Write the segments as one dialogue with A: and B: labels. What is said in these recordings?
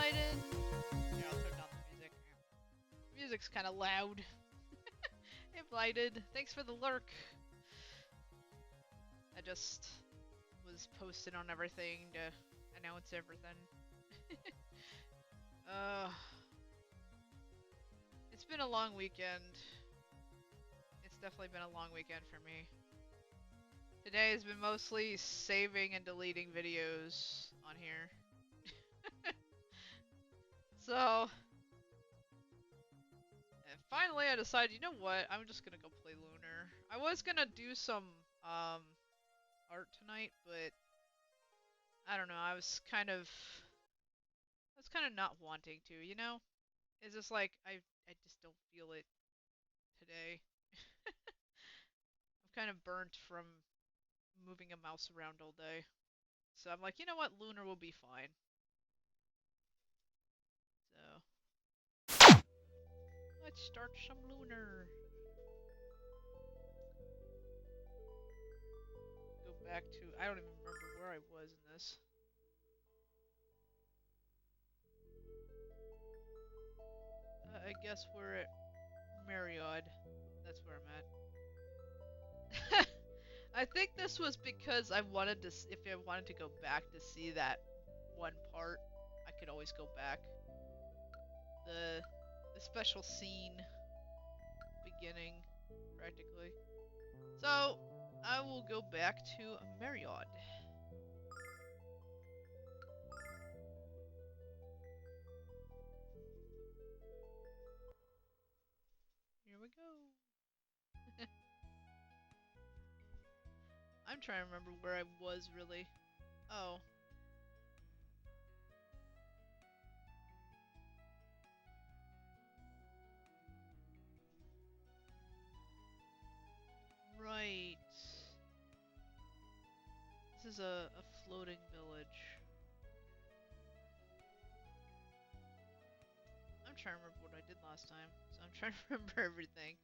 A: invited. Here, I'll turn down the music. The music's kind of loud. Invited. Thanks for the lurk. I just was posting on everything to announce everything. It's been a long weekend. It's definitely been a long weekend for me. Today has been mostly saving and deleting videos on here. So, and finally I decided, you know what, I'm just gonna go play Lunar. I was gonna do some art tonight, but I don't know, I was kind of not wanting to, you know? It's just like I just don't feel it today. I'm kind of burnt from moving a mouse around all day. So I'm like, you know what, Lunar will be fine. So let's start some Lunar. Go back to, I don't even remember where I was in this. I guess we're at Marriott. That's where I'm at. I think this was because I wanted to, if I wanted to go back to see that one part, I could always go back. The special scene beginning, practically. So, I will go back to Marriott. Here we go. I'm trying to remember where I was really. Oh. Right. This is a floating village. I'm trying to remember what I did last time, so I'm trying to remember everything.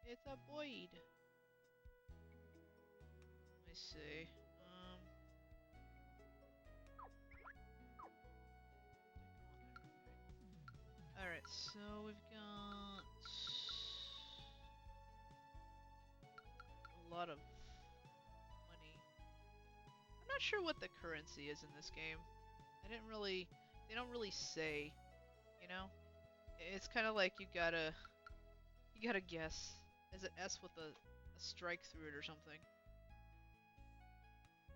A: It's a Boyd. Let me see. Alright, so we've got a lot of money. I'm not sure what the currency is in this game. They don't really say, you know? It's kind of like you gotta guess. Is it S with a strike through it or something?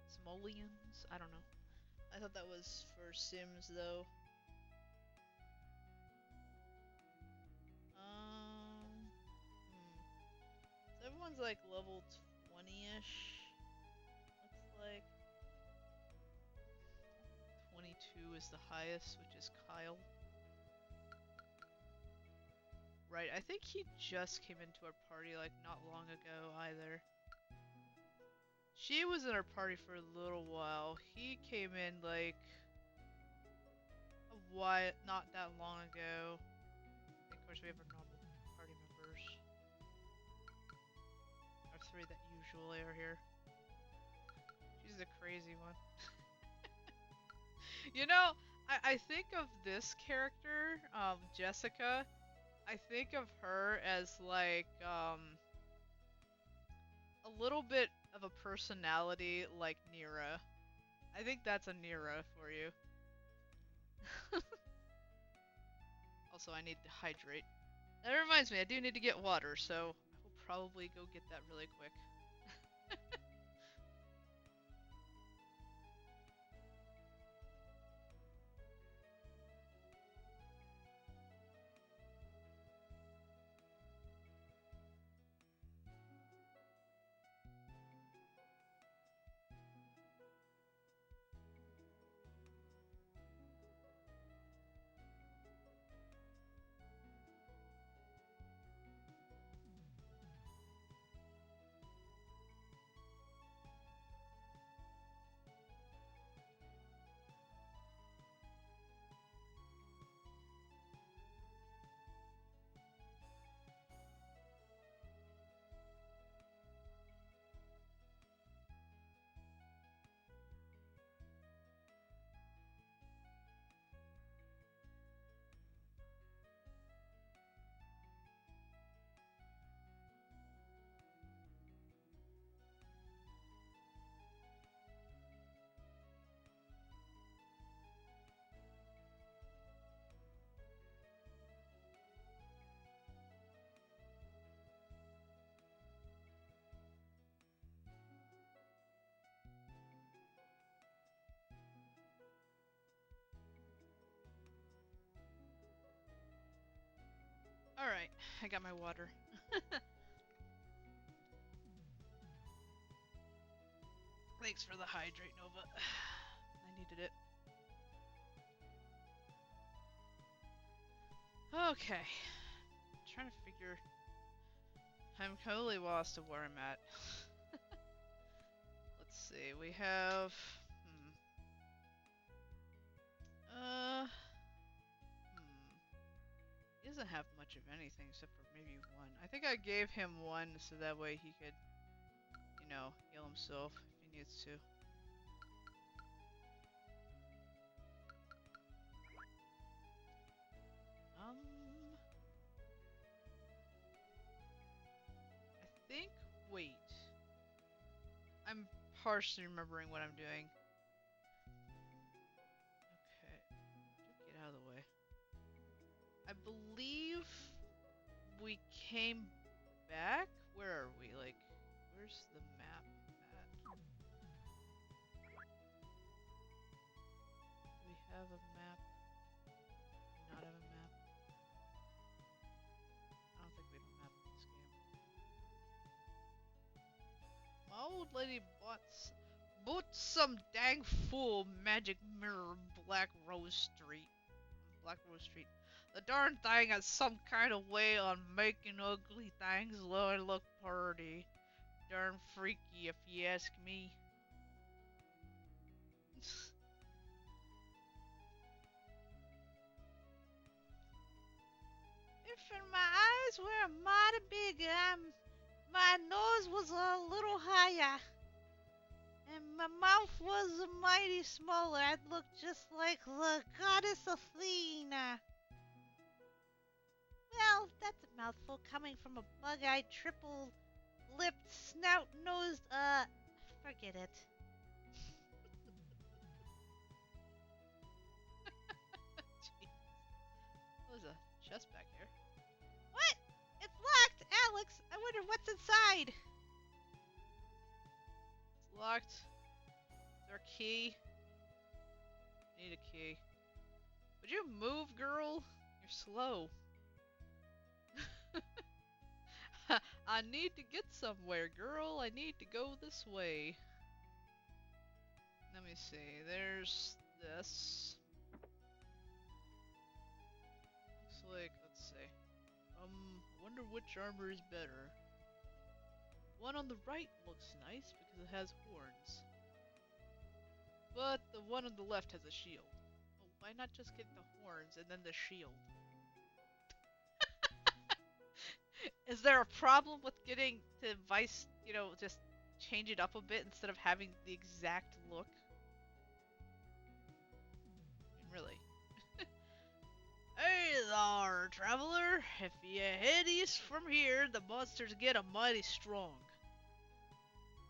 A: Simoleons? I don't know. I thought that was for Sims though. So everyone's like level 20-ish. Looks like 22 is the highest, which is Kyle. Right, I think he just came into our party like not long ago either. She was in our party for a little while. He came in like a while, not that long ago. And of course we have our normal party members. Our three that usually are here. She's the crazy one. You know, I think of this character, Jessica. I think of her as like, a little bit of a personality like Nira. I think that's a Nira for you. Also, I need to hydrate. That reminds me, I do need to get water, so I will probably go get that really quick. Alright, I got my water. Thanks for the hydrate, Nova. I needed it. Okay. I'm trying to figure... I'm totally lost of where I'm at. Let's see, we have... He doesn't have much of anything except for maybe one. I think I gave him one so that way he could, you know, heal himself if he needs to. I think, wait. I'm partially remembering what I'm doing. Okay, get out of the way. I believe we came back? Where are we? Like, where's the map at? Do we have a map? Not have a map? I don't think we have a map in this game. My old lady bought some dang fool magic mirror Black Rose Street. The darn thing has some kind of way on making ugly things look pretty. Darn freaky if you ask me. If my eyes were a mighty bigger, my nose was a little higher, and my mouth was a mighty smaller, I'd look just like the goddess Athena. Well, that's a mouthful coming from a bug-eyed, triple-lipped, snout-nosed, forget it. Jeez. There's a chest back here. What? It's locked, Alex! I wonder what's inside! It's locked. Is there a key? I need a key. Would you move, girl? You're slow. I need to get somewhere, girl. I need to go this way. Let me see. There's this. Looks like, let's see. Wonder which armor is better. One on the right looks nice because it has horns. But the one on the left has a shield. Well, why not just get the horns and then the shield? Is there a problem with getting the Vice, you know, just change it up a bit instead of having the exact look? I mean, really. Hey there, traveler. If you head east from here, the monsters get a mighty strong.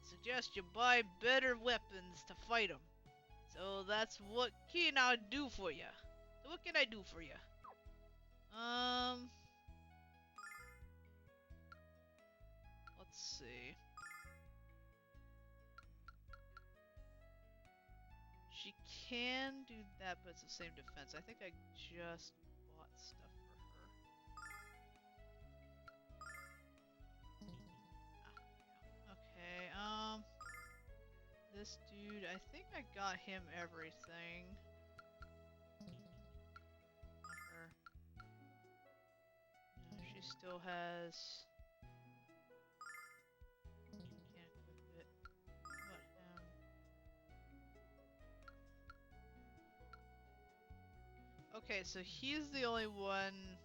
A: Suggest you buy better weapons to fight them. So that's what can I do for you? So what can I do for you? Let's see. She can do that, but it's the same defense. I think I just bought stuff for her. Okay, this dude, I think I got him everything. Her. No, she still has... Can't equip it. What him? Okay, so he's the only one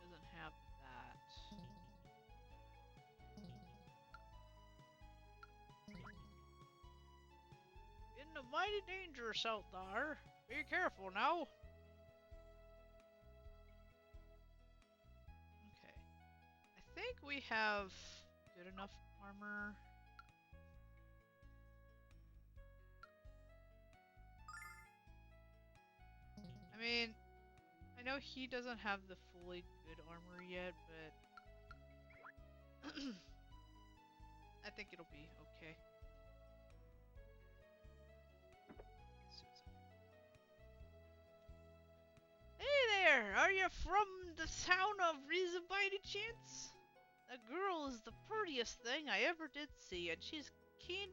A: who doesn't have that. In the mighty dangerous out there. Be careful now. Okay. I think we have good enough armor. I mean, I know he doesn't have the fully good armor yet, but I think it'll be okay. Hey there! Are you from the town of Riza by any chance? That girl is the prettiest thing I ever did see, and she's keen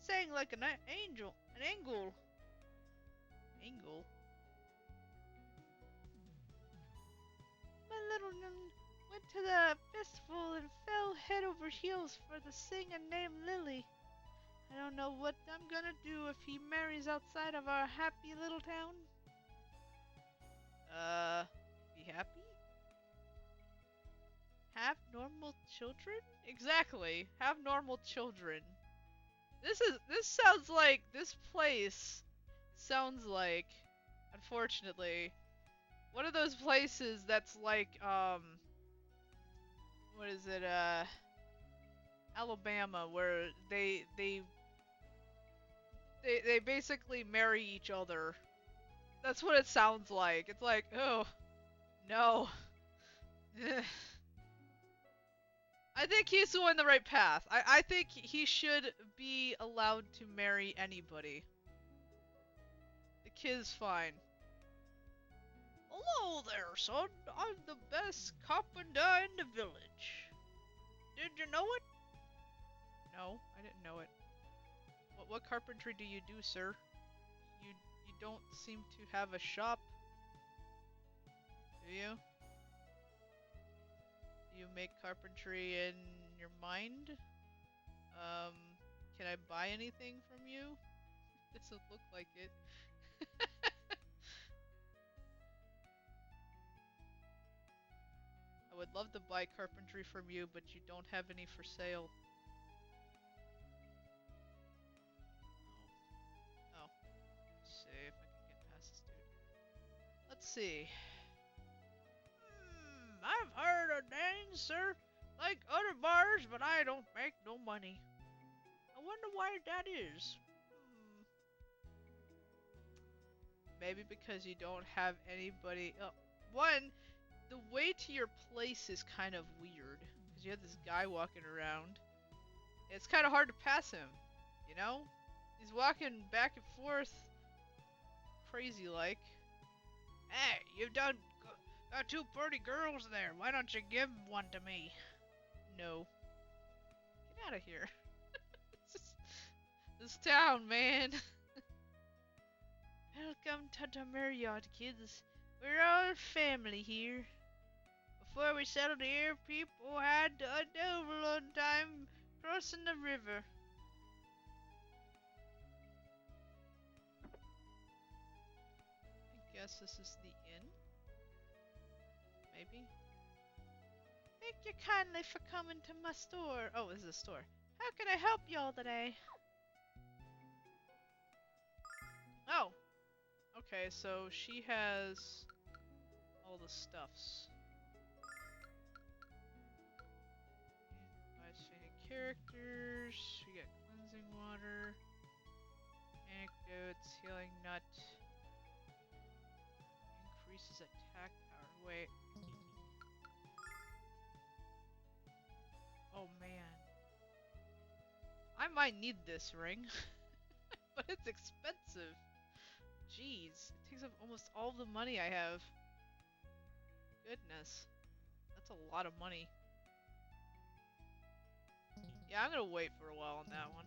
A: sang like an angel. An angle. Angle? My little nun went to the festival and fell head over heels for the singer named Lily. I don't know what I'm gonna do if he marries outside of our happy little town. Be happy? Have normal children? Exactly. Have normal children. This sounds like this place sounds like, unfortunately, one of those places that's like what is it, Alabama, where they basically marry each other. That's what it sounds like. It's like, oh no. I think he's on the right path. I think he should be allowed to marry anybody. The kid's fine. Hello there, son. I'm the best carpenter in the village. Did you know it? No, I didn't know it. What carpentry do you do, sir? You don't seem to have a shop. Do you? Do you make carpentry in your mind? Can I buy anything from you? Doesn't look like it. I would love to buy carpentry from you, but you don't have any for sale. Oh. Let's see if I can get past this dude. Let's see. I've heard of names, sir, like other bars, but I don't make no money. I wonder why that is. Maybe because you don't have anybody. One, the way to your place is kind of weird. Because you have this guy walking around. It's kind of hard to pass him, you know? He's walking back and forth crazy like. Hey, you've got two pretty girls there. Why don't you give one to me? No. Get out of here. This town, man. Welcome to the Marriott, kids. We're all family here. Before we settled here, people had a devil on time crossing the river. I guess this is the inn. Maybe. Thank you kindly for coming to my store. Oh, this is a store. How can I help y'all today? Oh. Okay, so she has all the stuffs. Buys fading characters. We got cleansing water. Anecdotes. Healing nut. Increases attack power. Wait. Oh man. I might need this ring. But it's expensive. Jeez. It takes up almost all the money I have. Goodness. That's a lot of money. Yeah, I'm gonna wait for a while on that one.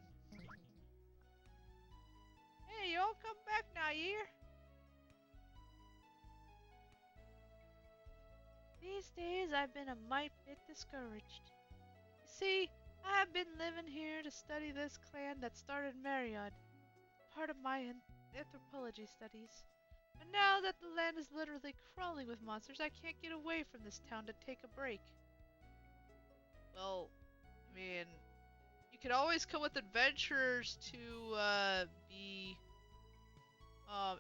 A: Hey, y'all come back now, here. These days I've been a mite bit discouraged. You see, I have been living here to study this clan that started Marriott, part of my anthropology studies. But now that the land is literally crawling with monsters, I can't get away from this town to take a break. Well, I mean, you could always come with adventurers to be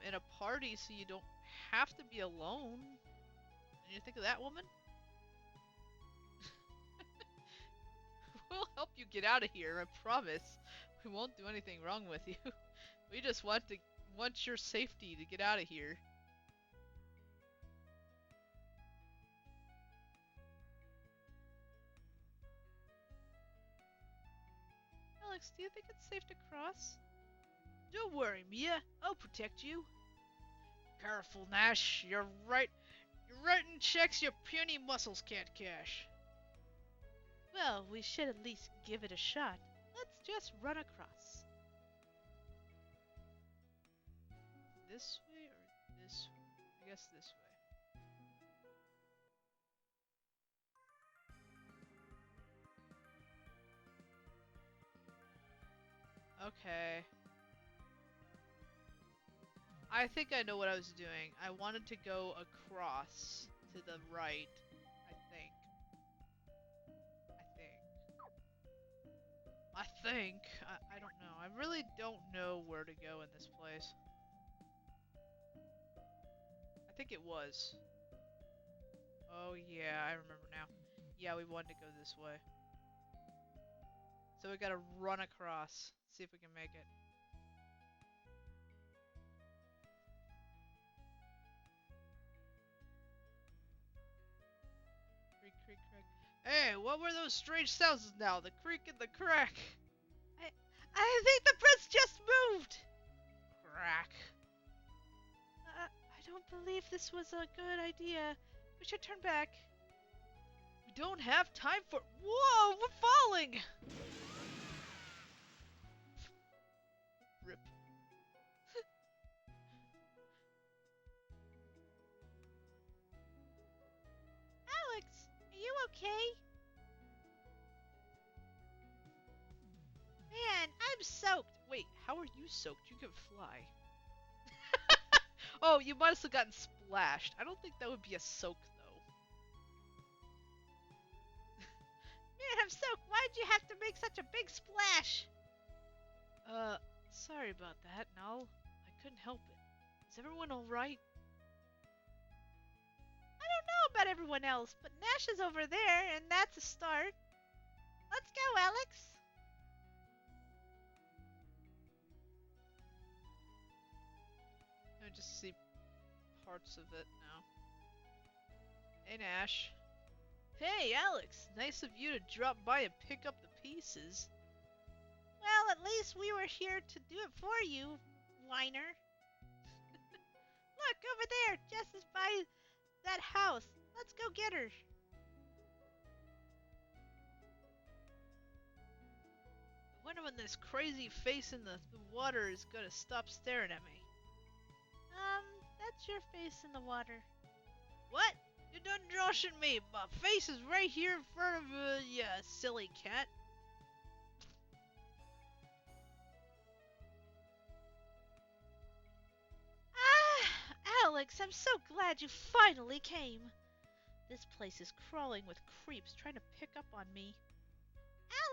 A: in a party so you don't have to be alone. Did you think of that, woman? We'll help you get out of here, I promise. We won't do anything wrong with you. We just want your safety to get out of here. Alex, do you think it's safe to cross? Don't worry, Mia. I'll protect you. Careful, Nash. You're writing checks your puny muscles can't cash.
B: Well, we should at least give it a shot. Let's just run across.
A: This way or this way? I guess this way. Okay. I think I know what I was doing. I wanted to go across to the right. I think. I don't know. I really don't know where to go in this place. I think it was. Oh yeah, I remember now. Yeah, we wanted to go this way. So we gotta run across. See if we can make it. Creak, creak, crack. Hey, what were those strange sounds now? The creak and the crack.
B: I think the prince just moved!
A: Crack.
B: I don't believe this was a good idea. We should turn back.
A: We don't have time for— Whoa, we're falling! Rip.
B: Alex, are you okay? Man, I'm soaked.
A: Wait, how are you soaked? You can fly. Oh, you must have gotten splashed. I don't think that would be a soak, though.
B: Man, I'm soaked. Why'd you have to make such a big splash?
A: Sorry about that, Null. I couldn't help it. Is everyone alright?
B: I don't know about everyone else, but Nash is over there, and that's a start. Let's go, Alex.
A: I just see parts of it now. Hey, Nash. Hey, Alex! Nice of you to drop by and pick up the pieces.
B: Well, at least we were here to do it for you, whiner. Look, over there, Jess is by that house. Let's go get her.
A: I wonder when this crazy face in the water is gonna stop staring at me.
B: That's your face in the water.
A: What? You done joshing me? My face is right here in front of you, silly cat.
B: Ah, Alex, I'm so glad you finally came. This place is crawling with creeps trying to pick up on me.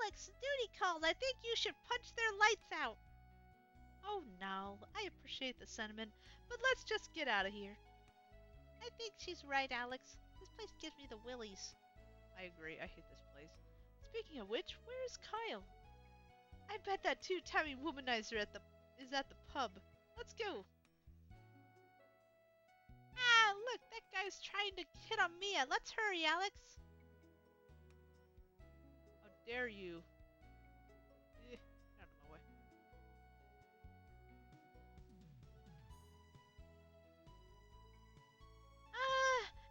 B: Alex, duty called. I think you should punch their lights out. Oh, no. I appreciate the sentiment, but let's just get out of here. I think she's right, Alex. This place gives me the willies.
A: I agree. I hate this place.
B: Speaking of which, where's Kyle? I bet that two-timey womanizer is at the pub. Let's go. Ah, look, that guy's trying to hit on Mia. Let's hurry, Alex.
A: How dare you? Out of my way.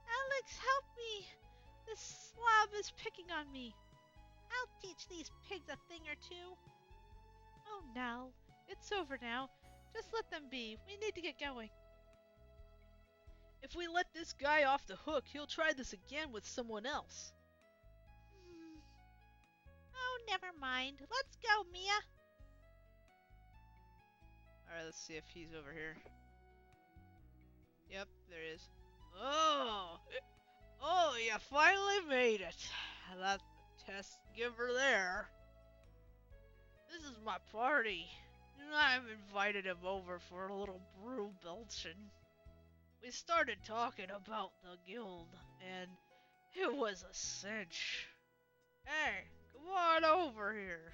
B: Alex, help me. This slob is picking on me. I'll teach these pigs a thing or two. Oh, Nell, it's over now. Just let them be. We need to get going.
A: If we let this guy off the hook, he'll try this again with someone else.
B: Oh, never mind. Let's go, Mia.
A: Alright, let's see if he's over here. Yep, there he is. Oh! Oh, you finally made it. That's the test giver there. This is my party. And I've invited him over for a little brew belching. We started talking about the guild, and it was a cinch. Hey, come on over here.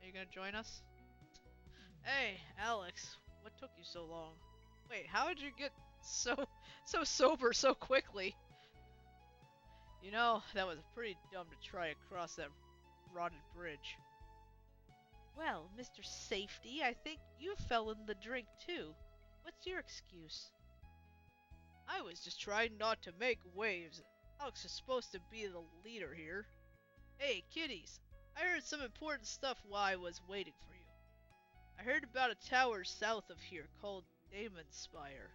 A: Are you gonna join us? Hey, Alex, what took you so long? Wait, how did you get so sober so quickly? You know, that was pretty dumb to try across that rotted bridge.
B: Well, Mr. Safety, I think you fell in the drink too. What's your excuse?
A: I was just trying not to make waves. Alex is supposed to be the leader here. Hey, kiddies. I heard some important stuff while I was waiting for you. I heard about a tower south of here called Damon's Spire.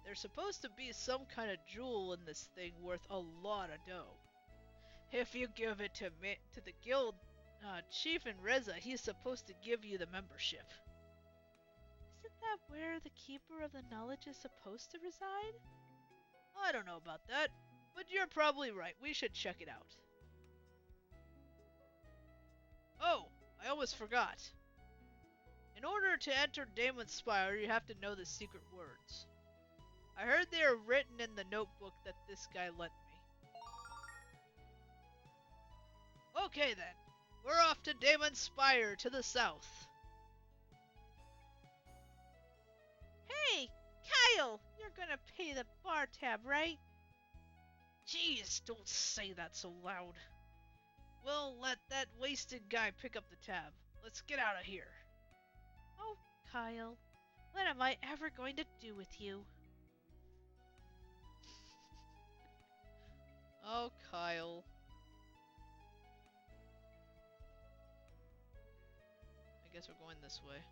A: There's supposed to be some kind of jewel in this thing worth a lot of dough. If you give it to the guild chief in Reza, he's supposed to give you the membership.
B: Isn't that where the Keeper of the Knowledge is supposed to reside?
A: I don't know about that, but you're probably right. We should check it out. Oh, I almost forgot. In order to enter Damon's Spire, you have to know the secret words. I heard they are written in the notebook that this guy lent me. Okay then, we're off to Damon's Spire to the south.
B: Hey, Kyle! You're gonna pay the bar tab, right?
A: Jeez, don't say that so loud. We'll let that wasted guy pick up the tab. Let's get out of here.
B: Oh, Kyle, what am I ever going to do with you?
A: Oh, Kyle. I guess we're going this way.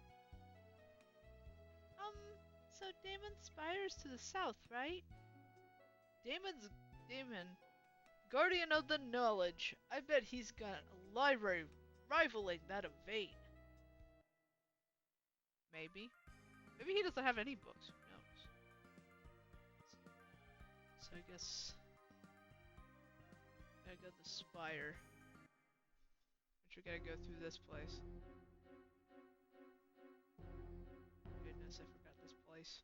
B: So Damon's Spire's to the south, right?
A: Damon, Guardian of the Knowledge. I bet he's got a library rivaling that of Vane. Maybe. Maybe he doesn't have any books. Who knows? So I guess gotta go to the Spire. Which we gotta go through this place. Goodness, I forgot this place.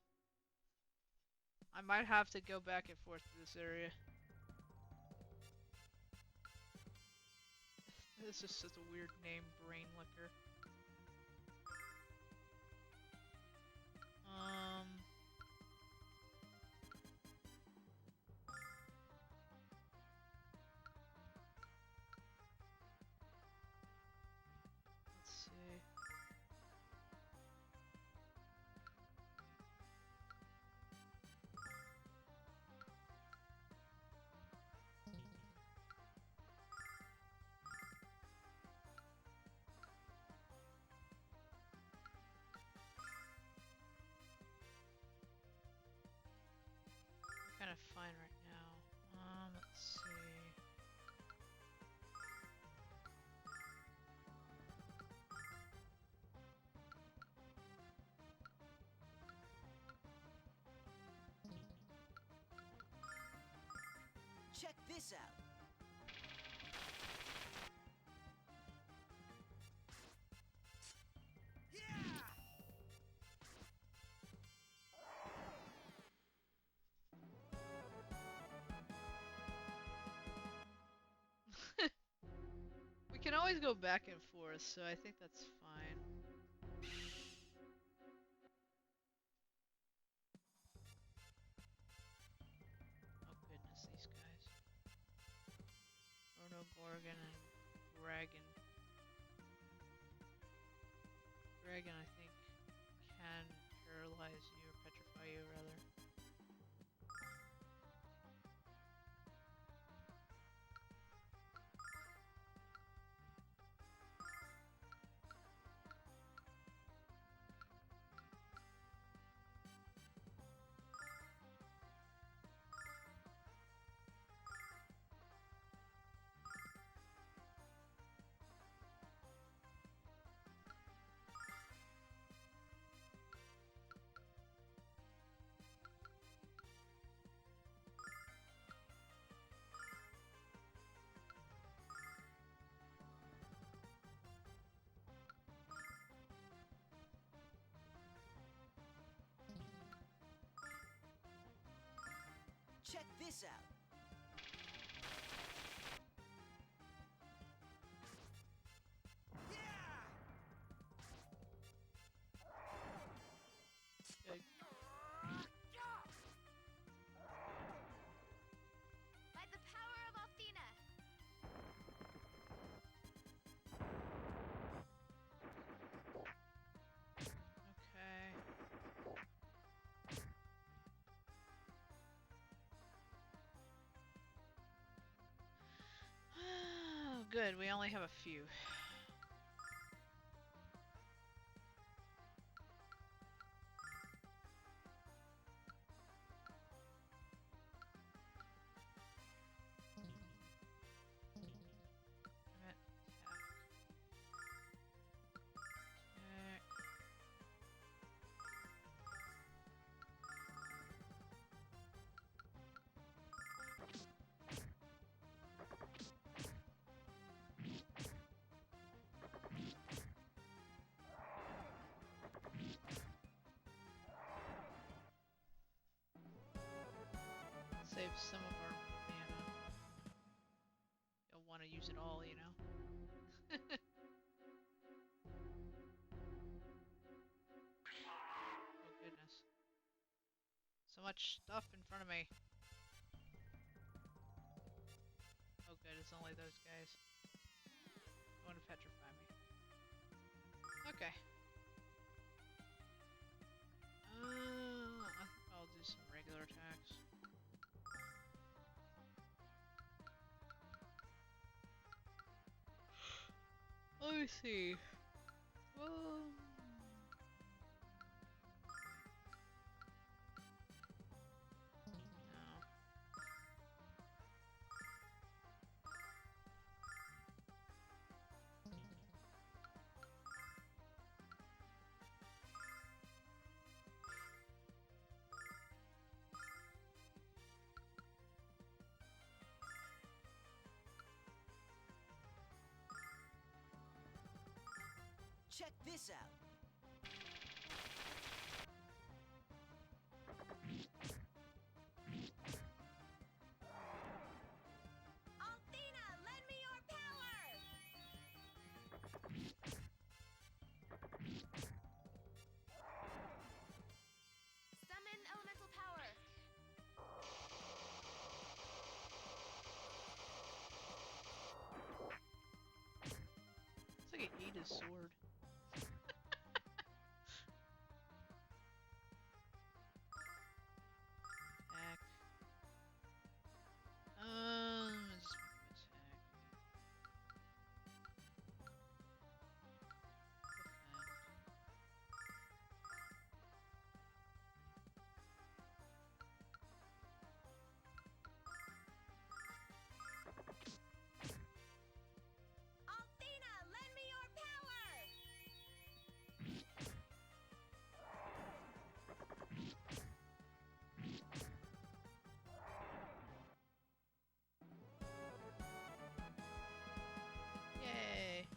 A: I might have to go back and forth to this area. This is such a weird name, Brain Liquor. Let's see. Kind of fine right now. Let's see.
C: Check this out.
A: We can always go back and forth, so I think that's fine. Oh goodness, these guys. Rono, Gorgon, and Dragon. Dragon, I think, can paralyze you, or petrify you, rather.
C: Check this out.
A: Good.
D: By the power of Athena.
A: Good, we only have a few. Save some of our mana. Don't want to use it all, you know? Oh goodness. So much stuff in front of me. Oh good, it's only those guys. Don't want to petrify me. Okay. I think I'll do some regular attacks. Let me see. No.
C: Check this out.
D: Althena, lend me your power! Summon elemental power.
A: It's like it ate his sword. Attack. Just attack.
D: Althena, lend me your power!
A: Yay!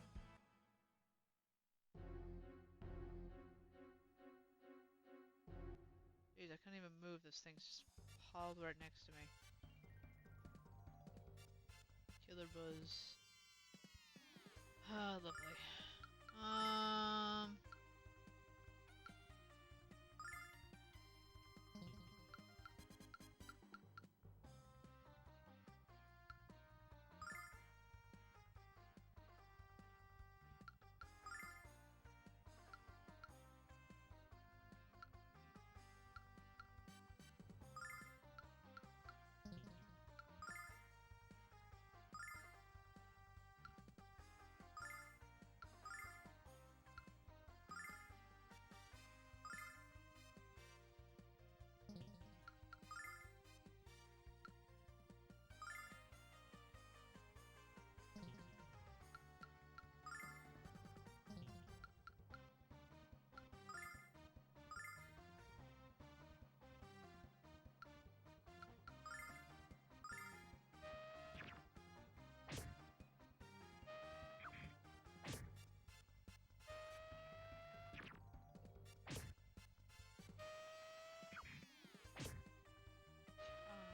A: Jeez, I couldn't even move. This thing's just hauled right next to me. Killer Buzz. Ah, lovely. Um.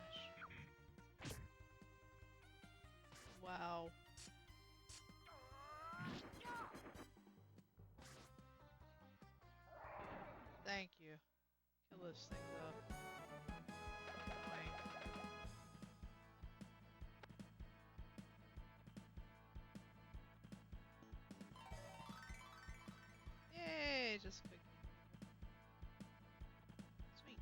A: Gosh. Wow. Thank you. Kill this thing though. Annoying. Yay! Just quick. Sweet.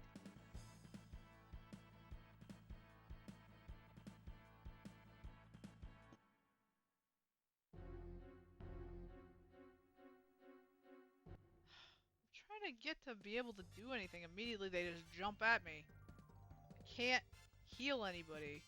A: trying to get to be able to do anything. Immediately they just jump at me. I can't heal anybody.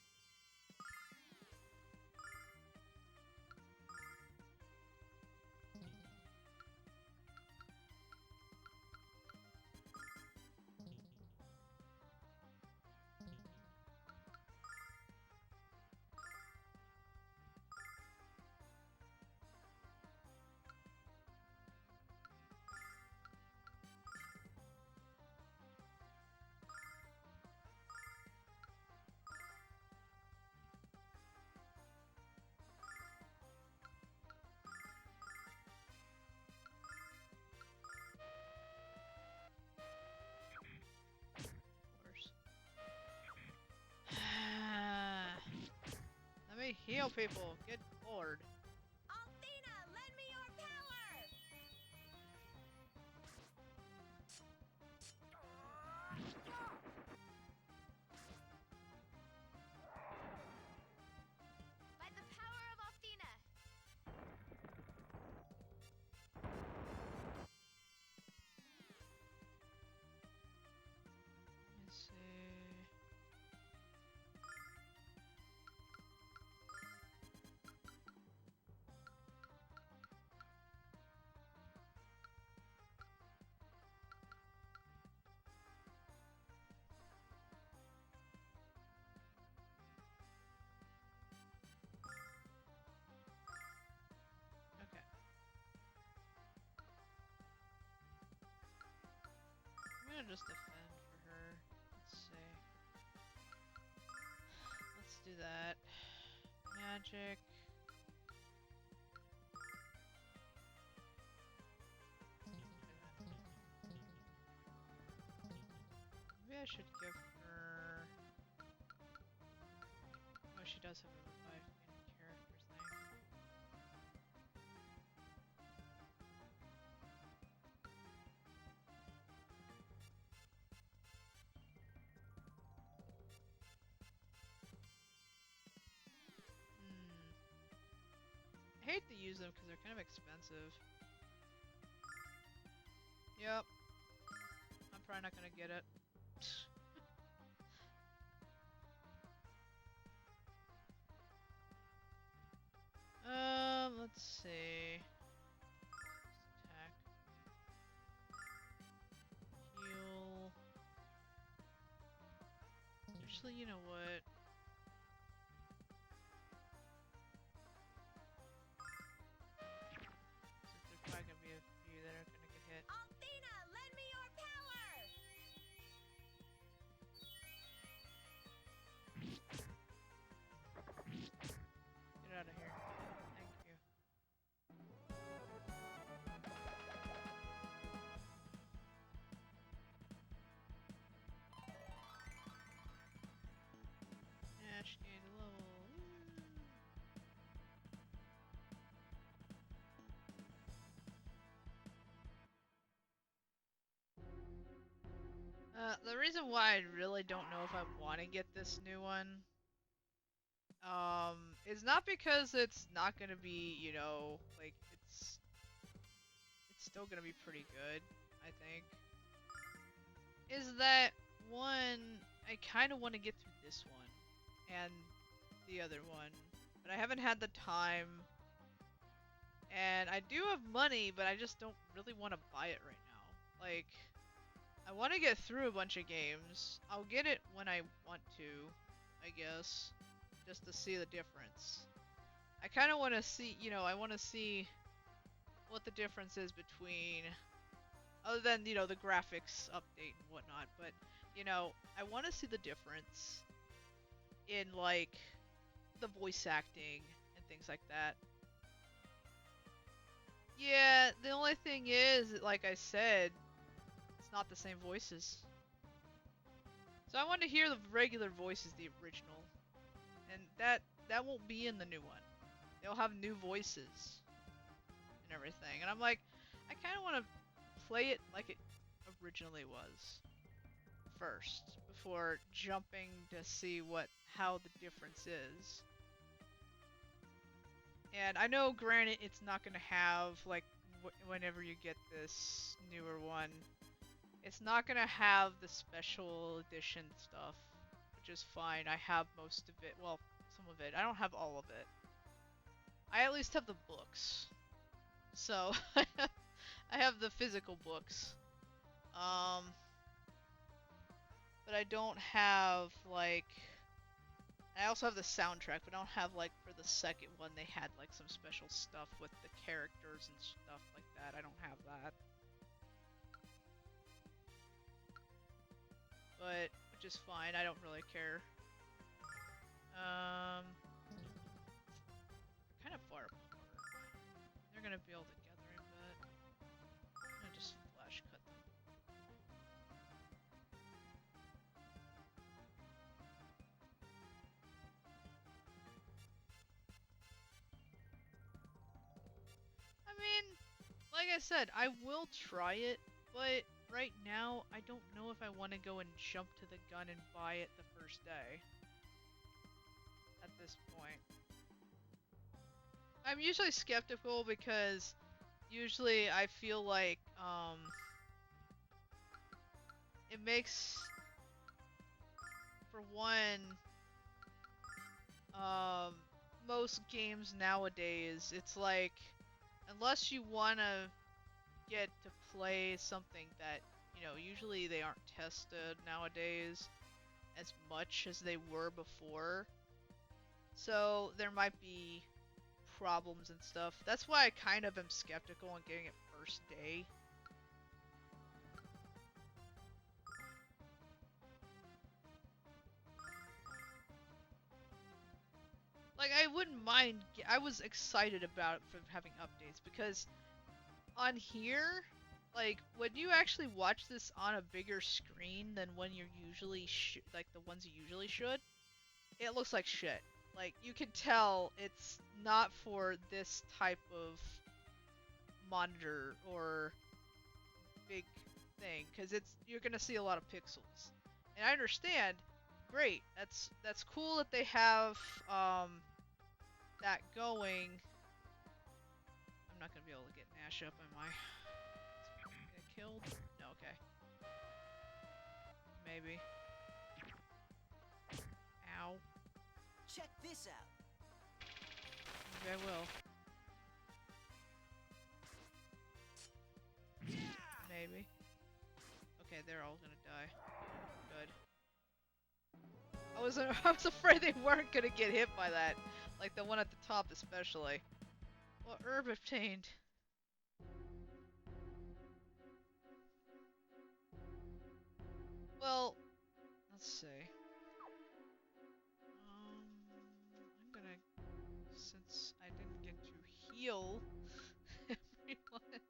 A: Let me heal people. Get bored.
D: Althena, lend me your power! By the power of Althena!
A: Let me see. Okay. I'm gonna just defend for her. Let's see. Let's do that. Magic. Maybe I should give her. Oh, she does have a revive main character thing. I hate to use them because they're kind of expensive. Yep. I'm probably not gonna get it. Let's see. Attack. Heal. Actually, you know what? Since there's probably gonna be a few that are gonna get hit.
D: Althena, lend me your power!
A: Get out of here. Thank you. Yeah, she gained a level. The reason why I really don't know if I want to get this new one, is not because it's not gonna be, you know, like it's still gonna be pretty good, I think. Is that one, I kind of want to get through this one and the other one, but I haven't had the time, and I do have money, but I just don't really want to buy it right now. Like, I want to get through a bunch of games. I'll get it when I want to, I guess, just to see the difference. I kind of want to see, you know, I want to see what the difference is between, other than, you know, the graphics update and whatnot, but, you know, I want to see the difference in, like, the voice acting and things like that. Yeah, the only thing is, like I said, it's not the same voices. So I want to hear the regular voices, the original, and that won't be in the new one. They'll have new voices and everything, and I'm like, I kind of want to play it like it originally was first before jumping to see how the difference is. And I know, granted, it's not gonna have like whenever you get this newer one, It's not gonna have the special edition stuff, which is fine. I have most of it. Well, some of it. I don't have all of it. I at least have the books. So, I have the physical books. But I don't have, like... I also have the soundtrack, but I don't have, like, for the second one, they had, like, some special stuff with the characters and stuff like that. I don't have that. But, which is fine, I don't really care. Kind of far apart. They're gonna be all together, I bet. I'm gonna just flash cut them. I mean, like I said, I will try it, but right now, I don't know if I want to go and jump to the gun and buy it the first day. At this point. I'm usually skeptical because usually I feel like, it makes, for one, most games nowadays, it's like, unless you wanna get to play something that, you know, usually they aren't tested nowadays as much as they were before. So there might be problems and stuff. That's why I kind of am skeptical on getting it first day. Like, I wouldn't mind, I was excited about it for having updates, because on here, like, when you actually watch this on a bigger screen than when you're usually, like, the ones you usually should, it looks like shit. Like, you can tell it's not for this type of monitor or big thing, because you're gonna see a lot of pixels. And I understand, great, that's cool that they have, that going. I'm not gonna be able to get Nash up, am I? Get killed? No, okay. Maybe. Ow.
C: Check this out.
A: Maybe I will. Maybe. Okay, they're all gonna die. Good. I was afraid they weren't gonna get hit by that. Like the one at the top especially. Well, herb obtained. Well, let's see. I'm gonna, since I didn't get to heal everyone.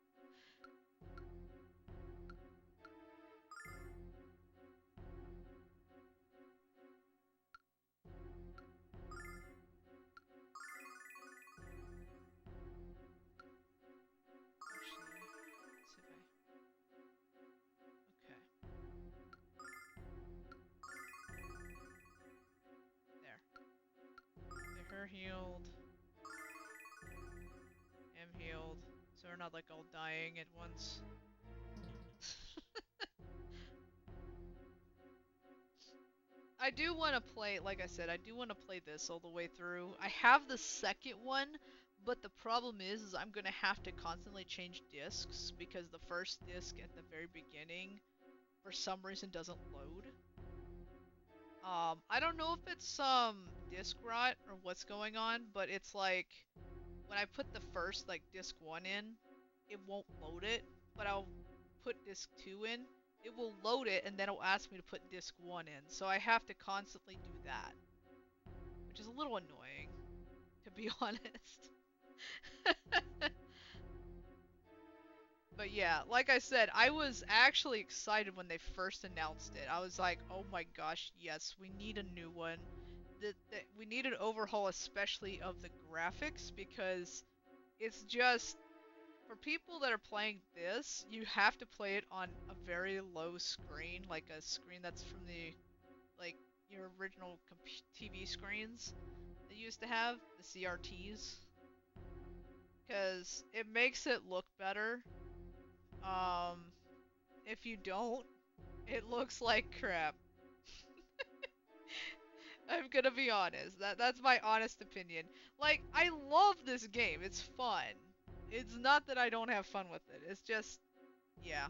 A: Her healed. Am healed. So we're not like all dying at once. I do want to play, like I said, I do want to play this all the way through. I have the second one, but the problem is I'm going to have to constantly change discs because the first disc at the very beginning, for some reason, doesn't load. I don't know if it's some disc rot or what's going on, but it's like, when I put the first, like, disc 1 in, it won't load it, but I'll put disc 2 in, it will load it, and then it'll ask me to put disc 1 in, so I have to constantly do that. Which is a little annoying, to be honest. But yeah, like I said, I was actually excited when they first announced it. I was like, oh my gosh, yes, we need a new one. We need an overhaul, especially of the graphics, because it's just, for people that are playing this, you have to play it on a very low screen, like a screen that's from the, like, your original TV screens they used to have, the CRTs. Because it makes it look better. if you don't, it looks like crap. I'm gonna be honest. That's my honest opinion. Like, I love this game. It's fun. It's not that I don't have fun with it. It's just, yeah.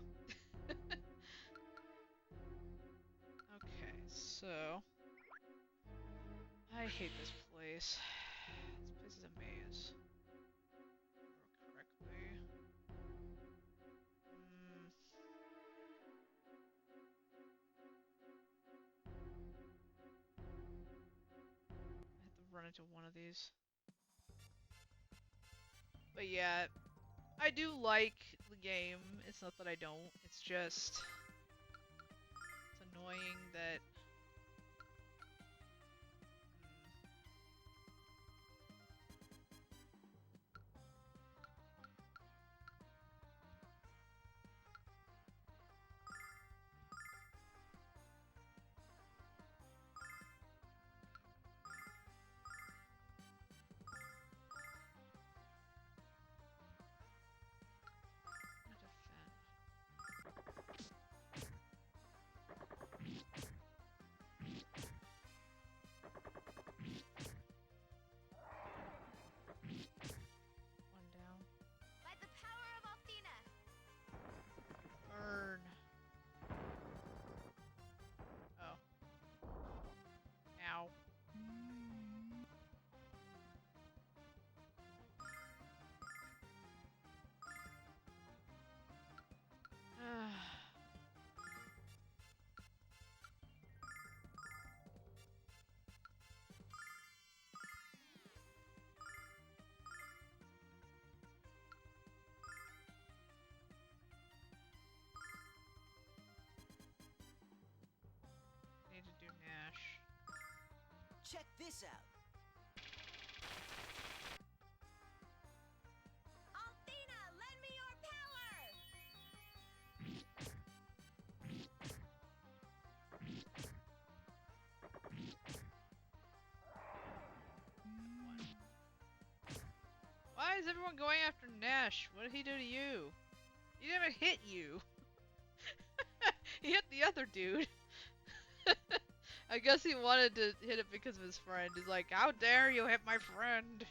A: Okay, so I hate this place. This place is a maze. Correctly. Mm, I have to run into one of these. But yeah, I do like the game. It's not that I don't. It's just it's annoying that one down.
D: By the power of Althena.
A: Burn. Oh. Ow. Need to do Nash.
C: Check this out.
D: Althena, lend me your power.
A: Why is everyone going after Nash? What did he do to you? He didn't even hit you. He hit the other dude. I guess he wanted to hit it because of his friend. He's like, how dare you hit my friend?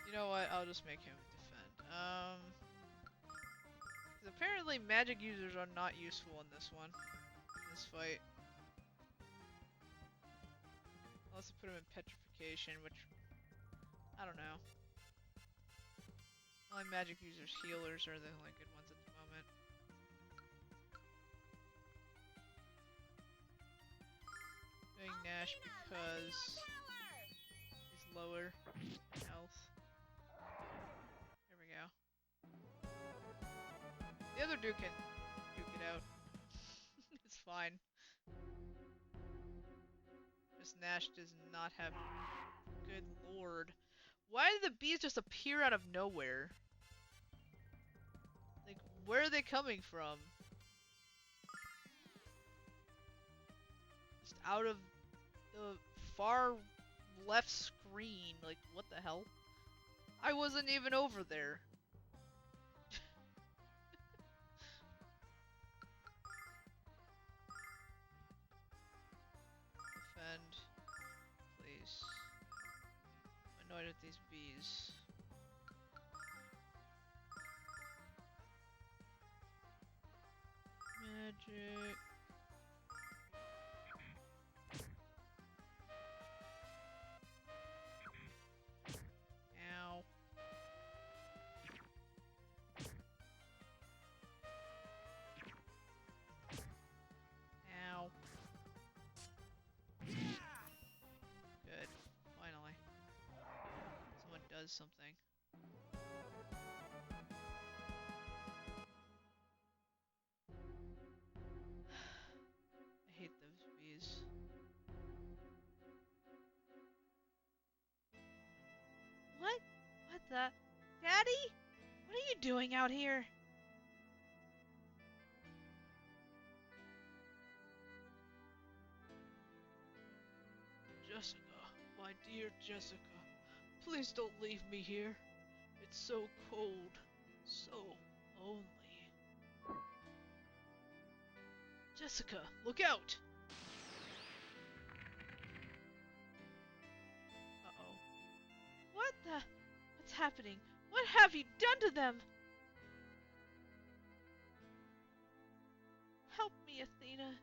A: You know what? I'll just make him defend. 'Cause apparently magic users are not useful in this one. In this fight. Unless I put him in petrification, which I don't know. Only magic users, healers are the only good ones at the moment. Doing Nash because he's lower in health. There we go. The other dude can duke it out. It's fine. Just Nash does not have. Good lord. Why did the bees just appear out of nowhere? Like, where are they coming from? Just out of the far left screen. Like, what the hell? I wasn't even over there. Defend. Please. I'm annoyed at these bees. Magic. Ow. Ow. Good. Finally. Someone does something. I hate those bees.
B: What? What the? Daddy? What are you doing out here?
A: Jessica, my dear Jessica, please don't leave me here. It's so cold. So lonely. Jessica, look out! Uh-oh.
B: What the? What's happening? What have you done to them? Help me, Athena.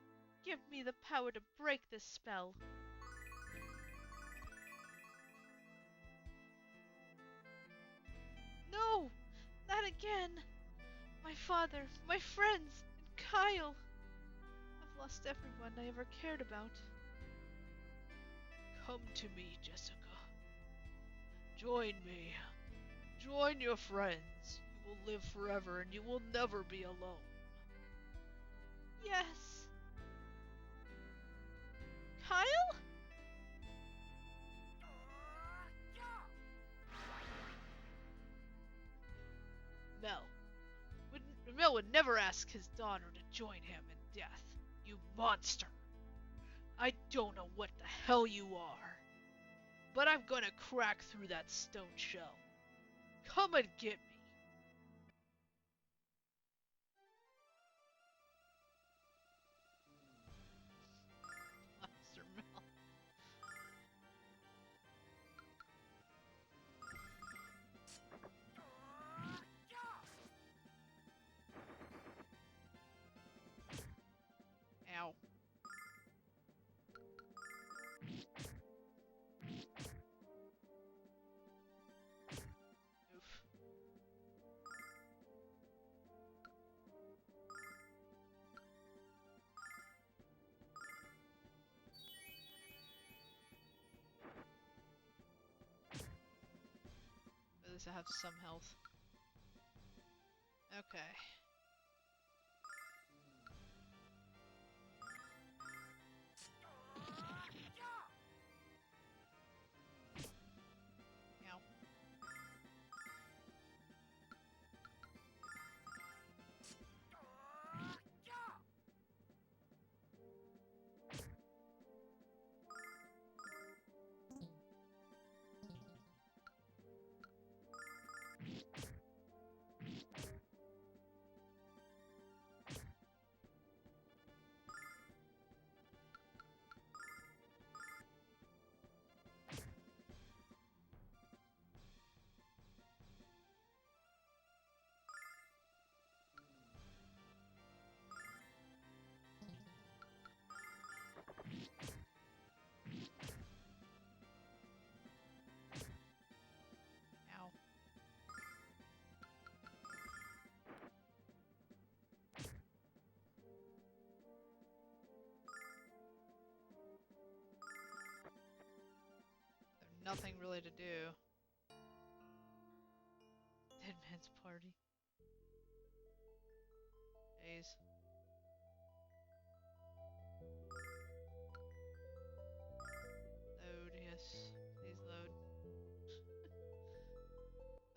B: Give me the power to break this spell. No! Not again! My father, my friends, and Kyle! I've lost everyone I ever cared about.
A: Come to me, Jessica. Join me. Join your friends. You will live forever and you will never be alone.
B: Yes! Kyle?
A: Mel. Mel would never ask his daughter to join him in death. You monster. I don't know what the hell you are, but I'm gonna crack through that stone shell. Come and get me. Monster Mel. Ow. Oof. At least I have some health. Okay. Ow. Ow. There's nothing really to do. Dead man's party. Jeez. Load, yes. Please load.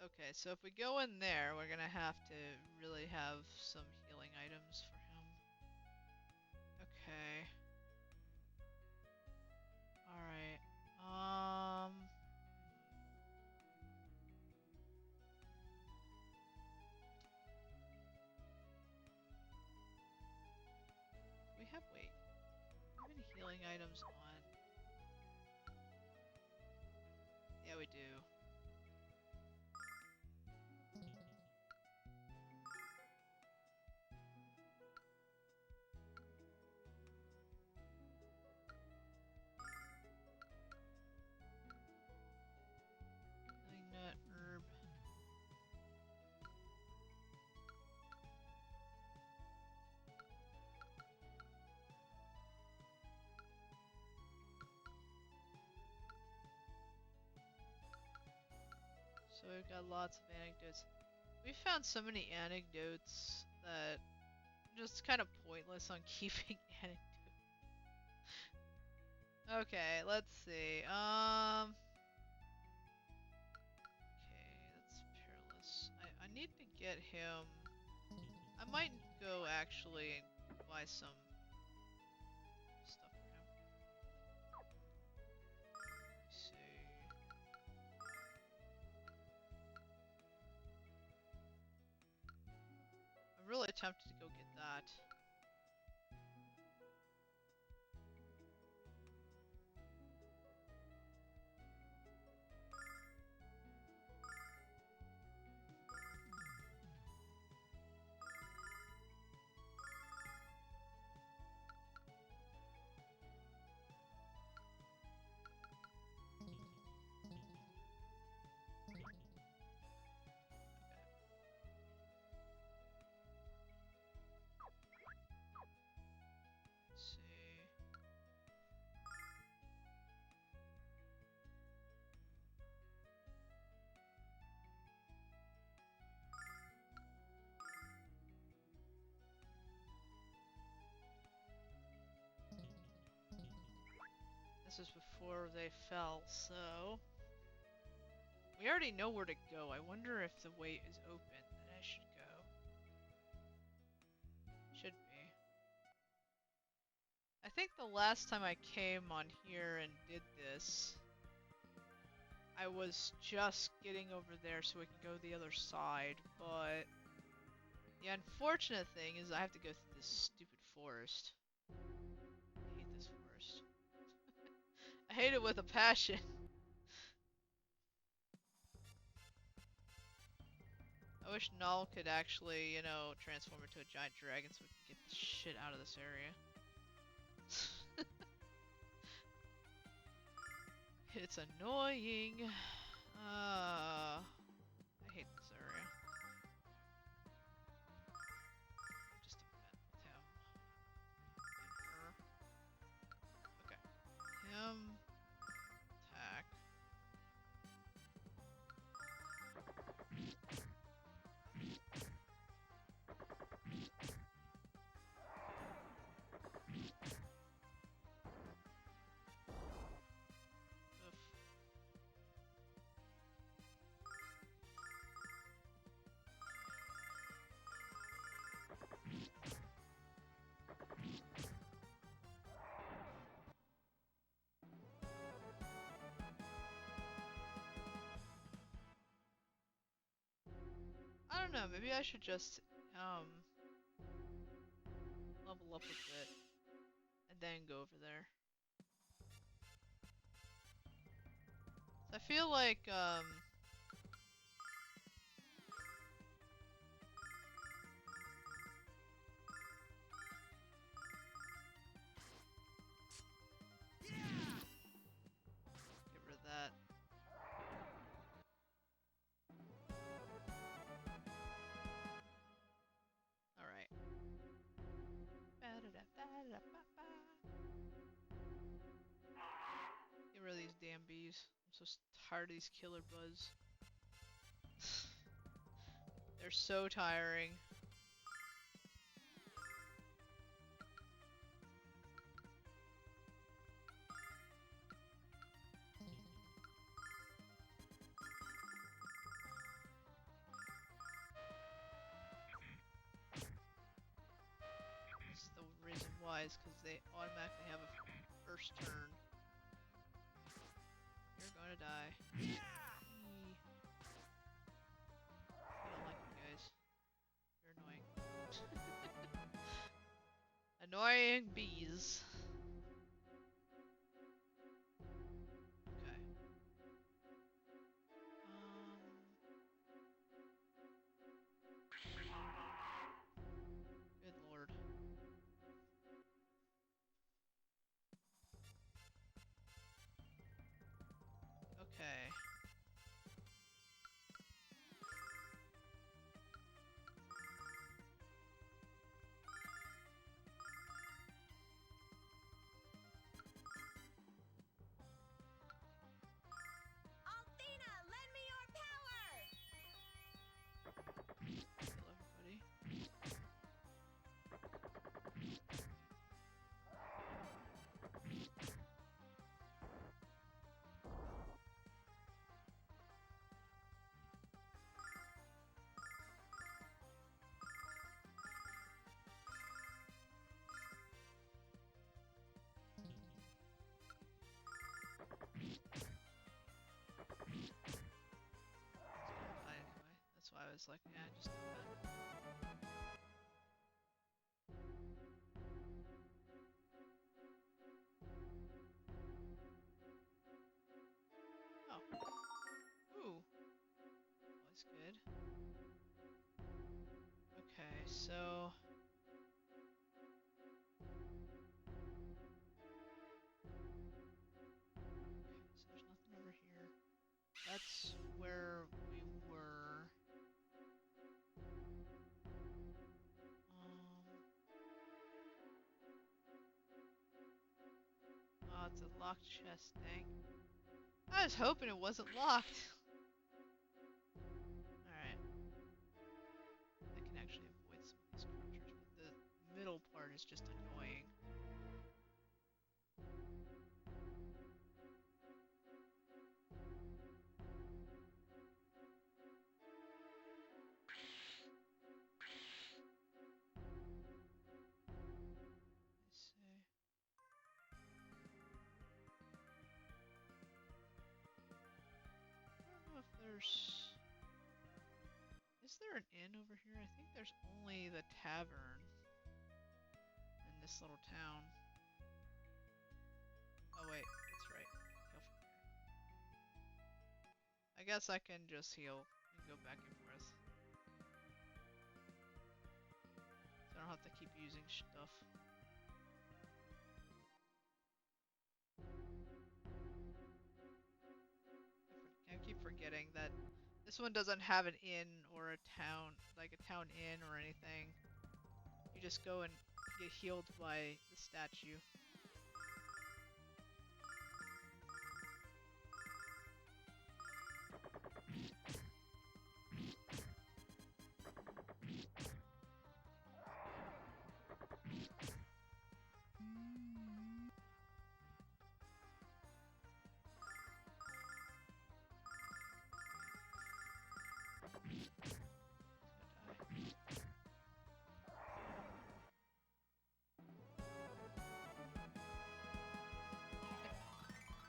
A: Okay, so if we go in there, we're gonna have to really have some healing items for him. Okay. Alright. We have, wait. How many healing items on? Yeah, we do. Healing nut, herb. So we've got lots of anecdotes. We found so many anecdotes that just kind of pointless on keeping anecdotes. Okay, let's see. Okay, that's perilous. I need to get him. I might go actually buy some stuff for him. Let's see. really tempted to go get that. Let's see. This is before they fell, so we already know where to go. I wonder if the way is open that I should go. Should be. I think the last time I came on here and did this, I was just getting over there so we can go the other side, but the unfortunate thing is I have to go through this stupid forest. I hate this forest. I hate it with a passion. I wish Null could actually, you know, transform into a giant dragon so we can get the shit out of this area. It's annoying. I hate this area. Just a bit with him. And her. Okay. Him. Attack. Oof. I don't know, maybe I should just level up a bit and then go over there. I feel like get rid of that. Alright. Get rid of these damn bees. I'm so tired of these killer buzz. They're so tiring. That's the reason why is because they automatically have a first turn. You're gonna die. Eee. I don't like you guys. You're annoying. Annoying bees. Okay. Good lord. Okay.
D: Althena, lend me your power!
A: Kill everybody. It's gonna die anyway. That's why I was like, yeah, just do that. so there's nothing over here. That's where we were. Oh, it's a locked chest, dang. I was hoping it wasn't locked. Alright. I can actually avoid some of these creatures, but the middle part is just annoying. Let's see. I don't know if there's... Is there an inn over here? I think there's only the tavern in this little town. Oh wait, that's right. Go from here. I guess I can just heal and go back and forth. So I don't have to keep using stuff. I keep forgetting that this one doesn't have an inn or a town, like a town inn or anything. You just go and get healed by the statue.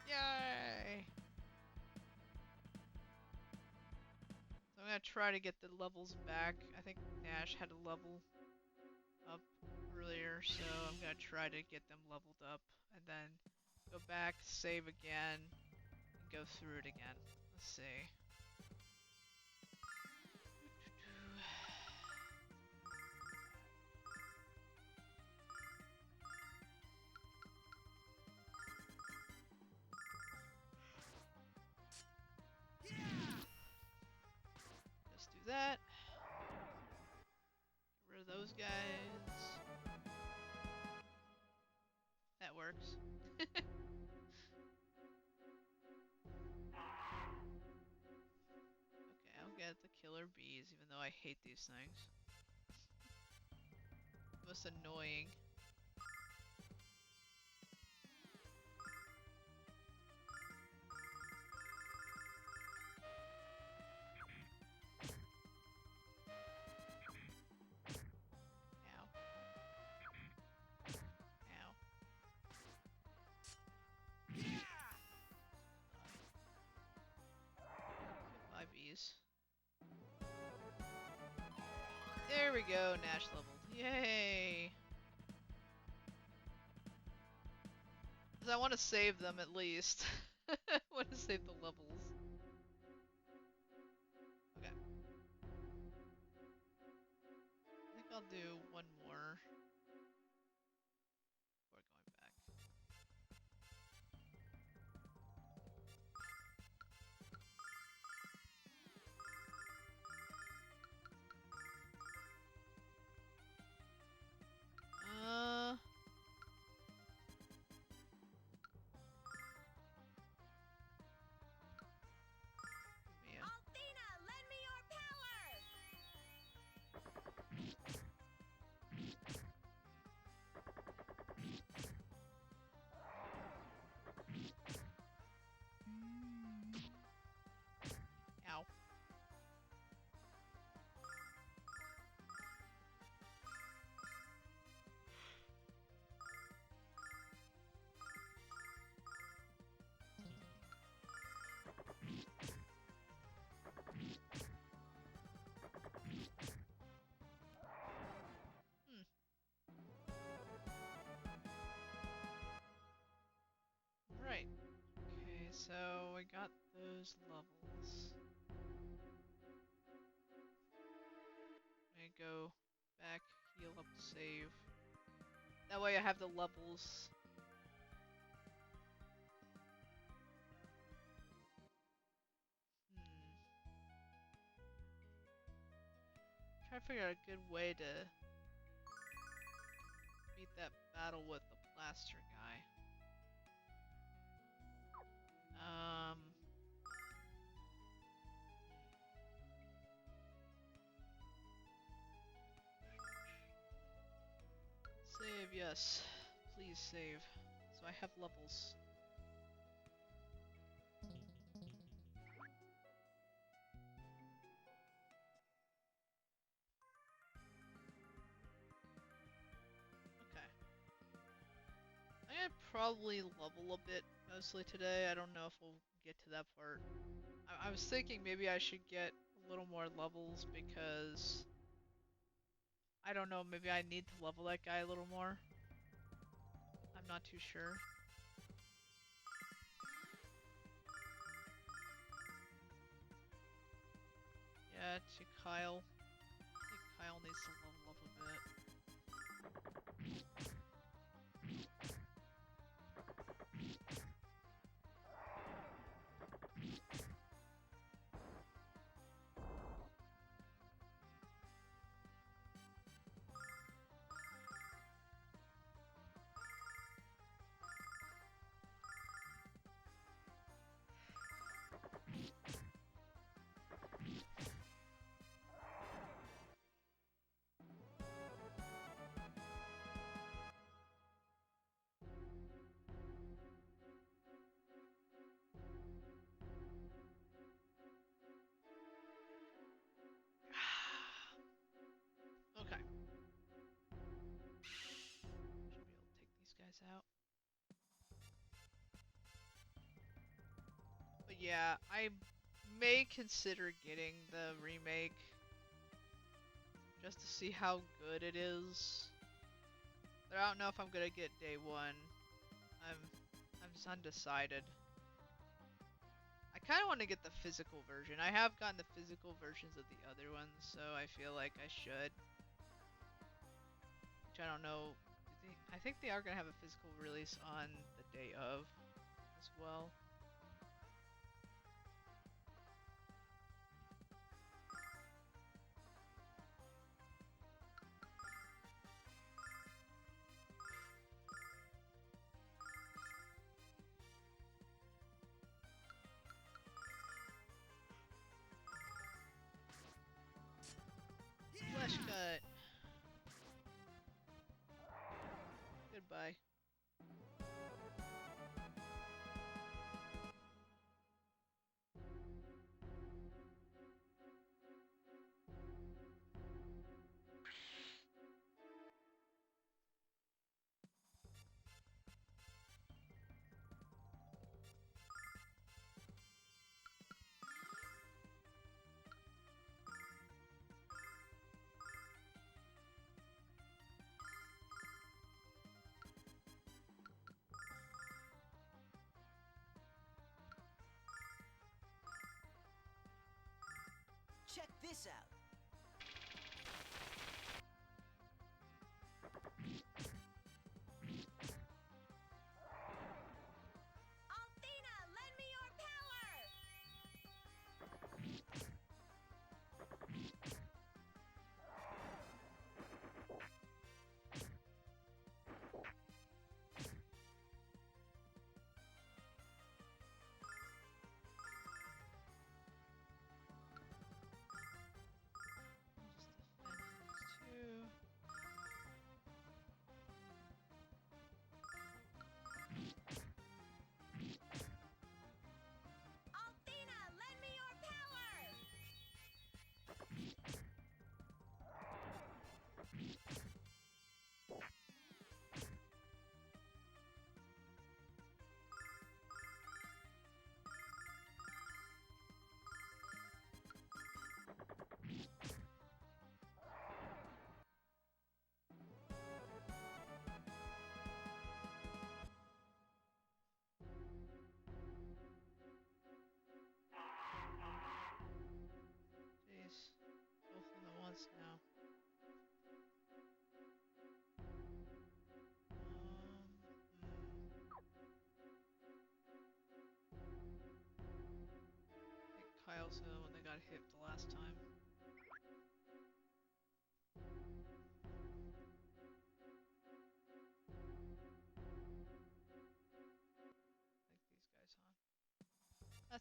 A: Yay! So I'm gonna try to get the levels back. I think Nash had a level up earlier, so I'm gonna try to get them leveled up and then go back, save again, and go through it again. Let's see. Just do that. Get rid of those guys. That works. Okay, I'll get the killer bees, even though I hate these things. Most annoying. Ow. Ow. Goodbye, bees. There we go, Nash leveled. Yay! Because I want to save them at least. I want to save the levels. Okay. I think I'll do one more before going back. Yeah.
D: Althena, lend me your power!
A: Ow. Right. Okay, so I got those levels. I'm gonna go back save. That way I have the levels. Try to figure out a good way to beat that battle with the plaster guy. Save, yes. Please save. So I have levels. Okay. I'm gonna probably level a bit mostly today. I don't know if we'll get to that part. I was thinking maybe I should get a little more levels because I don't know, maybe I need to level that guy a little more. I'm not too sure. Yeah, to Kyle. I think Kyle needs to level up a bit. Okay. Should be able to take these guys out. But yeah, I may consider getting the remake just to see how good it is. But I don't know if I'm gonna get day one. I'm I'm just undecided. I kind of want to get the physical version. I have gotten the physical versions of the other ones, so I feel like I should. Which I don't know. I think they are gonna have a physical release on the day of as well. Flesh cut. Goodbye.
C: Check this out.
D: Althena, lend me your power!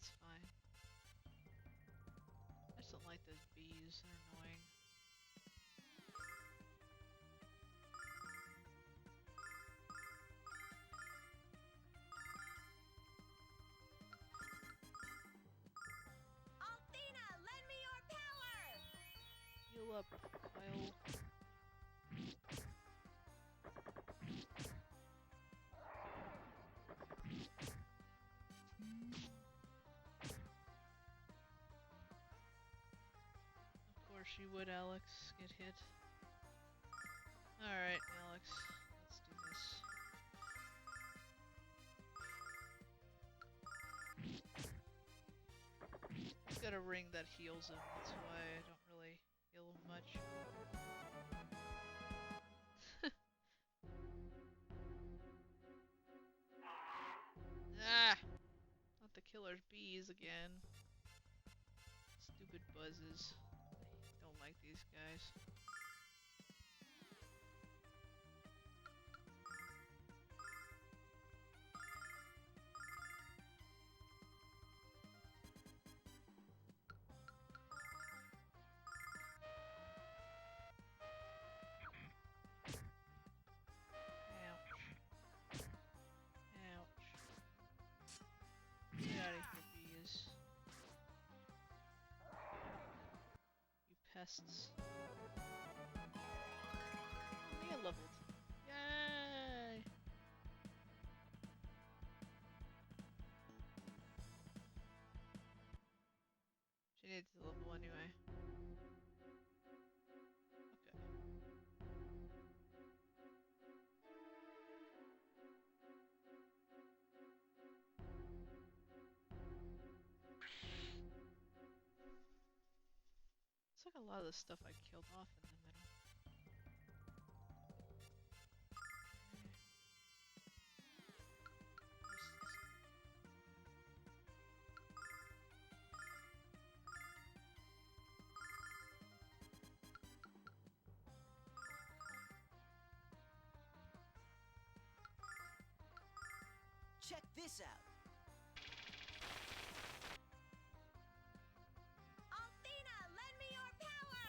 A: That's fine. I just don't like those bees. They're annoying.
D: Althena, lend me your power!
A: Heal up, Kyle. Of course you would, Alex. Get hit. Alright, Alex. Let's do this. He's got a ring that heals him. That's why I don't really heal him much. Ah! Not the killer's bees again. Stupid buzzes. I don't like these guys. Ouch. Ouch. Get out of here, bees. You pests. Mia leveled. Yay! She needs to level anyway. Okay. Looks like a lot of the stuff I killed off in the middle.
C: Check this out.
D: Althena, lend me your power!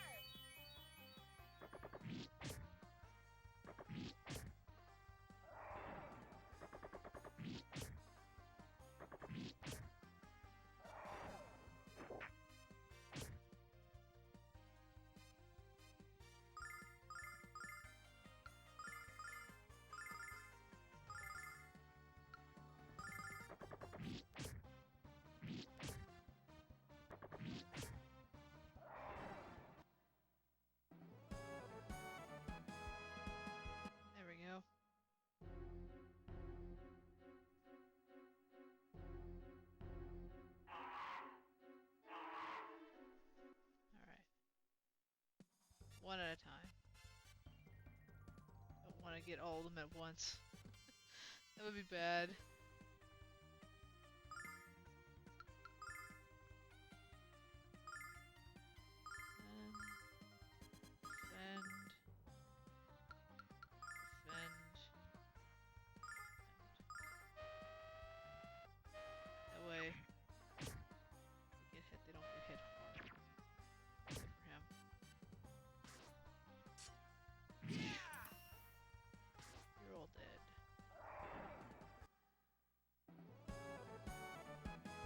A: There we go. Alright. One at a time. Don't want to get all of them at once. That would be bad. Defend. Defend. That way, they get hit, they don't get hit hard. Except for him. You're all dead.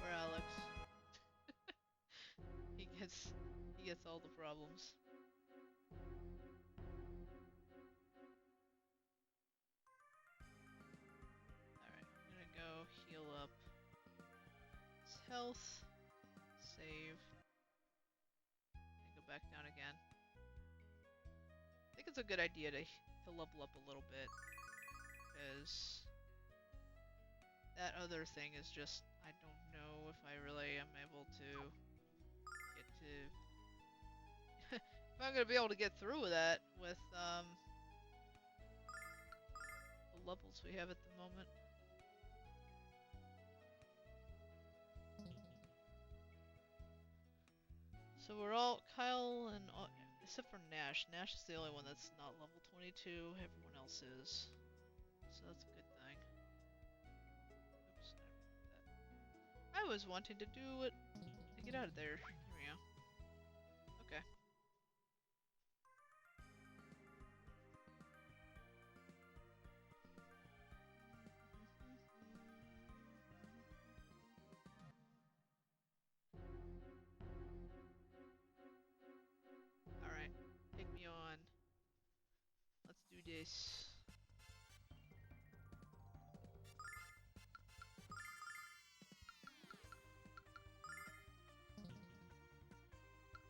A: Poor Alex. he gets all the problems. Alright, I'm gonna go heal up his health, save, and go back down again. I think it's a good idea to level up a little bit, because that other thing is just, I don't know if I really am able to get to, if I'm gonna be able to get through with that with the levels we have at the moment. So we're all, Kyle and all, except for Nash. Nash is the only one that's not level 22. Everyone else is. So that's a good thing. Oops, I didn't mean to do that. I was wanting to do it to get out of there. There we go. Okay. Alright. Take me on. Let's do this.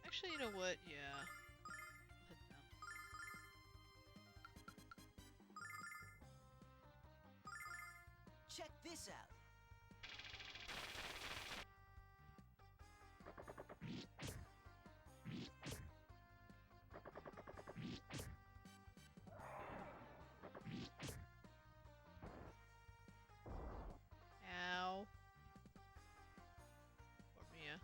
A: Actually, you know what? Yeah. I'll hit them.
C: Check this out.
A: Ow. Poor Mia.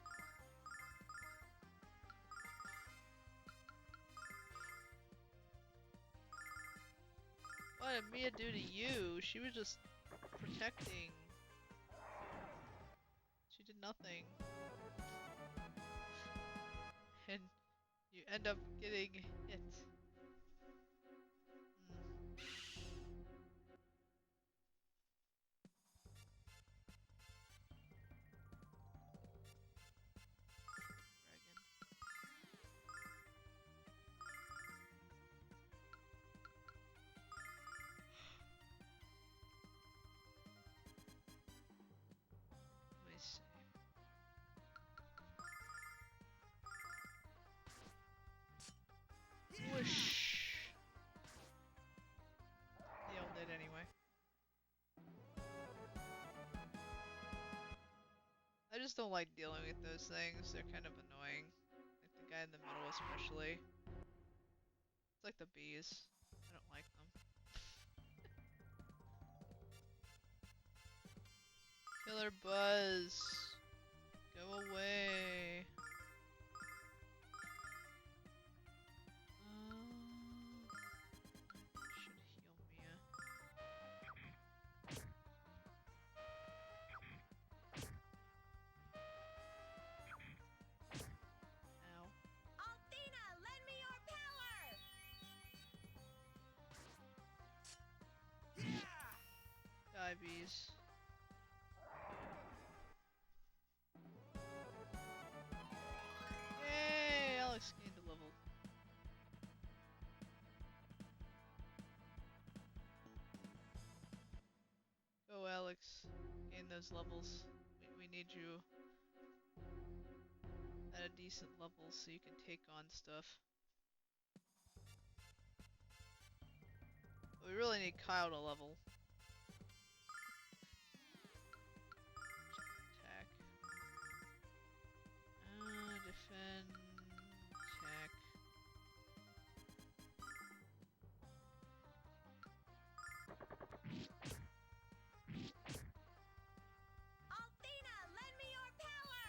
A: What did Mia do to you? She was just protecting. She did nothing. And you end up getting hit. Let me see. Whoosh! Nailed it anyway. I just don't like dealing with those things. They're kind of annoying. Like the guy in the middle especially. It's like the bees. I don't like them. Killer Buzz! Go away! Should heal Mia. Ow.
D: Althena, lend me your power!
A: Die, bees. Yay! Alex gained a level. Go, Alex. Gain those levels. We need you at a decent level so you can take on stuff. But we really need Kyle to level. Attack. Defend. Attack.
D: Althena, lend me your power!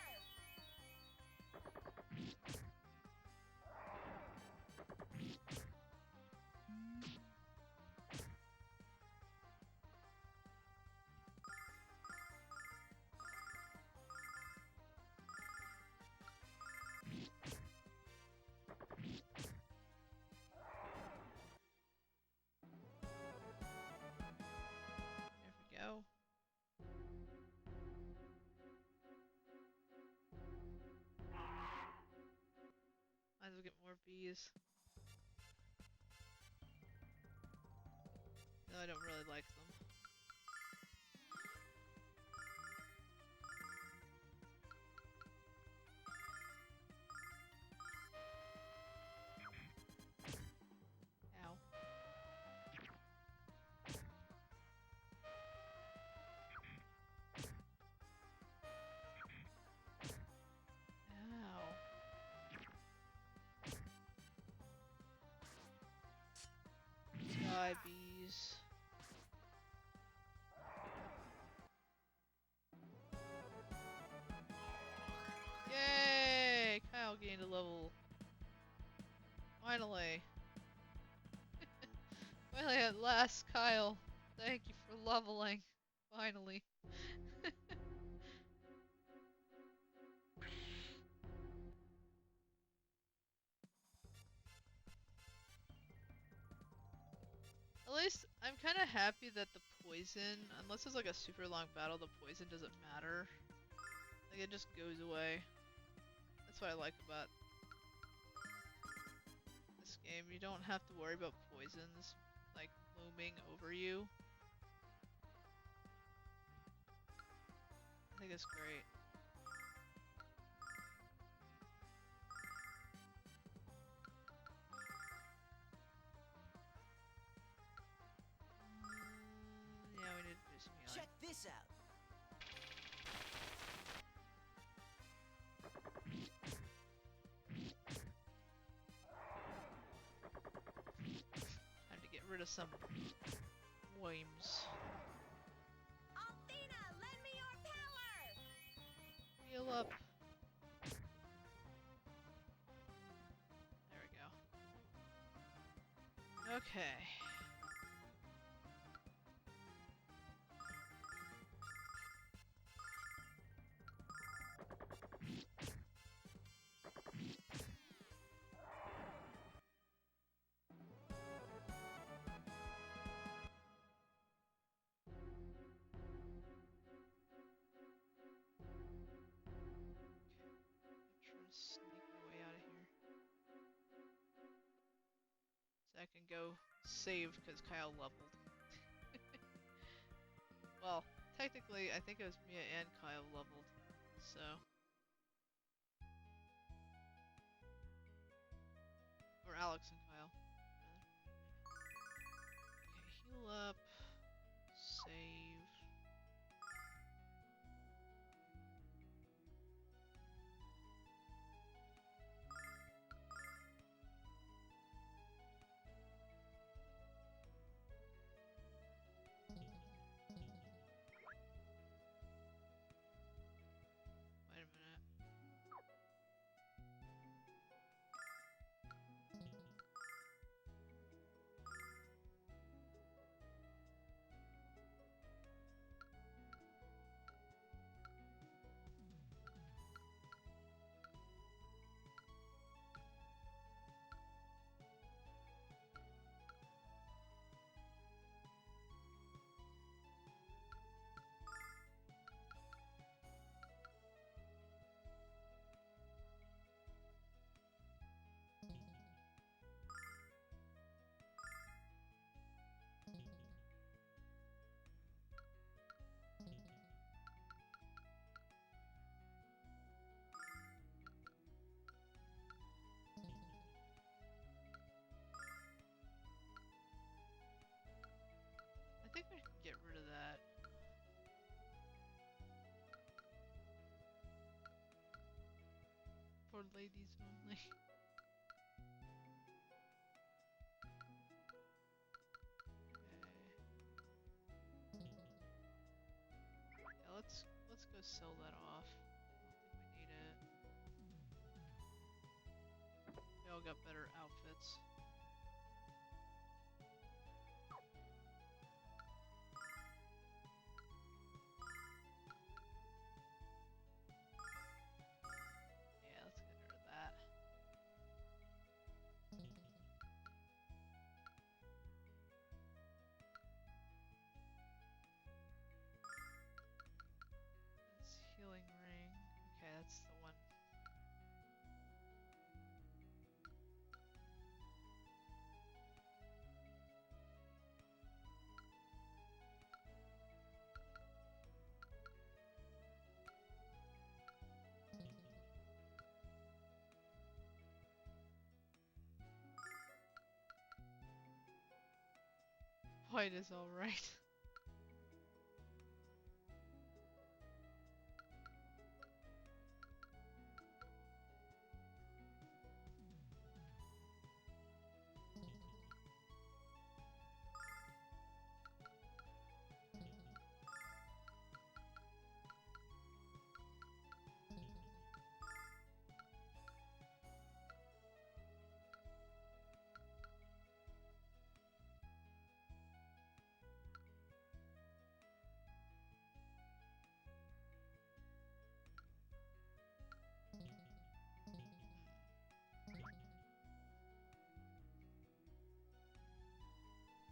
A: There we go. Might as well get more bees. No, I don't really like them. Ow. Ow. Die, bees. Yay! Kyle gained a level. Finally. Finally, at last, Kyle. Thank you for leveling. Finally. I'm kind of happy that the poison, unless it's like a super long battle, the poison doesn't matter. Like it just goes away. That's what I like about this game. You don't have to worry about poisons like looming over you. I think it's great. Yeah, we need to do some healing.
C: Check this out.
A: Time to get rid of some worms.
D: Althena, lend me your power!
A: Heal up. There we go. Okay. Try to sneak my way out of here. So I can go save because Kyle leveled. Well, technically, I think it was Mia and Kyle leveled, so. Or Alex and Kyle, rather. Okay, heal up. Save. Wait a minute. I think we can get rid of that. For ladies only. Okay. Yeah, let's go sell that off. I don't think we need it. We all got better outfits. Yeah, let's get rid of that. That's healing ring. Okay, that's the one. White is alright.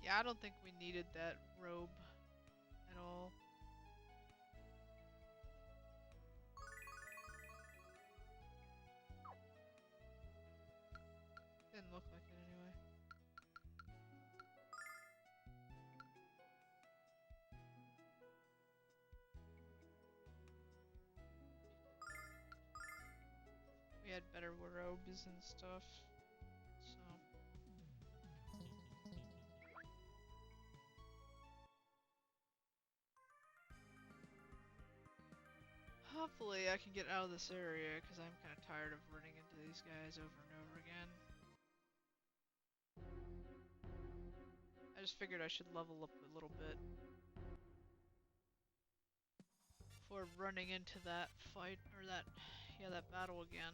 A: Yeah, I don't think we needed that robe at all. Didn't look like it anyway. We had better robes and stuff. So hopefully I can get out of this area because I'm kind of tired of running into these guys over and over again. I just figured I should level up a little bit before running into that fight or that battle again.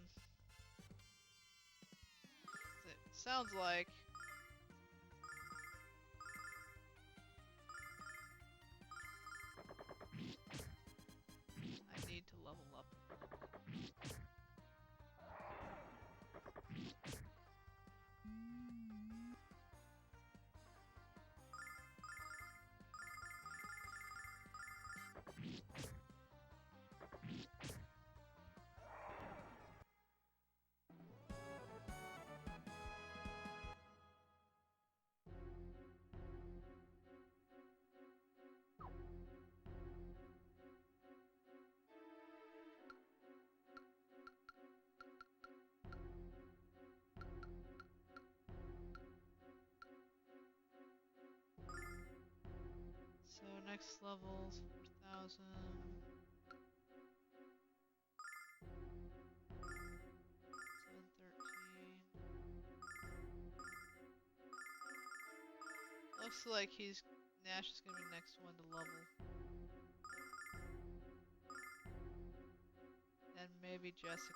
A: It sounds like I need to level up. So next level's 4,000. 713. Looks like Nash is gonna be the next one to level. And maybe Jessica.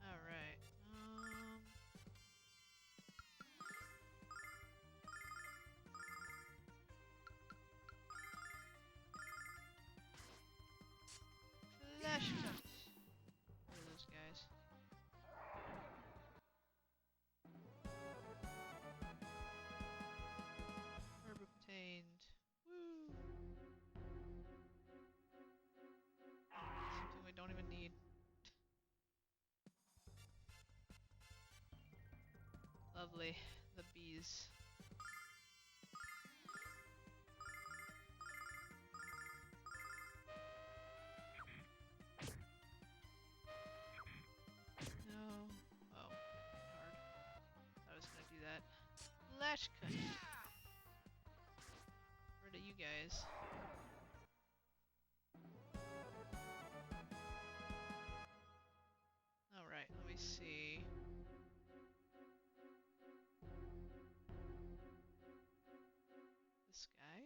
A: Alright. Flash cut. What are those guys? Herb obtained. Woo! Something we don't even need. Lovely. The bees. No. Oh, hard. I was gonna do that. Lash cut. Rid of you guys. Alright, let me see. This guy?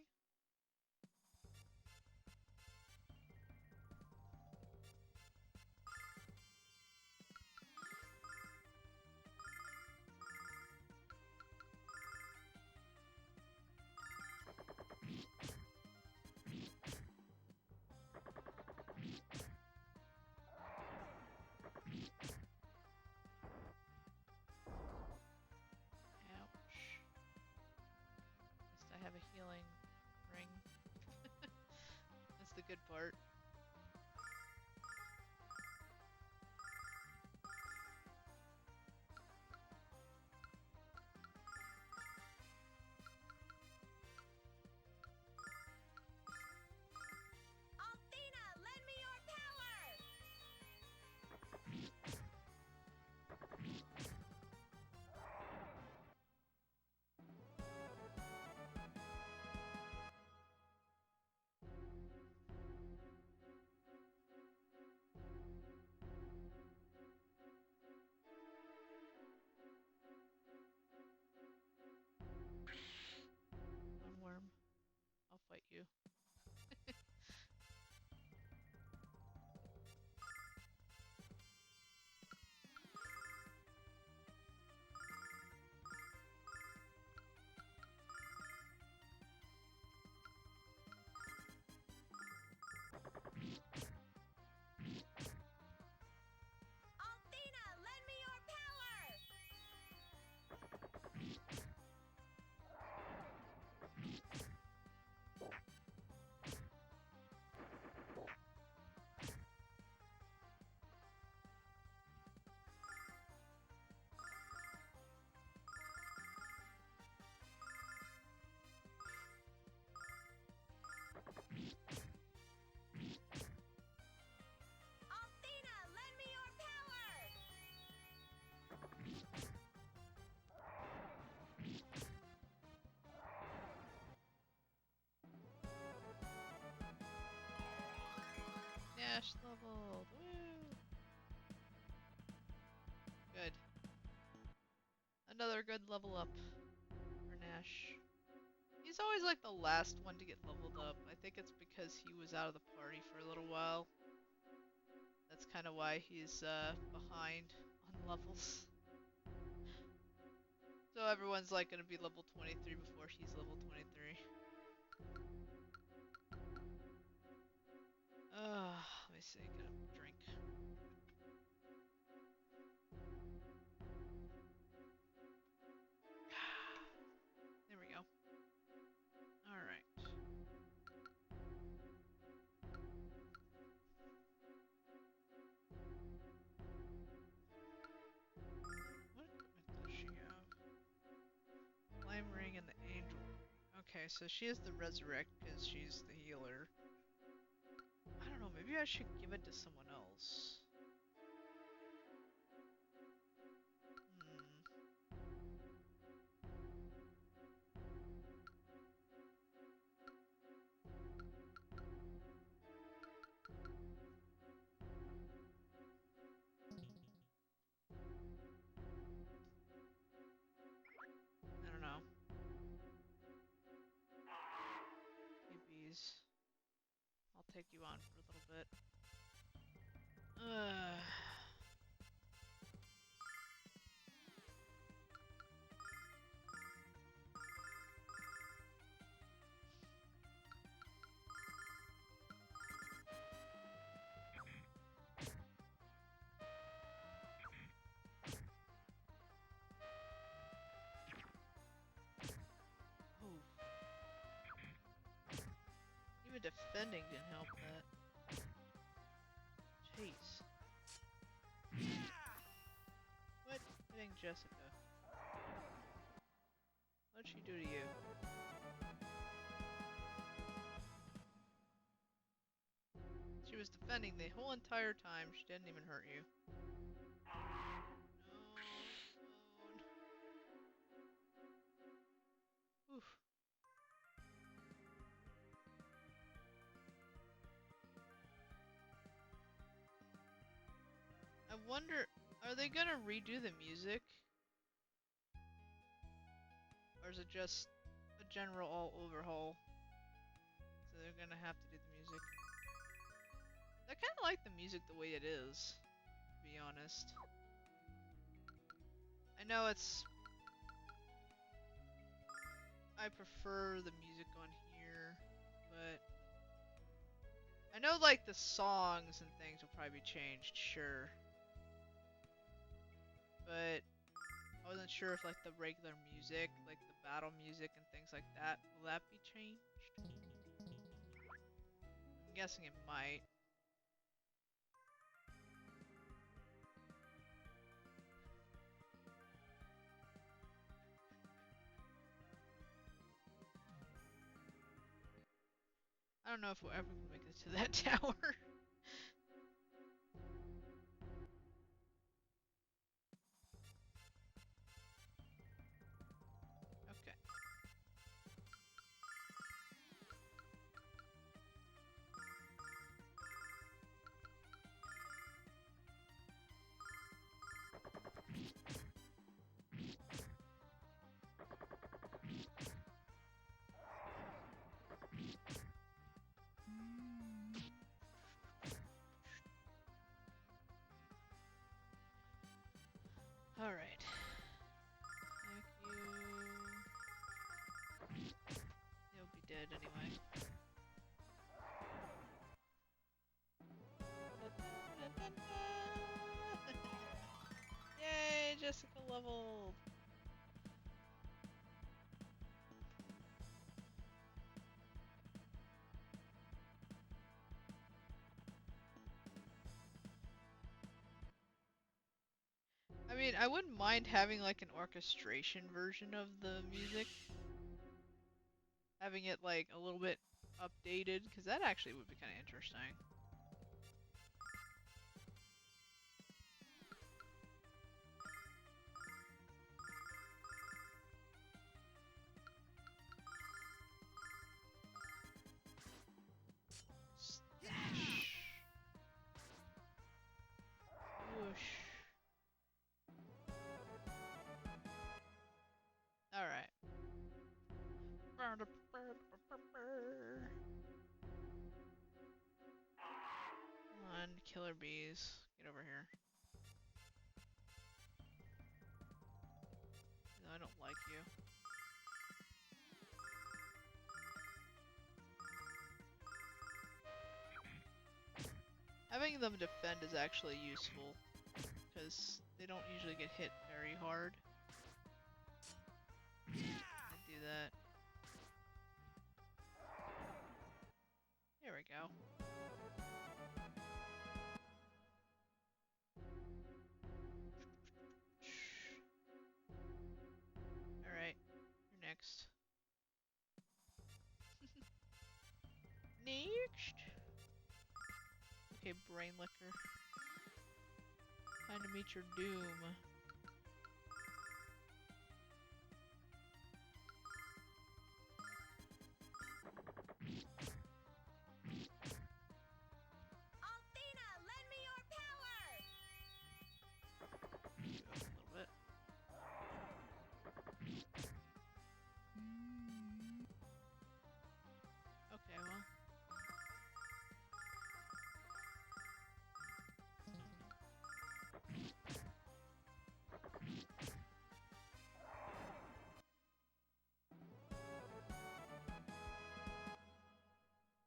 A: Ouch. At least I have a healing ring. That's the good part.
D: Althena, lend me your power!
A: One worm. I'll fight you. Nash leveled. Woo! Good. Another good level up for Nash. He's always like the last one to get leveled up. I think it's because he was out of the party for a little while. That's kind of why he's behind on levels. So everyone's like gonna be level 23 before he's level 23. Let me see, get a drink. There we go. Alright. What equipment does she have? Flame ring and the angel ring. Okay, so she has the resurrect because she's the healer. I don't know, maybe I should give it to someone else. I don't know. Hey bees. I'll take you on for a little bit. Oof. Even defending didn't help that. Jeez. What? Hitting Jessica. What'd she do to you? She was defending the whole entire time. She didn't even hurt you. No, oof. I wonder, are they gonna redo the music? Or is it just a general all overhaul? So they're gonna have to do the music. I kinda like the music the way it is, to be honest. I know it's... I prefer the music on here, but... I know like the songs and things will probably be changed, sure. But I wasn't sure if like the regular music, like the battle music and things like that, will that be changed? I'm guessing it might. I don't know if we'll ever make it to that tower. Okay. Alright. Thank you. You'll be dead anyway. Yay, Jessica leveled! I mean, I wouldn't mind having like an orchestration version of the music. Having it like a little bit updated, because that actually would be kind of interesting. Stash. killer bees. Get over here. No, I don't like you. Having them defend is actually useful, because they don't usually get hit very hard. I do that. There we go. Alright, you're next. Next! Okay, brain liquor. Time to meet your doom.
D: Althena, lend me your power!
A: Do it a little bit. Okay, well.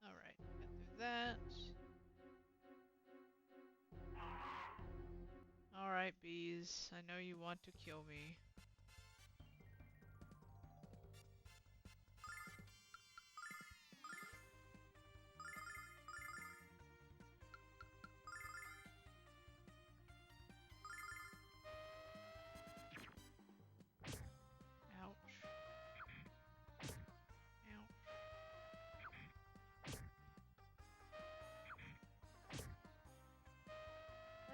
A: Alright, got through that. Alright, bees. I know you want to kill me. Ouch. Ouch.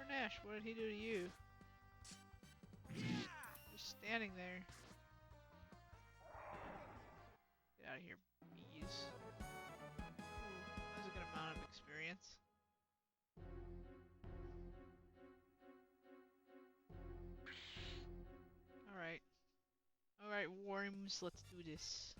A: Nash, what did he do to you? Just standing there. Get out of here, bees. Ooh, that was a good amount of experience. Alright. Alright, worms, let's do this.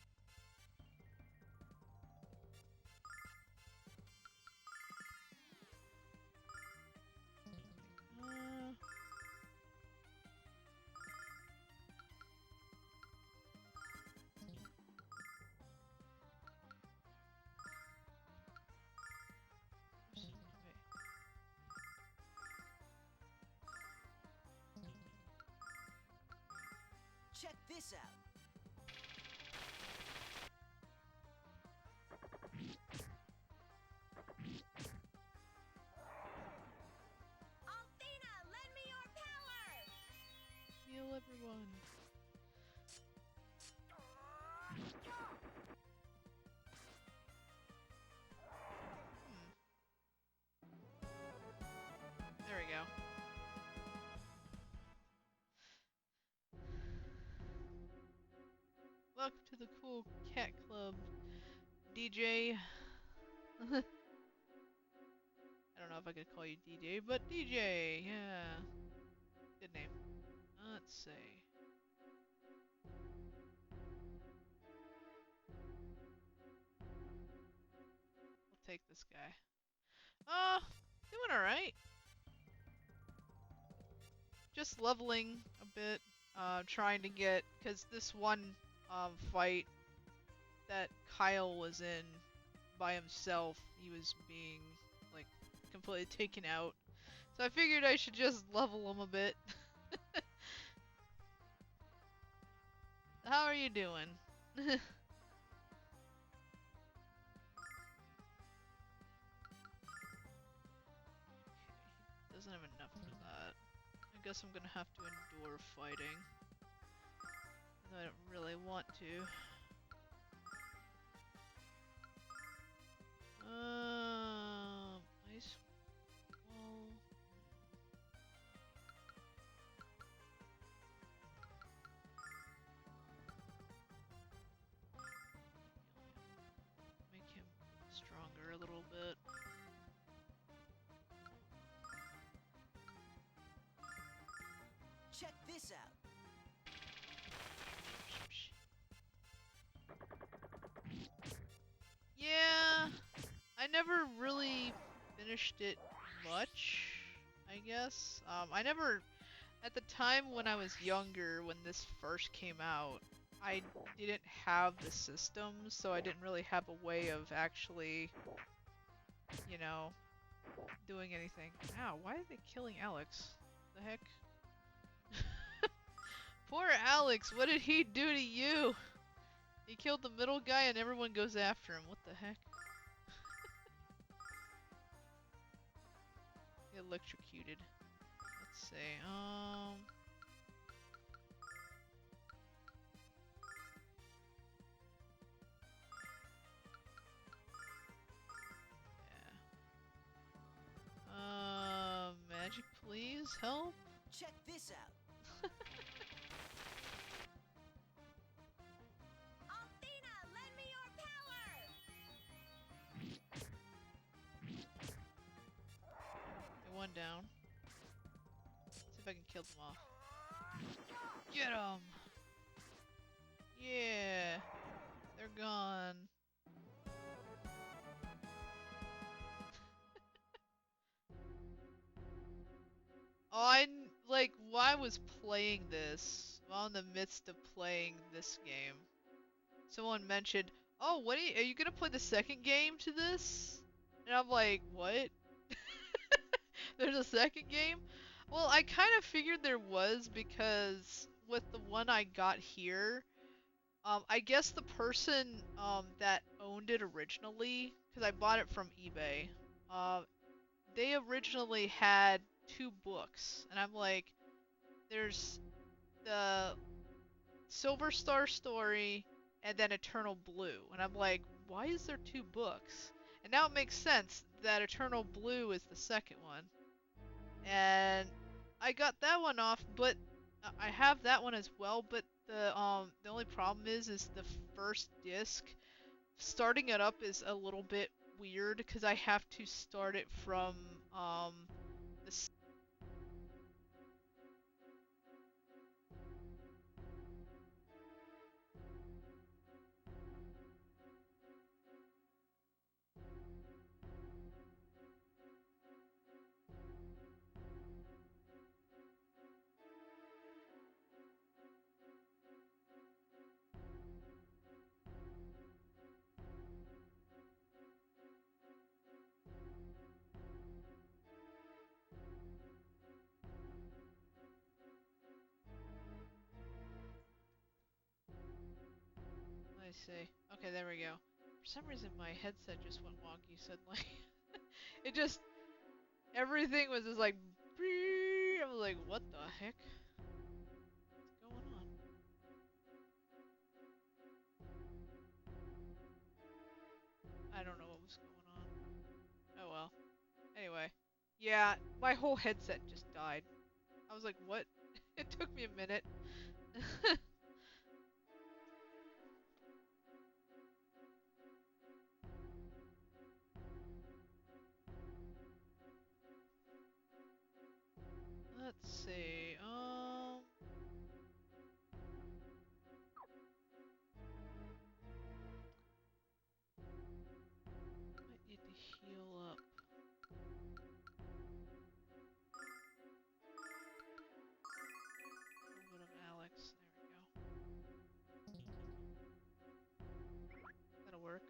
C: Check this out.
D: Althena, lend me your power!
A: Heal everyone. There we go. Welcome to the cool cat club, DJ. I don't know if I could call you DJ, but DJ, yeah. Good name. Let's see. We'll take this guy. Doing alright. Just leveling a bit, trying to get, because this one fight that Kyle was in by himself, he was being like completely taken out. So I figured I should just level him a bit. How are you doing? Doesn't have enough for that. I guess I'm gonna have to endure fighting. Though I don't really want to. Ice wall. Make him stronger a little bit.
C: Check this out.
A: Yeah, I never really finished it much, I guess. I never, at the time when I was younger, when this first came out, I didn't have the system, so I didn't really have a way of actually, you know, doing anything. Ow, why are they killing Alex? The heck? Poor Alex, what did he do to you? He killed the middle guy and everyone goes after him. What the heck? Electrocuted. Let's see. Yeah. Magic, please help.
C: Check this out.
D: Althena, lend me your power!
A: Okay, one down. See if I can kill them off. Get them! Yeah! They're gone. Like, while I was playing this, while in the midst of playing this game, someone mentioned, "Oh, are you gonna play the second game to this?" And I'm like, "What? There's a second game?" Well, I kind of figured there was because with the one I got here, I guess the person that owned it originally, because I bought it from eBay, uh, they originally had two books, and I'm like, there's the Silver Star story and then Eternal Blue, and I'm like, why is there two books? And now it makes sense that Eternal Blue is the second one, and I got that one off, but I have that one as well. But the only problem is the first disc. Starting it up is a little bit weird because I have to start it from the I see. Okay, there we go. For some reason, my headset just went wonky suddenly. It just everything was just like. I was like, what the heck? What's going on? I don't know what was going on. Oh well. Anyway, yeah, my whole headset just died. I was like, what? It took me a minute. Let's see. Might need to heal up. A little bit of Alex. There we go. That'll work.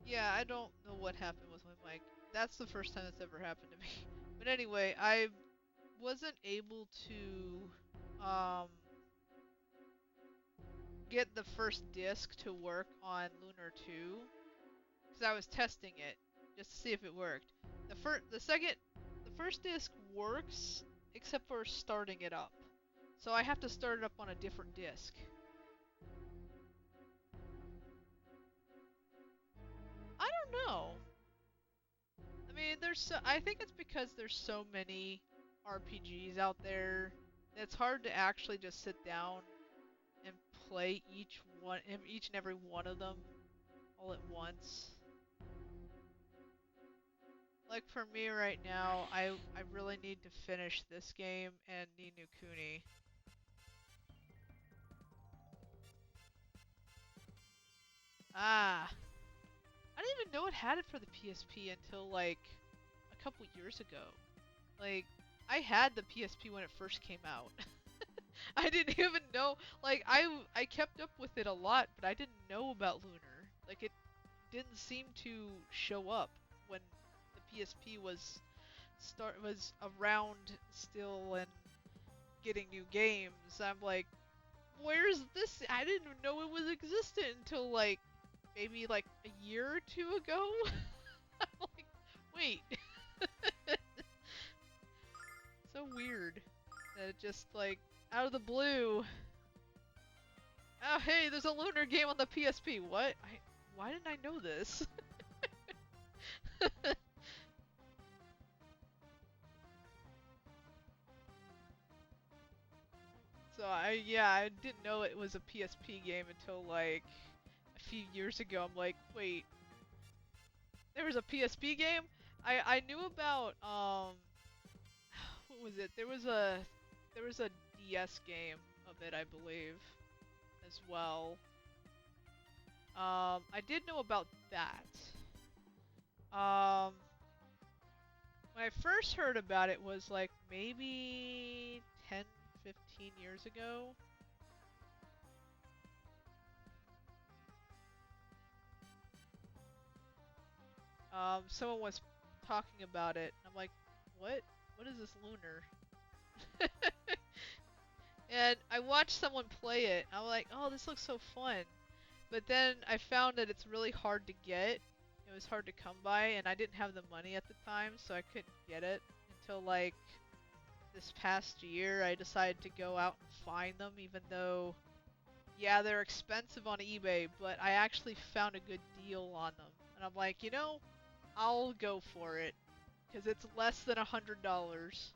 A: Yeah, I don't know what happened with my mic. That's the first time that's ever happened to me. But anyway, I wasn't able to get the first disc to work on Lunar 2 because I was testing it just to see if it worked. The first disc works except for starting it up. So I have to start it up on a different disc. I don't know. I mean, I think it's because there's so many RPGs out there. It's hard to actually just sit down and play each and every one of them all at once. Like for me right now, I really need to finish this game and Ni no Kuni. Ah, I didn't even know it had it for the PSP until like a a couple years ago. Like, I had the PSP when it first came out. I didn't even know. Like, I kept up with it a lot, but I didn't know about Lunar. Like, it didn't seem to show up when the PSP was around still and getting new games. I'm like, where's this? I didn't know it was existent until like maybe like a year or two ago. I'm like, wait. So weird that it just like out of the blue. Oh hey, there's a Lunar game on the PSP. What? Why didn't I know this? So I didn't know it was a PSP game until like a few years ago. I'm like, wait, there was a PSP game? I knew about what was it? There was a DS game of it, I believe, as well. I did know about that. Um, when I first heard about it was like maybe 10, 15 years ago. Someone was talking about it. I'm like, what? What is this Lunar? And I watched someone play it. I'm like, oh, this looks so fun. But then I found that it's really hard to get. It was hard to come by, and I didn't have the money at the time, so I couldn't get it until like this past year. I decided to go out and find them, even though, yeah, they're expensive on eBay, but I actually found a good deal on them. And I'm like, I'll go for it, because it's less than $100.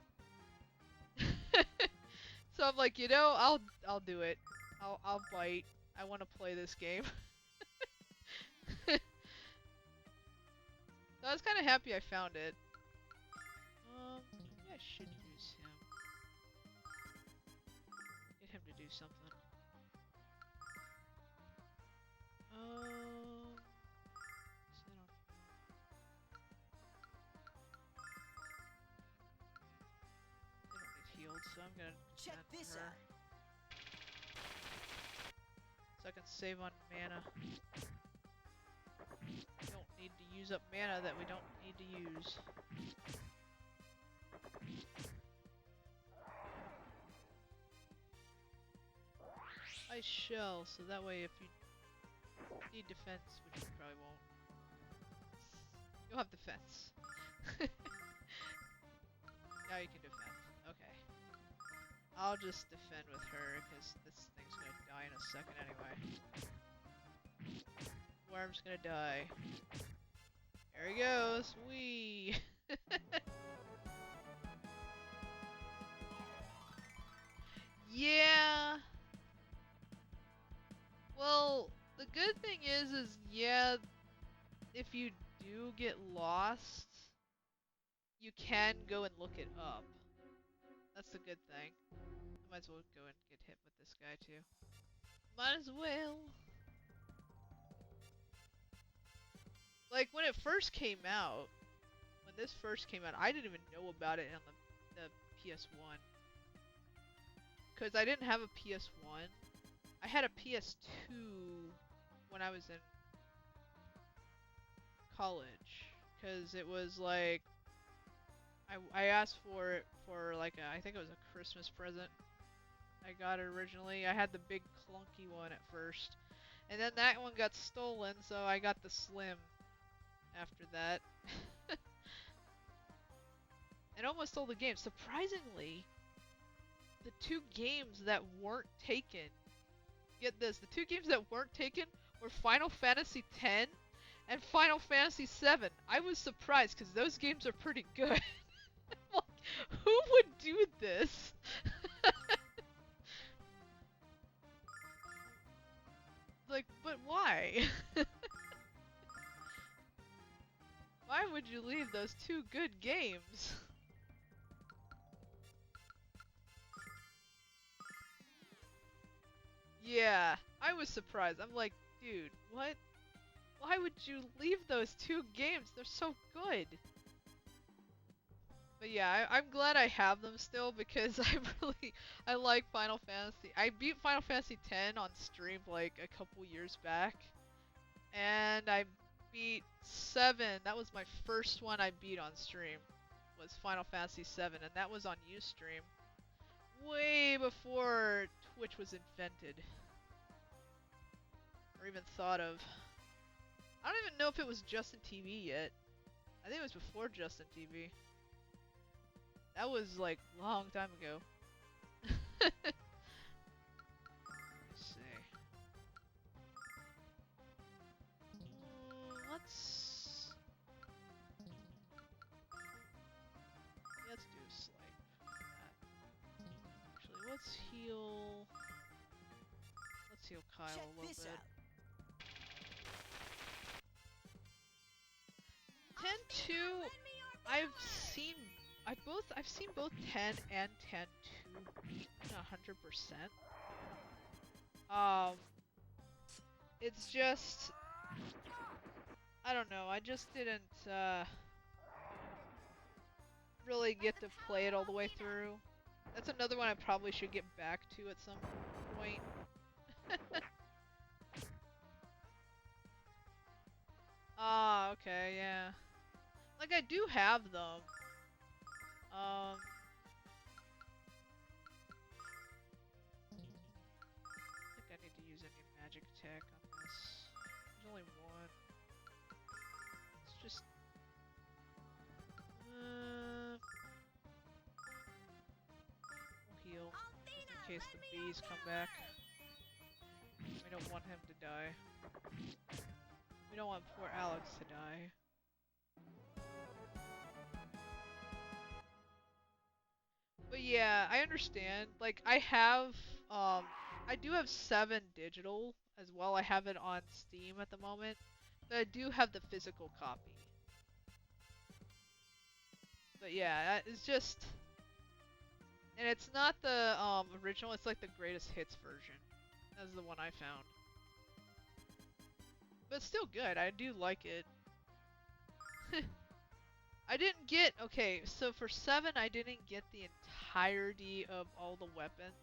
A: So I'm like, I'll do it. I'll bite. I want to play this game. So I was kind of happy I found it. Maybe I should use him. Get him to do something. Set on. They don't get healed, so I'm gonna
C: Check
A: defend
C: this
A: her.
C: out.
A: So I can save on mana. We don't need to use up mana that we don't need to use. Ice shell, so that way if you need defense, which you probably won't, you'll have defense. Now you can defend. Okay. I'll just defend with her, because this thing's gonna die in a second anyway. Worm's gonna die. There he goes! Whee! Yeah! Well, the good thing is yeah, if you do get lost, you can go and look it up. That's the good thing. I might as well go and get hit with this guy too. Might as well. Like, when it first came out, I didn't even know about it on the PS1. Because I didn't have a PS1. I had a PS2 when I was in college. Because it was like, I asked for it for like I think it was a Christmas present. I got it originally. I had the big clunky one at first. And then that one got stolen, so I got the slim after that. And almost all the games. Surprisingly, the two games that weren't taken, get this, the two games that weren't taken were Final Fantasy X and Final Fantasy VII. I was surprised because those games are pretty good. Like, who would do this? Like, but why? Why would you leave those two good games? Yeah, I was surprised. I'm like, dude, what? Why would you leave those two games? They're so good. But yeah, I'm glad I have them still because I like Final Fantasy. I beat Final Fantasy X on stream like a couple years back, and I beat 7. That was my first one I beat on stream. Was Final Fantasy 7, and that was on Ustream, way before Twitch was invented or even thought of. I don't even know if it was Justin TV yet. I think it was before Justin TV. That was like long time ago. Let's see. Let's do a slight that. Actually, let's heal Kyle
C: Check
A: a little
C: this
A: bit.
C: out.
A: 10-2, I've seen both 10 and 10-2 100%. It's just, I don't know, I just didn't really get to play it all the way through. That's another one I probably should get back to at some point. Ah, okay, yeah. Like, I do have them. I think I need to use any magic attack on this. There's only one. It's just... we'll heal, just in case the bees come back. We don't want him to die. We don't want poor Alex to die. But yeah, I understand. Like, I do have 7 digital as well. I have it on Steam at the moment. But I do have the physical copy. But yeah, it's just... And it's not the original, it's like the greatest hits version. That's the one I found. But it's still good, I do like it. I didn't get... Okay, so for 7, I didn't get the entirety of all the weapons.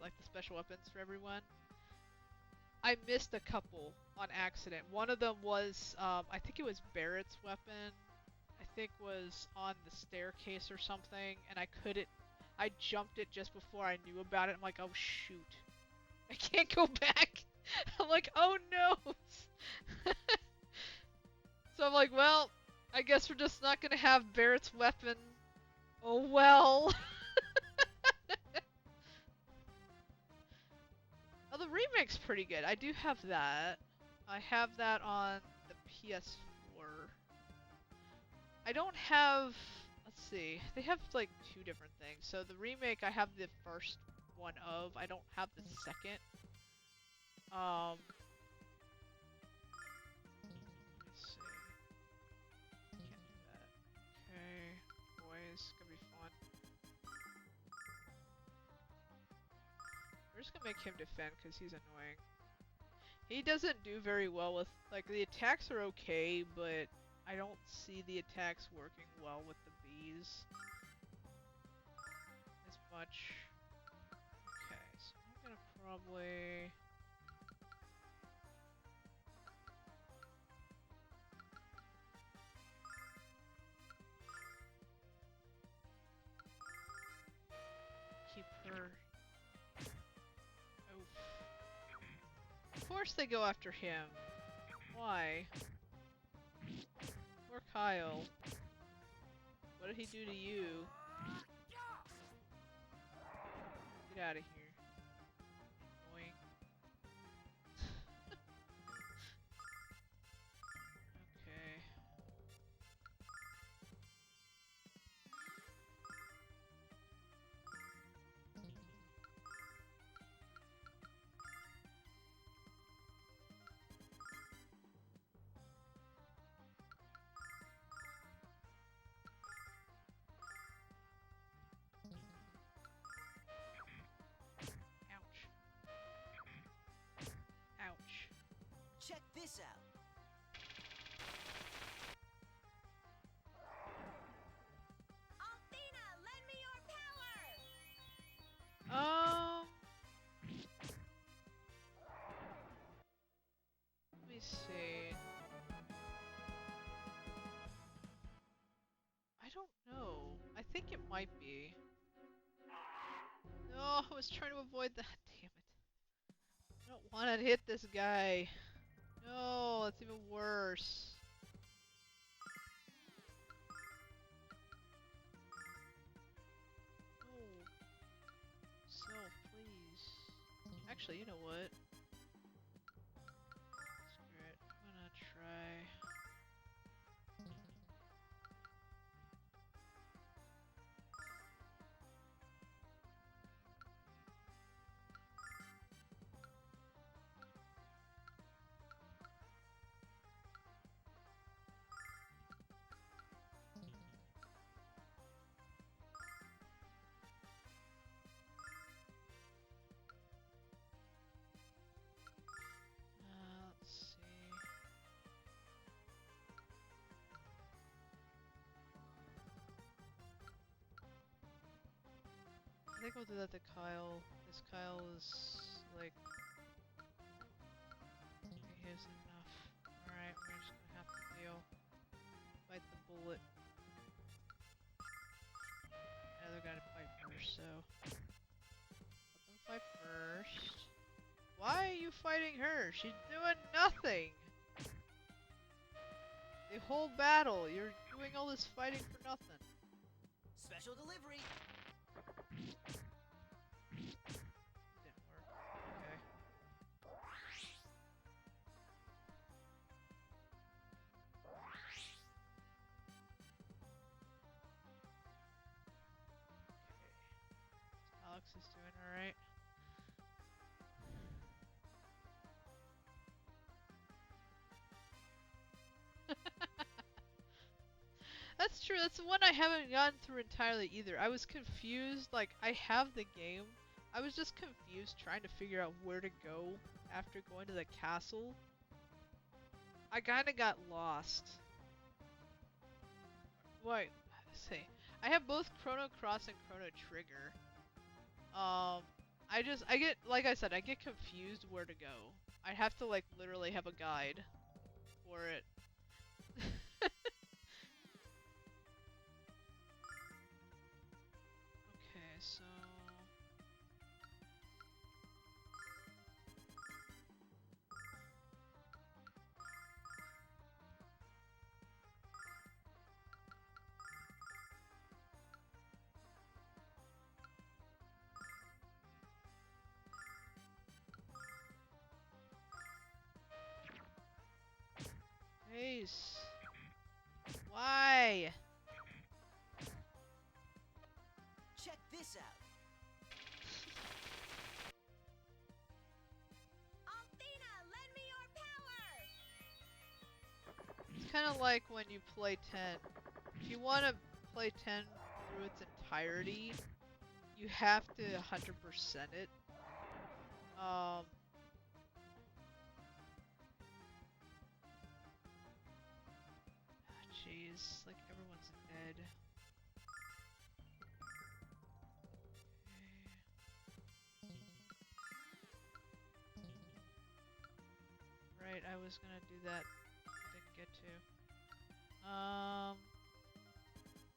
A: Like the special weapons for everyone. I missed a couple on accident. One of them was, I think it was Barrett's weapon. I think was on the staircase or something, and I jumped it just before I knew about it. I'm like, oh shoot. I can't go back. I'm like, oh no. So I'm like, well, I guess we're just not gonna have Barrett's weapon. Oh well. Oh, the remake's pretty good. I do have that. I have that on the PS4. I don't have... Let's see. They have like 2 different things. So the remake, I have the first one of. I don't have the second. Let's see. Can't do that. Okay. Boys, gonna be fun. We're just gonna make him defend because he's annoying. He doesn't do very well with... Like, the attacks are okay, but I don't see the attacks working well with the bees as much. Okay, so I'm gonna probably... keep her... Oh. Of course they go after him. Why? Poor Kyle. What did he do to you? Get out of here. Annoying. Okay. think it might be. No, I was trying to avoid that. Damn it. I don't want to hit this guy. No, that's even worse. Oh, self, please. Actually, you know what? Screw it. I'm gonna try. Let's see. I think I'll do that to Kyle. This Kyle is like, he has enough. Alright, we're just gonna have to deal. Bite the bullet. Yeah, they're gonna fight first, so let them fight first. Why are you fighting her? She's doing nothing! The whole battle, you're doing all this fighting for nothing.
C: Special delivery.
A: Didn't work. Okay. Alex is doing alright. That's true, that's the one I haven't gotten through entirely either. I was confused, like, I have the game. I was just confused trying to figure out where to go after going to the castle. I kinda got lost. Wait, let's see. I have both Chrono Cross and Chrono Trigger. I get, like I said, I get confused where to go. I have to, like, literally have a guide for it. Okay, so... Ace! Why?
C: Check this out.
D: Althena, lend me your power!
A: It's kind of like when you play 10. If you want to play 10 through its entirety, you have to 100% it. Jeez, like everyone's dead. Okay. Right, I was gonna do that. Didn't get to.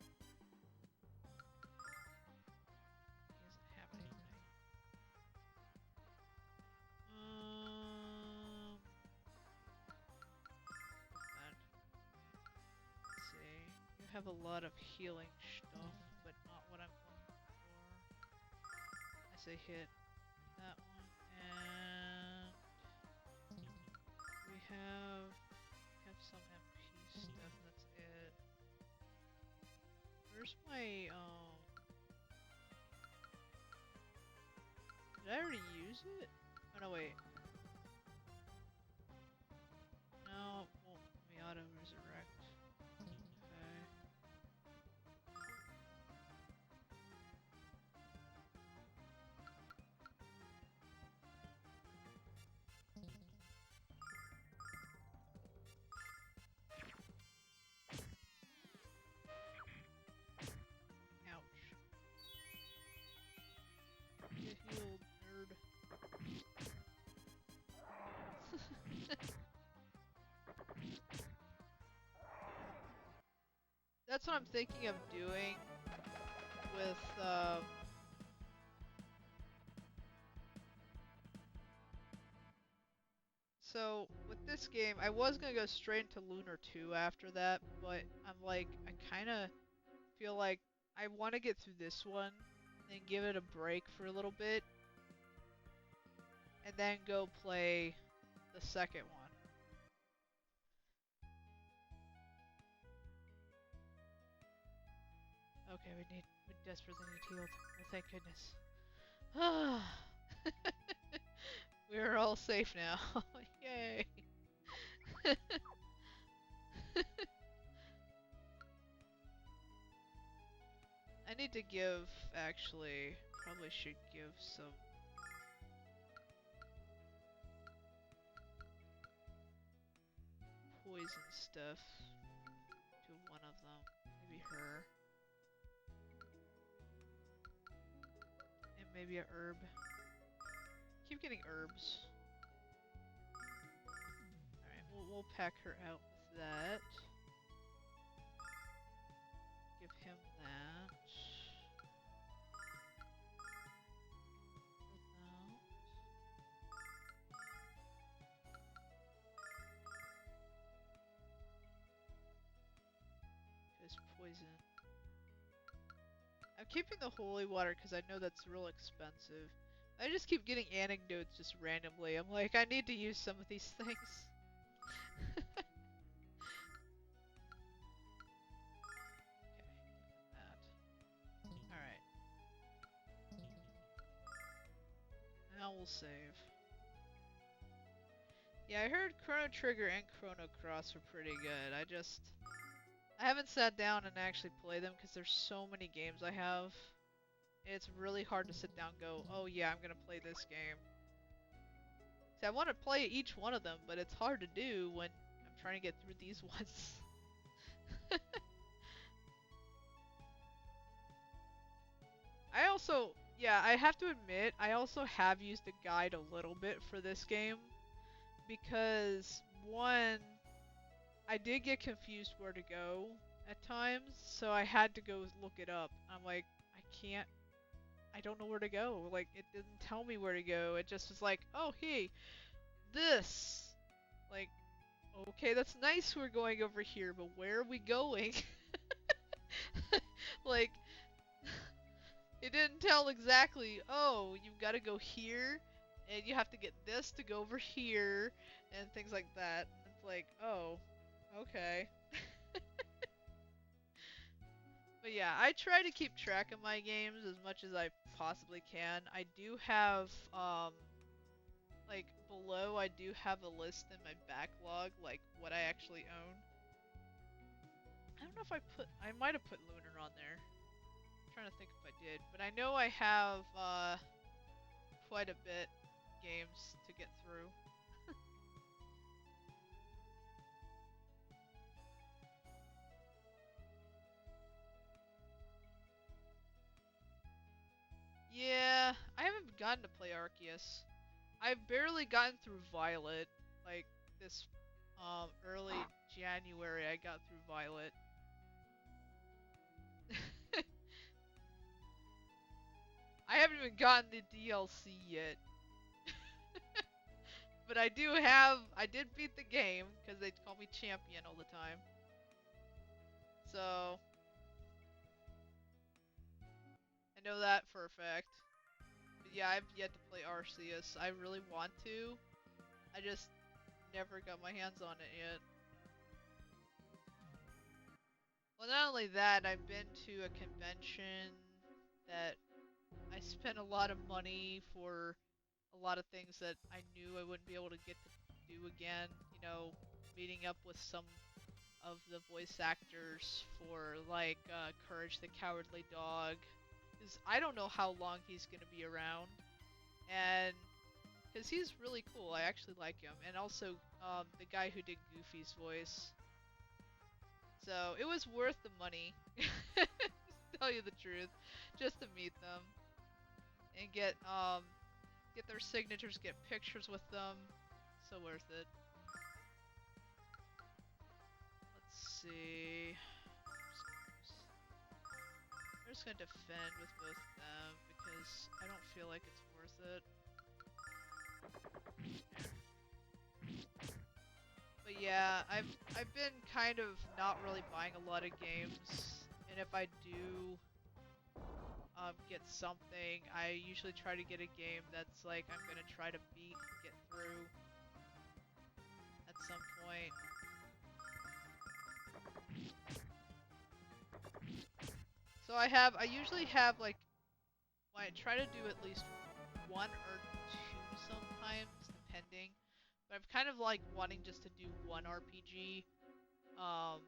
A: He doesn't have anything. That. Let's see. You have a lot of healing stuff, but not what I'm looking for. I say hit that one, and we have some MP stuff. That's it. Where's my Did I already use it? Oh no, wait. No, it won't let me auto resurrect. Okay. Ouch. Get healed, nerd. That's what I'm thinking of doing. with so with this game, I was gonna go straight into Lunar 2 after that, but I'm like, I kind of feel like I want to get through this one and give it a break for a little bit, and then go play the second one. Okay, we desperately need healed. Oh, thank goodness. We're all safe now. Yay. I need to give, actually, probably should give some poison stuff to one of them. Maybe her. And maybe a herb. Keep getting herbs. Alright, we'll pack her out with that. Give him that. Because poison. I'm keeping the holy water because I know that's real expensive. I just keep getting anecdotes just randomly. I'm like, I need to use some of these things. Alright. Now we'll save. Yeah, I heard Chrono Trigger and Chrono Cross are pretty good. I haven't sat down and actually played them because there's so many games I have. It's really hard to sit down and go, oh yeah, I'm gonna play this game. See, I want to play each one of them, but it's hard to do when I'm trying to get through these ones. I also, yeah, I have to admit, I also have used the guide a little bit for this game. Because, one, I did get confused where to go at times, so I had to go look it up. I'm like, I don't know where to go. Like, it didn't tell me where to go. It just was like, oh, hey, this. Like, okay, that's nice we're going over here, but where are we going? Like, it didn't tell exactly, oh, you've got to go here, and you have to get this to go over here, and things like that. It's like, oh, okay. But yeah, I try to keep track of my games as much as I possibly can. I do have, like, below I do have a list in my backlog, like, what I actually own. I don't know if I might have put Lunar on there. I'm trying to think if I did. But I know I have, quite a bit games to get through. Yeah, I haven't gotten to play Arceus. I've barely gotten through Violet. Like, this, early January I got through Violet. I haven't even gotten the DLC yet. But I did beat the game, because they call me champion all the time. So, I know that for a fact. But yeah, I've yet to play Arceus. I really want to. I just never got my hands on it yet. Well, not only that, I've been to a convention that I spent a lot of money for a lot of things that I knew I wouldn't be able to get to do again. You know, meeting up with some of the voice actors for, like, Courage the Cowardly Dog. Because I don't know how long he's going to be around. And because he's really cool, I actually like him. And also, the guy who did Goofy's voice. So, it was worth the money. To tell you the truth. Just to meet them. And get their signatures, get pictures with them. So worth it. Let's see. just gonna defend with both of them because I don't feel like it's worth it. But yeah, I've been kind of not really buying a lot of games, and if I do get something, I usually try to get a game that's like I'm gonna try to beat and get through at some point. So I usually have like, I try to do at least one or two sometimes, depending. But I'm kind of like wanting just to do one RPG um,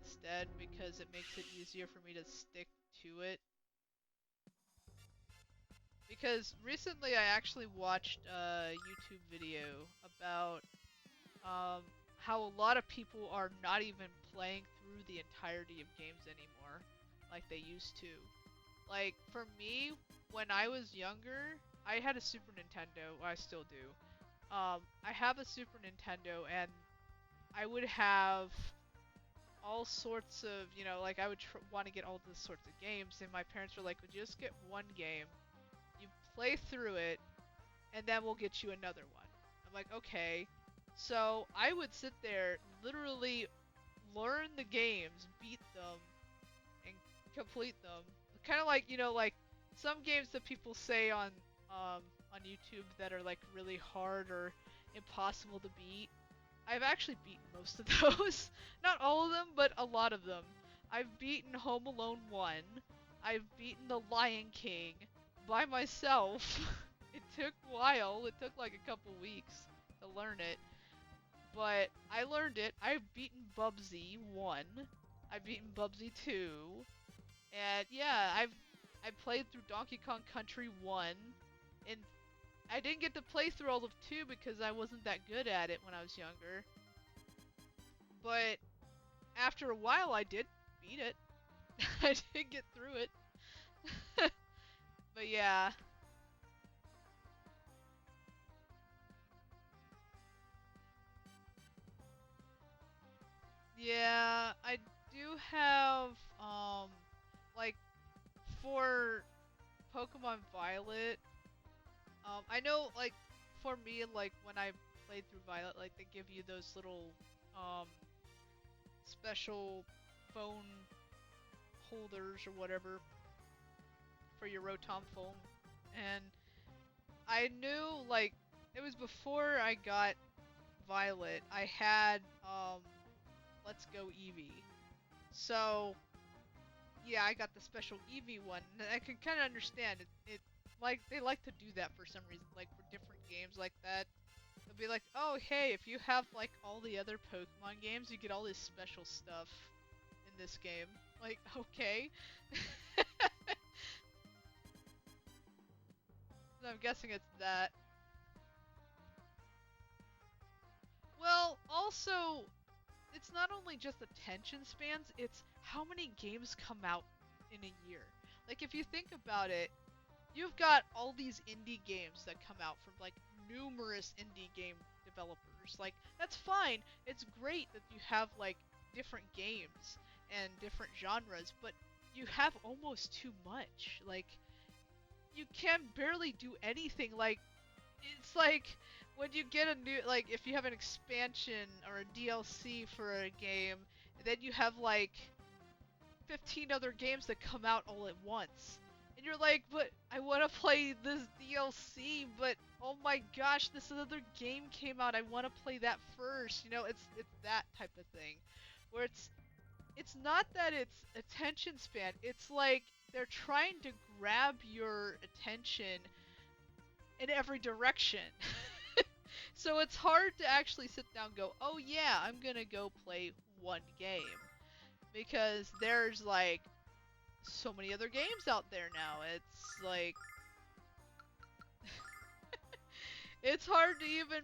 A: instead because it makes it easier for me to stick to it. Because recently I actually watched a YouTube video about how a lot of people are not even playing through the entirety of games anymore like they used to. Like, for me, when I was younger, I had a Super Nintendo. Well, I still do. I have a Super Nintendo, and I would have all sorts of, like I would want to get all these sorts of games, and my parents were like, "Would you just get one game? You play through it, and then we'll get you another one." I'm like, okay. So I would sit there, literally learn the games, beat them, and complete them. Kind of like, like some games that people say on YouTube that are like really hard or impossible to beat. I've actually beaten most of those. Not all of them, but a lot of them. I've beaten Home Alone 1. I've beaten The Lion King by myself. It took a while. It took like a couple weeks to learn it. But I learned it. I've beaten Bubsy 1. I've beaten Bubsy 2. And yeah, I played through Donkey Kong Country 1. And I didn't get to play through all of 2 because I wasn't that good at it when I was younger. But after a while I did beat it. I did get through it. But yeah. Yeah, I do have like for Pokemon Violet, I know like for me like when I played through Violet, like they give you those little um special phone holders or whatever for your Rotom phone. And I knew like it was before I got Violet, I had Let's Go Eevee. So yeah, I got the special Eevee one, and I can kind of understand it. Like they like to do that for some reason, like for different games like that. They'll be like, oh hey, if you have like all the other Pokemon games, you get all this special stuff in this game. Like, okay. So I'm guessing it's that. Well, also, it's not only just attention spans, it's how many games come out in a year. Like, if you think about it, you've got all these indie games that come out from, like, numerous indie game developers. Like, that's fine. It's great that you have, like, different games and different genres, but you have almost too much. Like, you can barely do anything. Like, it's like when you get a new, like if you have an expansion or a DLC for a game, then you have like 15 other games that come out all at once. And you're like, but I want to play this DLC, but oh my gosh, this other game came out. I want to play that first. It's that type of thing. Where it's not that it's attention span. It's like they're trying to grab your attention in every direction. So it's hard to actually sit down and go, oh yeah, I'm gonna go play one game. Because there's like so many other games out there now. It's like it's hard to even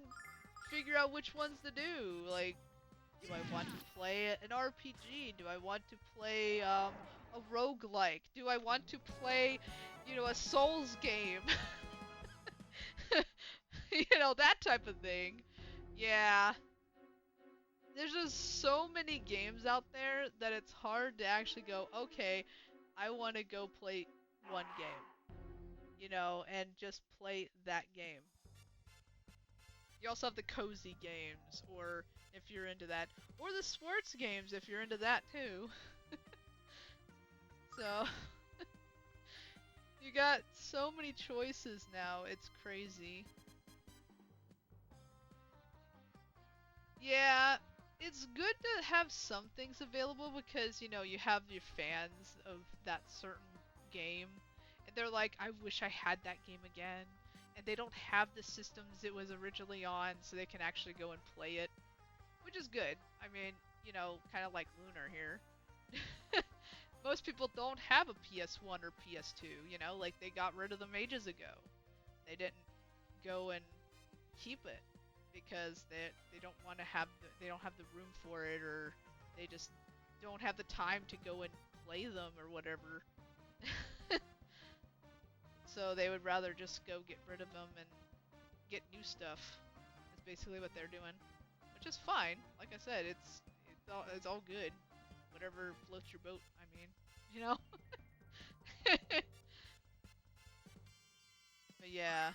A: figure out which ones to do. Like, do I want to play an RPG? Do I want to play a roguelike? Do I want to play, a Souls game? That type of thing. Yeah. There's just so many games out there that it's hard to actually go, okay, I want to go play one game, you know, and just play that game. You also have the cozy games, or if you're into that, or the sports games if you're into that too. So, you got so many choices now, it's crazy. Yeah, it's good to have some things available because, you know, you have your fans of that certain game, and they're like, I wish I had that game again. And they don't have the systems it was originally on, so they can actually go and play it, which is good. I mean, you know, kind of like Lunar here. Most people don't have a PS1 or PS2, you know, like they got rid of them ages ago. They didn't go and keep it because they don't want to have they don't have the room for it, or they just don't have the time to go and play them or whatever. So they would rather just go get rid of them and get new stuff. That's basically what they're doing, which is fine. Like I said, it's all good. Whatever floats your boat. I mean, you know. But yeah,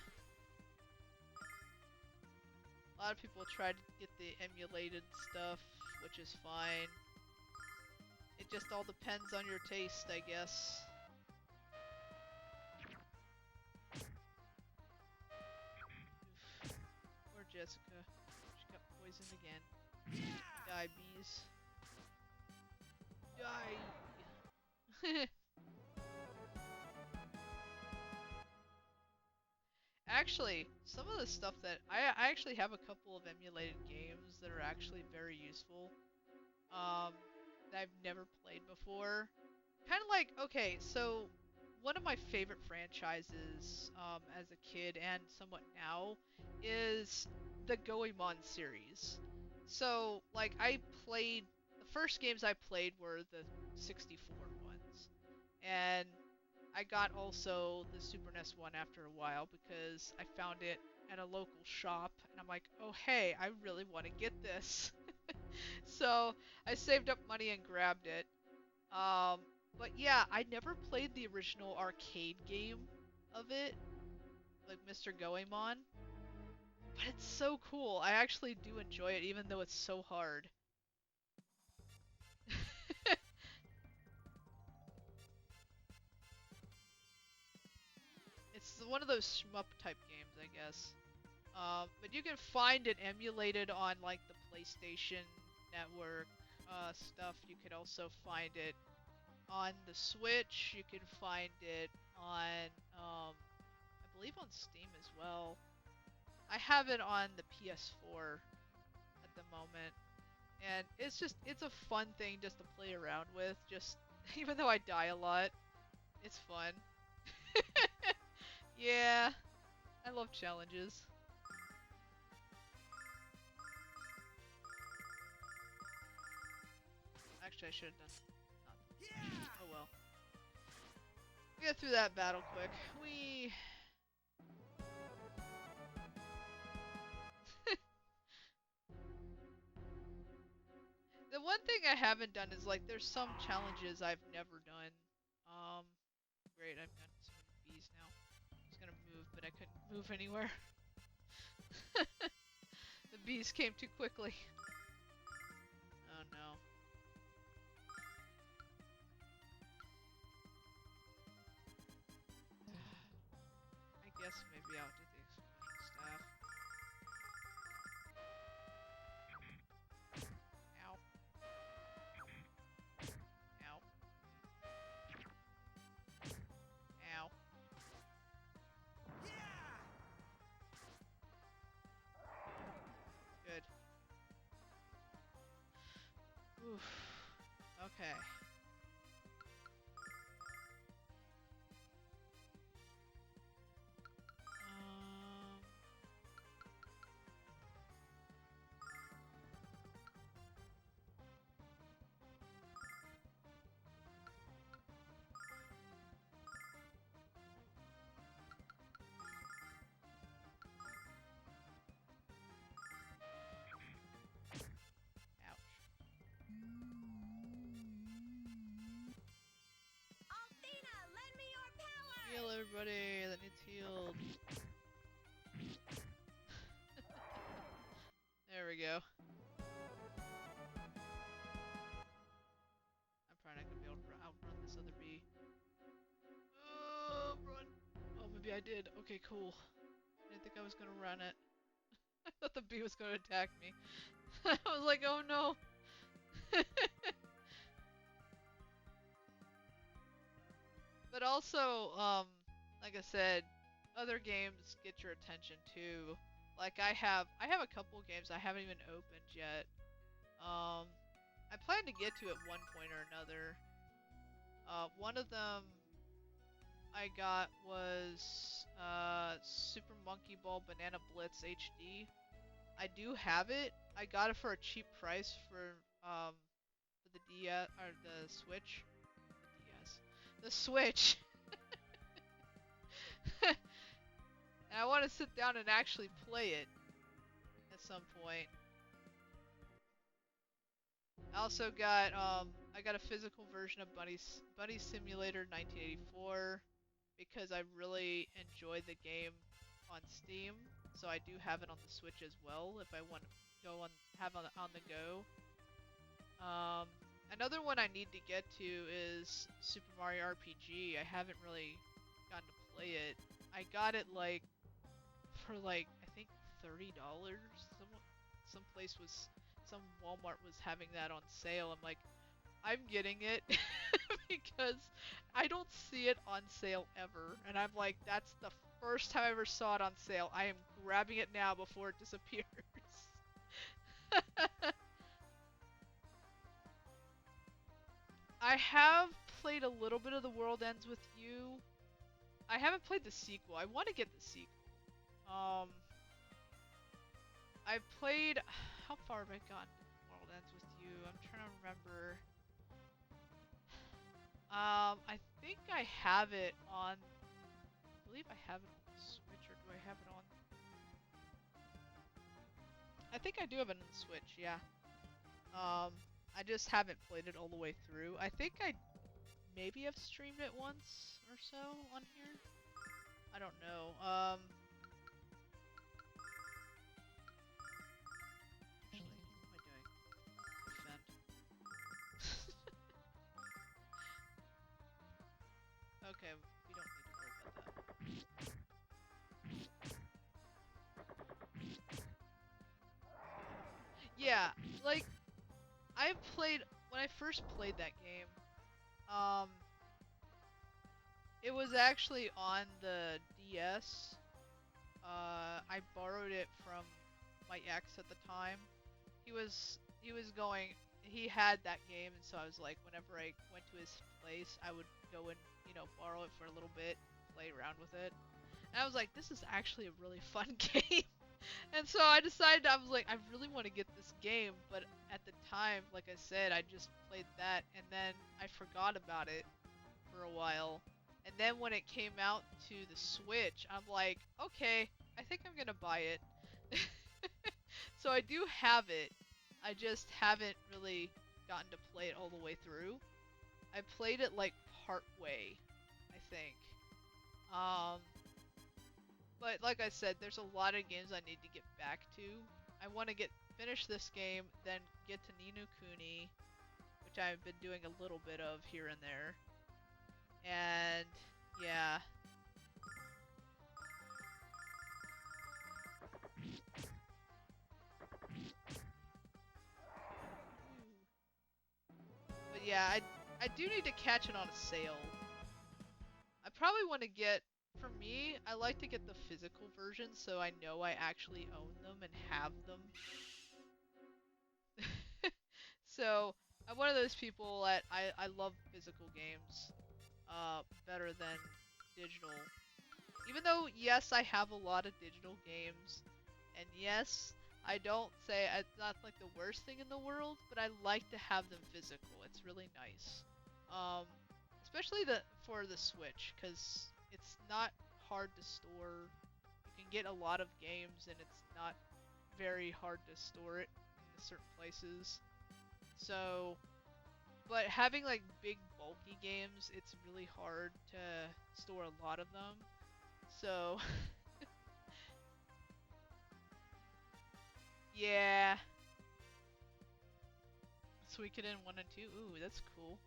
A: a lot of people try to get the emulated stuff, which is fine. It just all depends on your taste, I guess. Oof. Poor Jessica. She got poisoned again. Die, bees. Die! Actually, some of the stuff that I actually have a couple of emulated games that are actually very useful. That I've never played before. Kind of like, okay, so one of my favorite franchises as a kid and somewhat now is the Goemon series. So, like, the first games I played were the 64 ones. And I got also the Super NES one after a while because I found it at a local shop and I'm like, oh hey, I really want to get this. So I saved up money and grabbed it. Um, but yeah, I never played the original arcade game of it, like Mr. Goemon. But it's so cool. I actually do enjoy it, even though it's so hard. It's one of those shmup type games, I guess. But you can find it emulated on like the PlayStation Network stuff. You could also find it on the Switch. You can find it on, I believe on Steam as well. I have it on the PS4 at the moment, and it's a fun thing just to play around with. Just even though I die a lot, it's fun. Yeah, I love challenges. Actually, I should have done not. Oh well. We get through that battle quick. The one thing I haven't done is like there's some challenges I've never done. Um, great, I've got so many bees now. I was gonna move, but I couldn't move anywhere. The bees came too quickly. Oh no. I guess maybe I'll do the explosion staff. Ow. Ow. Ow. Good. Oof. Okay. Um. Ouch. everybody that needs healed. There we go. I'm probably not gonna be able to outrun this other bee. Run! Oh, maybe I did. Okay, cool. I didn't think I was gonna run it. I thought the bee was gonna attack me. I was like, oh no. But also, like I said, other games get your attention too. Like I have a couple games I haven't even opened yet. I plan to get to at one point or another. One of them I got was Super Monkey Ball Banana Blitz HD. I do have it. I got it for a cheap price for the DS or the Switch. The DS. The Switch. And I want to sit down and actually play it at some point. I also got I got a physical version of Bunny Simulator 1984 because I really enjoyed the game on Steam. So I do have it on the Switch as well if I want to go on the go. Another one I need to get to is Super Mario RPG. I haven't really gotten to play it. I got it like for like I think $30. Some Walmart was having that on sale. I'm like, I'm getting it because I don't see it on sale ever. And I'm like, that's the first time I ever saw it on sale. I am grabbing it now before it disappears. I have played a little bit of The World Ends With You. I haven't played the sequel. I want to get the sequel. I've played... How far have I gotten to The World Ends With You? I'm trying to remember. I think I have it on... I believe I have it on the Switch, or do I have it on... I think I do have it on the Switch, yeah. I just haven't played it all the way through. I think I maybe have streamed it once or so on here. I don't know. Actually, what am I doing? Defend. Okay, we don't need to worry about that. Yeah, like, I played, when I first played that game, it was actually on the DS. I borrowed it from my ex at the time. He had that game, and so I was like, whenever I went to his place, I would go and, borrow it for a little bit, play around with it. And I was like, this is actually a really fun game. And so I decided, I was like, I really want to get this game, but at the time, like I said, I just played that, and then I forgot about it for a while. And then when it came out to the Switch, I'm like, okay, I think I'm gonna buy it. So I do have it. I just haven't really gotten to play it all the way through. I played it like part way, I think. But like I said, there's a lot of games I need to get back to. I want to finish this game, then get to Ni no Kuni, which I've been doing a little bit of here and there. And yeah. But yeah, I do need to catch it on a sale. I probably want to get, for me, I like to get the physical version so I know I actually own them and have them. So, I'm one of those people that I love physical games better than digital. Even though, yes, I have a lot of digital games, and yes, I don't say it's not like the worst thing in the world, but I like to have them physical. It's really nice. Um, Especially for the Switch, because it's not hard to store. You can get a lot of games, and it's not very hard to store it in certain places. So, but having like big bulky games, it's really hard to store a lot of them. So, yeah. Suikoden 1 and 2. Ooh, that's cool.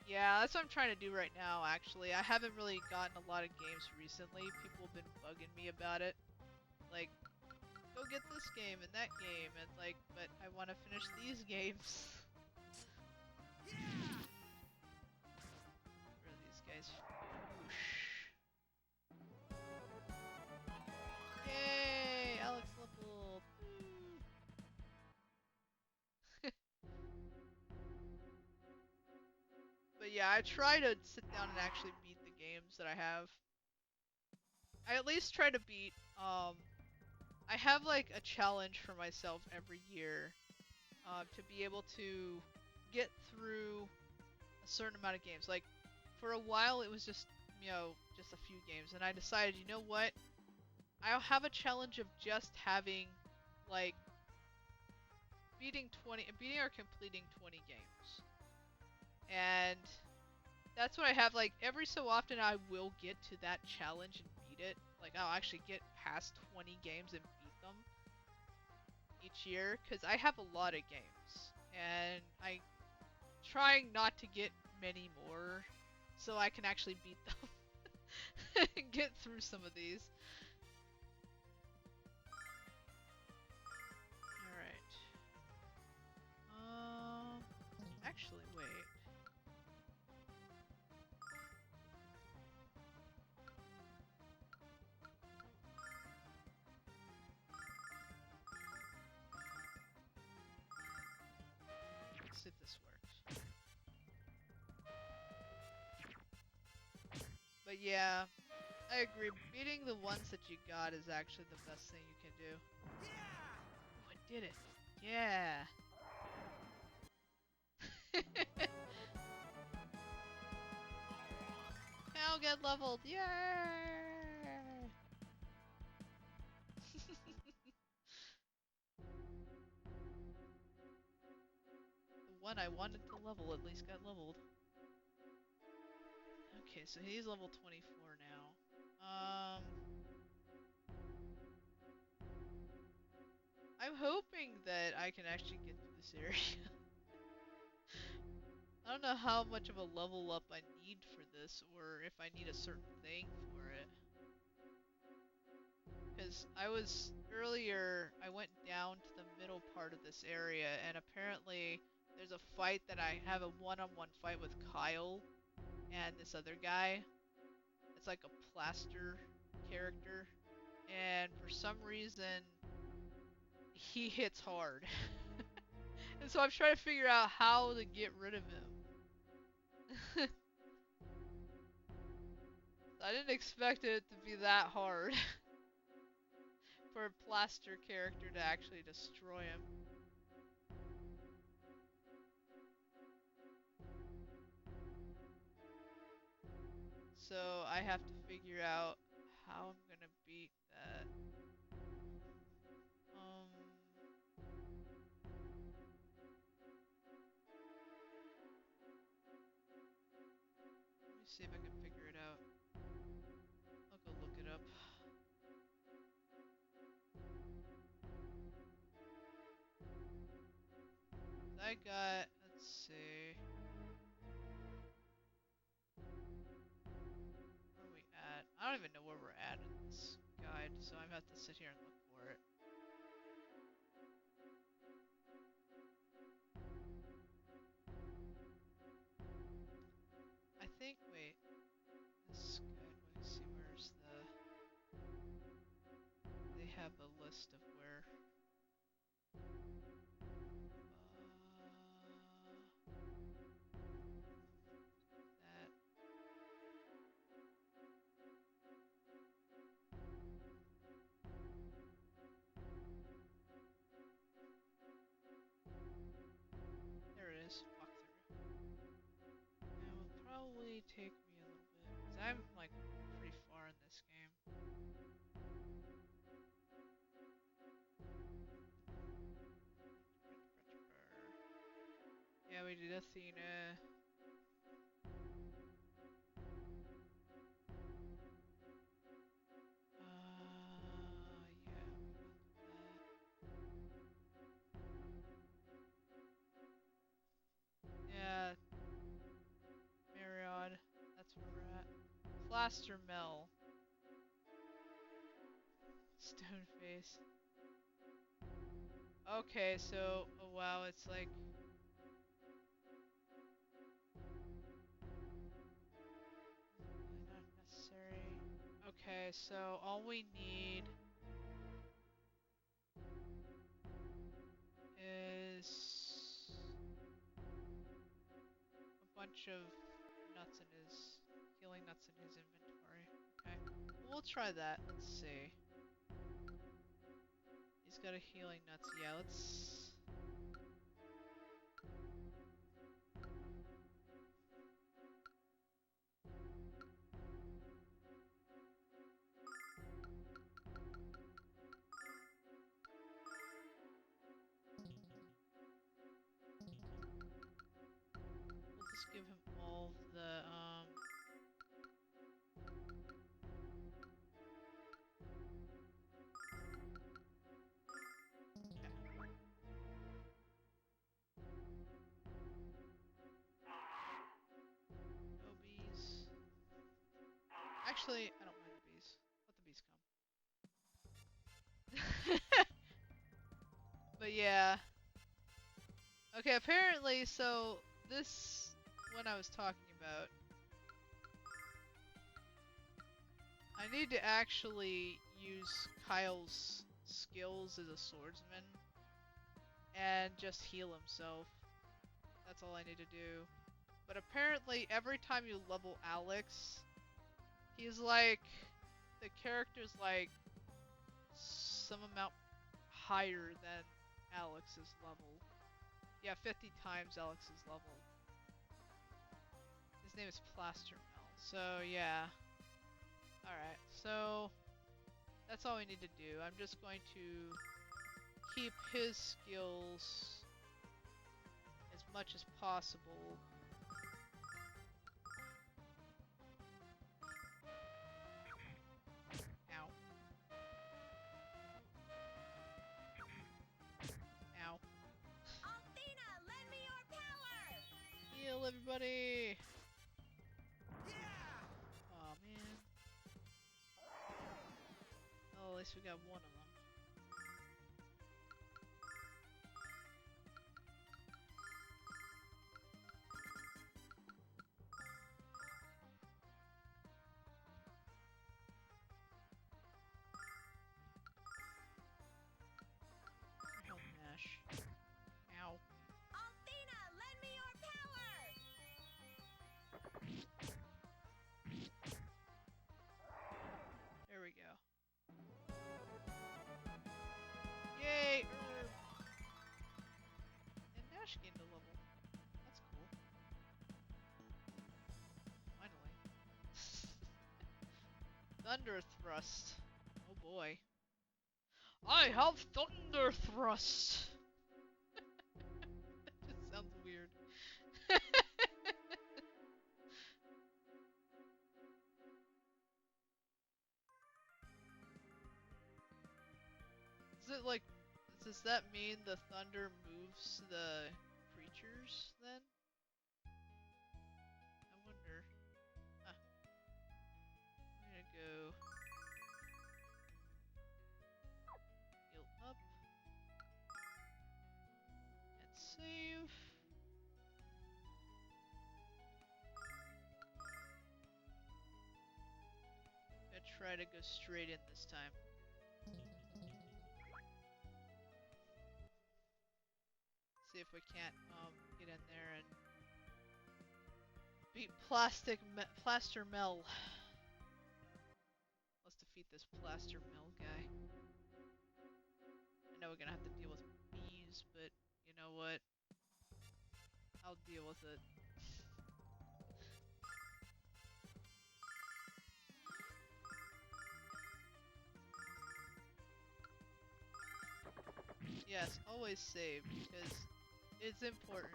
A: Yeah, that's what I'm trying to do right now, actually. I haven't really gotten a lot of games recently. People have been bugging me about it. Like, go get this game and that game, and like, but I want to finish these games. Where are these guys? Whoosh. Yay! Alex leveled. But yeah, I try to sit down and actually beat the games that I have. I at least try to beat, I have like a challenge for myself every year, to be able to get through a certain amount of games. Like, for a while it was just, just a few games, and I decided, you know what? I'll have a challenge of just having, like, beating or completing 20 games. And that's what I have, like, every so often I will get to that challenge and beat it. Like, I'll actually get past 20 games and beat them each year, because I have a lot of games. And I'm trying not to get many more, so I can actually beat them. And get through some of these. Alright. Actually, wait. Let's see if this works. But yeah, I agree. Beating the ones that you got is actually the best thing you can do. Oh, I did it. Yeah. Now get leveled. Yay! The one I wanted to level at least got leveled. Okay, so he's level 24 now. I'm hoping that I can actually get through this area. I don't know how much of a level up I need for this, or if I need a certain thing for it. Because earlier, I went down to the middle part of this area, and apparently there's a fight that I have a one-on-one fight with Kyle and this other guy. It's like a plaster character, and for some reason, he hits hard. And so I'm trying to figure out how to get rid of him. I didn't expect it to be that hard for a plaster character to actually destroy him. So I have to figure out how I'm gonna beat that. Let me see if I can figure it out. I'll go look it up. I got, let's see. Where are we at? I don't even know where we're at in this guide, so I'm gonna have to sit here and look for it. I think, wait. This guide, let me see, where's the... They have a list of where... that... There it is. Walkthrough. It will probably take me a little bit, because I'm, like, pretty far in this game. Yeah, we did Athena. Plaster Mel. Stone face. Okay, so oh wow, it's like really not necessary. Okay, so all we need is a bunch of nuts in his healing nuts in his inventory. Okay. We'll try that. Let's see. He's got a healing nuts. Yeah, let's we'll just give him all of the yeah. No bees. Actually, I don't mind the bees. Let the bees come. But yeah. Okay, apparently, so this one I was talking about, I need to actually use Kyle's skills as a swordsman and just heal himself. That's all I need to do. But apparently, every time you level Alex, he's like, the character's like some amount higher than Alex's level. Yeah, 50 times Alex's level. His name is Plastermel. So yeah. Alright, so that's all we need to do. I'm just going to keep his skills as much as possible. Ow. Ow.
D: Althena, lend me your power!
A: Heal everybody!
C: Yeah!
A: Aw, man. Oh, at least we got one of them. Help Nash. Ow.
D: Althena, lend me your power!
A: There we go. Yay! Herb! And Nash gained a level. That's cool. Finally. Thunder Thrust. Oh boy. I have Thunder Thrust! That just sounds weird. Is it like, does that mean the thunder moves the creatures then? I wonder. Huh. I'm gonna go heal up and save. Gonna try to go straight in this time. See if we can't get in there and beat Plaster Mel. Let's defeat this Plaster Mel guy. I know we're gonna have to deal with bees, but you know what? I'll deal with it. Yes, always save, because it's important.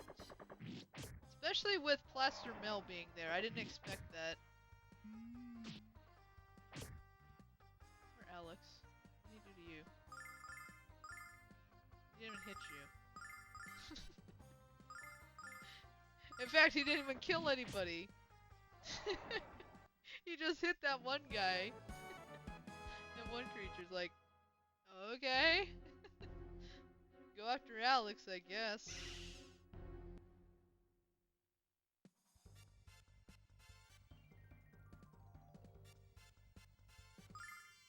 A: Especially with Plaster Mill being there. I didn't expect that. Or Alex. What did he do to you? He didn't even hit you. In fact, he didn't even kill anybody. He just just hit that one guy. And one creature's like, okay. Go after Alex, I guess.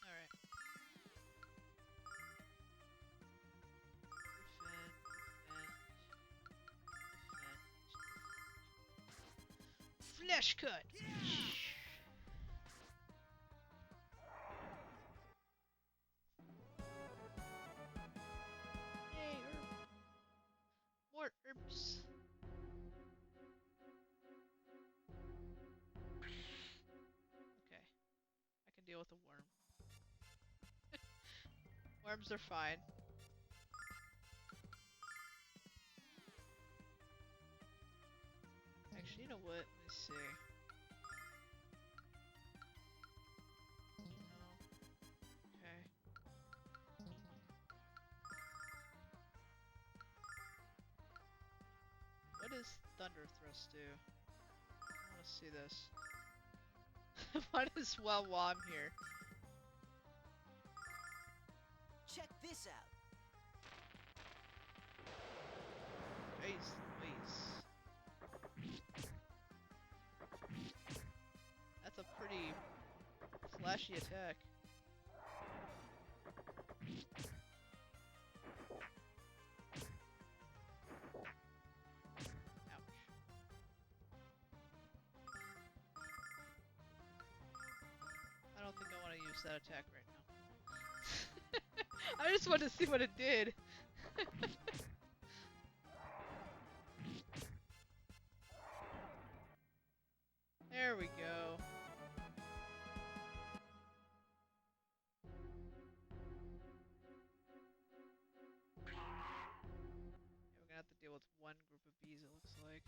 A: Alright. Defend. Flesh cut! Yay, herb. More herbs. Okay. I can deal with a worm. Worms are fine. Actually, you know what? Let me see. No. Okay. What does Thunder Thrust do? I want to see this. Might as well while I'm here.
C: Check this out.
A: Jeez Louise. That's a pretty flashy attack. Ouch. I don't think I want to use that attack right now. I just wanted to see what it did. There we go. Yeah, we're gonna have to deal with one group of bees, it looks like.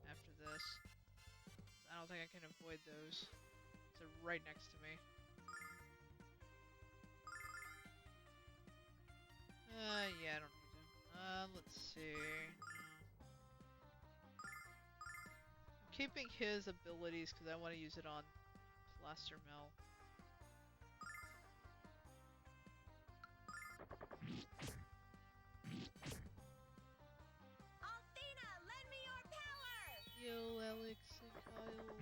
A: After this. I don't think I can avoid those. They're right next to me. Yeah, I don't need to. Let's see. I'm keeping his abilities because I want to use it on Plaster Mill.
D: Althena, lend me your power!
A: Yo, Alex and Kyle.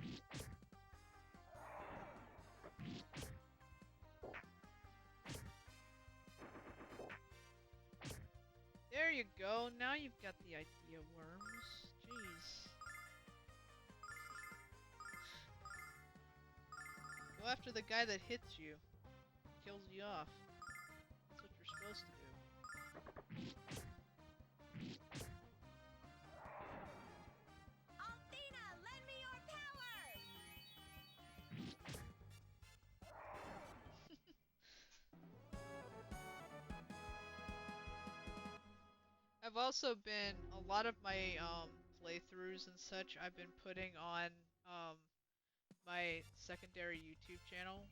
A: There you go. Now you've got the idea, worms. Jeez. Go after the guy that hits you. Kills you off. That's what you're supposed to do.
D: Althena, lend me your power!
A: I've also been, a lot of my playthroughs and such, I've been putting on my secondary YouTube channel.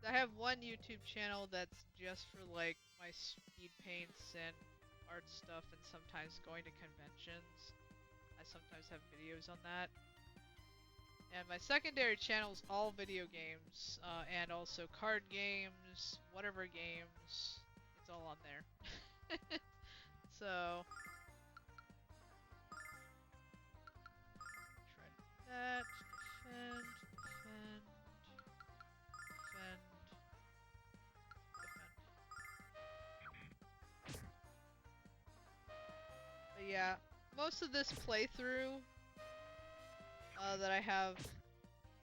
A: I have one YouTube channel that's just for like my speed paints and art stuff and sometimes going to conventions. I sometimes have videos on that. And my secondary channel is all video games and also card games, whatever games, it's all on there. So, try to do that. Defend, defend, defend, defend. But yeah, most of this playthrough that I have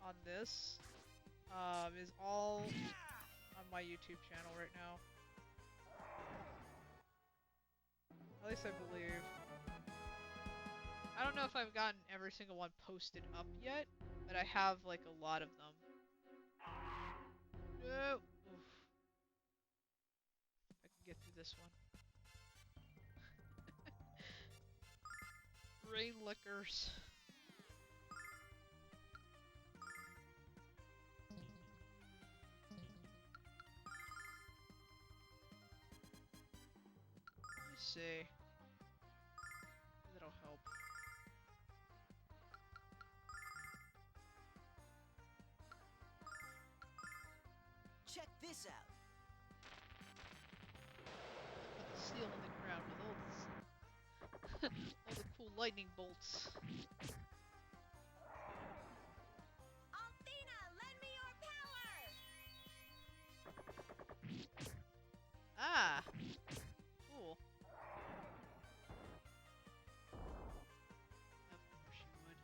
A: on this is all on my YouTube channel right now. At least I believe. I don't know if I've gotten every single one posted up yet, but I have like a lot of them. No! Oof. I can get through this one. Rain lickers. Let me see. Maybe that'll help.
C: Check this out.
A: Put the seal in the ground with all all the cool lightning bolts.
D: Althena, lend me your power!
A: Ah! Cool. Of course she would.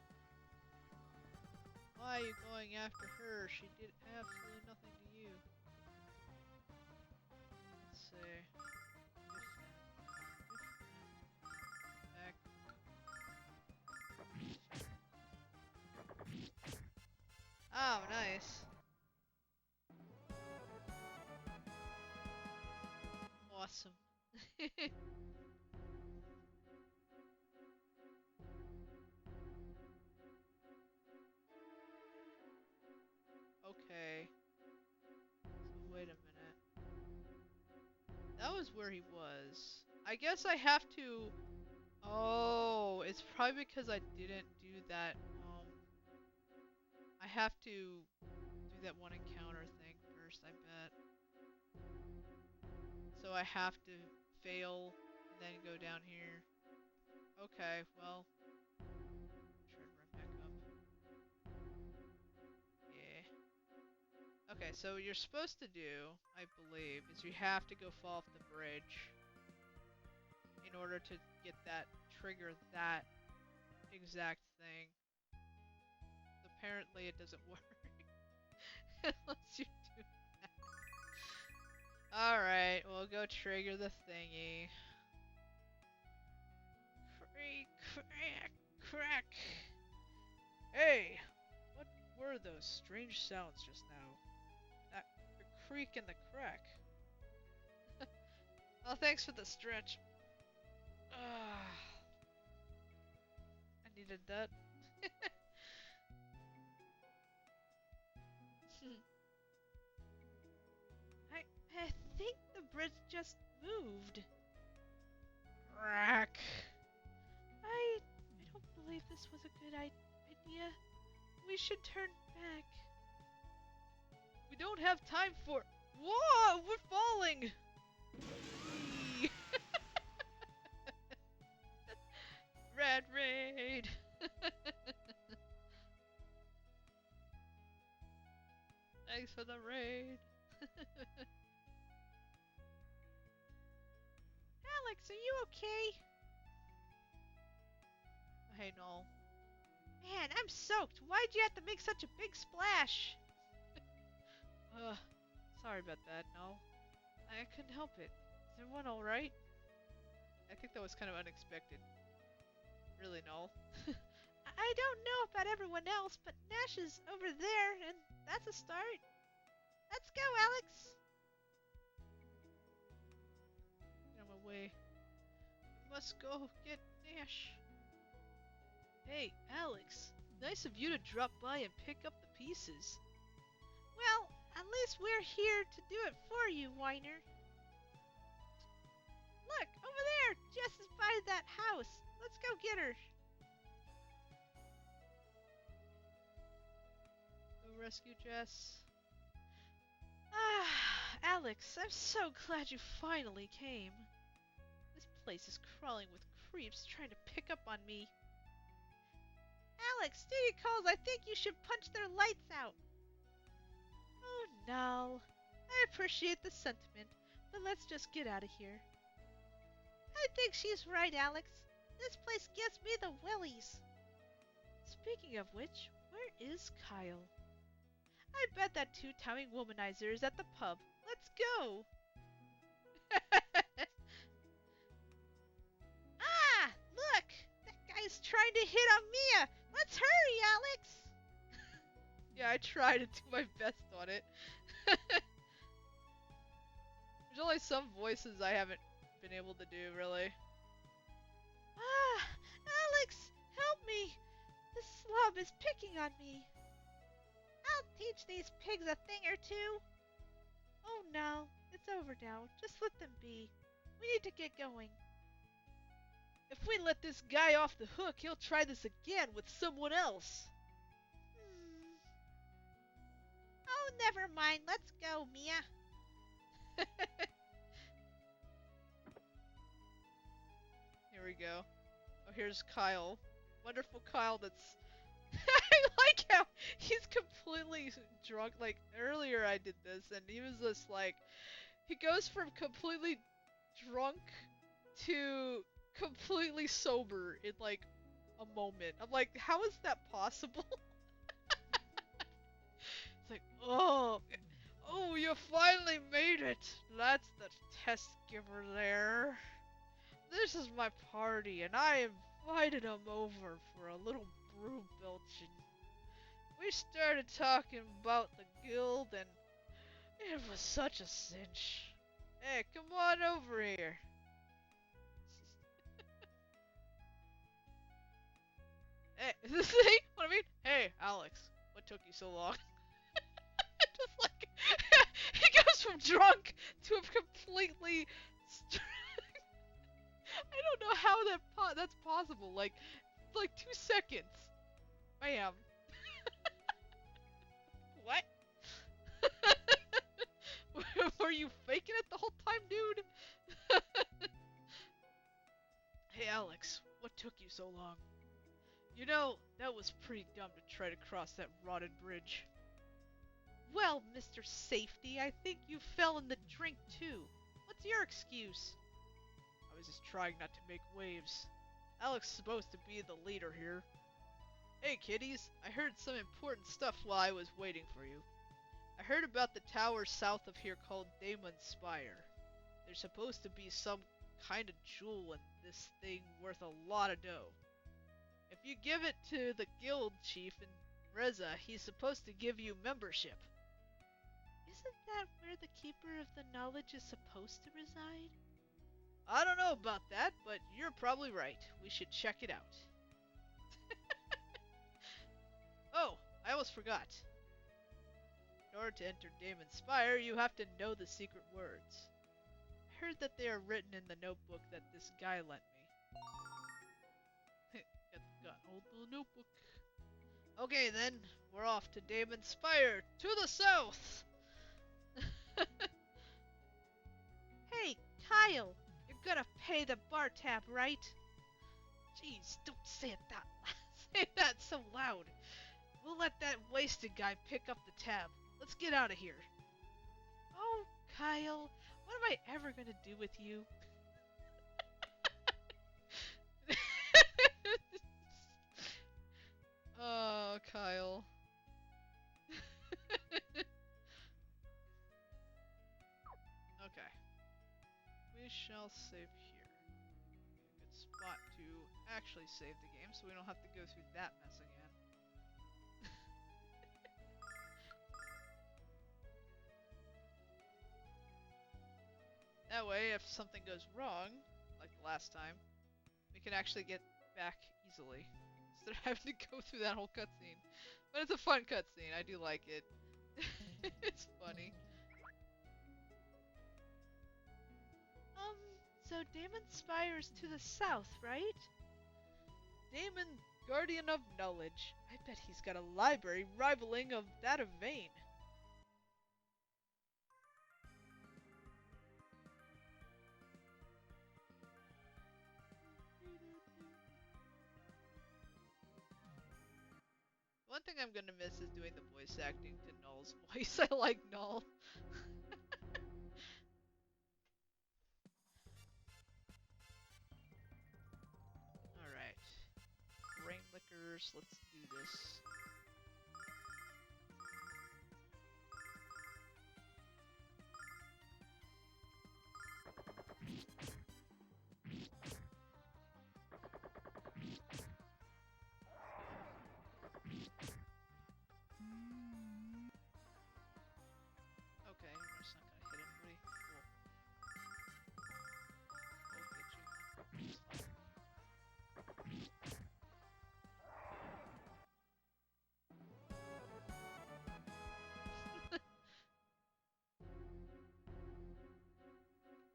A: Why are you going after her? She did absolutely nothing to you. Let's see. Back. Oh, nice. Awesome. Okay. So wait a minute. That was where he was. I guess I have to... Oh, it's probably because I didn't do that. I have to do that one encounter thing first, I bet. So I have to fail and then go down here. Okay, well. Turn right back up. Yeah. Okay, so what you're supposed to do, I believe, is you have to go fall off the bridge in order to get that, trigger that exact thing. Apparently it doesn't work unless you do that. Alright, we'll go trigger the thingy. Crack, crack. Hey! What were those strange sounds just now? That the creak and the crack. Oh, thanks for the stretch. I needed that.
B: I think the bridge just moved.
A: Crack.
B: I don't believe this was a good idea. We should turn back.
A: We don't have time for. Whoa! We're falling. Red raid. Thanks for the raid.
B: Alex, are you okay?
A: Hey, Noel.
B: Man, I'm soaked. Why'd you have to make such a big splash?
A: Sorry about that, Noel. I couldn't help it. Is everyone alright? I think that was kind of unexpected. Really, Noel.
B: I don't know about everyone else, but Nash is over there, and that's a start. Let's go, Alex.
A: Get on my way. Must go get Nash. Hey, Alex. Nice of you to drop by and pick up the pieces.
B: Well, at least we're here to do it for you, whiner. Look, over there, Jess is by that house. Let's go get her.
A: Go rescue Jess.
B: Ah, Alex, I'm so glad you finally came. This place is crawling with creeps trying to pick up on me. Alex, duty calls. I think you should punch their lights out. Oh, no. I appreciate the sentiment, but let's just get out of here. I think she's right, Alex. This place gives me the willies. Speaking of which, where is Kyle? I bet that two-timing womanizer is at the pub. Let's go! Ah! Look! That guy's trying to hit on Mia! Let's hurry, Alex!
A: Yeah, I try to do my best on it. There's only some voices I haven't been able to do, really.
B: Ah! Alex! Help me! This slob is picking on me. I'll teach these pigs a thing or two. Oh no, it's over now. Just let them be. We need to get going.
A: If we let this guy off the hook, he'll try this again with someone else.
B: Oh, never mind. Let's go, Mia.
A: Here we go. Oh, here's Kyle. Wonderful Kyle that's... I like how he's completely drunk. Like, earlier I did this, and he was just like... He goes from completely drunk to completely sober in, like, a moment. I'm like, how is that possible? It's like, oh, you finally made it. That's the test giver there. This is my party, and I invited him over for a little brew belching. We started talking about the guild, and it was such a cinch. Hey, come on over here. Hey, see what I mean? Hey, Alex, what took you so long? Just like he goes from drunk to completely. I don't know how that's possible. Like 2 seconds. Bam. What? Were you faking it the whole time, dude? Hey, Alex, what took you so long? You know, that was pretty dumb to try to cross that rotted bridge. Well, Mr. Safety, I think you fell in the drink too. What's your excuse? I was just trying not to make waves. Alex is supposed to be the leader here. Hey kiddies, I heard some important stuff while I was waiting for you. I heard about the tower south of here called Damon's Spire. There's supposed to be some kind of jewel in this thing worth a lot of dough. If you give it to the guild chief in Reza, he's supposed to give you membership.
B: Isn't that where the Keeper of the Knowledge is supposed to reside?
A: I don't know about that, but you're probably right. We should check it out. Oh, I almost forgot. In order to enter Damon's Spire, you have to know the secret words. I heard that they are written in the notebook that this guy lent me. Got hold of the notebook. Okay then, we're off to Damon's Spire, to the south!
B: Hey, Kyle, you're gonna pay the bar tab, right?
A: Jeez, don't say it that say that so loud. We'll let that wasted guy pick up the tab. Let's get out of here.
B: Oh, Kyle, what am I ever gonna do with you?
A: Oh, Kyle. Okay. We shall save here. A good spot to actually save the game so we don't have to go through that mess again. That way, if something goes wrong, like the last time, we can actually get back easily. Instead of having to go through that whole cutscene. But it's a fun cutscene, I do like it. It's funny.
B: So Damon's Spire's to the south, right?
A: Damon, Guardian of Knowledge. I bet he's got a library rivaling of that of Vane. One thing I'm gonna miss is doing the voice acting to Null's voice. I like Null. Alright. Rain liquors, let's do this. Okay, you're just not gonna hit anybody. Cool. We'll get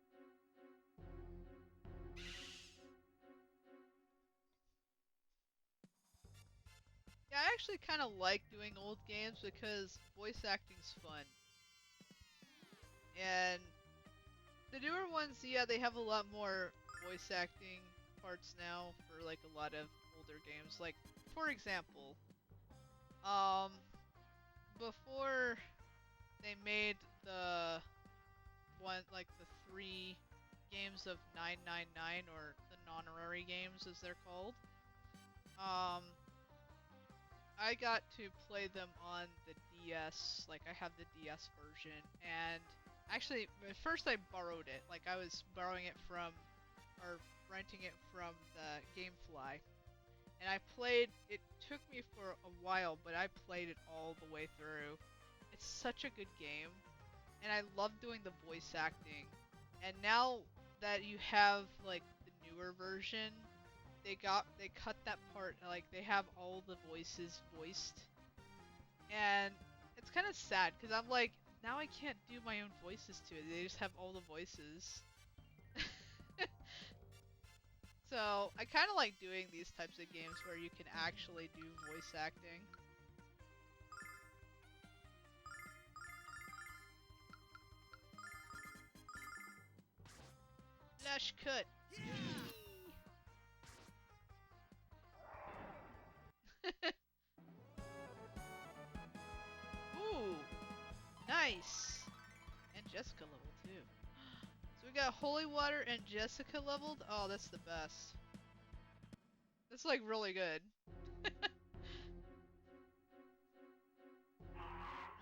A: you. It's fine. Yeah, I actually kind of like doing old games because voice acting's fun. And the newer ones, yeah, they have a lot more voice acting parts now for like a lot of older games. Like, for example, um, before they made the one, like the 3 games of 999, or the non-honorary games as they're called, um, I got to play them on the DS. Like, I have the DS version, and actually, at first I borrowed it. Like, I was borrowing it from, or renting it from the GameFly. And I played, it took me for a while, but I played it all the way through. It's such a good game, and I love doing the voice acting. And now that you have, like, the newer version, they cut that part, like, they have all the voices voiced. And it's kind of sad, because I'm like, now I can't do my own voices to it. They just have all the voices. So, I kind of like doing these types of games where you can actually do voice acting. Flash cut! Ooh! Nice! And Jessica level too. So we got Holy Water and Jessica leveled? Oh, that's the best. That's like really good.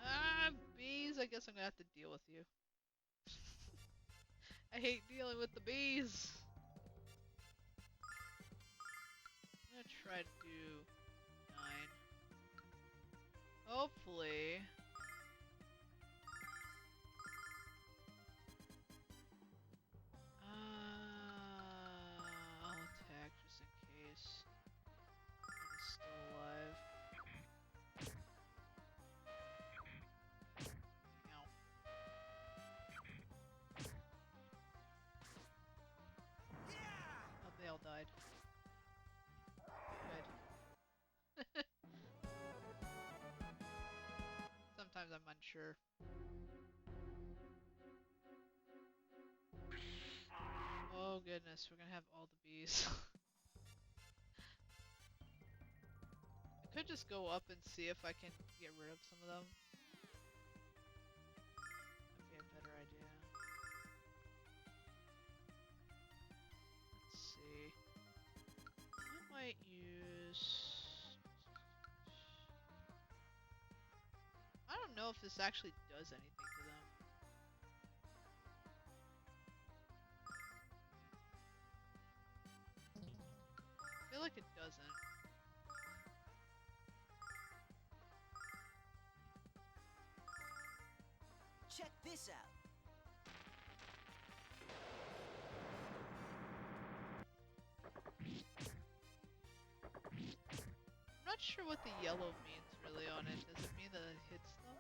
A: Ah, bees! I guess I'm gonna have to deal with you. I hate dealing with the bees! I'm gonna try to do 9. Hopefully. I'll attack just in case one is still alive. Ow. Oh, they all died. Good. Sometimes I'm unsure. Oh goodness, we're gonna have all the bees. I could just go up and see if I can get rid of some of them. That'd be a better idea. Let's see. I might use... I don't know if this actually does anything to them. I feel like it doesn't.
C: Check this out.
A: I'm not sure what the yellow means really on it. Does it mean that it hits them?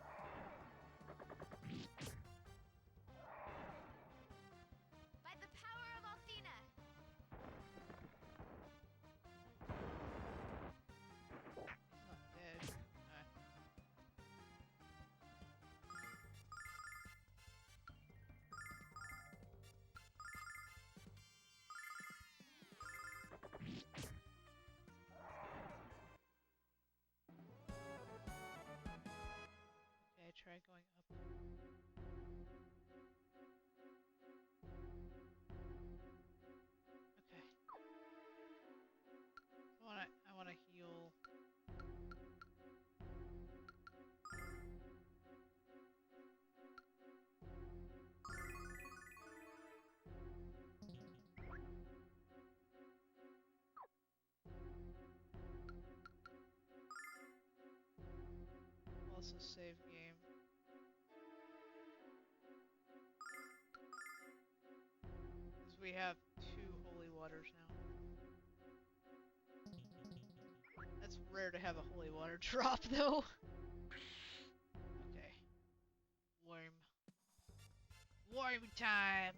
D: By the power of Althena.
A: He's not dead. Okay. Okay, try going up. Okay. I wanna heal. Also save game. Because we have 2 holy waters now. That's rare to have a holy water drop though. Okay. Worm. Worm time!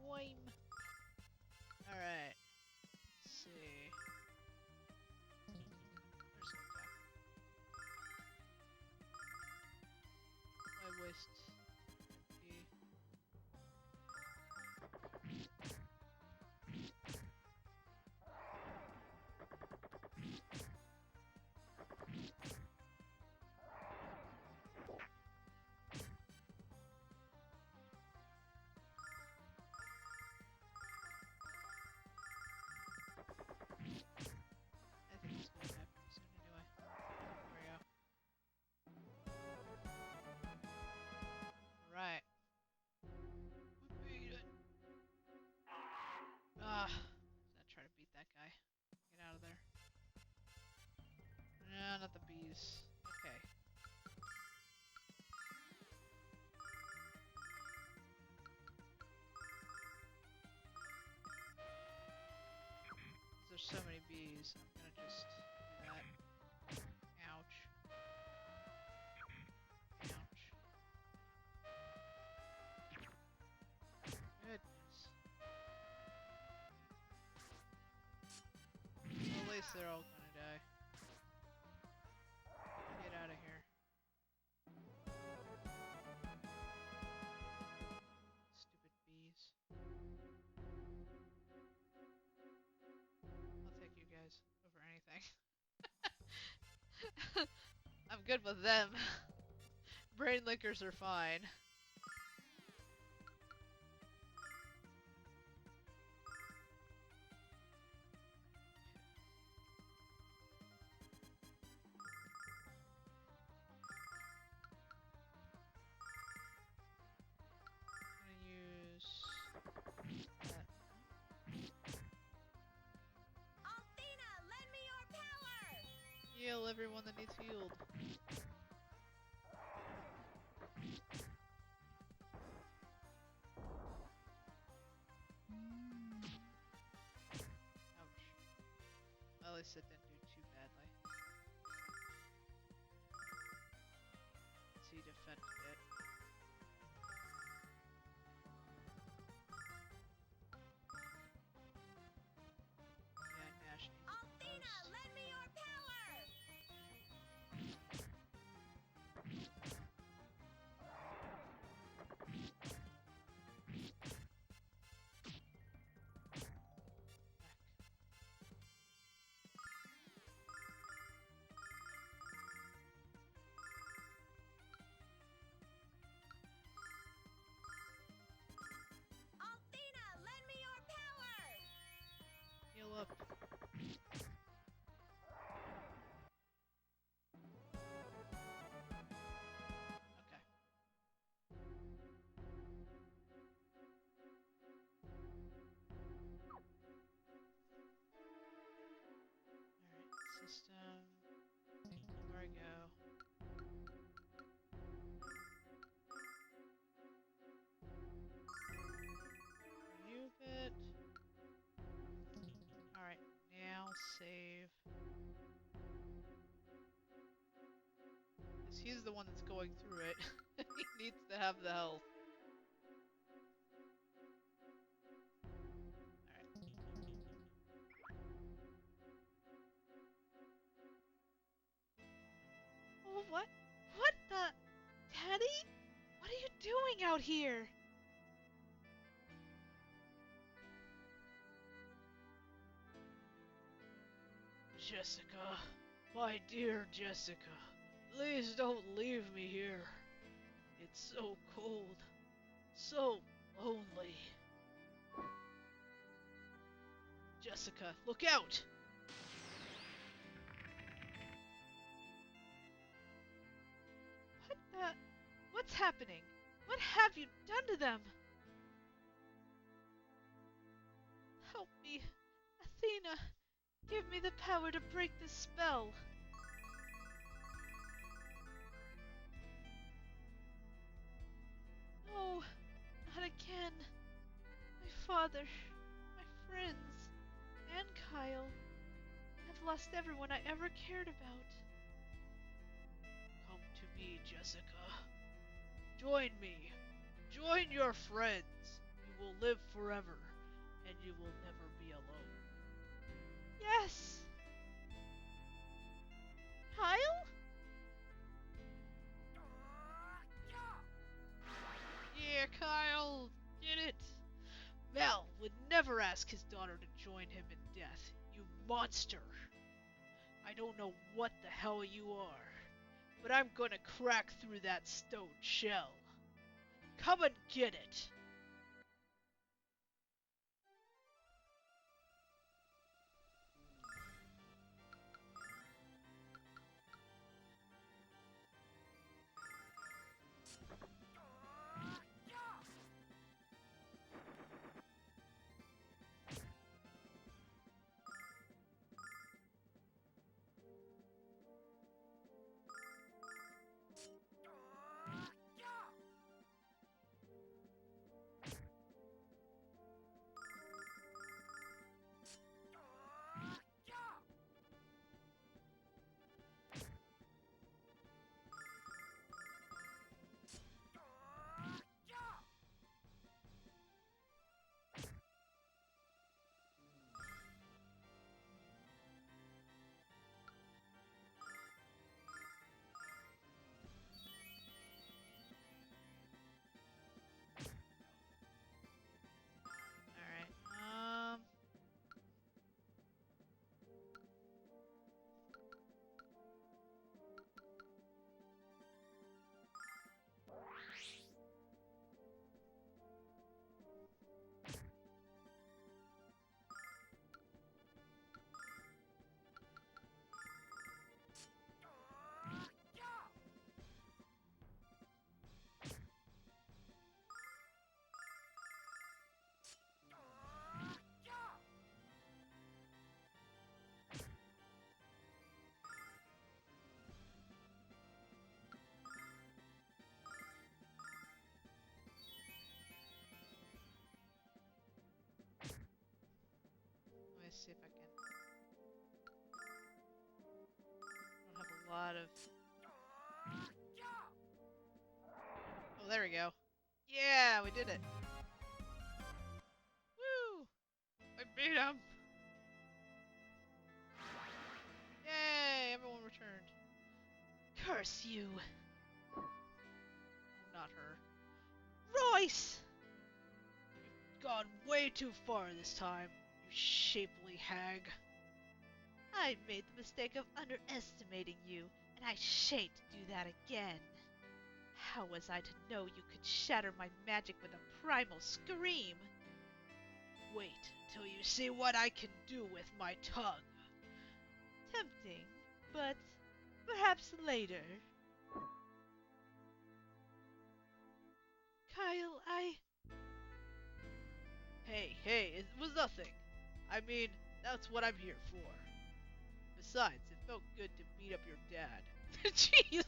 A: Worm! Alright. Let's see. Where's the attack? I waste MP. so many bees. I'm gonna just do that. Ouch. Ouch. Goodness. Well, at least they're all gonna die. Get out of here. Stupid bees. I'll take you guys over anything. I'm good with them. Brain lickers are fine. I'm gonna use that.
D: Althena, lend me your power!
A: Heal everyone that needs healed. Ouch. Well, at least it didn't do too badly. He defended it. Yeah, Nash needs it the
D: Althena,
A: most.
D: lend me your power! Althena, lend me your power!
A: Heal up. Okay. Alright, system. Where I go. Remove it. Alright, now save. Because he's the one that's going through it. He needs to have the health. Alright.
B: Oh, what? What the? Daddy? What are you doing out here?
A: Jessica. My dear Jessica. Please don't leave me here. It's so cold. So lonely. Jessica, look out!
B: What the? What's happening? What have you done to them? Help me. Athena, give me the power to break this spell. No, not again. My father, my friends, and Kyle. I've lost everyone I ever cared about.
A: Come to me, Jessica. Join me. Join your friends. You will live forever, and you will never be alone.
B: Yes! Kyle?
A: Yeah, Kyle, did it. Val would never ask his daughter to join him in death. You monster. I don't know what the hell you are, but I'm gonna crack through that stone shell. Come and get it. lot of... Oh, there we go. Yeah, we did it. Woo! I beat him! Yay! Everyone returned.
B: Curse you!
A: Oh, not her.
B: Royce! You've gone way too far this time, you shapely hag. I made the mistake of underestimating you, and I shan't do that again. How was I to know you could shatter my magic with a primal scream? Wait till you see what I can do with my tongue. Tempting, but perhaps later. Kyle,
A: Hey, it was nothing. I mean, that's what I'm here for. Besides, it felt good to beat up your dad. Jeez!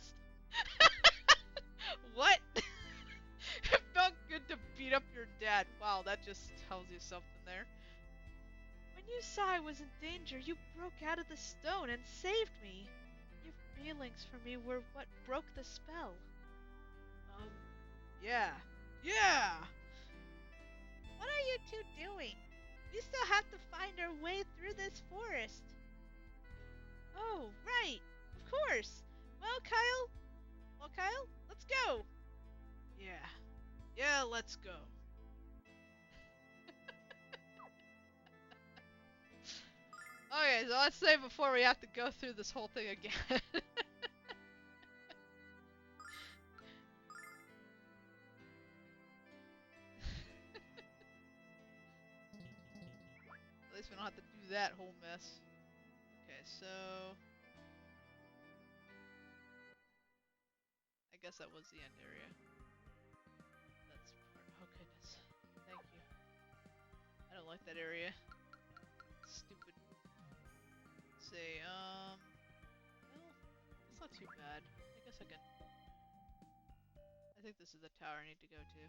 A: What? It felt good to beat up your dad. Wow, that just tells you something there.
B: When you saw I was in danger, you broke out of the stone and saved me. Your feelings for me were what broke the spell.
A: Yeah. Yeah!
B: What are you two doing? We still have to find our way through this forest. Oh, right. Of course. Well, Kyle, let's go.
A: Yeah. Yeah, let's go. Okay, so let's say before we have to go through this whole thing again. At least we don't have to do that whole mess. Okay, so... I guess that was the end area. That's part... Oh goodness. Thank you. I don't like that area. Stupid. Let's see, well... It's not too bad. I guess I can... I think this is the tower I need to go to.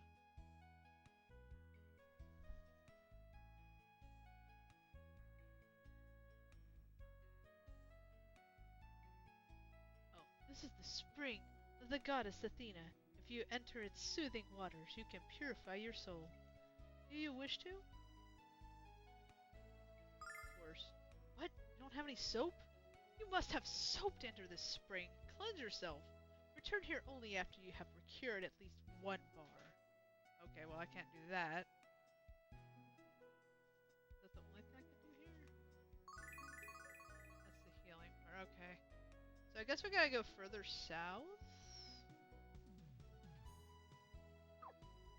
B: Oh, this is the spring of the goddess Athena. If you enter its soothing waters, you can purify your soul. Do you wish to?
A: Of course.
B: What? You don't have any soap? You must have soap to enter this spring. Cleanse yourself. Return here only after you have procured at least one bar.
A: Okay, well I can't do that. Is that the only thing I can do here? That's the healing part, okay. So I guess we gotta go further south?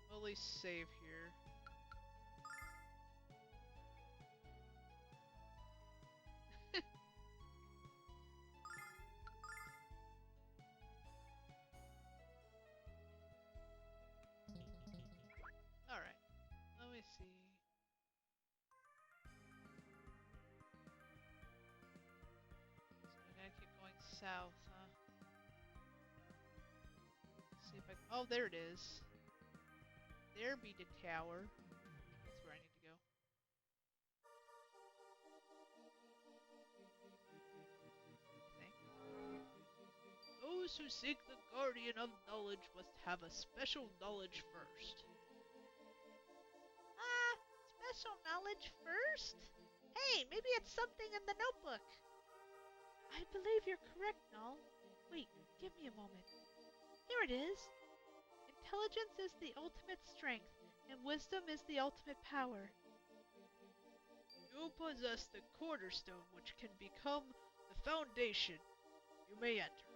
A: We'll at least save here. Alright, let me see. So I gotta keep going south, huh? See if I can... Oh, there it is. There be the tower. That's where I need to go. I think. Those who seek the guardian of knowledge must have a special knowledge first.
B: Special knowledge first? Hey, maybe it's something in the notebook. I believe you're correct, Null. Wait, give me a moment. Here it is. Intelligence is the ultimate strength, and wisdom is the ultimate power.
A: You possess the cornerstone which can become the foundation. You may enter.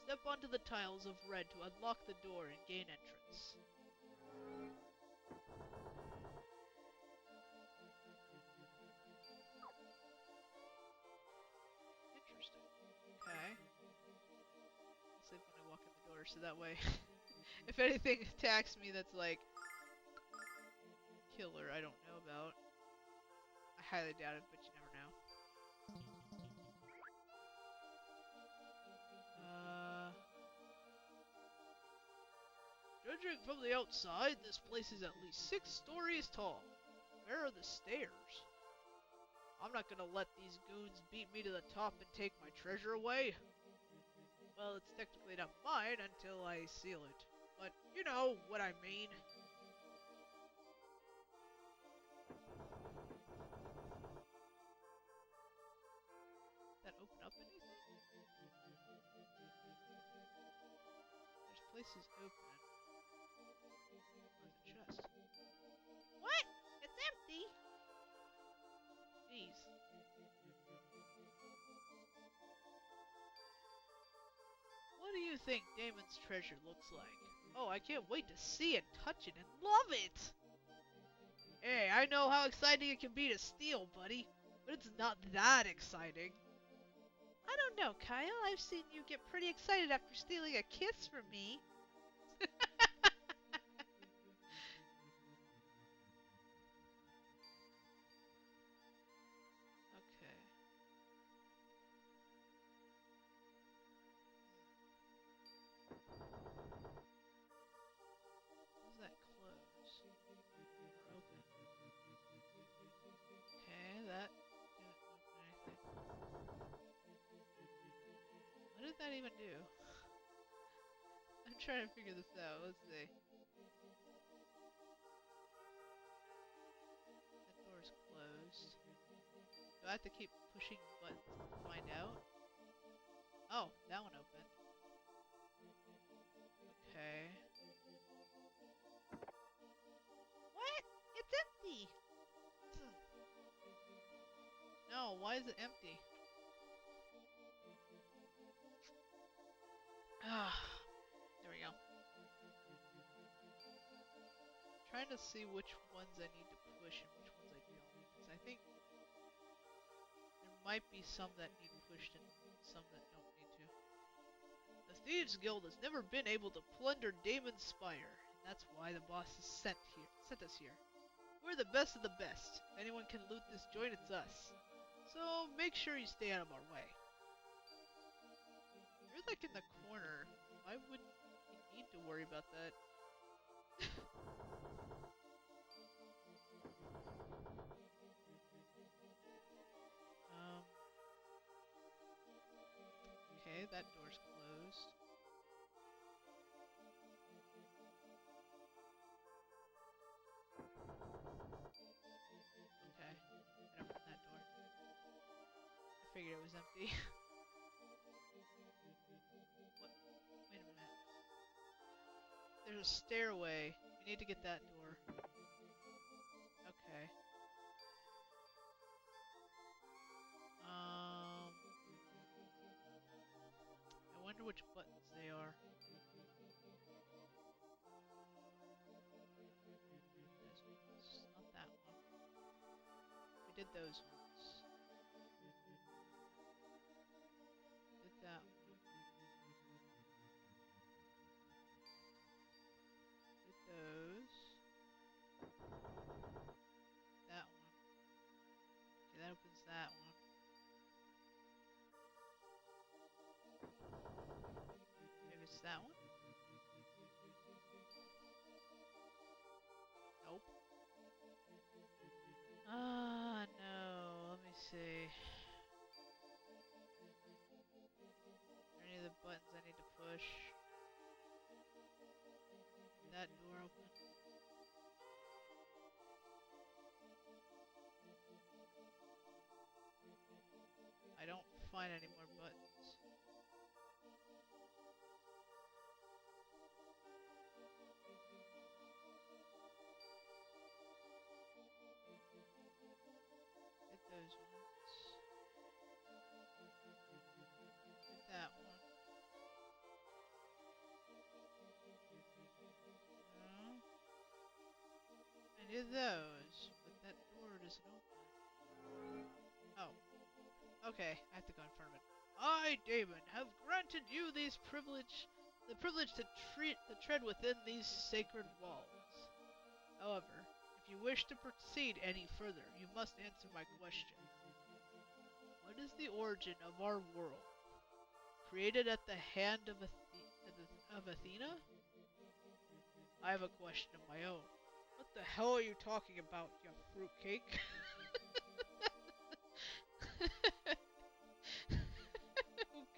A: Step onto the tiles of red to unlock the door and gain entrance. Interesting. Okay. I'll sleep when I walk in the door so that way if anything attacks me that's like killer I don't know about. I highly doubt it, but you never know. Judging from the outside, this place is at least 6 stories tall. Where are the stairs? I'm not gonna let these goons beat me to the top and take my treasure away. well, it's technically not mine until I seal it. But you know what I mean. That open up anything? There's places open. Oh, there's a chest.
B: What? It's empty.
A: Jeez. What do you think Damon's treasure looks like? Oh, I can't wait to see it, touch it, and love it! Hey, I know how exciting it can be to steal, buddy, but it's not that exciting.
B: I don't know, Kyle. I've seen you get pretty excited after stealing a kiss from me.
A: Okay. How's that close? Or open? Okay, that didn't open anything. What did that even do? I'm trying to figure this out. Let's see. That door's closed. Do I have to keep pushing buttons to find out? Oh, that one opened. Okay.
B: What? It's empty.
A: No, why is it empty? Ah, there we go. Trying to see which ones I need to push and which ones I don't. Because I think there might be some that need pushed and some that don't need to. The Thieves Guild has never been able to plunder Damon's Spire, and that's why the boss has sent us here. We're the best of the best. If anyone can loot this joint, it's us. So make sure you stay out of our way. You're like in the corner. Why would you need to worry about that? Um, okay, that door's closed. Okay, and open that door. I figured it was empty. What? Wait a minute. There's a stairway. We need to get that door. Okay. I wonder which buttons they are. Those ones. Not that one. We did those ones. Did that one. Did those. That one. Okay, that opens that one. Maybe it's that one? Nope. Ah, no. Let me see. Are any of the buttons I need to push? That door open? I don't find any more buttons. Hit those ones. Hit that one. No. I did those, but that door doesn't open. Oh. Okay, I have to go in front of it. I, Damon, have granted you the privilege to tread within these sacred walls. However, if you wish to proceed any further, you must answer my question. What is the origin of our world? Created at the hand of Athena? I have a question of my own. What the hell are you talking about, you fruitcake?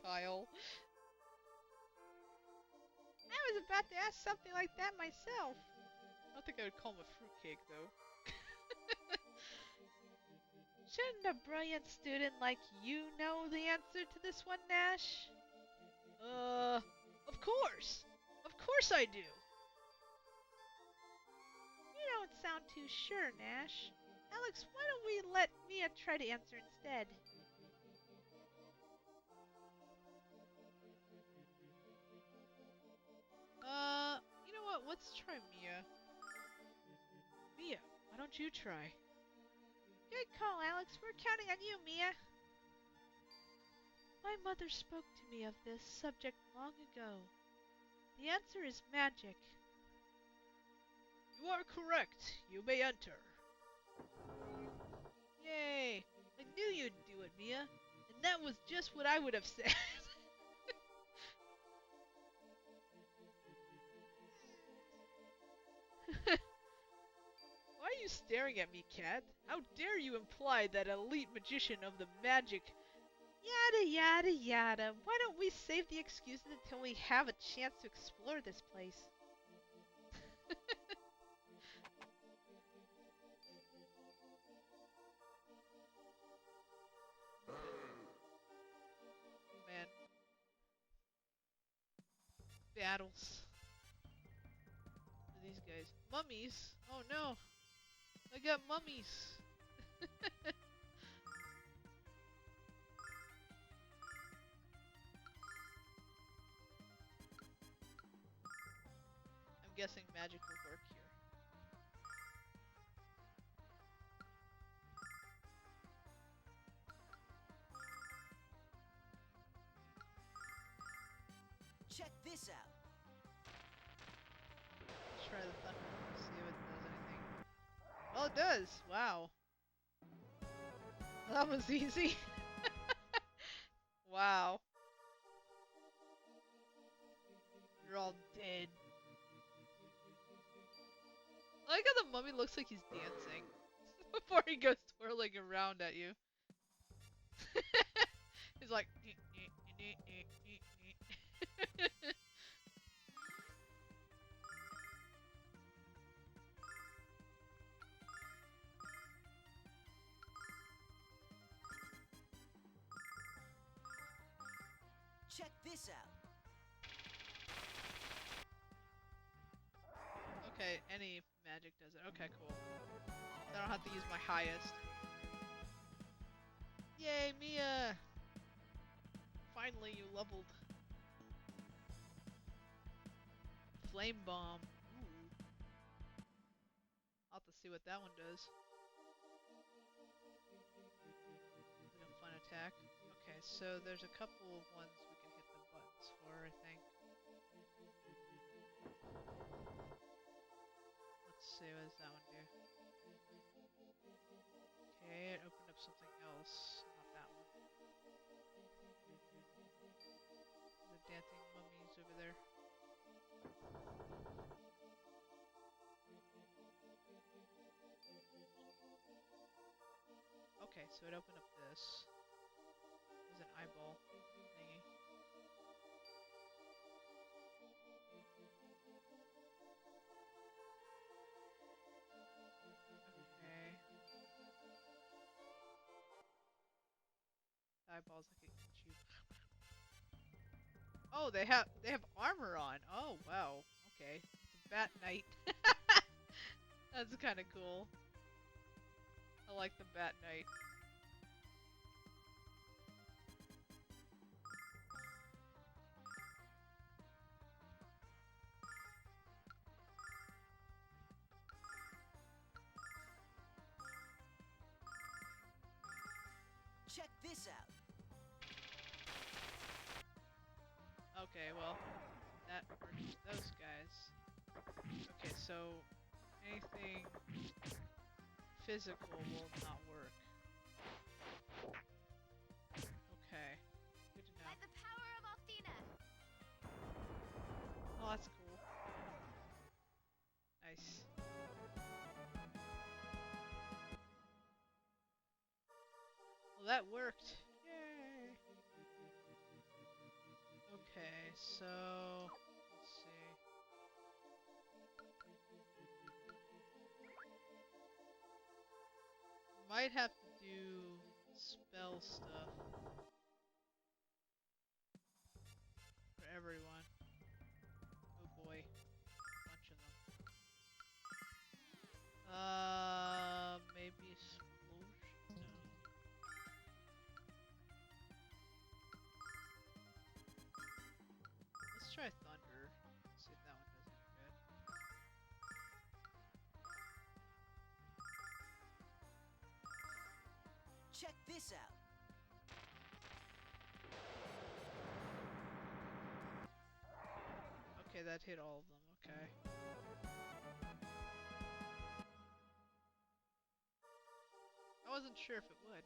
A: Kyle. about to ask something like that myself. I don't think I would call him a fruitcake, though.
B: Shouldn't a brilliant student like you know the answer to this one, Nash?
A: Of course! Of course I do!
B: You don't sound too sure, Nash. Alex, why don't we let Mia try to answer instead?
A: You know what? Let's try Mia. Mia, why don't you try?
B: Good call, Alex. We're counting on you, Mia. My mother spoke to me of this subject long ago. The answer is magic.
A: You are correct. You may enter. Yay! I knew you'd do it, Mia. And that was just what I would have said. Why are you staring at me, Cat? How dare you imply that elite magician of the magic...
B: Yada yada yada. Why don't we save the excuses until we have a chance to explore this place?
A: Man. Battles. These guys. Mummies? Oh no! I got mummies! I'm guessing magic will work here.
C: Check this out.
A: Let's try the thunder. See if it does anything. Oh, it does! Wow. That was easy. Wow. You're all dead. I like how the mummy looks like he's dancing before he goes twirling around at you. He's like.
C: Check this out.
A: Okay, any magic does it. Okay, cool. I don't have to use my highest. Yay, Mia! Finally, you leveled. Flame bomb. Ooh. I'll have to see what that one does. Like a fun attack. Okay, so there's a couple of ones we can hit the buttons for, I think. Let's see, what does that one do? Okay, it opened up something else. Not that one. The dancing mummies over there. Okay, so it opened up this. There's an eyeball thingy. Okay. The eyeballs like it can chew. Oh, they have armor on. Oh wow. Okay, it's a bat knight. That's kind of cool. I like the bat knight.
C: Check this out.
A: Okay, well, that merges those guys. Okay, so anything physical will not work. Okay, good to
D: By
A: know.
D: the power of Althena.
A: Oh, that's cool. Nice. Well, that worked. Yay! Okay, so let's see. might have to do spell stuff for everyone. Oh boy, bunch of them. Maybe explosion? No. Let's try thunder. See if that one does any good.
C: Check this out.
A: Okay, that hit all of them. Okay. I wasn't sure if it would.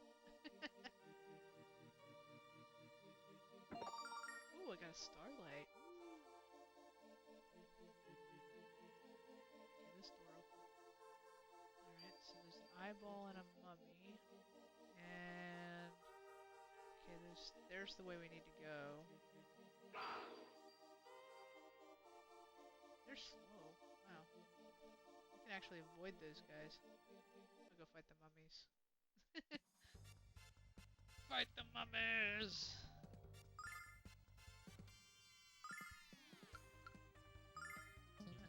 A: Ooh, I got a starlight. Okay, this door open. Alright, so there's an eyeball and a mummy. And okay, there's the way we need to go. They're slow. Wow. We can actually avoid those guys. I'll go fight the mummies. Fight the mummies!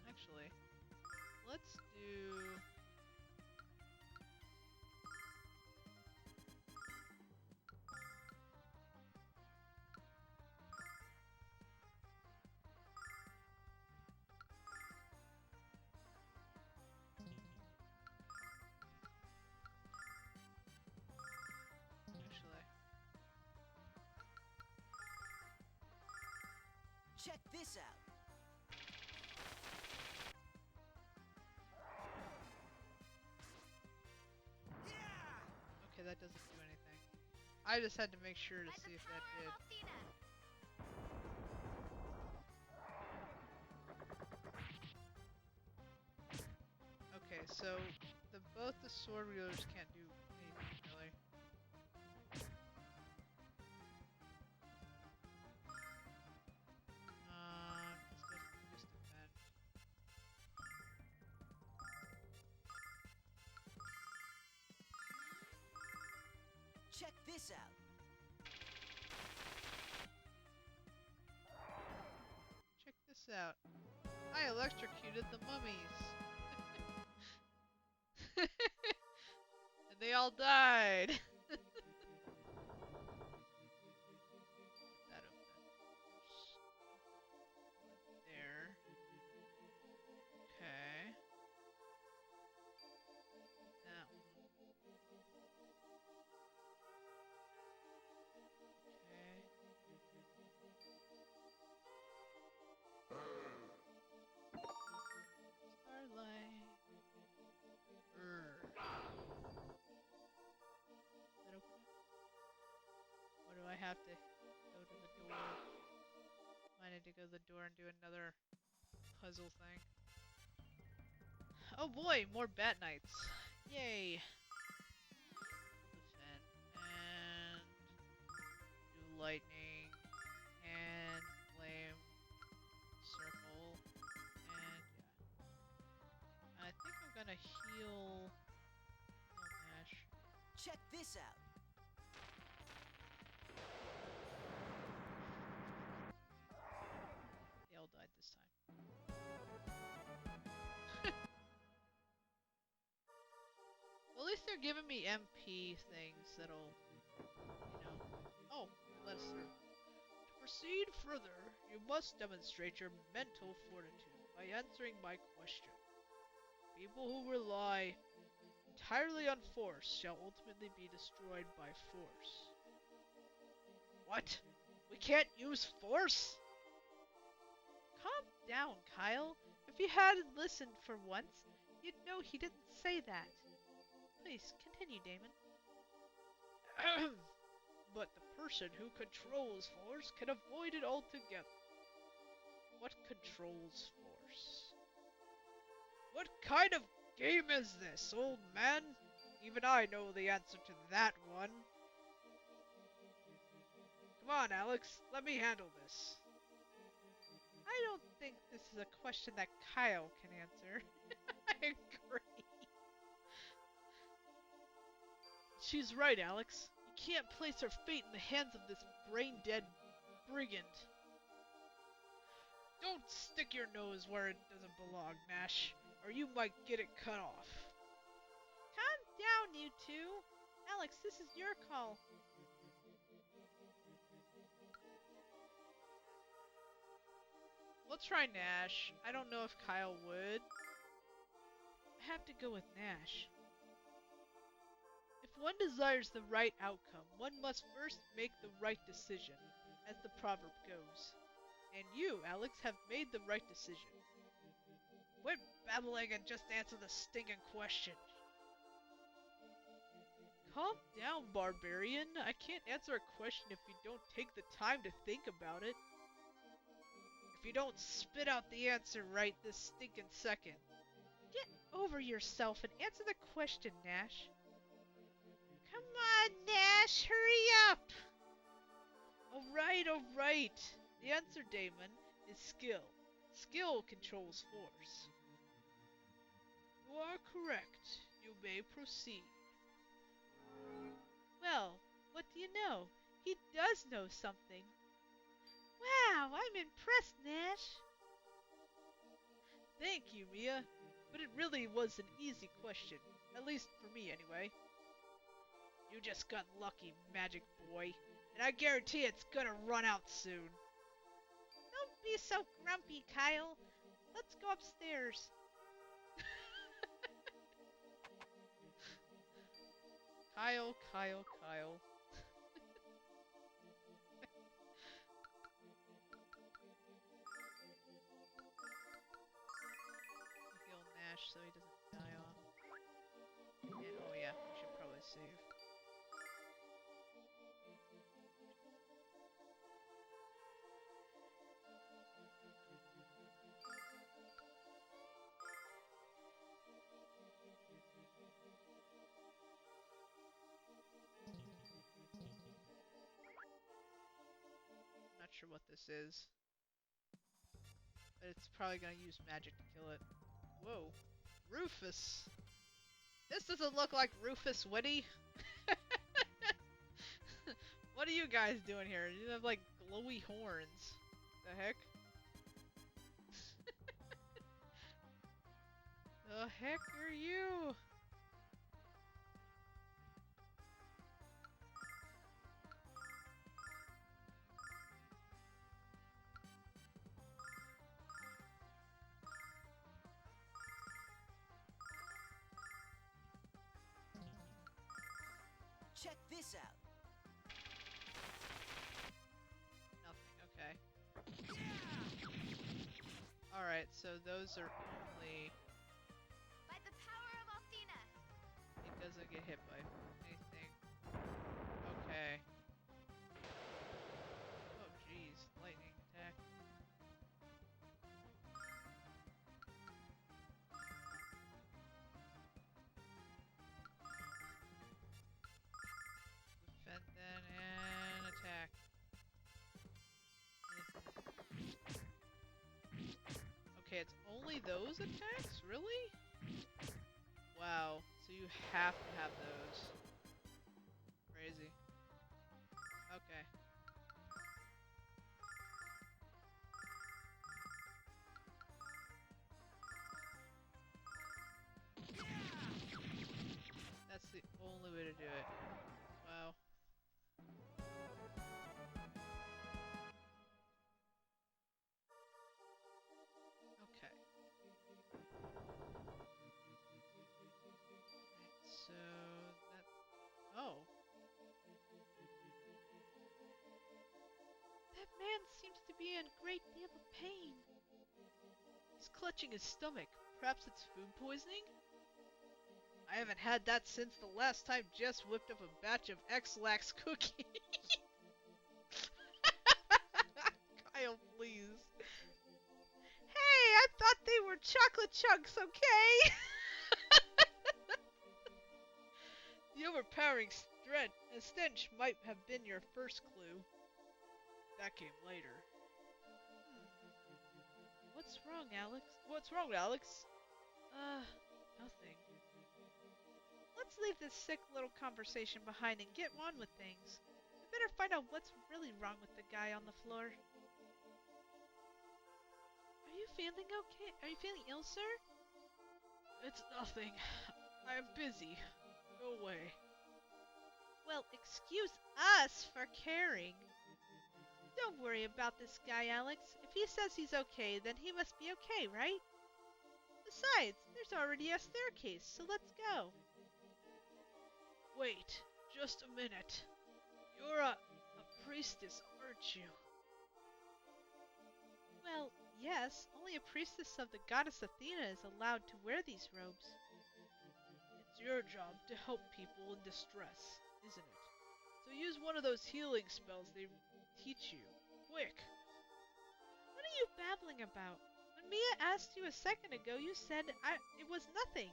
A: Actually, let's do... Actually,
C: Check this out.
A: okay, that doesn't do anything. I just had to make sure to
D: By
A: see
D: the
A: if that
D: power
A: did.
D: of Althena.
A: Okay, so both the sword wielders can't do anything really. Just defend.
C: Check this out.
A: Check this out. I electrocuted the mummies. And they all died. That open. There. Okay. That one. Okay. Starlight. That open? Or do I have to go to the door? I need to go to the door and do another puzzle thing. Oh boy, more bat knights. Yay. Defend. And do lightning. And flame. Circle. And yeah. I think I'm gonna heal Nash.
C: Check this out.
A: They all died this time. Well, at least they're giving me MP things that'll, Oh, let us through. To proceed further, you must demonstrate your mental fortitude by answering my question. People who rely entirely on force shall ultimately be destroyed by force. What? We can't use force?
B: Calm down, Kyle. If you hadn't listened for once, you'd know he didn't say that. Please, continue, Damon.
A: But the person who controls force can avoid it altogether. What controls force? What kind of game is this, old man? Even I know the answer to that one. Come on, Alex, let me handle this.
B: I don't think this is a question that Kyle can answer.
A: I agree.
B: She's right, Alex. You can't place her fate in the hands of this brain-dead brigand.
A: Don't stick your nose where it doesn't belong, Nash, or you might get it cut off.
B: Calm down, you two. Alex, this is your call.
A: Let's try Nash. I don't know if Kyle would.
B: I have to go with Nash. If one desires the right outcome, one must first make the right decision, as the proverb goes. And you, Alex, have made the right decision.
A: Quit babbling and just answer the stinking question.
B: Calm down, barbarian. I can't answer a question if you don't take the time to think about it.
A: If you don't spit out the answer right this stinking second.
B: Get over yourself and answer the question, Nash. Come on, Nash, hurry up!
A: Alright. The answer, Damon, is skill. Skill controls force. You are correct. You may proceed.
B: Well, what do you know? He does know something. Wow, I'm impressed, Nash.
A: Thank you, Mia. But it really was an easy question. At least for me, anyway. You just got lucky, magic boy. And I guarantee it's gonna run out soon.
B: Don't be so grumpy, Kyle. Let's go upstairs.
A: Kyle. Heal Nash so he doesn't die off. And, oh yeah, we should probably save. Not sure what this is. But it's probably gonna use magic to kill it. Whoa. Rufus! This doesn't look like Rufus Whitty. What are you guys doing here? You have like glowy horns. The heck? The heck are you?
C: Check this out.
A: Nothing, okay. Alright, so those are only...
D: By the power of Althena.
A: It doesn't get hit by anything. Okay. Oh jeez, lightning attack. Defend then and attack. Okay, it's only those attacks? Really? Wow, so you have to have those. Crazy. Okay. That's the only way to do it. Wow. Okay. Right, so that... Oh.
B: That man seems to be in a great deal of pain.
A: He's clutching his stomach. Perhaps it's food poisoning? I haven't had that since the last time Jess whipped up a batch of X-Lax cookies. Kyle, please.
B: Hey, I thought they were chocolate chunks, okay?
A: The overpowering stench might have been your first clue. That came later.
B: What's wrong, Alex?
A: What's wrong, Alex?
B: Nothing. Let's leave this sick little conversation behind and get on with things. We better find out what's really wrong with the guy on the floor. Are you feeling okay? Are you feeling ill, sir?
A: It's nothing. I am busy. Go away.
B: Well, excuse us for caring. Don't worry about this guy, Alex. If he says he's okay, then he must be okay, right? Besides, there's already a staircase, so let's go.
A: Wait, just a minute. You're a priestess, aren't you?
B: Well, yes, only a priestess of the goddess Athena is allowed to wear these robes.
A: It's your job to help people in distress, isn't it? So use one of those healing spells they teach you. Quick!
B: What are you babbling about? When Mia asked you a second ago, you said it was nothing.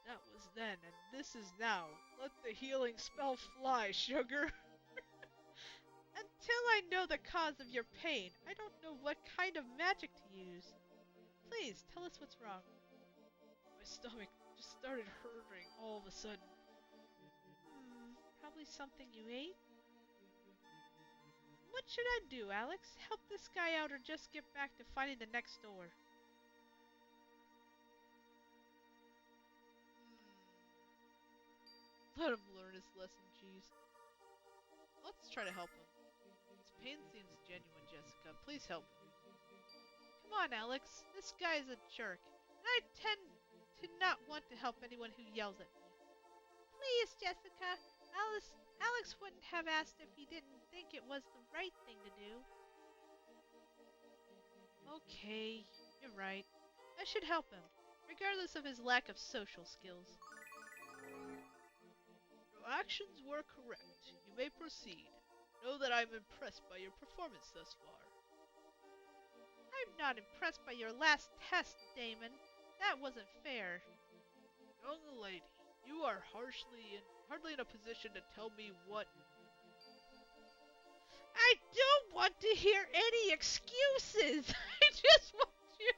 A: That was then, and this is now. Let the healing spell fly, sugar!
B: Until I know the cause of your pain, I don't know what kind of magic to use. Please, tell us what's wrong.
A: My stomach just started hurting all of a sudden.
B: Probably something you ate? What should I do, Alex? Help this guy out or just get back to finding the next door?
A: Let him learn his lesson, jeez. Let's try to help him. His pain seems genuine, Jessica. Please help him.
B: Come on, Alex. This guy is a jerk, and I tend to not want to help anyone who yells at me. Please, Jessica. Alex wouldn't have asked if he didn't think it was the right thing to do. Okay, you're right. I should help him, regardless of his lack of social skills.
A: Your actions were correct. You may proceed. Know that I am impressed by your performance thus far.
B: I'm not impressed by your last test, Damon. That wasn't fair.
A: Young lady, you are hardly in a position to tell me what...
B: I don't want to hear any excuses. I just want to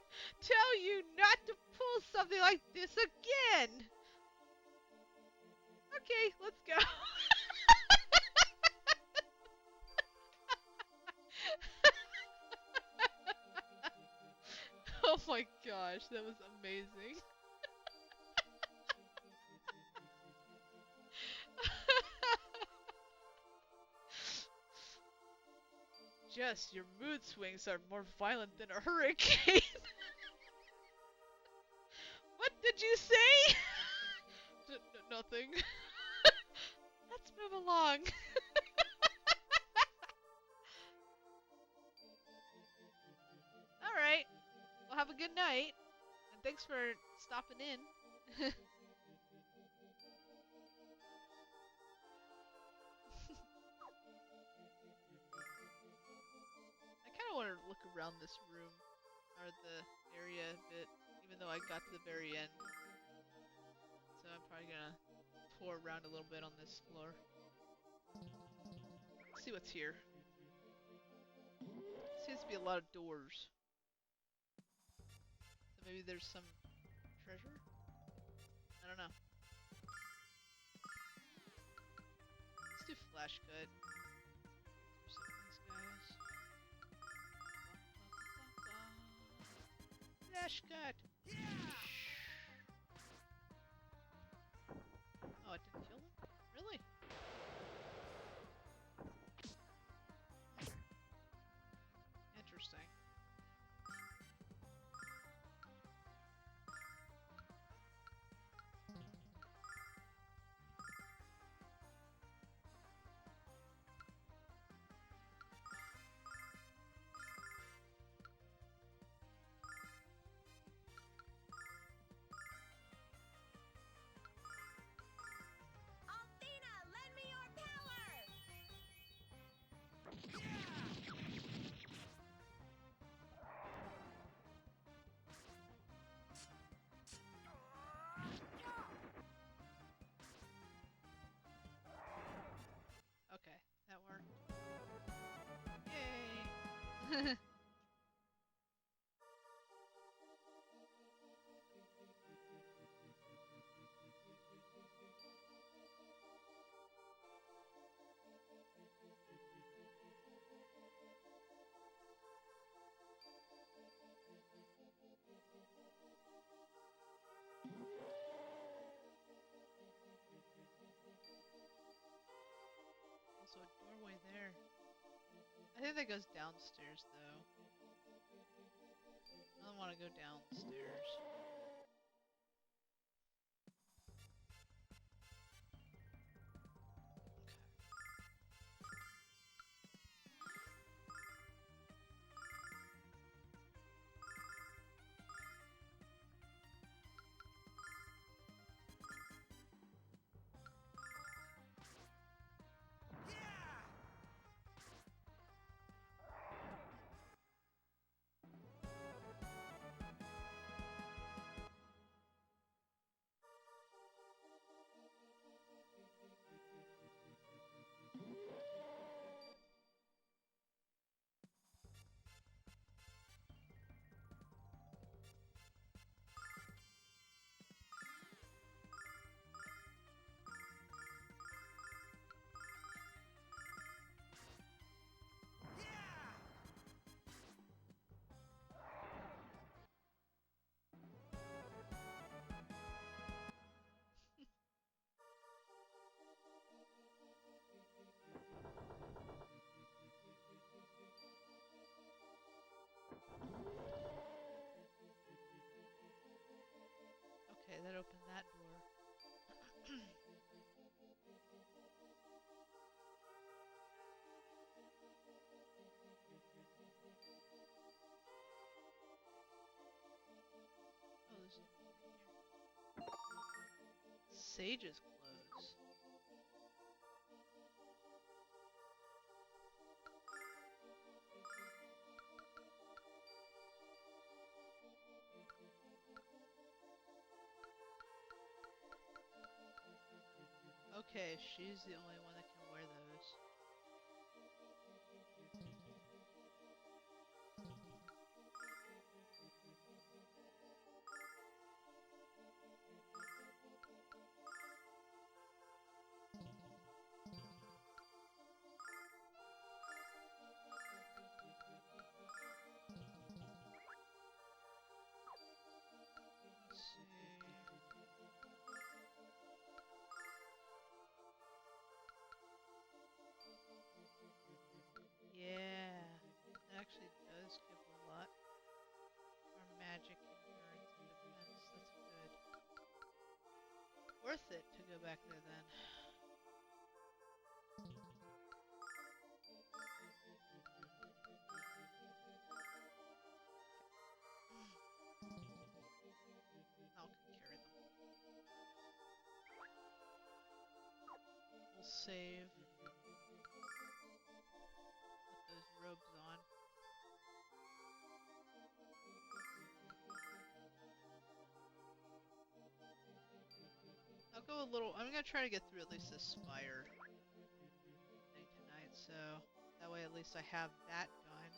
B: tell you not to pull something like this again.
A: Okay, let's go. Oh my gosh, that was amazing. Jess, your mood swings are more violent than a hurricane.
B: What did you say?
A: Nothing.
B: Let's move along.
A: Alright. Well, have a good night. And thanks for stopping in. I kind of want to look around this room, or the area a bit, even though I got to the very end. So I'm probably gonna tour around a little bit on this floor. Let's see what's here. Seems to be a lot of doors. So maybe there's some treasure? I don't know. Let's do flash cut. Some of these guys. Flash cut! Oh, it didn't kill them? Really? Interesting. I think that goes downstairs though. I don't want to go downstairs. Okay, that opened that door. Oh, there's nothing here. Sage's clothes. Okay, she's the only one that can wear those. Let's see. Yeah, it actually does give a lot. Our magic, endurance, and defense. That's good. Worth it to go back there then. I'll carry them. We'll save. Put those robes on. I'll go a little. I'm gonna try to get through at least this spire thing tonight, so that way at least I have that done.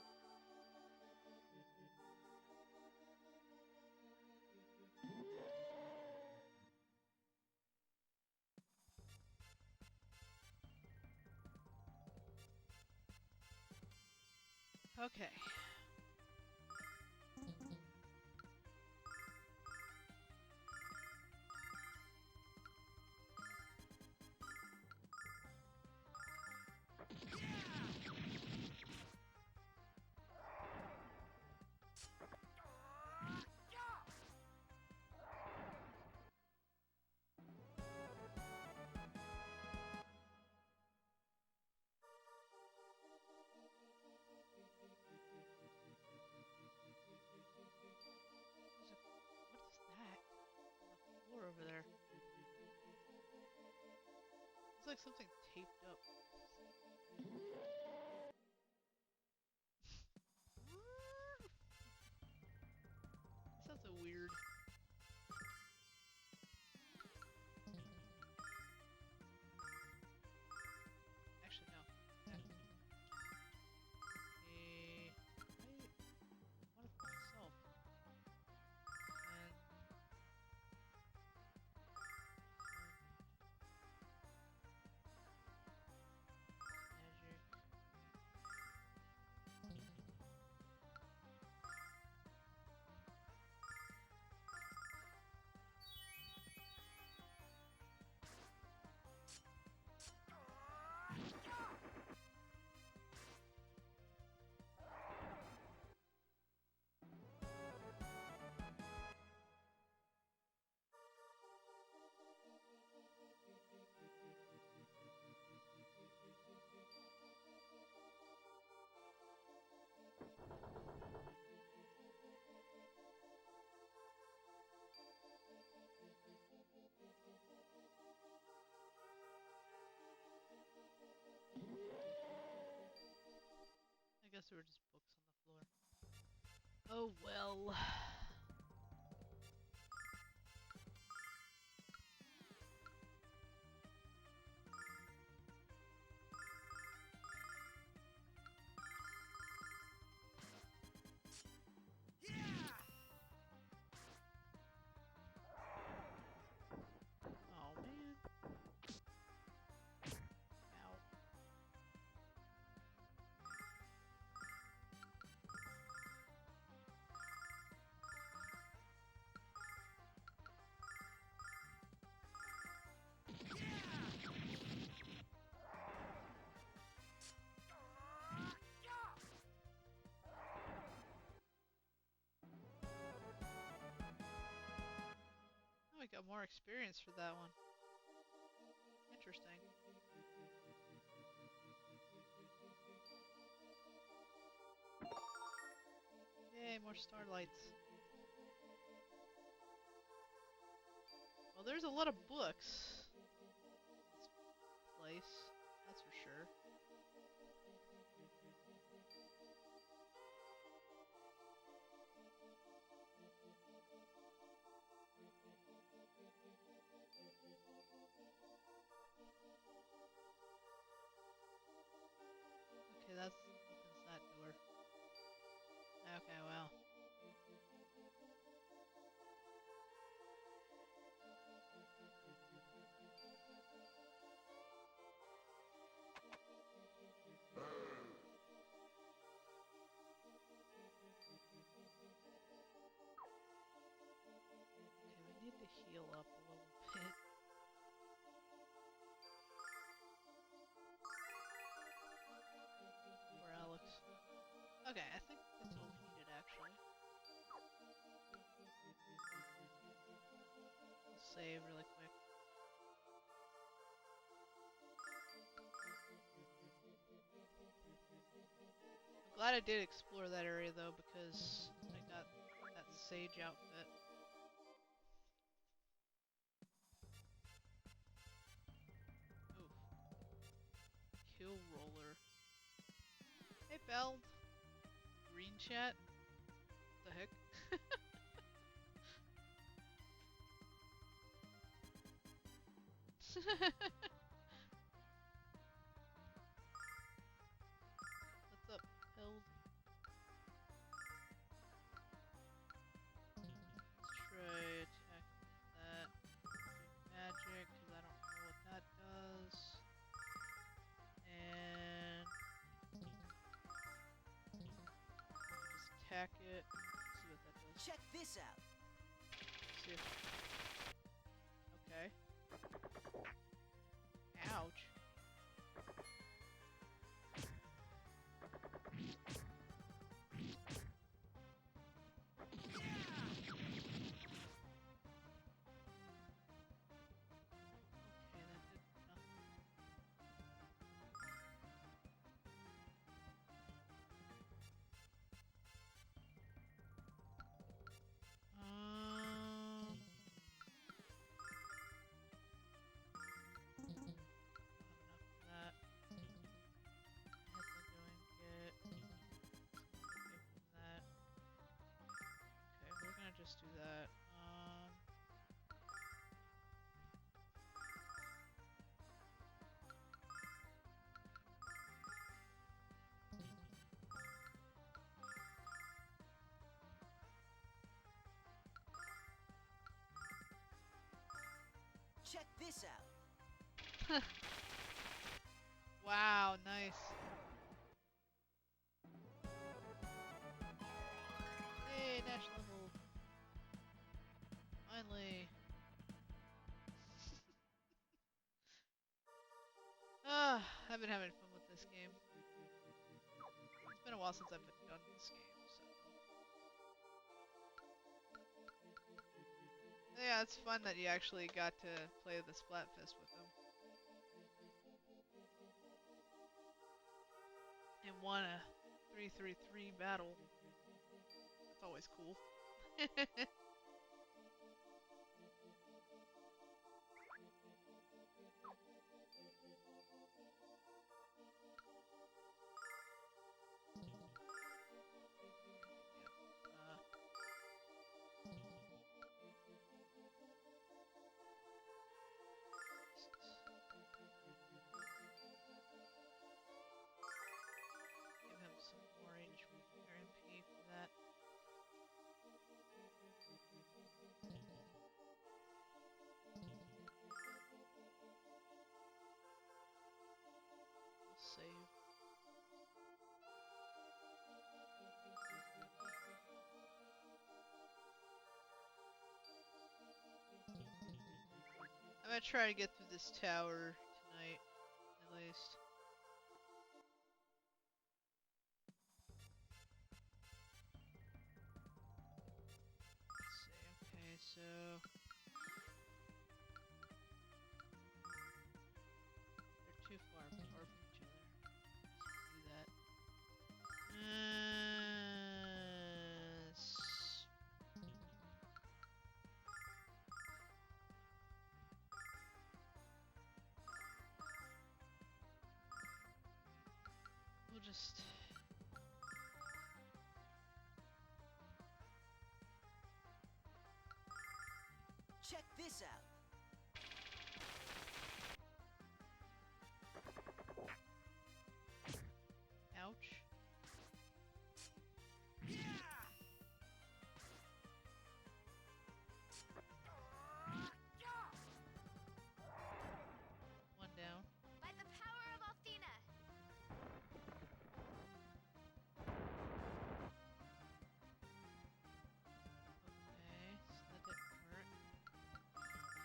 A: Okay. What is that on the floor over there? It's like something taped up. Sounds so weird. Actually, no. That. What if myself? And magic. there were just books on the floor. Oh well. Oh man. Ow. Oh, we got more experience for that one. Interesting. Yay, more starlights. Well, there's a lot of books. This place, that's for sure. Okay, that opens that door. Okay, well. Okay, we need to heal up a little bit. Poor Alex. Okay, I think that's all we needed actually. We'll save really quick. I'm glad I did explore that area though because I got that sage outfit. Oof. Kill roller. Hey Belle. Green chat? What the heck? What's up, Held? Let's try attack that magic, because I don't know what that does. And just attack it. See what that does.
C: Check this out.
A: See if... Okay. Ouch. Okay, that did nothing. Not enough for that. I have to go and get something from that. Okay, we're gonna just do that.
C: Check this out.
A: Wow, nice. Hey, dash level. Finally. I've been having fun with this game. It's been a while since I've done this game, so. Yeah, it's fun that you actually got to play the Splatfest with them. And won a 3-3-3 battle. That's always cool. I'm gonna try to get through this tower tonight, at least. Let's see. Okay, so they're too far apart from each other. Let's do that. We'll just.
C: Check this out.
A: Ouch. One down.
D: By the power of Althena.
A: Okay, so that didn't hurt. We'll defend.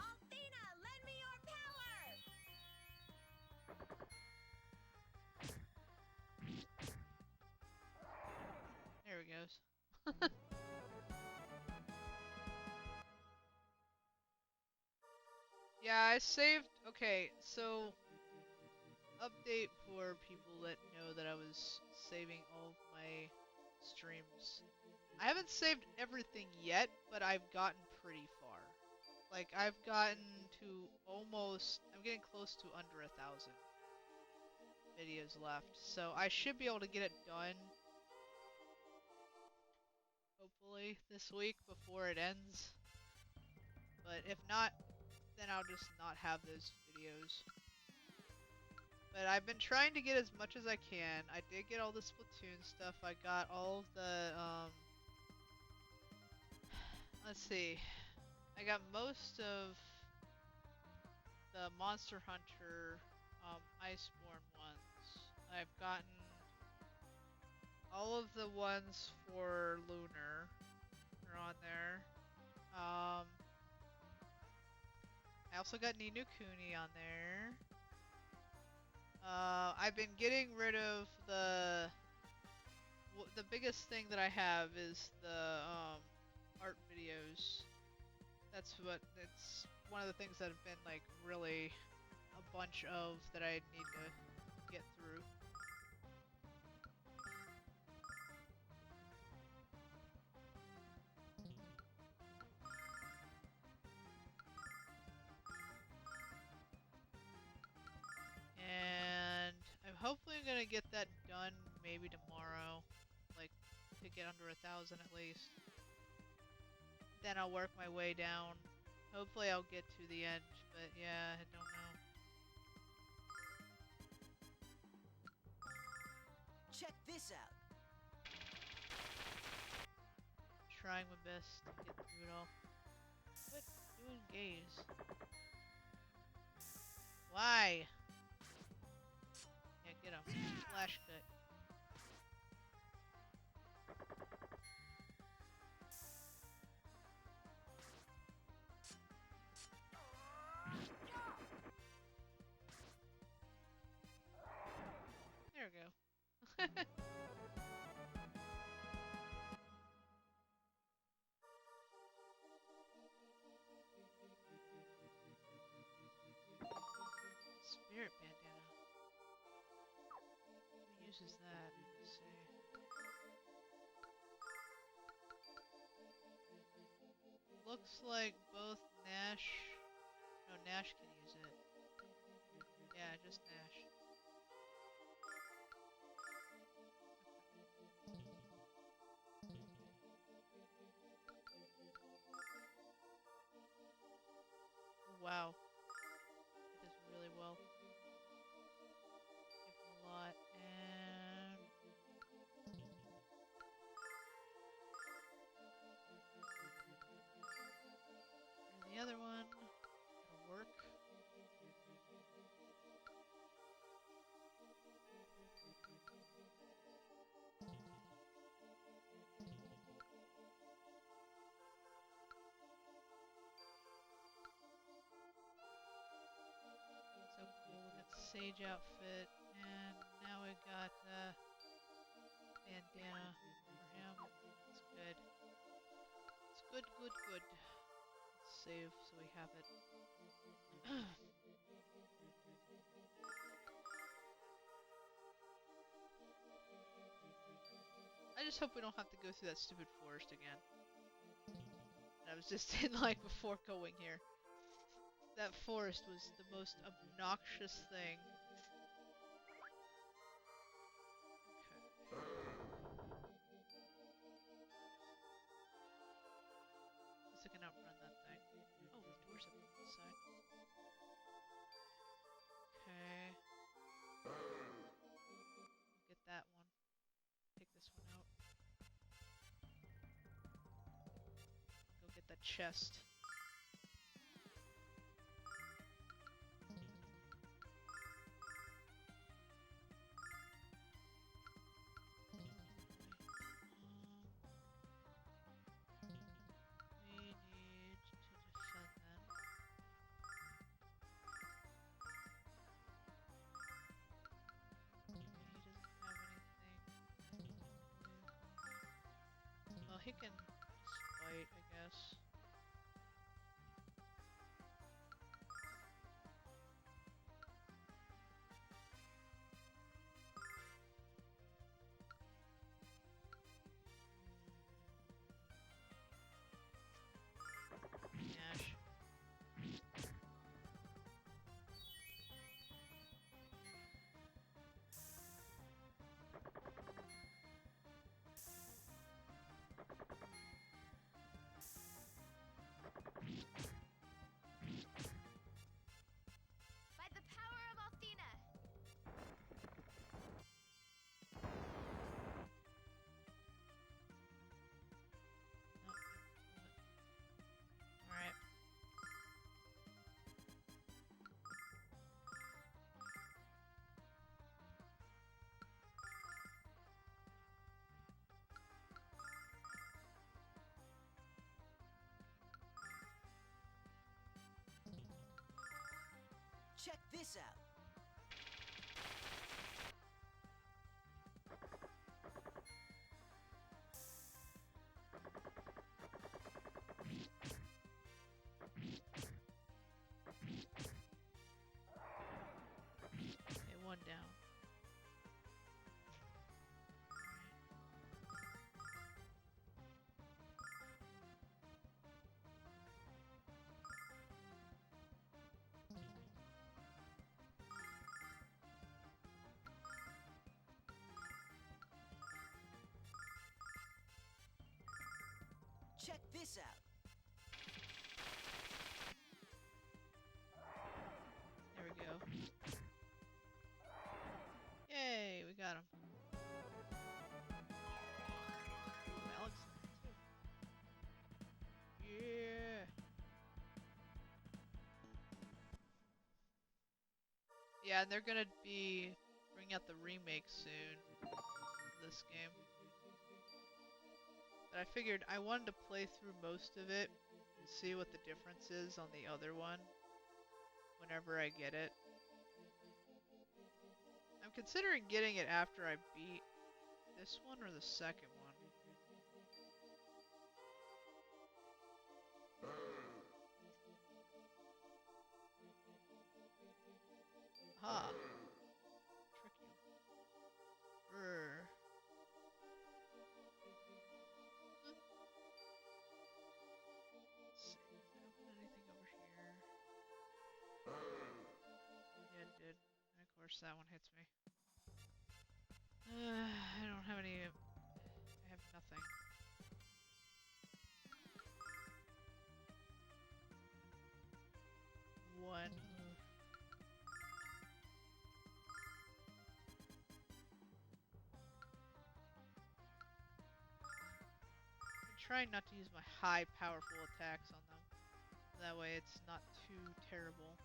D: Althena, lend me your power!
A: There it goes. Yeah, I saved. Okay, so update for people that know that I was saving all of my streams. I haven't saved everything yet, but I've gotten pretty far. Like, I've gotten to almost. I'm getting close to under 1,000 videos left, so I should be able to get it done. Hopefully this week before it ends. But if not, then I'll just not have those videos. But I've been trying to get as much as I can. I did get all the Splatoon stuff. I got all of the, let's see. I got most of the Monster Hunter, Iceborne ones. I've gotten all of the ones for Lunar are on there. I also got Ni no Kuni on there. I've been getting rid of the biggest thing that I have is the art videos. It's one of the things that have been like really a bunch of that I need to get through. And I'm hopefully gonna get that done maybe tomorrow, like to get under 1,000 at least. Then I'll work my way down. Hopefully I'll get to the end, but yeah, I don't know.
C: Check this out.
A: Trying my best to get through it all. Quit doing gaze. Why? Yeah, get him. Flash cut. There we go. Spirit bandana. Who uses that? Let's see. Looks like both Nash. No, Nash can use it. Yeah, just Nash. Wow. It does really well. Give him a lot. And the other one. sage outfit, and now we got bandana for him. It's good. It's good, good, good. Let's save so we have it. I just hope we don't have to go through that stupid forest again. I was just in like before going here. That forest was the most obnoxious thing. Okay. At least I can outrun that thing. Oh, the door's up on this side. Okay. Get that one. Take this one out. Go get that chest. We need to defend them. He doesn't have anything. Well, he can just fight, I guess. Nash.
D: By the power of Althena.
A: Alright.
C: Check this out.
A: Okay, one down.
C: Check this out.
A: There we go. Yay, we got him. Alex. Yeah. Yeah, and they're gonna be bringing out the remake soon of this game. But I figured I wanted to play through most of it and see what the difference is on the other one whenever I get it. I'm considering getting it after I beat this one or the second one. Aha! Trick you. Brr. Let's see, did I open anything over here? Yeah, it did. And of course that one hits me. I don't have any... I have nothing. One. I'm trying not to use my high powerful attacks on them. That way it's not too terrible.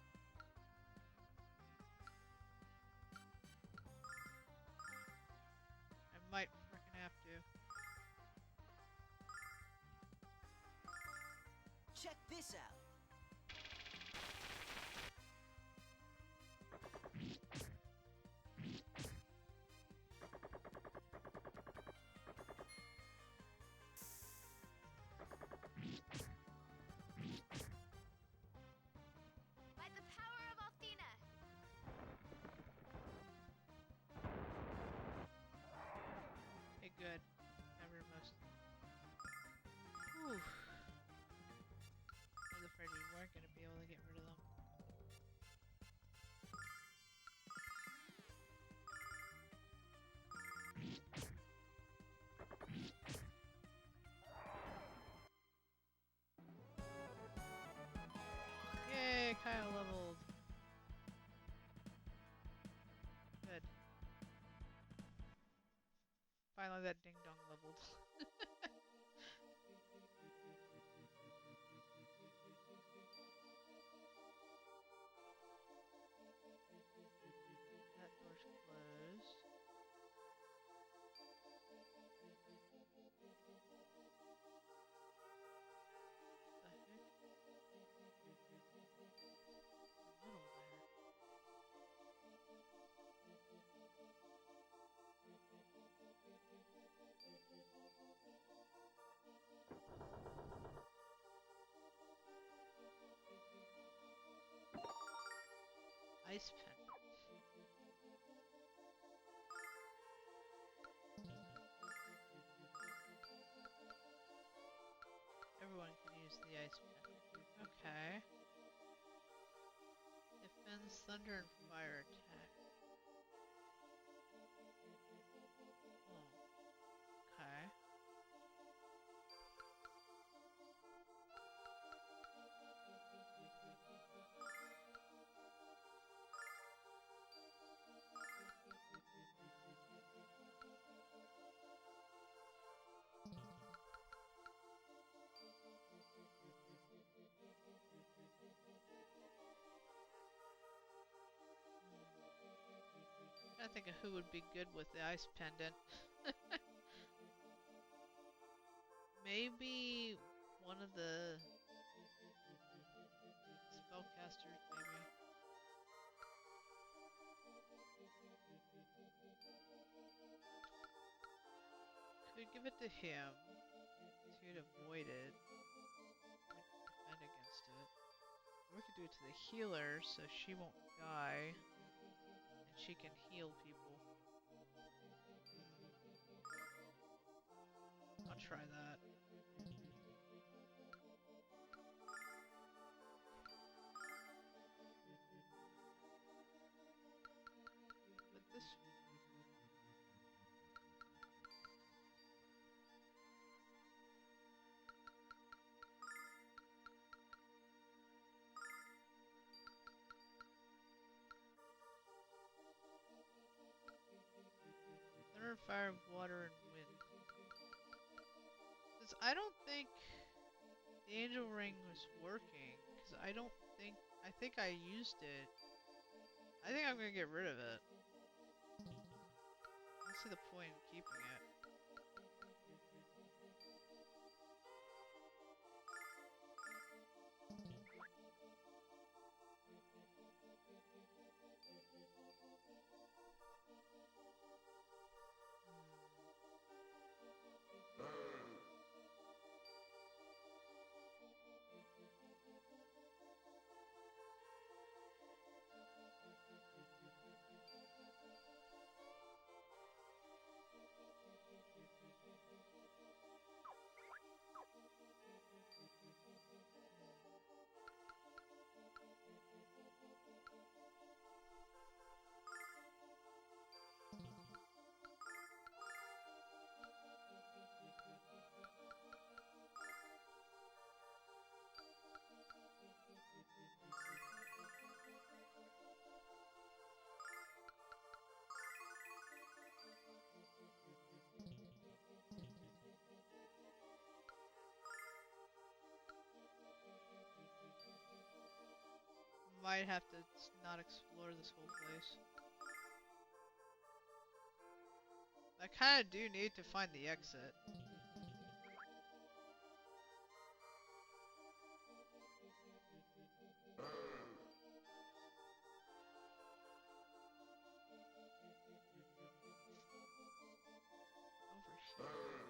A: I might frickin' have to.
C: Check this out.
A: Oh, that ding dong leveled. That door's closed. The heck? The middle there. Ice pendant. Everyone can use the ice pendant. Okay. Defends thunder and fire attack. Oh, okay. I think of who would be good with the ice pendant. Maybe one of the spellcasters, maybe. Could give it to him. So he'd avoid it. Defend against it. Or we could do it to the healer so she won't die. And she can heal people. I'll try that. But this... Thunder, fire, water, and wind. Because I don't think the angel ring was working. Because I don't think... I think I used it. I think I'm gonna get rid of it. I don't see the point in keeping it. Might have to not explore this whole place. I kinda do need to find the exit. Over here.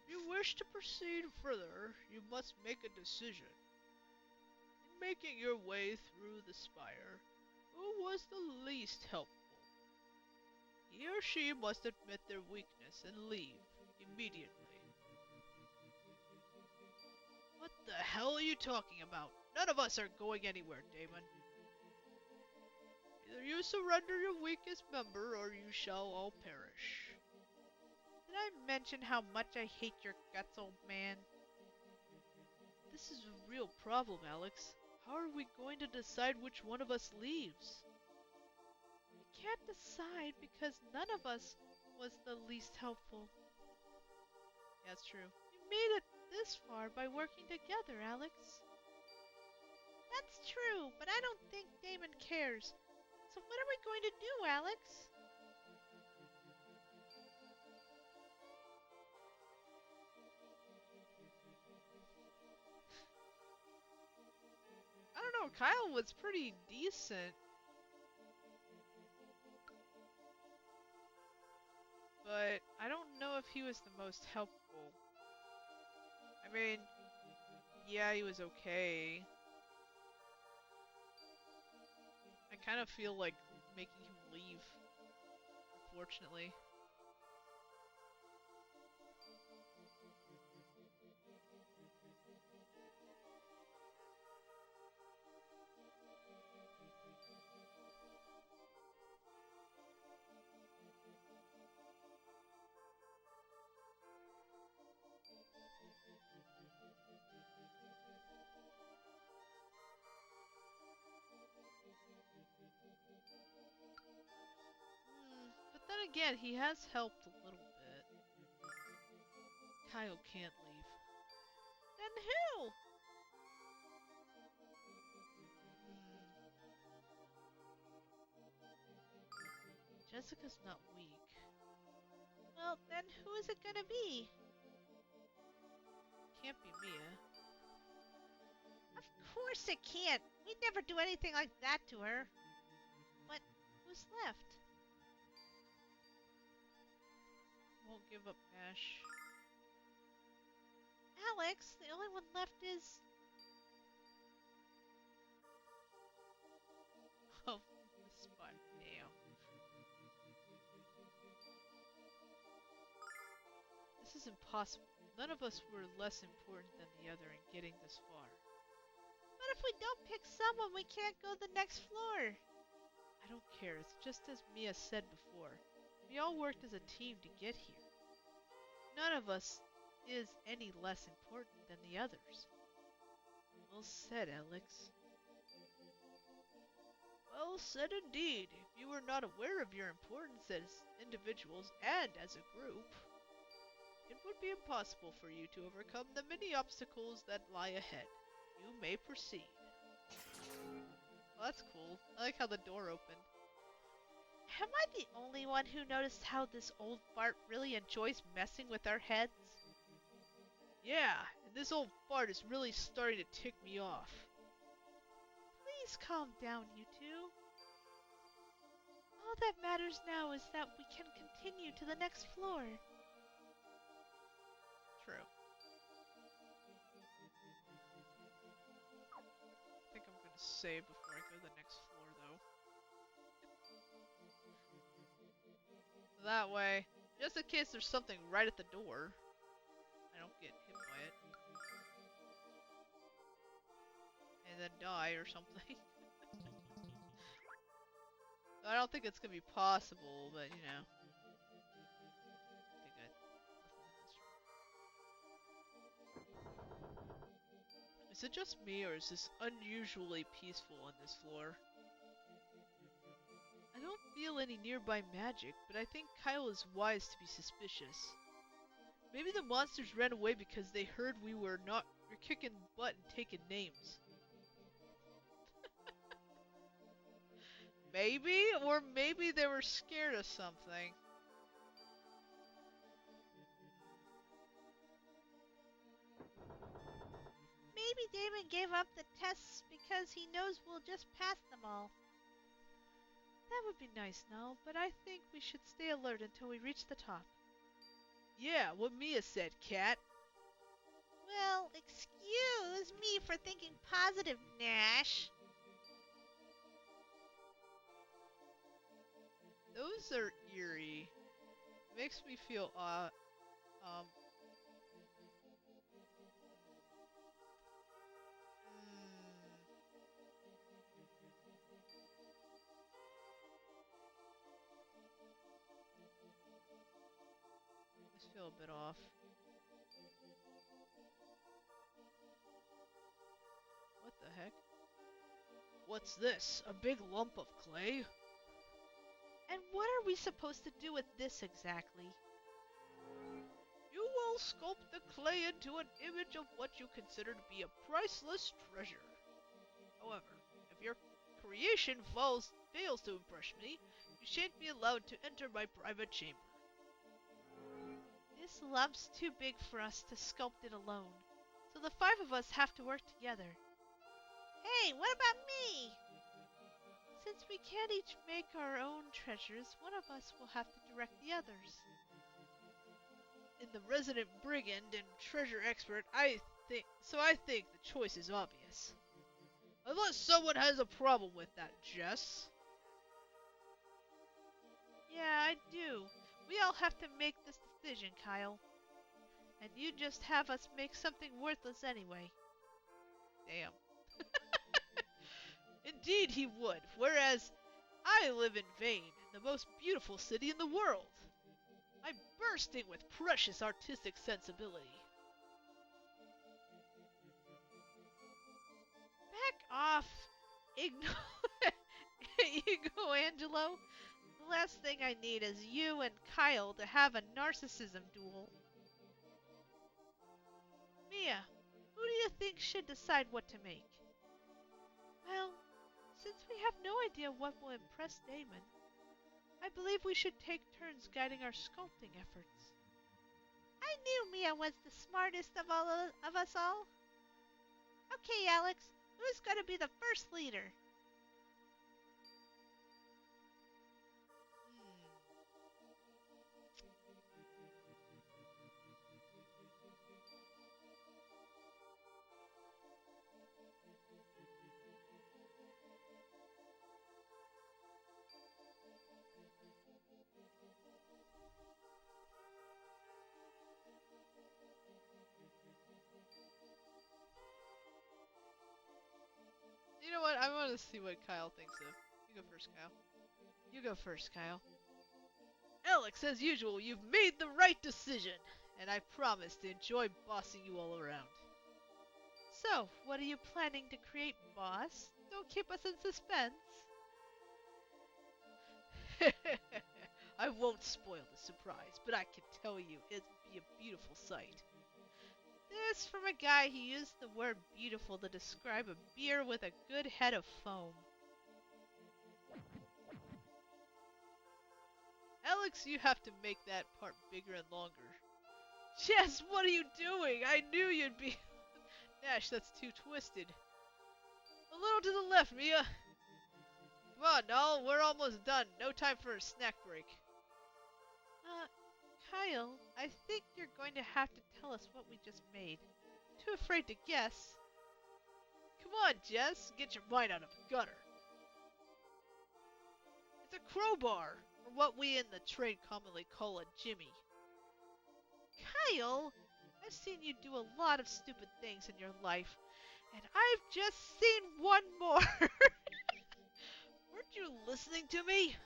A: If you wish to proceed further, you must make a decision. In making your way through the spire, who was the least helpful? He or she must admit their weakness and leave immediately. What the hell are you talking about? None of us are going anywhere, Damon. Either you surrender your weakest member, or you shall all perish.
B: Did I mention how much I hate your guts, old man?
A: This is a real problem, Alex. How are we going to decide which one of us leaves?
B: We can't decide because none of us was the least helpful.
A: Yeah, that's true.
B: We made it this far by working together, Alex. That's true, but I don't think Damon cares. So what are we going to do, Alex?
A: I don't know, Kyle was pretty decent. But I don't know if he was the most helpful. I mean, yeah, he was okay. I kind of feel like making him leave, unfortunately. But then again, he has helped a little bit. Kyle can't leave.
B: Then who?
A: Jessica's not weak.
B: Well, then who is it gonna be?
A: Can't be Mia.
B: Of course it can't. We'd never do anything like that to her. But who's left?
A: Won't give up Nash.
B: Alex, the only one left is...
A: Oh, the spot now. This is impossible. None of us were less important than the other in getting this far.
B: But if we don't pick someone, we can't go the next floor.
A: I don't care. It's just as Mia said before. We all worked as a team to get here. None of us is any less important than the others. Well said, Alex. Well said indeed. If you were not aware of your importance as individuals and as a group, it would be impossible for you to overcome the many obstacles that lie ahead. You may proceed. Well, that's cool. I like how the door opened.
B: Am I the only one who noticed how this old fart really enjoys messing with our heads?
A: Yeah, and this old fart is really starting to tick me off.
B: Please calm down, you two. All that matters now is that we can continue to the next floor.
A: True. I think I'm gonna save before I go to the next floor, though. That way, just in case there's something right at the door, I don't get hit by it. And then die or something. I don't think it's gonna be possible, but you know. Okay, good. Is it just me, or is this unusually peaceful on this floor? I don't feel any nearby magic, but I think Kyle is wise to be suspicious. Maybe the monsters ran away because they heard we were kicking butt and taking names. Maybe, or maybe they were scared of something.
B: Maybe Damon gave up the tests because he knows we'll just pass them all. That would be nice, Nell, but I think we should stay alert until we reach the top.
A: Yeah, what Mia said, Cat.
B: Well, excuse me for thinking positive, Nash.
A: Those are eerie. Makes me feel, feel a bit off. What the heck? What's this? A big lump of clay?
B: And what are we supposed to do with this exactly?
A: You will sculpt the clay into an image of what you consider to be a priceless treasure. However, if your creation fails to impress me, you shan't be allowed to enter my private chamber.
B: This lump's too big for us to sculpt it alone, so the 5 of us have to work together. Hey, what about me? Since we can't each make our own treasures, one of us will have to direct the others.
A: In the resident brigand and treasure expert, I think the choice is obvious. Unless someone has a problem with that, Jess.
B: Yeah, I do. We all have to make this decision, Kyle. And you just have us make something worthless anyway.
A: Damn. Indeed he would, whereas I live in Vane, the most beautiful city in the world. I'm bursting with precious artistic sensibility.
B: Back off, Ego Angelo. The last thing I need is you and Kyle to have a narcissism duel. Mia, who do you think should decide what to make? Well, since we have no idea what will impress Damon, I believe we should take turns guiding our sculpting efforts. I knew Mia was the smartest of us all. Okay, Alex, who's going to be the first leader?
A: You know what? I want to see what Kyle thinks of. You go first, Kyle. You go first, Kyle. Alex, as usual, you've made the right decision, and I promise to enjoy bossing you all around.
B: So, what are you planning to create, boss? Don't keep us in suspense.
A: I won't spoil the surprise, but I can tell you it'll be a beautiful sight.
B: This from a guy who used the word beautiful to describe a beer with a good head of foam.
A: Alex, you have to make that part bigger and longer. Jess, what are you doing? I knew you'd be... Nash, that's too twisted. A little to the left, Mia. Come on, Null, we're almost done. No time for a snack break.
B: Kyle, I think you're going to have to tell us what we just made. Too afraid to guess.
A: Come on, Jess, get your mind out of the gutter. It's a crowbar, or what we in the trade commonly call a jimmy.
B: Kyle, I've seen you do a lot of stupid things in your life, and I've just seen one more.
A: Weren't you listening to me?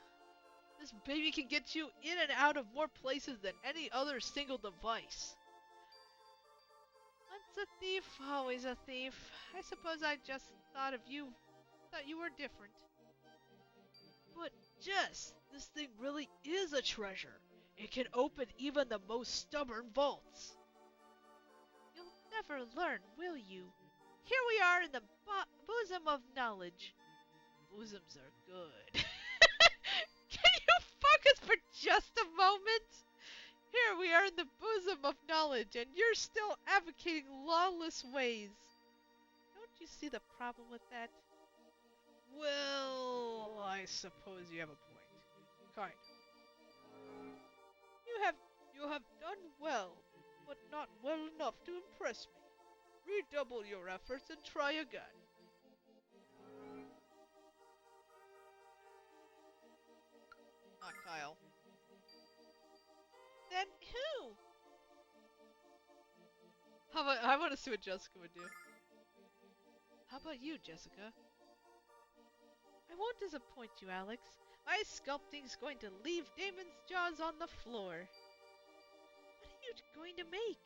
A: This baby can get you in and out of more places than any other single device.
B: Once a thief, always a thief. I suppose I just thought you were different.
A: But Jess, this thing really is a treasure. It can open even the most stubborn vaults.
B: You'll never learn, will you? Here we are in the bosom of knowledge.
A: Bosoms are good.
B: Can you focus for just a moment? Here we are in the bosom of knowledge, and you're still advocating lawless ways. Don't you see the problem with that?
A: Well, I suppose you have a point. Kind. You have done well, but not well enough to impress me. Redouble your efforts and try again. Not Kyle.
B: Then who?
A: I want to see what Jessica would do. How about you, Jessica?
B: I won't disappoint you, Alex. My sculpting's going to leave Damon's jaws on the floor. What do you going to make?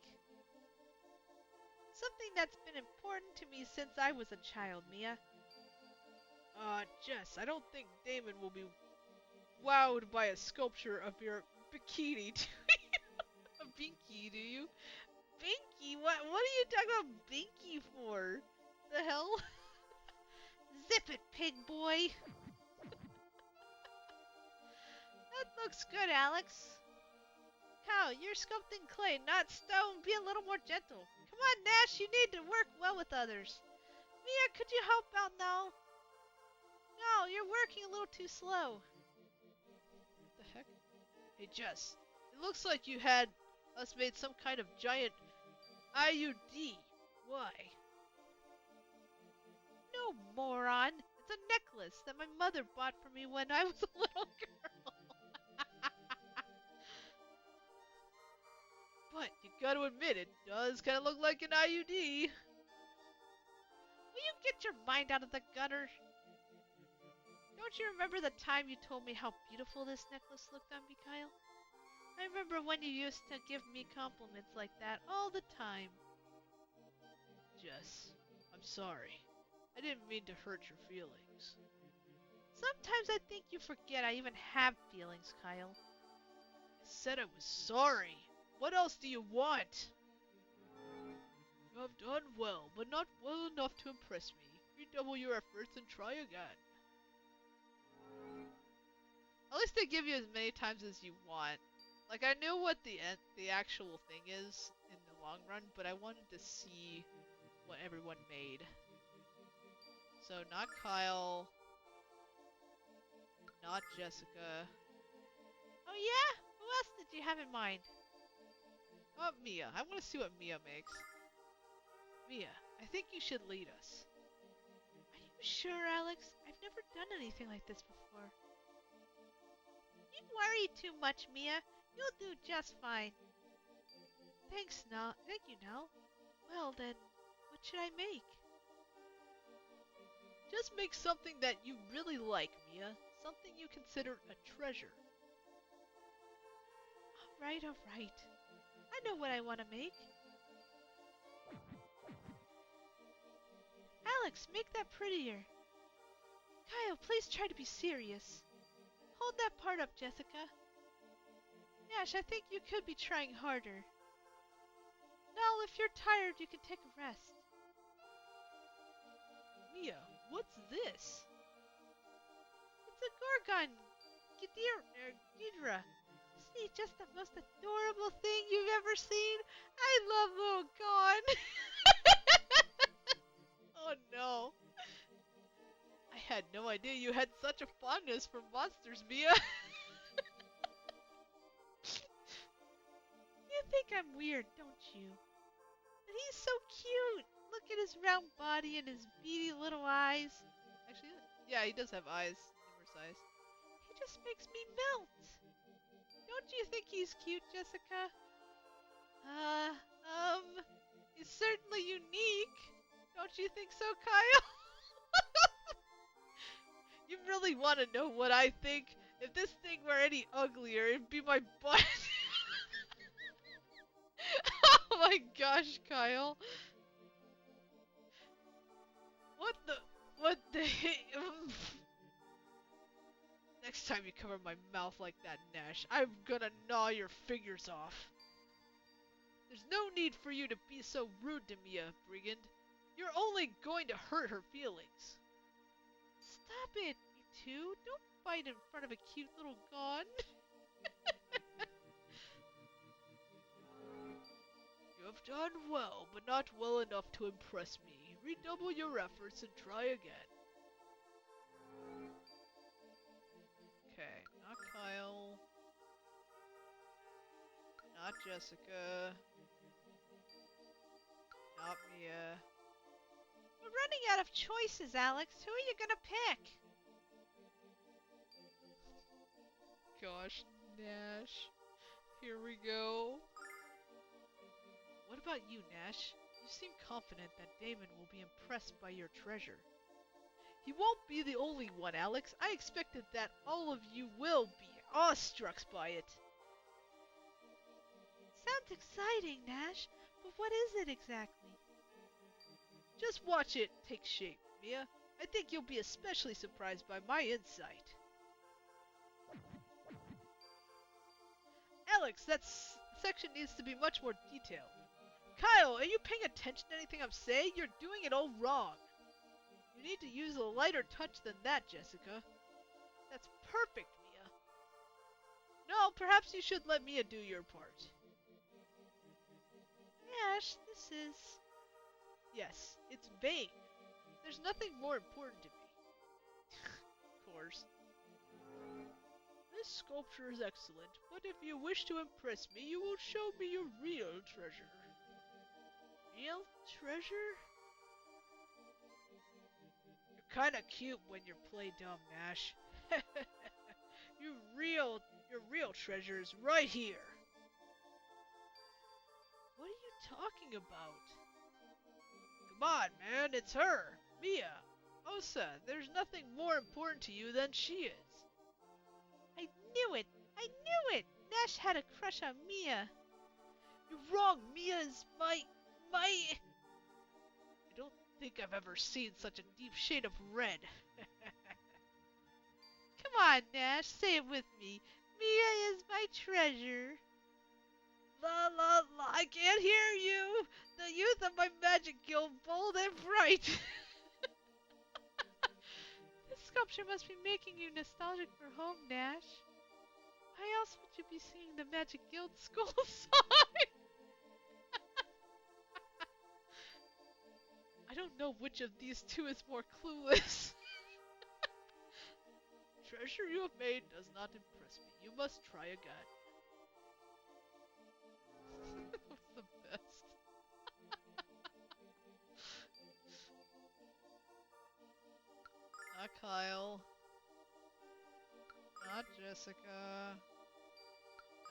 B: Something that's been important to me since I was a child, Mia.
A: Jess, I don't think Damon will be wowed by a sculpture of your bikini. A binky, do you?
B: Binky? What are you talking about Binky for? The hell? Zip it, pig boy. That looks good, Alex. Kyle, you're sculpting clay, not stone. Be a little more gentle. Come on, Nash, you need to work well with others. Mia, could you help out now? No, you're working a little too slow.
A: What the heck? Hey, Jess, it looks like you had us made some kind of giant IUD. Why?
B: No, moron. It's a necklace that my mother bought for me when I was a little girl.
A: But you gotta admit, it does kind of look like an IUD.
B: Will you get your mind out of the gutter? Don't you remember the time you told me how beautiful this necklace looked on me, Kyle? I remember when you used to give me compliments like that all the time.
A: Jess, I'm sorry. I didn't mean to hurt your feelings.
B: Sometimes I think you forget I even have feelings, Kyle.
A: I said I was sorry. What else do you want? You have done well, but not well enough to impress me. Redouble your efforts and try again. At least they give you as many times as you want. Like, I knew what the actual thing is in the long run, but I wanted to see what everyone made. So, not Kyle. Not Jessica.
B: Oh yeah? Who else did you have in mind?
A: Mia. I want to see what Mia makes. Mia, I think you should lead us.
B: Are you sure, Alex? I've never done anything like this before. You worry too much, Mia. You'll do just fine. Thanks, Nell. Thank you, Nell. Well then, what should I make?
A: Just make something that you really like, Mia. Something you consider a treasure.
B: Alright. I know what I want to make. Alex, make that prettier. Kyle, please try to be serious. Hold that part up, Jessica. Nash, I think you could be trying harder. Nell, if you're tired, you can take a rest.
A: Mia, what's this?
B: It's a Gorgon. Ghidra. Isn't he just the most adorable thing you've ever seen? I love little Gon.
A: Oh no. I had no idea you had such a fondness for monsters, Mia.
B: You think I'm weird, don't you? But he's so cute. Look at his round body and his beady little eyes.
A: Actually, yeah, he does have eyes. Numerous eyes.
B: He just makes me melt. Don't you think he's cute, Jessica? He's certainly unique. Don't you think so, Kyle?
A: You really want to know what I think? If this thing were any uglier, it'd be my butt. Oh my gosh, Kyle. What the Next time you cover my mouth like that, Nash, I'm gonna gnaw your fingers off. There's no need for you to be so rude to Mia, Brigand. You're only going to hurt her feelings.
B: Stop it, you two. Don't fight in front of a cute little Gon.
A: You have done well, but not well enough to impress me. Redouble your efforts and try again. Okay, not Kyle. Not Jessica. Not Mia.
B: We're running out of choices, Alex. Who are you gonna pick?
A: Gosh, Nash. Here we go. What about you, Nash? You seem confident that Damon will be impressed by your treasure. He won't be the only one, Alex. I expected that all of you will be awestruck by it.
B: Sounds exciting, Nash, but what is it exactly?
A: Just watch it take shape, Mia. I think you'll be especially surprised by my insight. Alex, section needs to be much more detailed. Kyle, are you paying attention to anything I'm saying? You're doing it all wrong. You need to use a lighter touch than that, Jessica. That's perfect, Mia. No, perhaps you should let Mia do your part.
B: Nash, this is...
A: Yes, it's vain. There's nothing more important to me. Of course. This sculpture is excellent, but if you wish to impress me, you will show me your real treasure. Real treasure? You're kinda cute when you play dumb, Nash. Your real treasure is right here. What are you talking about? Come on, man, it's her, Mia. Osa, there's nothing more important to you than she is.
B: I knew it! I knew it! Nash had a crush on Mia.
A: You're wrong, Mia is my... I don't think I've ever seen such a deep shade of red.
B: Come on, Nash, say it with me. Mia is my treasure.
A: La la la, I can't hear you! The youth of my magic guild, bold and bright!
B: This sculpture must be making you nostalgic for home, Nash. Why else would you be singing the Magic Guild school song?
A: I don't know which of these two is more clueless. Treasure you have made does not impress me. You must try again. That was the best. Not Kyle. Not Jessica.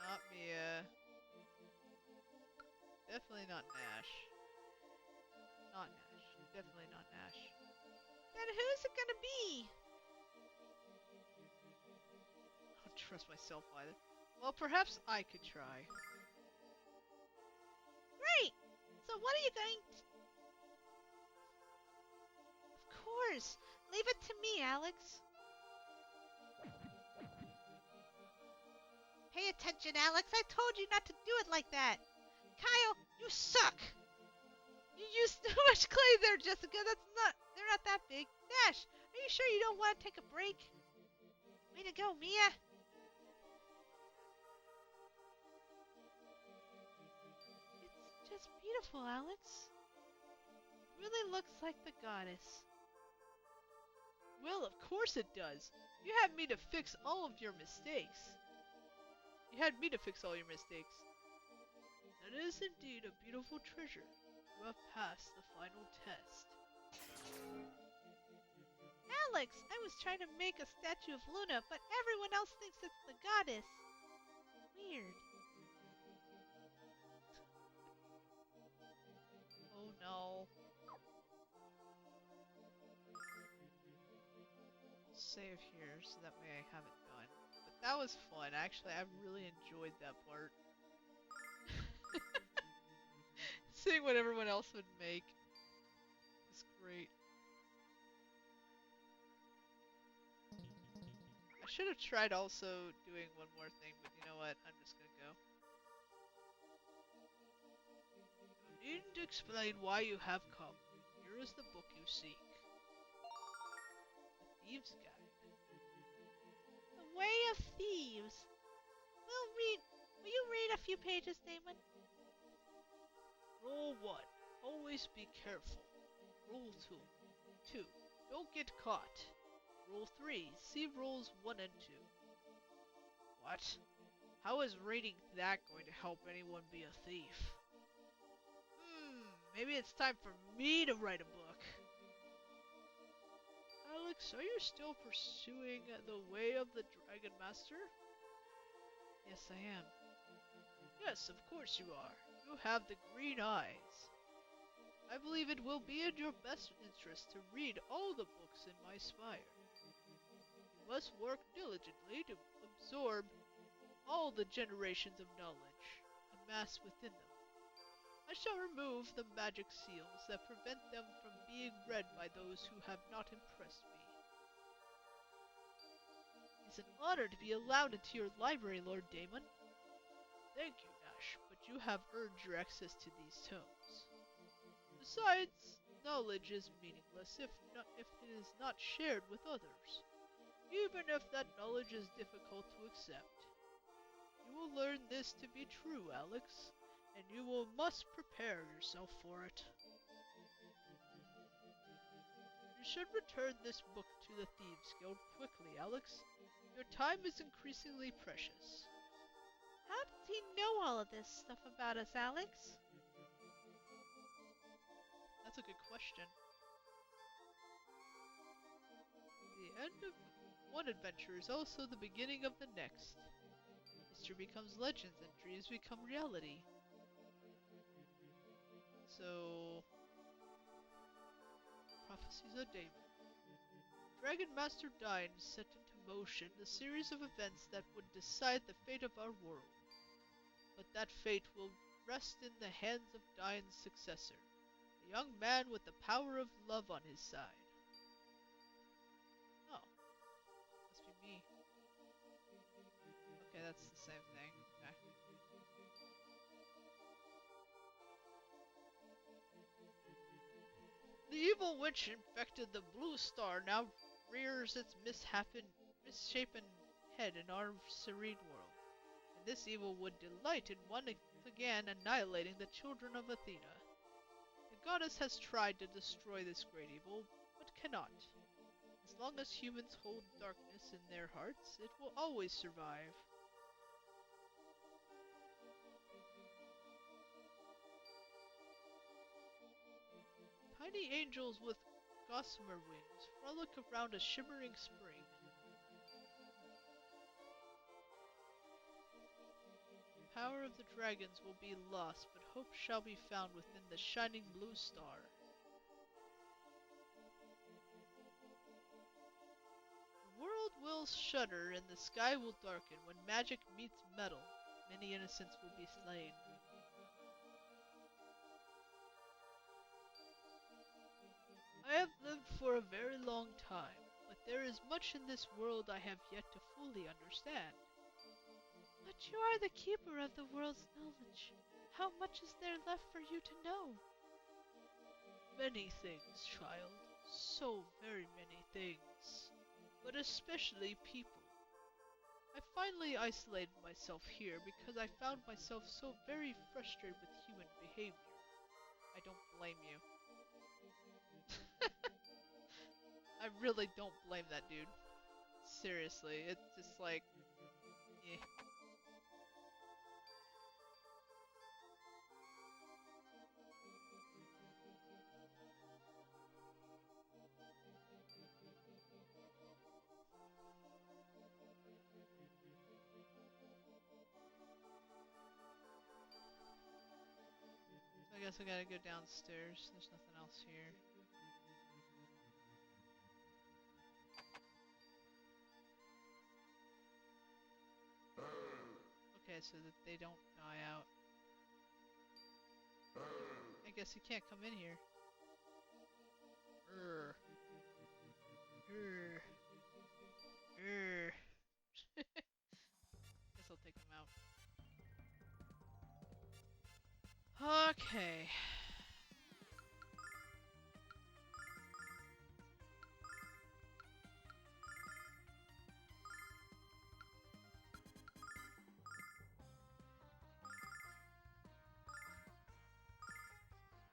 A: Not Mia. Definitely not Nash. Not Nash. Definitely not Nash.
B: Then who's it gonna be?
A: I don't trust myself either. Well, perhaps I could try.
B: Great! So what are you going to... Of course! Leave it to me, Alex. Pay attention, Alex. I told you not to do it like that. Kyle, you suck.
A: You used too much clay there, Jessica.
B: They're not that big. Nash, are you sure you don't want to take a break? Way to go, Mia. It's just beautiful, Alex. It really looks like the goddess.
A: Well, of course it does. You had me to fix all of your mistakes. You had me to fix all your mistakes. That is indeed a beautiful treasure. You have passed the final test.
B: Alex, I was trying to make a statue of Luna, but everyone else thinks it's the goddess. Weird.
A: Oh no. I'll save here so that way I have it done. But that was fun. Actually, I really enjoyed that part. Seeing what everyone else would make is great. I should have tried also doing one more thing, but you know what? I'm just gonna go. You needn't explain why you have come. Here is the book you seek. The Thieves' Guide.
B: The Way of Thieves. Will you read a few pages, Damon?
A: Rule 1. Always be careful. Rule 2. Don't get caught. Rule 3. See rules 1 and 2. What? How is reading that going to help anyone be a thief? Maybe it's time for me to write a book. Alex, are you still pursuing the way of the Dragon Master? Yes, I am. Yes, of course you are. You have the green eyes. I believe it will be in your best interest to read all the books in my spire. You must work diligently to absorb all the generations of knowledge. mass within them. I shall remove the magic seals that prevent them from being read by those who have not impressed me. It's an honor to be allowed into your library, Lord Damon. Thank you, Nash, but you have earned your access to these tomes. Besides, knowledge is meaningless if it is not shared with others, even if that knowledge is difficult to accept. You will learn this to be true, Alex, and you must prepare yourself for it. You should return this book to the Thieves Guild quickly, Alex. Your time is increasingly precious.
B: How does he know all of this stuff about us, Alex?
A: That's a good question. The end of one adventure is also the beginning of the next. History becomes legends and dreams become reality. So, Prophecies of Damon. Dragon Master Dine set into motion a series of events that would decide the fate of our world. But that fate will rest in the hands of Dine's successor, a young man with the power of love on his side. Oh, must be me. Okay, that's the same thing. Okay. The evil witch infected the Blue Star now rears its misshapen head in our serene world. And this evil would delight in once again annihilating the children of Athena. The goddess has tried to destroy this great evil, but cannot. As long as humans hold darkness in their hearts, it will always survive. Tiny angels with gossamer wings frolic around a shimmering spring. The power of the dragons will be lost, but hope shall be found within the shining blue star. The world will shudder and the sky will darken when magic meets metal. Many innocents will be slain. I have lived for a very long time, but there is much in this world I have yet to fully understand.
B: But you are the keeper of the world's knowledge. How much is there left for you to know?
A: Many things, child. So very many things. But especially people. I finally isolated myself here because I found myself so very frustrated with human behavior. I don't blame you. I really don't blame that dude. Seriously, it's just like, eh. So I guess I gotta go downstairs. There's nothing else here. Okay, so that they don't die out. I guess he can't come in here. Urgh. Urgh. Urgh. Guess I'll take him out. Okay.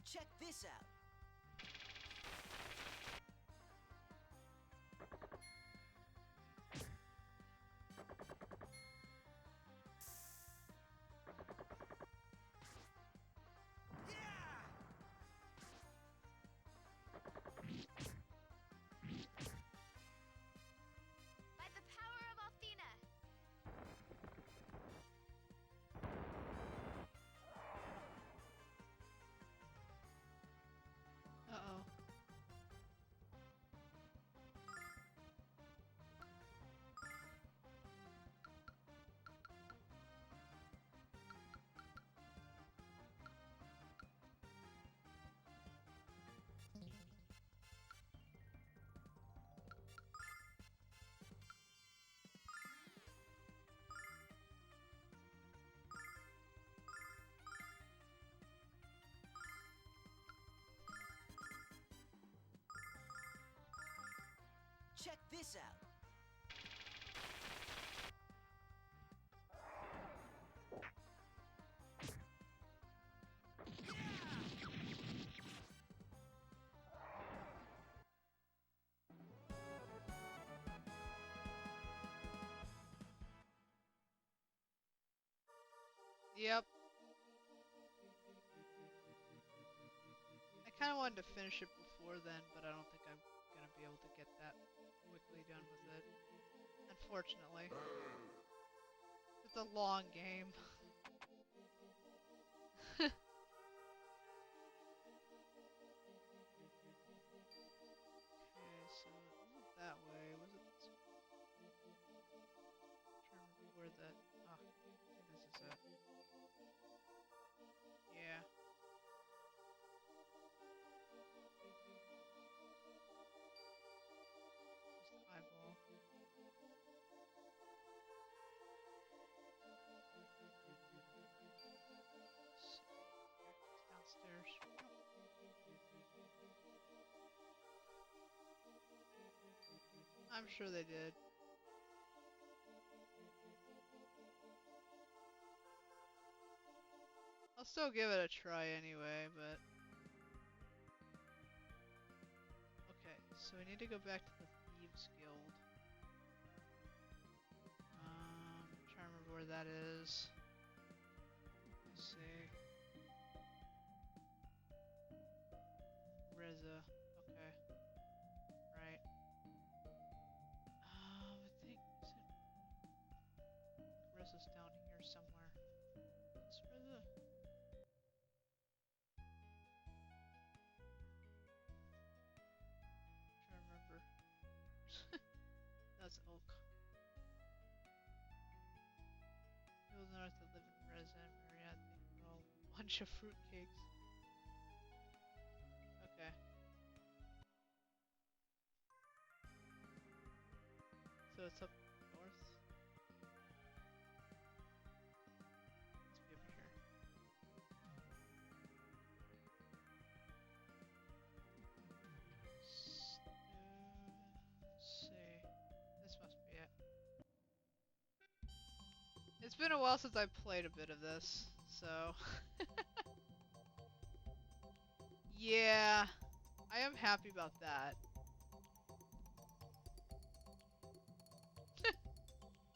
C: Check this out.
D: By the power of Athena.
C: Check this out.
A: Yep. I kind of wanted to finish it before then, but I don't think I'm gonna be able to get that quickly done with it. Unfortunately. It's a long game. Okay, so it wasn't that way, was it this way? Trying to remember where that. Ah, maybe this is it. Yeah. Just the eyeball. Let's see. Here, it's downstairs. I'm sure they did. I'll still give it a try anyway, but... Okay, so we need to go back to the Thieves Guild. Trying to remember where that is. Let's see. Reza. Okay. Right. I think... Is it... Reza's down here somewhere. Is Reza? Trying to remember. That's Oak. People north that live in Reza and Mariette think we're all a bunch of fruitcakes. Okay. So it's up north. Let's be over here. Let's see. This must be it. It's been a while since I played a bit of this, so... Yeah, I am happy about that.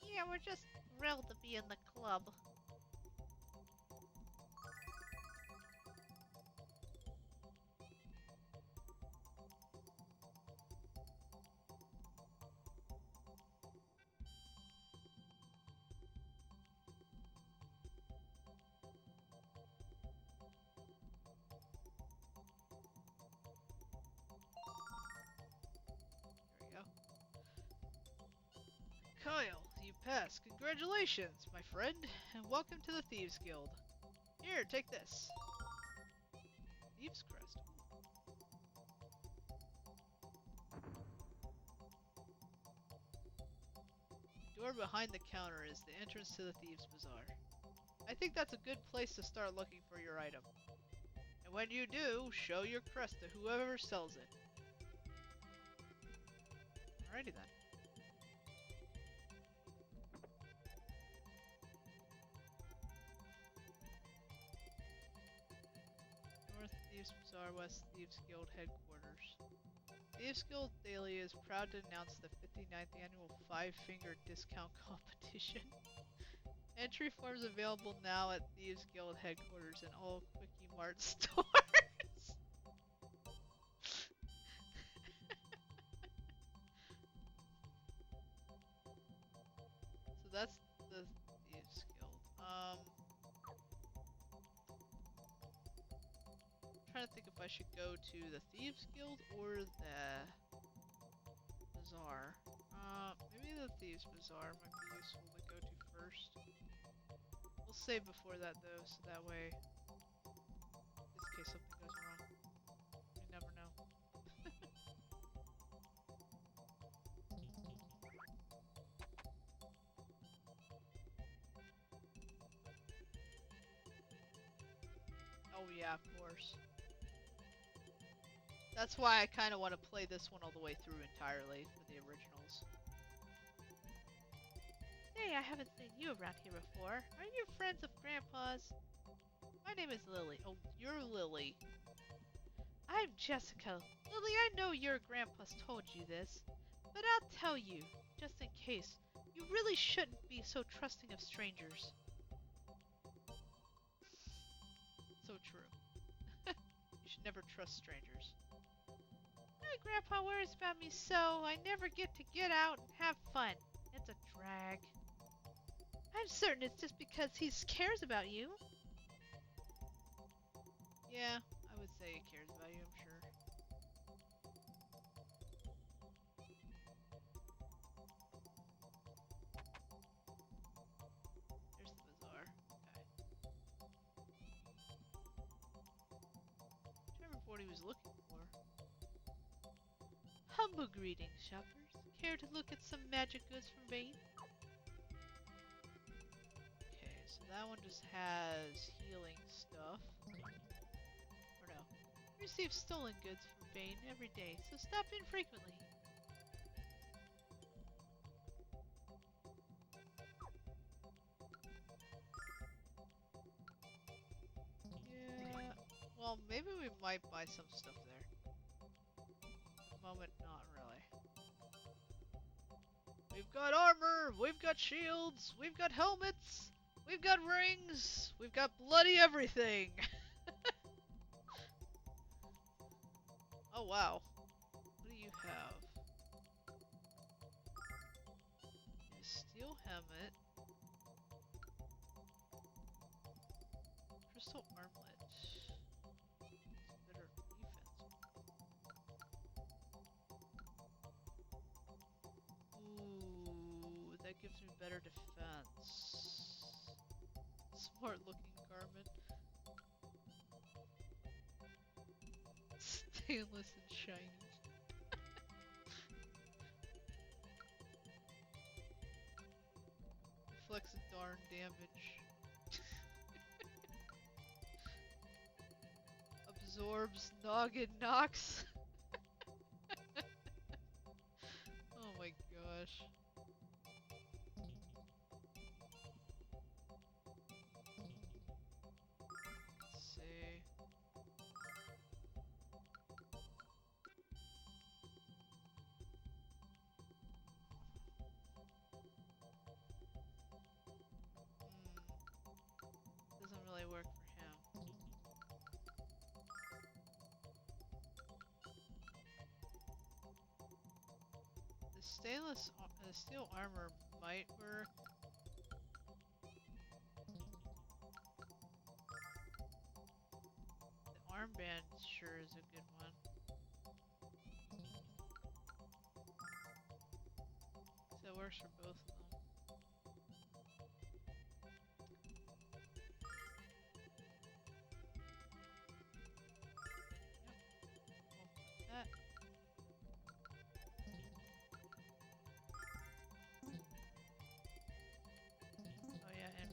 B: Yeah, we're just thrilled to be in the club.
A: There we go. Kyle, you passed. Congratulations, my friend, and welcome to the Thieves Guild. Here, take this. Thieves Crest. The door behind the counter is the entrance to the Thieves Bazaar. I think that's a good place to start looking for your item. And when you do, show your crest to whoever sells it. Alrighty then. North Thieves Bazaar, West Thieves Guild headquarters. Thieves Guild Daily is proud to announce the 59th annual 5-finger discount competition. Entry forms available now at Thieves Guild headquarters and all Quickie Mart stores. So that's the Thieves Guild. Trying to think if I should go to the Thieves Guild or the Bazaar. Maybe the Thieves Bazaar might be useful to go to first. We'll save before that though, so that way, just in case something goes wrong. You never know. Oh yeah, of course. That's why I kind of want to play this one all the way through entirely for the originals.
B: Hey, I haven't seen you around here before. Are you friends of Grandpa's? My name is Lily.
A: Oh, you're Lily.
B: I'm Jessica. Lily, I know your grandpa's told you this, but I'll tell you, just in case. You really shouldn't be so trusting of strangers.
A: So true. You should never trust strangers.
B: My grandpa worries about me so I never get to get out and have fun. It's a drag. I'm certain it's just because he cares about you.
A: Yeah, I would say he cares about you, I'm sure. There's the bazaar. Okay. Trying to remember what he was looking for.
B: Humble greetings, shoppers. Care to look at some magic goods from Bane?
A: Okay, so that one just has healing stuff. Or no.
B: Receive stolen goods from Bane every day, so stop in frequently.
A: Yeah. Well, maybe we might buy some stuff there. At the moment, not really. We've got armor, we've got shields, we've got helmets, we've got rings, we've got bloody everything. Oh wow. What do you have? A steel helmet. Crystal armlet. Better defense. Ooh, that gives me better defense. Smart looking garment. Stainless and shiny. Reflects a darn damage. Absorbs noggin knocks. Oh my gosh. Let's see. Doesn't really work for him. The steel armor might work. The armband sure is a good one. So it works for both of them. Yep. That. Oh yeah, and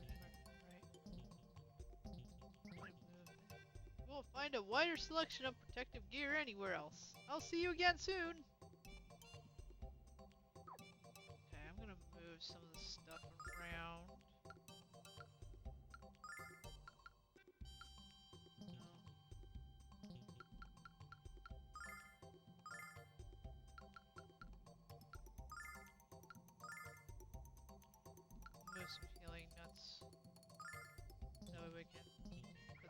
A: right. You won't find a wider selection of protective gear anywhere else. I'll see you again soon. Okay, I'm gonna move some of the stuff around. Move some healing nuts. That way we can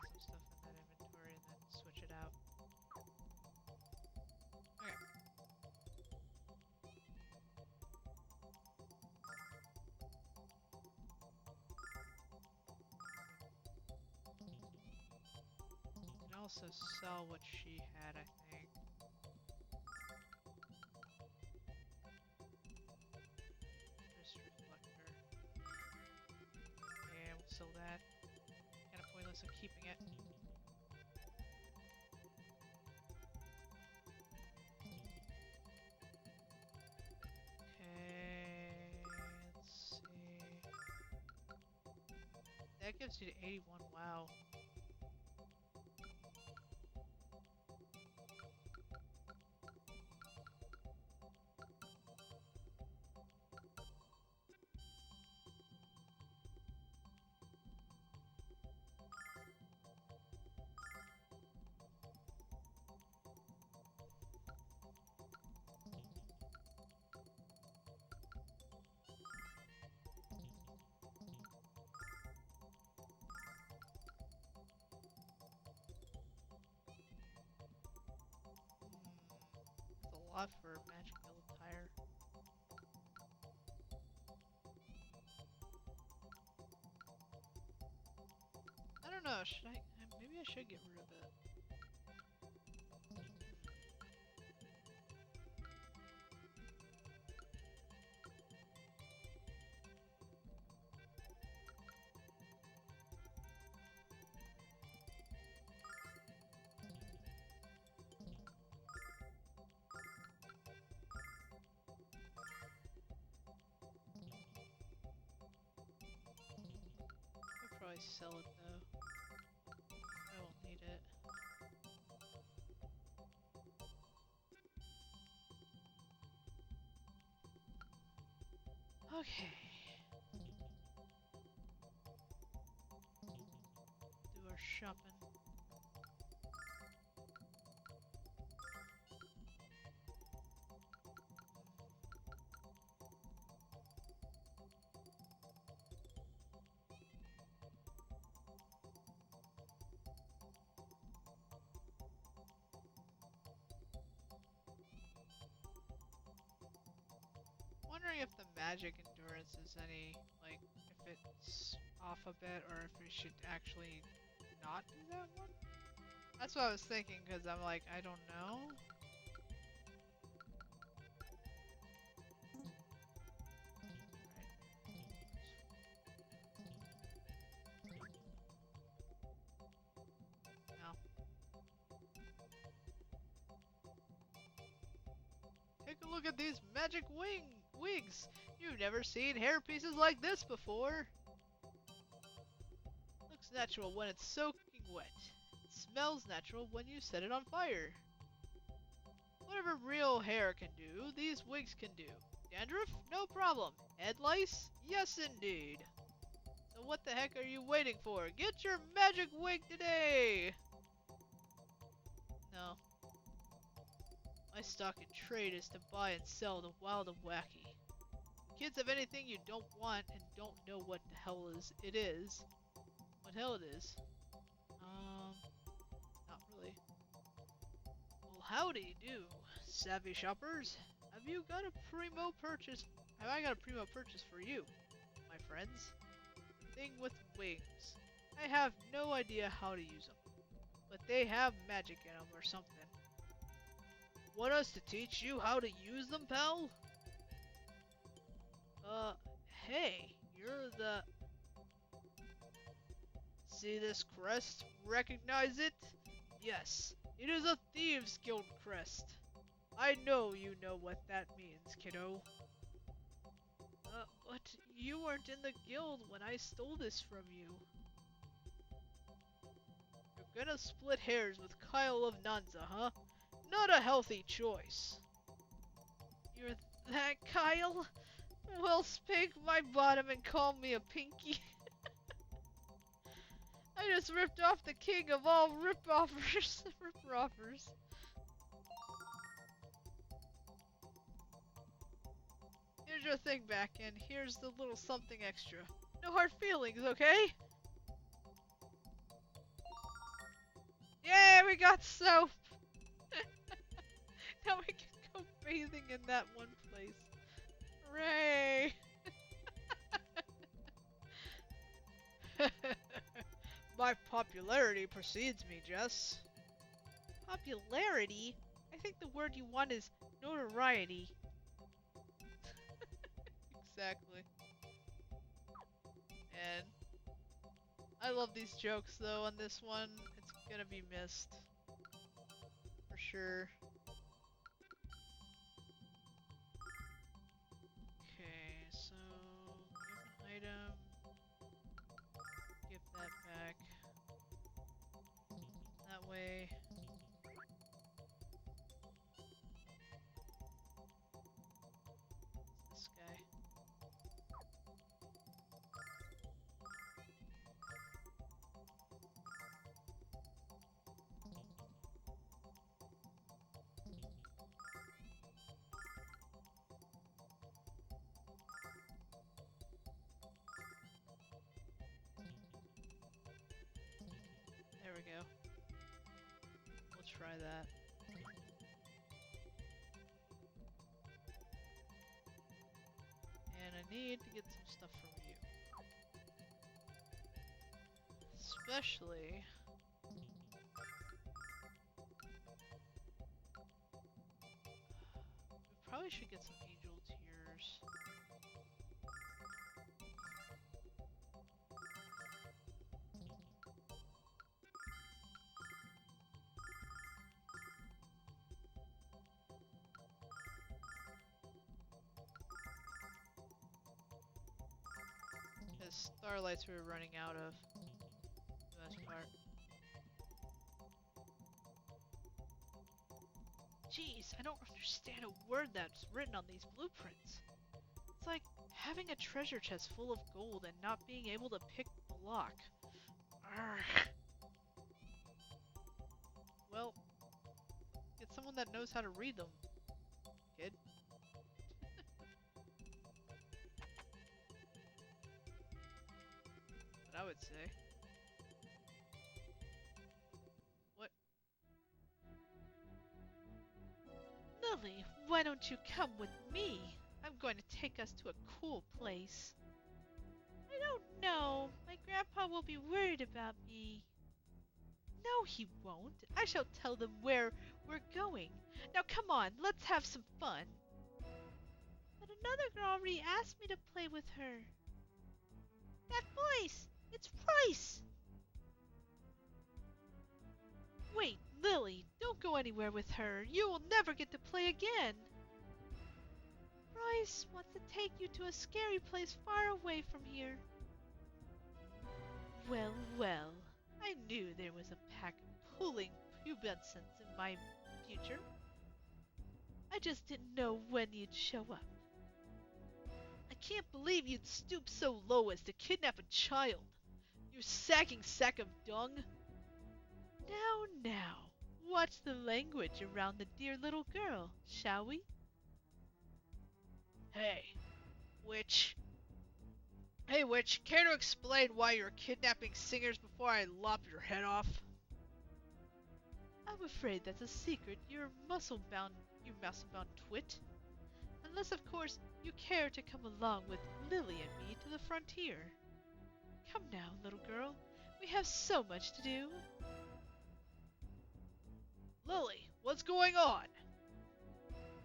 A: put some stuff in that inventory and then switch it out. Okay. You can also sell what she had, I think. Wrist reflector. Yeah, we'll sell that. Kinda pointless of keeping it. Okay, let's see. That gives you to 81, wow. slot for magic Iluk tire. I don't know, should I? Maybe I should get rid of it. I'll probably sell it though. I won't need it. Okay. Do our shopping. Wondering if the magic endurance is any, like, if it's off a bit or if we should actually not do that one? That's what I was thinking, because I'm like, I don't know. No. Take a look at these magic wigs! You've never seen hair pieces like this before! Looks natural when it's soaking wet. It smells natural when you set it on fire. Whatever real hair can do, these wigs can do. Dandruff? No problem. Head lice? Yes indeed. So what the heck are you waiting for? Get your magic wig today! No. My stock in trade is to buy and sell the wild and wacky. If kids have anything you don't want and don't know what the hell it is. What hell it is? Not really. Well, howdy do, savvy shoppers. Have you got a primo purchase? Have I got a primo purchase for you, my friends? Thing with wings. I have no idea how to use them, but they have magic in them or something. Want us to teach you how to use them, pal? Hey, you're the... See this crest? Recognize it? Yes, it is a Thieves Guild crest. I know you know what that means, kiddo. But you weren't in the guild when I stole this from you. You're gonna split hairs with Kyle of Nanza, huh? Not a healthy choice. You're that Kyle? Well, spank my bottom and call me a pinky. I just ripped off the king of all rip-offers. Rip-offers. Here's your thing back, and here's the little something extra. No hard feelings, okay? Yay, we got soap! Now we can go bathing in that one place. Hooray! My popularity precedes me, Jess.
B: Popularity? I think the word you want is notoriety.
A: Exactly. And I love these jokes though on this one. It's gonna be missed. For sure. Okay, so give an item. Give that back. That way. It's this guy. There we go. We'll try that. need to get some stuff from you. Especially... We probably should get some angel tears. Because starlights we were running out of, for the most part. Jeez, I don't understand a word that's written on these blueprints. It's like having a treasure chest full of gold and not being able to pick a lock. Arrgh. Well, get someone that knows how to read them, kid. What I would say. What?
B: Lily, why don't you come with me? I'm going to take us to a cool place. I don't know. My grandpa will be worried about me. No, he won't. I shall tell them where we're going. Now come on, let's have some fun. But another girl already asked me to play with her. That voice! It's Bryce! Wait, Lily, don't go anywhere with her. You will never get to play again. Bryce wants to take you to a scary place far away from here. Well, well, I knew there was a pack of pulling pubescents in my future. I just didn't know when you'd show up. I can't believe you'd stoop so low as to kidnap a child. You sagging sack of dung. Now, watch the language around the dear little girl, shall we?
A: Hey, witch. Hey, witch, care to explain why you're kidnapping singers before I lop your head off?
B: I'm afraid that's a secret, you muscle-bound twit. Unless, of course, you care to come along with Lily and me to the frontier. Come now, little girl. We have so much to do.
A: Lily, what's going on?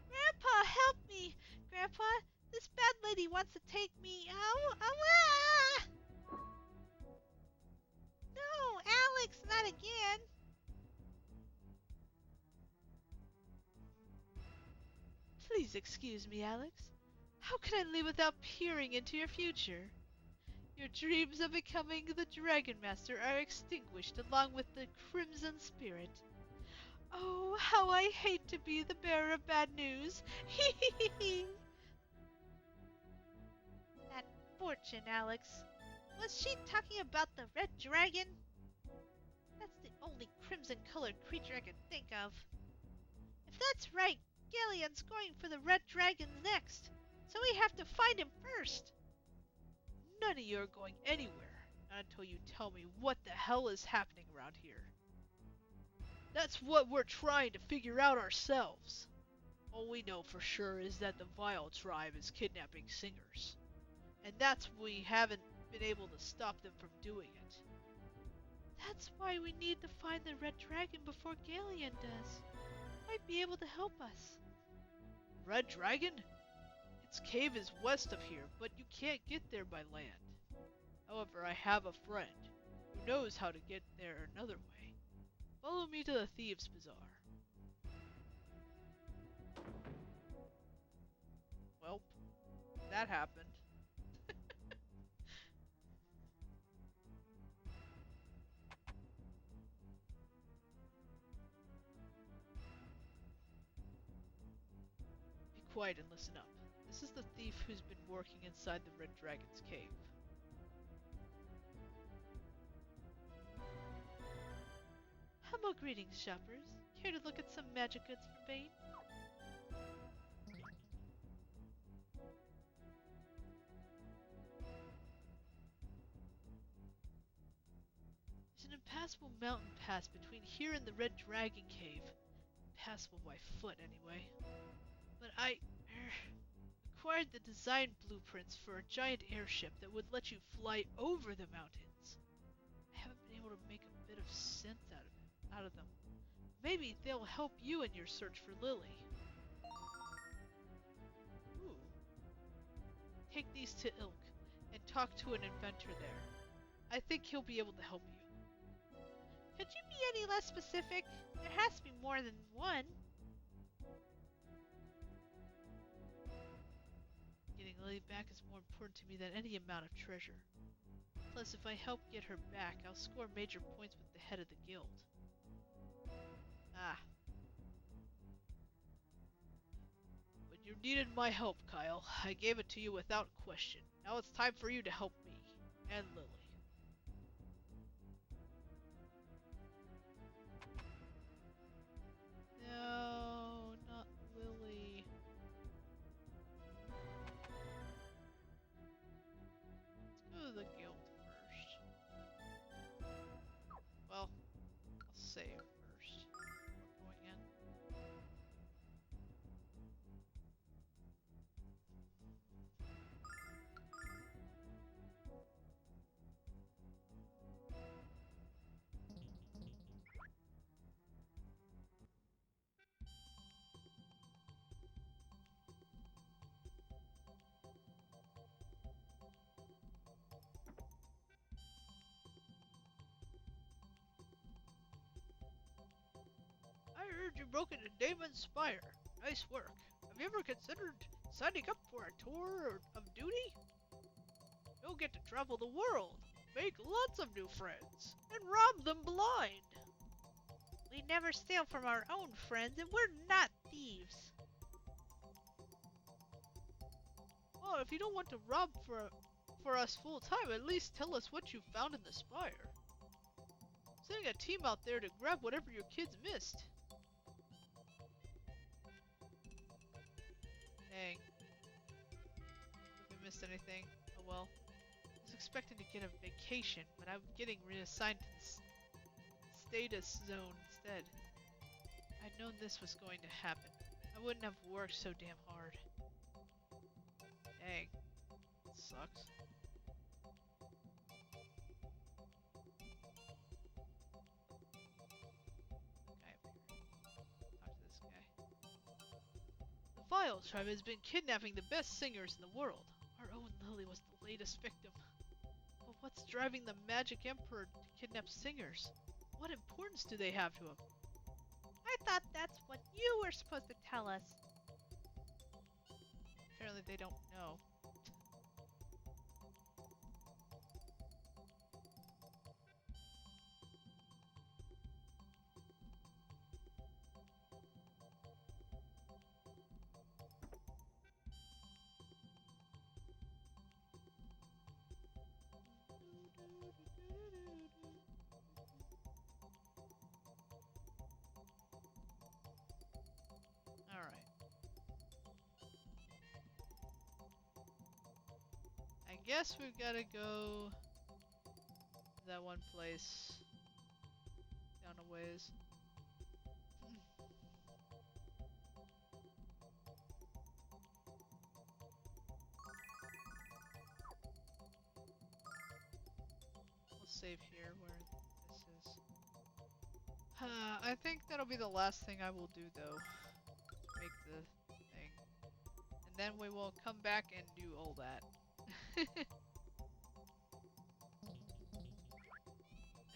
B: Grandpa, help me! Grandpa, this bad lady wants to take me. Ow! Ow! Ah! No, Alex, not again. Please excuse me, Alex. How could I live without peering into your future? Your dreams of becoming the Dragon Master are extinguished along with the Crimson Spirit. Oh, how I hate to be the bearer of bad news. Hee hee hee. That fortune, Alex. Was she talking about the Red Dragon? That's the only crimson-colored creature I can think of. If that's right, Galleon's going for the Red Dragon next, so we have to find him first.
A: None of you are going anywhere, not until you tell me what the hell is happening around here. That's what we're trying to figure out ourselves. All we know for sure is that the Vile tribe is kidnapping singers. And that's we haven't been able to stop them from doing it.
B: That's why we need to find the Red Dragon before Galleon does. Might be able to help us.
A: Red Dragon? Its cave is west of here, but you can't get there by land. However, I have a friend who knows how to get there another way. Follow me to the Thieves' Bazaar. Well, that happened. Be quiet and listen up. This is the thief who's been working inside the Red Dragon's cave.
B: Humble greetings, shoppers. Care to look at some magic goods for Bane?
A: There's an impassable mountain pass between here and the Red Dragon cave. Impassable by foot, anyway. But
B: acquired the design blueprints for a giant airship that would let you fly over the mountains. I haven't been able to make a bit of sense out of them. Maybe they'll help you in your search for Lily. Ooh. Take these to Ilk and talk to an inventor there. I think he'll be able to help you. Could you be any less specific? There has to be more than one. Getting Lily back is more important to me than any amount of treasure. Plus, if I help get her back, I'll score major points with the head of the guild. Ah. But you needed my help, Kyle. I gave it to you without question. Now it's time for you to help me. And Lily. No, not Lily. Let's go to the guild first. Well, I'll save first. We're going in. I heard you broke into Damon's Spire. Nice work. Have you ever considered signing up for a tour of duty? You'll get to travel the world, make lots of new friends, and rob them blind. We never steal from our own friends, and we're not thieves. Well, if you don't want to rob for us full time, at least tell us what you found in the Spire. Sending a team out there to grab whatever your kids missed. Dang. If I missed anything, oh well. I was expecting to get a vacation, but I'm getting reassigned to the status zone instead. I'd known this was going to happen. I wouldn't have worked so damn hard. Dang. That sucks. Guy up here. Talk to this guy. The Vile tribe has been kidnapping the best singers in the world. Our own Lily was the latest victim. But what's driving the Magic Emperor to kidnap singers? What importance do they have to him? I thought that's what you were supposed to tell us. Apparently they don't know. Alright. I guess we've gotta go to that one place down a ways. We'll save here where this is. I think that'll be the last thing I will do though. Make the thing. And then we will come back and do all that. I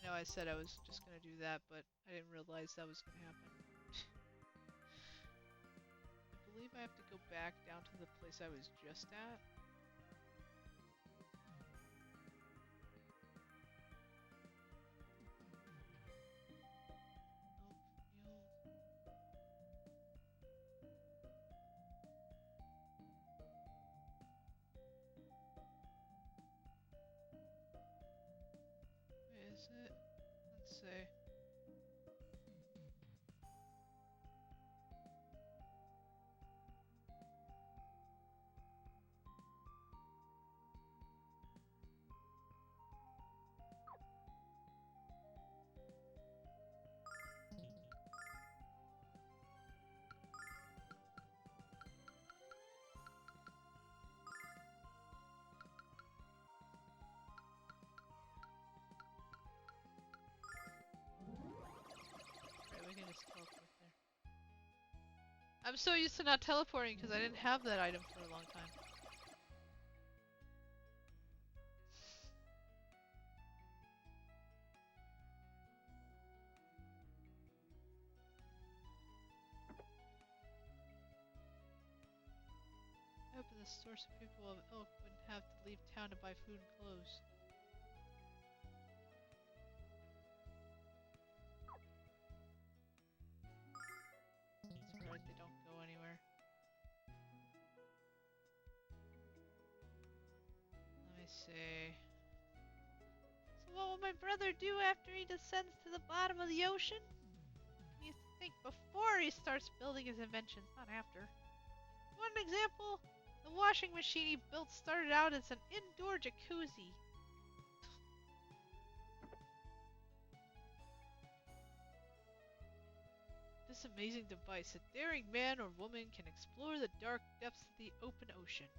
B: know I said I was just gonna do that, but I didn't realize that was gonna happen. I believe I have to go back down to the place I was just at. Is it? Let's see.
A: can't just teleport there. I'm so used to not teleporting because I didn't have that item for a long time. I opened the store so people of Iluk wouldn't have to leave town to buy food and clothes. That's right, they don't go anywhere. Let me see.
B: So what will my brother do after he descends to the bottom of the ocean? He needs to think before he starts building his inventions, not after. One example, the washing machine he built started out as an indoor jacuzzi.
A: This amazing device, a daring man or woman can explore the dark depths of the open ocean.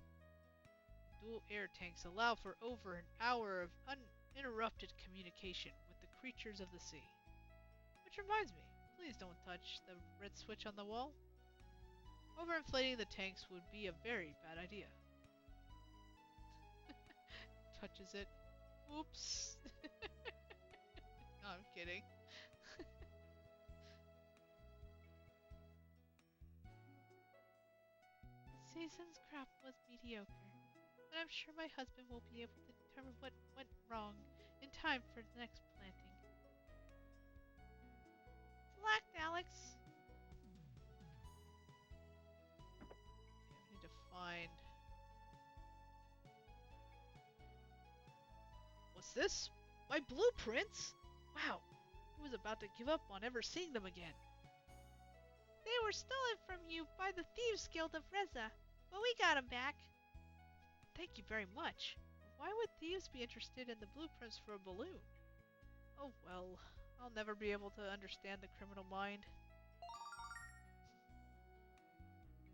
A: Dual air tanks allow for over an hour of uninterrupted communication with the creatures of the sea. Which reminds me, please don't touch the red switch on the wall. Overinflating the tanks would be a very bad idea. Touches it. Oops. No, I'm kidding.
B: The season's crop was mediocre, but I'm sure my husband will be able to determine what went wrong in time for the next planting. Select, Alex.
A: Okay, we need to find... What's this? My blueprints? Wow, I was about to give up on ever seeing them again.
B: They were stolen from you by the Thieves Guild of Reza, but we got 'em back.
A: Thank you very much. Why would thieves be interested in the blueprints for a balloon? Oh well, I'll never be able to understand the criminal mind.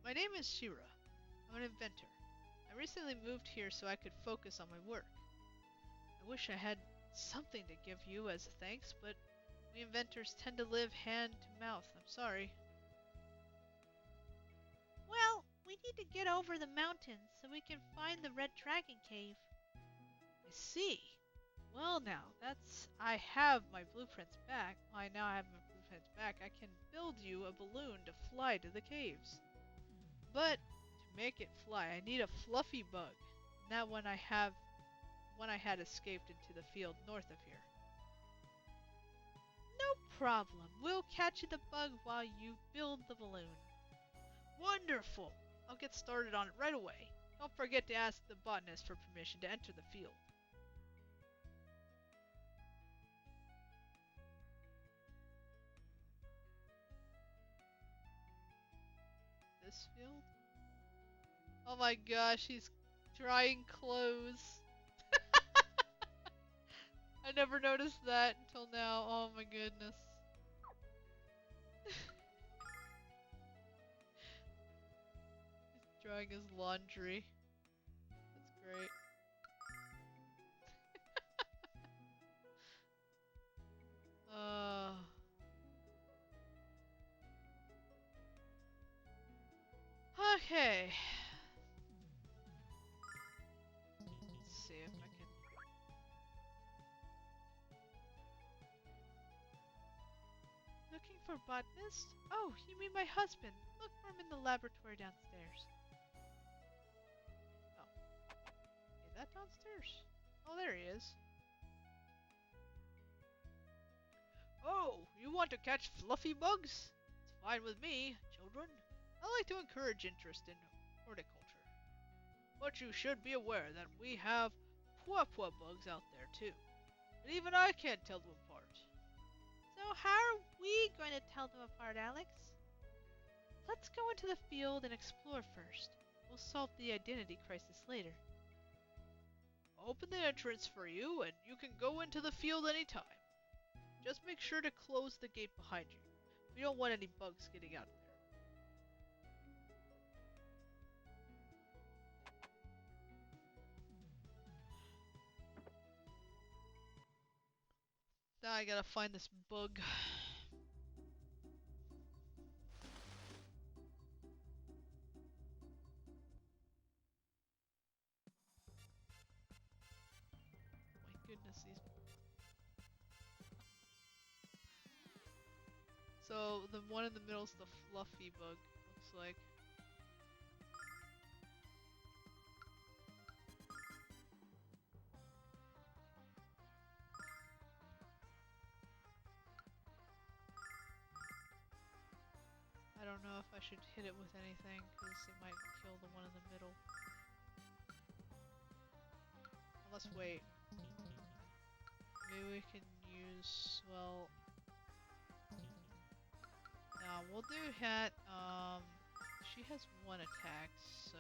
A: My name is Shira. I'm an inventor. I recently moved here so I could focus on my work. I wish I had something to give you as a thanks, but we inventors tend to live hand to mouth. I'm sorry.
B: Well, we need to get over the mountains so we can find the Red Dragon Cave.
A: I see. Well now, I have my blueprints back. I now have my blueprints back. I can build you a balloon to fly to the caves. But to make it fly, I need a fluffy bug. And that one I had escaped into the field north of here.
B: No problem. We'll catch the bug while you build the balloon.
A: Wonderful! I'll get started on it right away. Don't forget to ask the botanist for permission to enter the field. This field? Oh my gosh, he's drying clothes. I never noticed that until now. Oh my goodness. He's drying his laundry. That's great. uh Okay. Let's see if I can...
B: Looking for botanist? Oh, you mean my husband. Look for him in the laboratory downstairs.
A: Oh. Is that downstairs? Oh, there he is. Oh, you want to catch fluffy bugs? It's fine with me, children. I like to encourage interest in horticulture. But you should be aware that we have pua-pua bugs out there too. And even I can't tell them apart.
B: So how are we going to tell them apart, Alex? Let's go into the field and explore first. We'll solve the identity crisis later.
A: I'll open the entrance for you, and you can go into the field anytime. Just make sure to close the gate behind you. We don't want any bugs getting out there. Now I gotta find this bug. So the one in the middle is the fluffy bug, looks like. I don't know if I should hit it with anything, because it might kill the one in the middle. Let's wait. Maybe we can use, well... No, we'll do hit, she has one attack, so...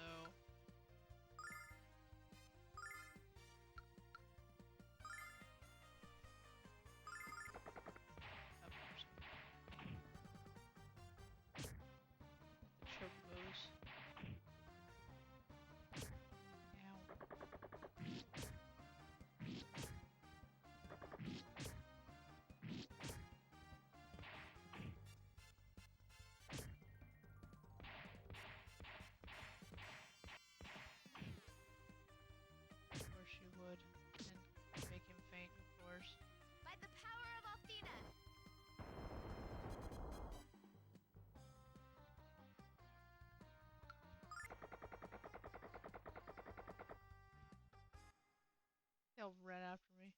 A: Of course. The choke goes. Ow. Of course she would. And make him faint, of course.
D: By the power of Althena.
A: They'll run after me.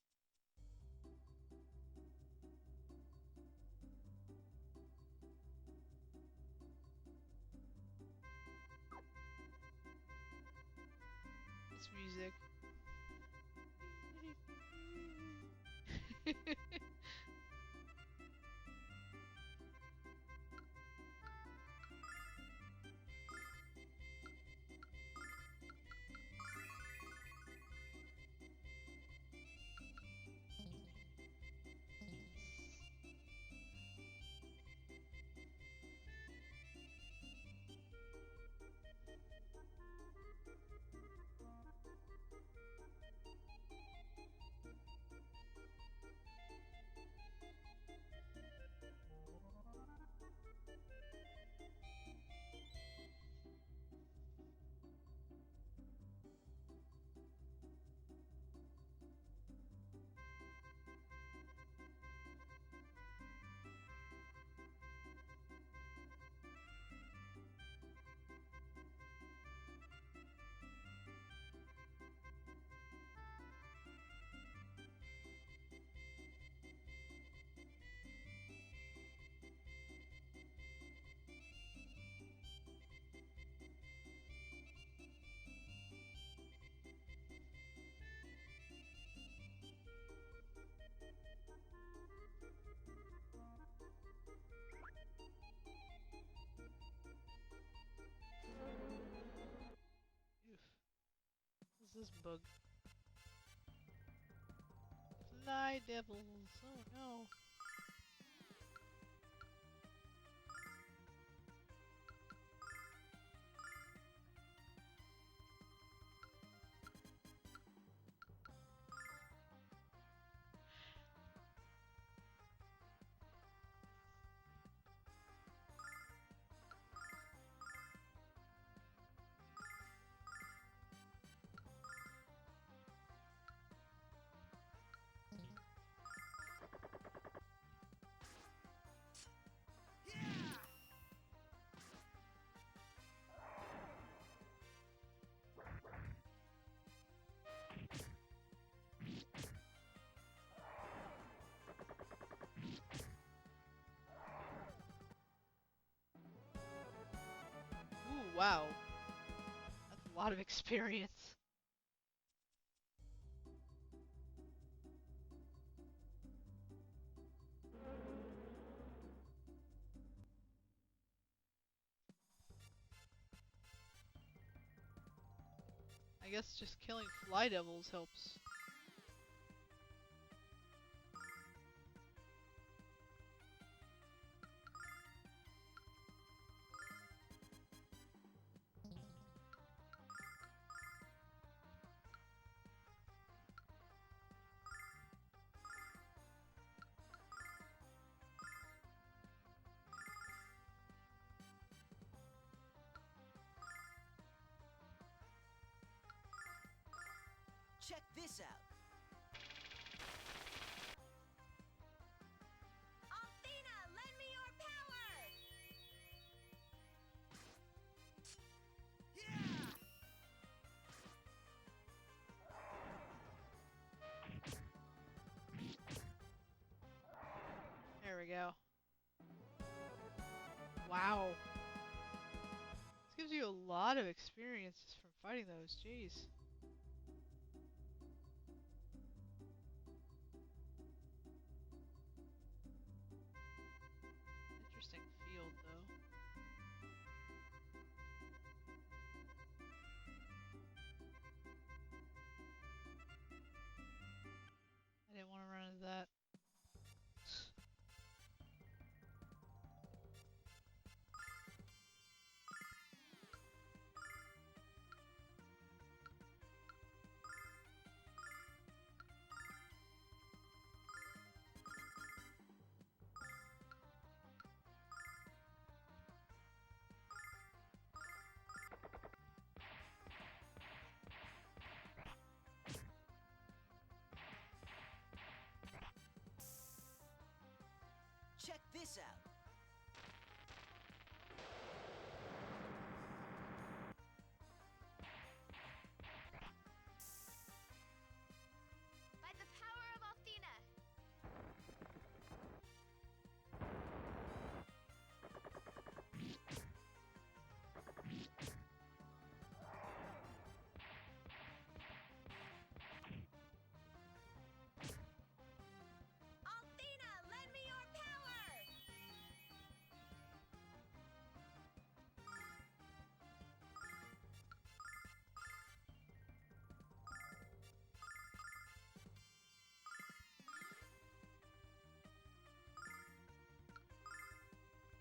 A: It's music. Oof. What's this bug? Fly devils! Oh no! Ooh, wow. That's a lot of experience. I guess just killing fly devils helps.
C: Check this out.
D: Althena, lend me your power!
A: go. Wow. This gives you a lot of experiences from fighting those. Jeez. Interesting field, though. I didn't want to run into that.
C: Check this out.
D: By the power of Althena. Althena, lend me your power.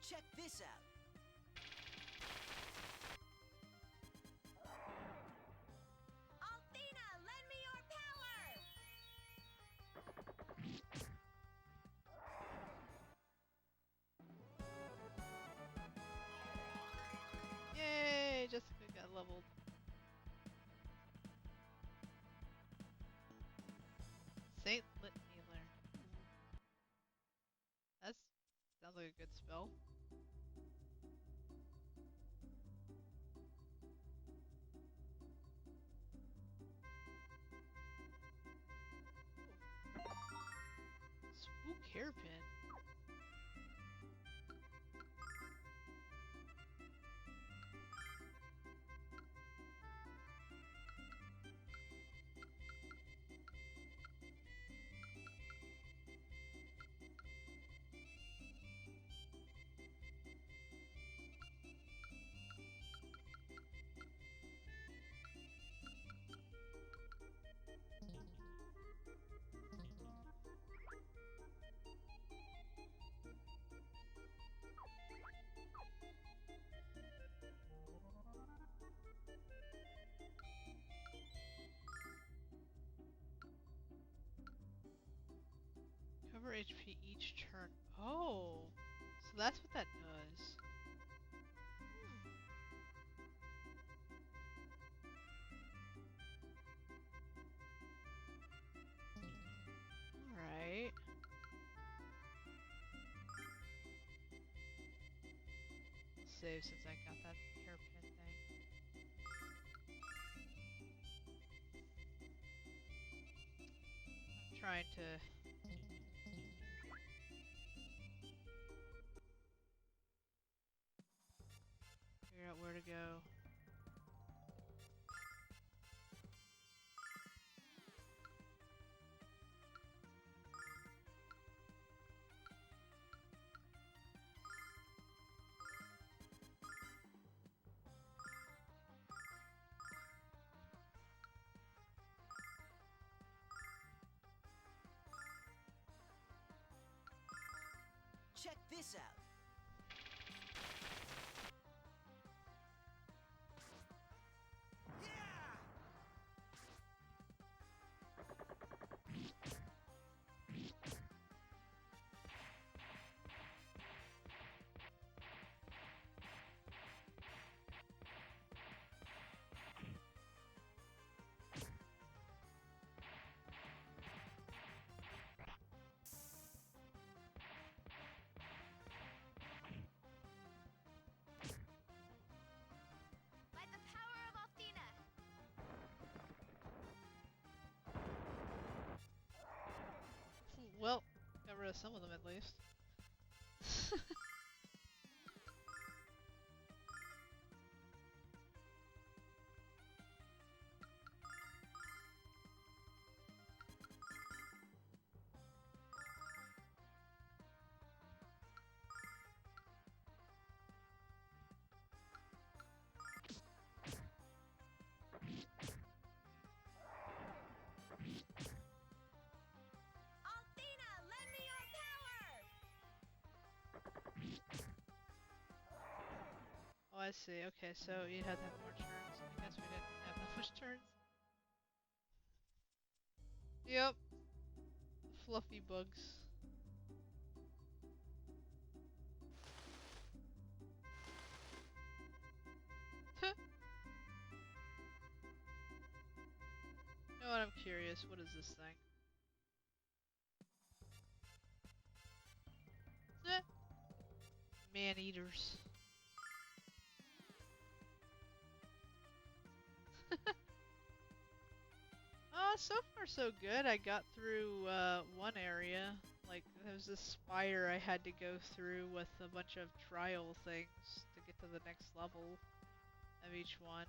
C: Check this out.
D: Althena, lend me your power.
A: Yay! Jessica got leveled. Saint Lit Healer. That sounds like a good spell. Spook hairpin. Cover HP each turn. Oh, so that's what that does. Alright. Save since I got that hairpin thing. I'm trying to figure out where to go.
C: Check this out.
D: By the power of Althena.
A: Well, got rid of some of them at least.
D: Althena, lend me your power!
A: Oh, I see. Okay, so you had to have more turns. I guess we didn't have that much turns. Yep. Fluffy bugs. You know what? I'm curious. What is this thing? Man eaters. So far so good. I got through one area. Like, there was this spire I had to go through with a bunch of trial things to get to the next level of each one.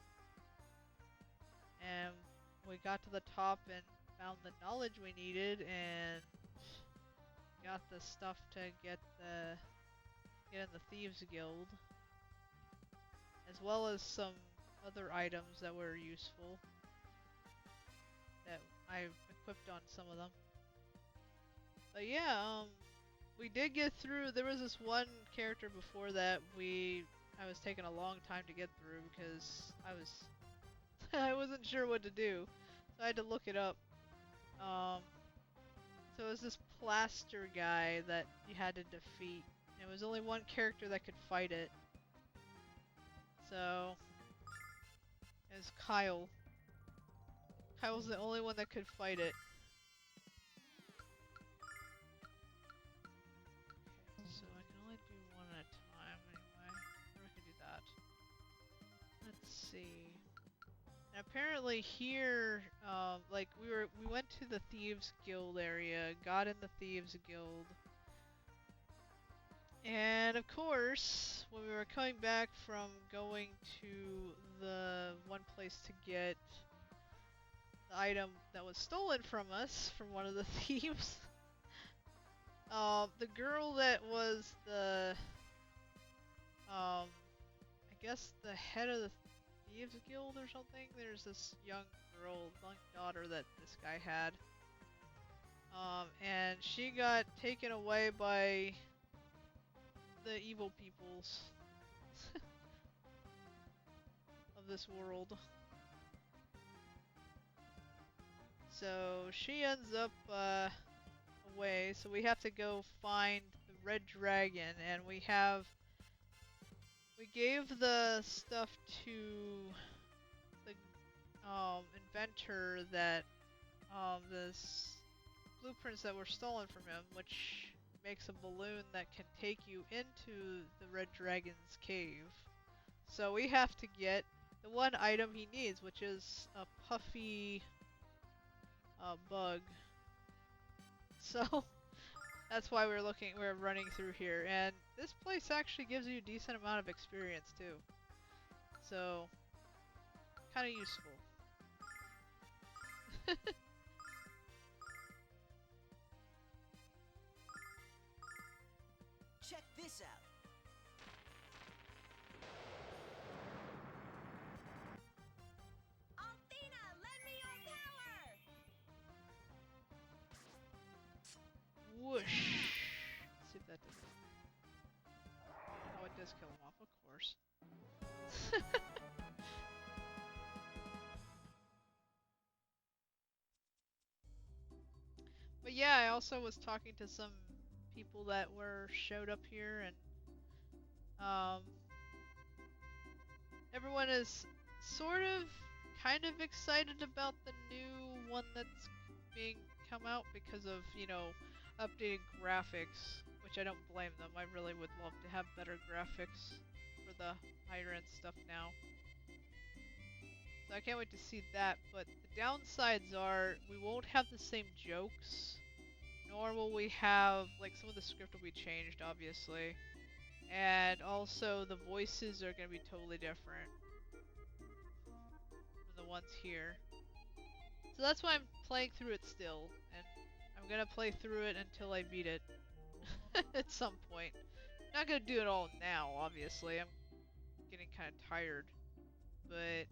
A: And we got to the top and found the knowledge we needed and got the stuff to get in the Thieves Guild. As well as some other items that were useful that I equipped on some of them. But yeah, we did get through. There was this one character before that I was taking a long time to get through because I wasn't sure what to do, so I had to look it up. So it was this plaster guy that you had to defeat. There was only one character that could fight it. So it was Kyle. Kyle's the only one that could fight it. So I can only do one at a time anyway. Or I can do that. Let's see. And apparently here, like we went to the Thieves Guild area, got in the Thieves Guild, and of course, when we were coming back from going to the one place to get the item that was stolen from us from one of the thieves, the girl that was I guess the head of the Thieves Guild or something, there's this young girl, young daughter that this guy had. And she got taken away by the evil peoples of this world. So she ends up away, so we have to go find the red dragon, and we gave the stuff to the inventor that this blueprints that were stolen from him, which makes a balloon that can take you into the red dragon's cave. So we have to get the one item he needs, which is a puffy bug. So that's why we're running through here, and this place actually gives you a decent amount of experience too. So kind of useful.
C: Check this out.
D: Althena, lend me your power!
A: Whoosh. Let's see if that does it. Oh, it does kill him off, of course. But yeah, I also was talking to some people that showed up here, and everyone is sort of kind of excited about the new one that's being come out because of, updated graphics, which I don't blame them. I really would love to have better graphics for the higher end stuff now. So I can't wait to see that, but the downsides are we won't have the same jokes normal we have, like, some of the script will be changed, obviously. And also the voices are going to be totally different from the ones here. So that's why I'm playing through it still. And I'm going to play through it until I beat it. At some point. I'm not going to do it all now, obviously. I'm getting kind of tired. But...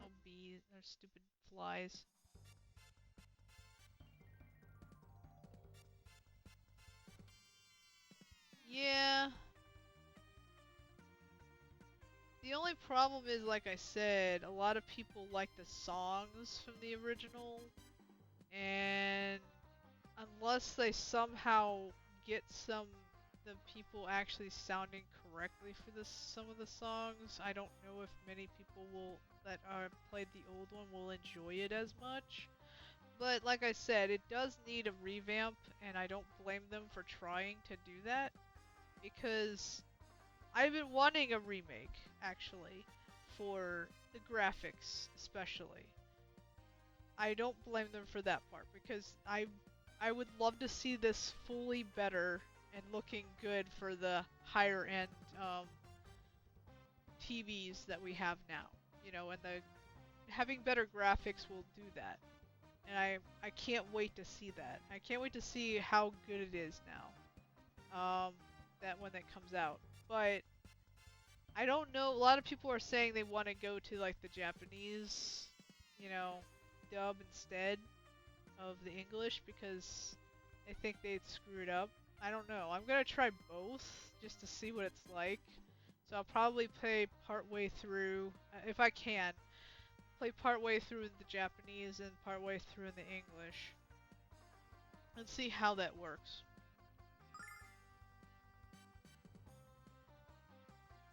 A: oh, bees. They're stupid flies. Yeah. The only problem is, like I said, a lot of people like the songs from the original, and unless they somehow get the people actually sounding correctly for some of the songs, I don't know if many people that played the old one will enjoy it as much. But like I said, it does need a revamp, and I don't blame them for trying to do that, because I've been wanting a remake, actually, for the graphics, especially. I don't blame them for that part, because I would love to see this fully better and looking good for the higher end TVs that we have now. You know, and having better graphics will do that. And I can't wait to see that. I can't wait to see how good it is now. That when that comes out. But I don't know. A lot of people are saying they want to go to like the Japanese, dub instead of the English because they think they'd screw it up. I don't know. I'm gonna try both just to see what it's like. So I'll probably play part way through, if I can, play part way through in the Japanese and part way through in the English, and see how that works.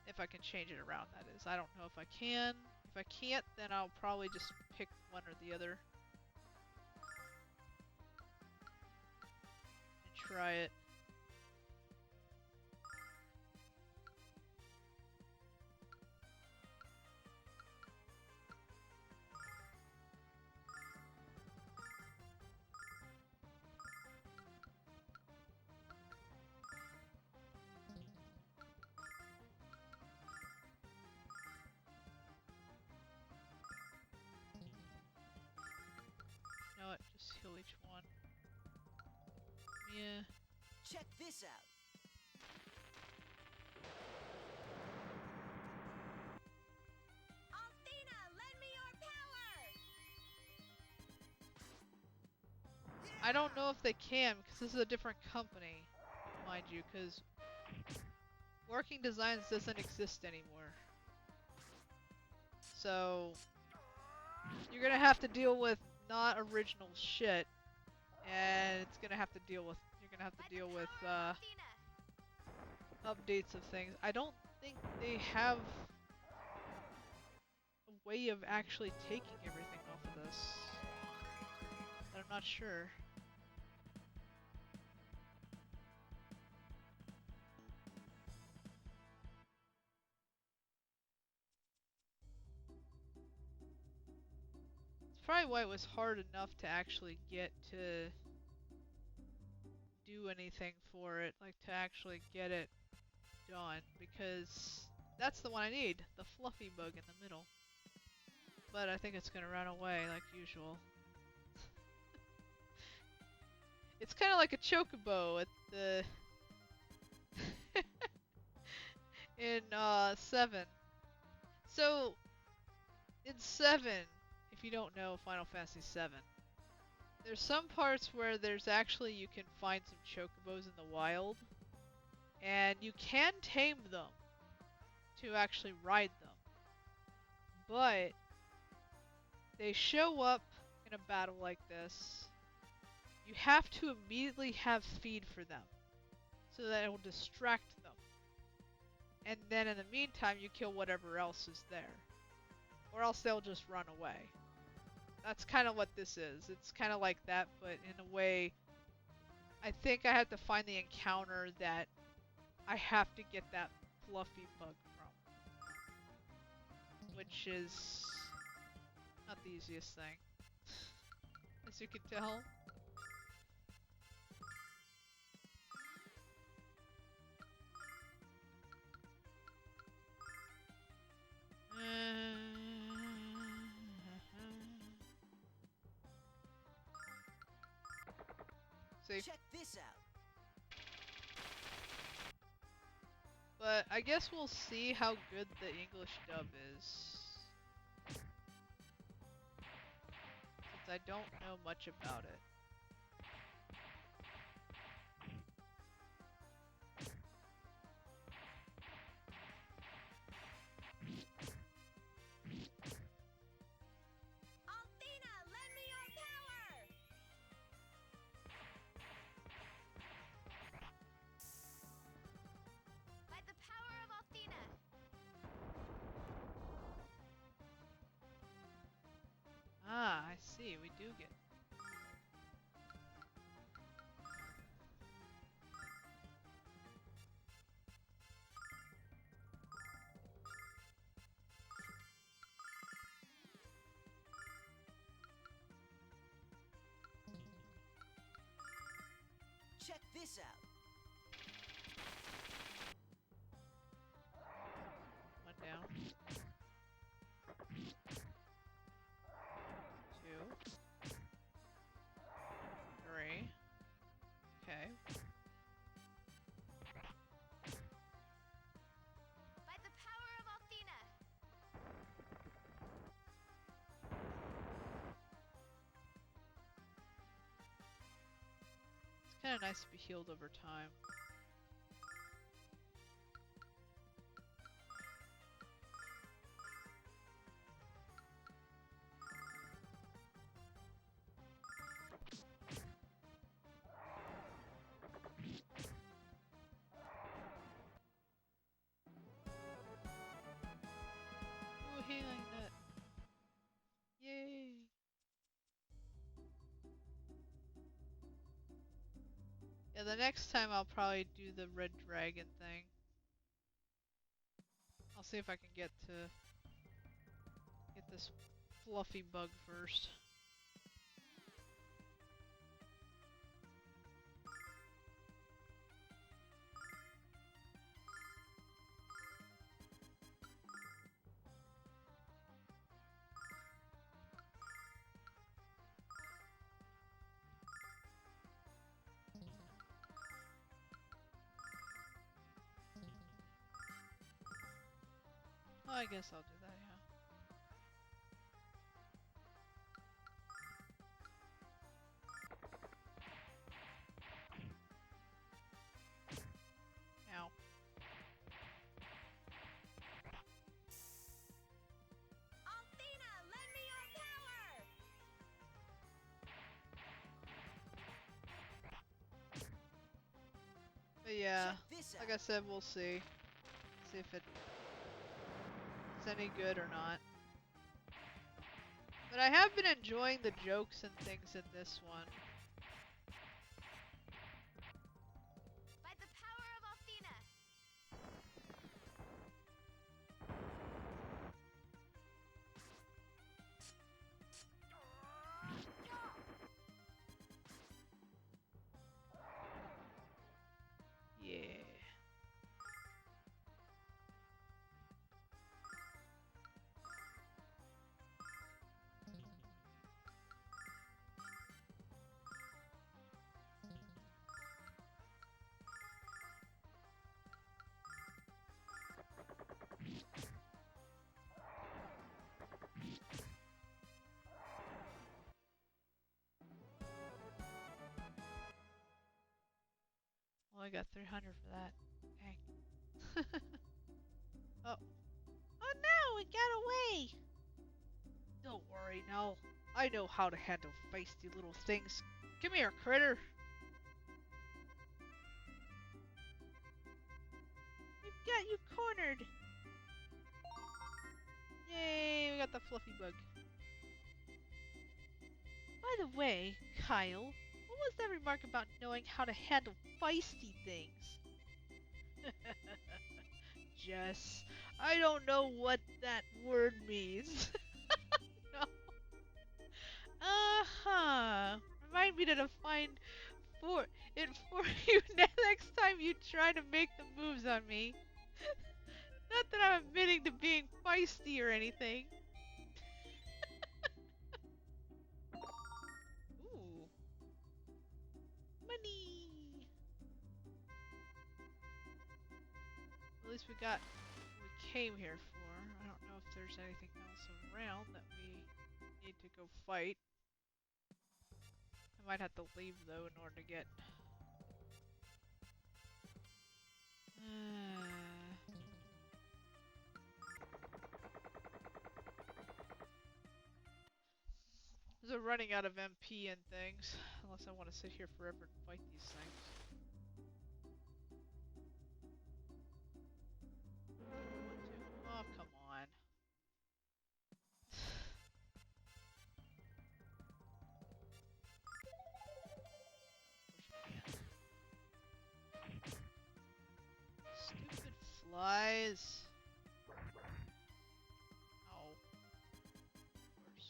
A: If I can change it around, that is. I don't know if I can. If I can't, then I'll probably just pick one or the other. And try it. You know what? Just heal each one. Yeah.
C: Check this out.
D: Althena, lend me your power!
A: I don't know if they can, because this is a different company, mind you, because Working Designs doesn't exist anymore. So, you're gonna have to deal with not original shit, and you're gonna have to deal with, updates of things. I don't think they have a way of actually taking everything off of this. I'm not sure. It's probably why it was hard enough to actually get to do anything for it, like to actually get it done, because that's the one I need, the fluffy bug in the middle. But I think it's gonna run away like usual. It's kind of like a chocobo at the in 7. So in 7, if you don't know Final Fantasy 7, there's some parts where there's actually you can find some chocobos in the wild, and you can tame them to actually ride them. But they show up in a battle like this. You have to immediately have feed for them, so that it will distract them. And then in the meantime, you kill whatever else is there. Or else they'll just run away. That's kind of what this is. It's kind of like that, but in a way, I think I have to find the encounter that I have to get that fluffy bug from. which is not the easiest thing, as you can tell. See?
C: Check this out.
A: But I guess we'll see how good the English dub is. Since I don't know much about it.
D: Althena, lend me your power! By the power of Althena!
A: Ah, I see, we do get.
C: Check this out.
A: One down. Two. Three. Okay.
D: By the power of Althena!
A: It's kind of nice to be healed over time. Ooh, healing net. Yay! Yeah, the next time I'll probably do the red dragon thing. I'll see if I can get this fluffy bug first. Oh, I guess I'll do that, yeah. Ow.
D: Althena, lend me your power!
A: But yeah,
C: Check this out.
A: like I said, we'll see. See if it's any good or not. But I have been enjoying the jokes and things in this one.
D: By the power of Althena!
A: Yeah. Well, I got 300 for that. Dang. Oh.
B: Oh no, it got away!
A: Don't worry, no. I know how to handle feisty little things. Come here, critter.
B: We've got you cornered!
A: Yay, we got the fluffy bug.
B: By the way, Kyle, what was that remark about knowing how to handle feisty things? Jess. I don't know what that word means. No. Uh-huh. Remind me to find for it for you next time you try to make the moves on me. Not that I'm admitting to being feisty or anything. Ooh. Money. At least we got what we came here for. I don't know if there's anything else around that we need to go fight. I might have to leave though in order to get. They're running out of MP and things, unless I want to sit here forever and fight these things. Oh, come on. Stupid flies. Oh. Of course.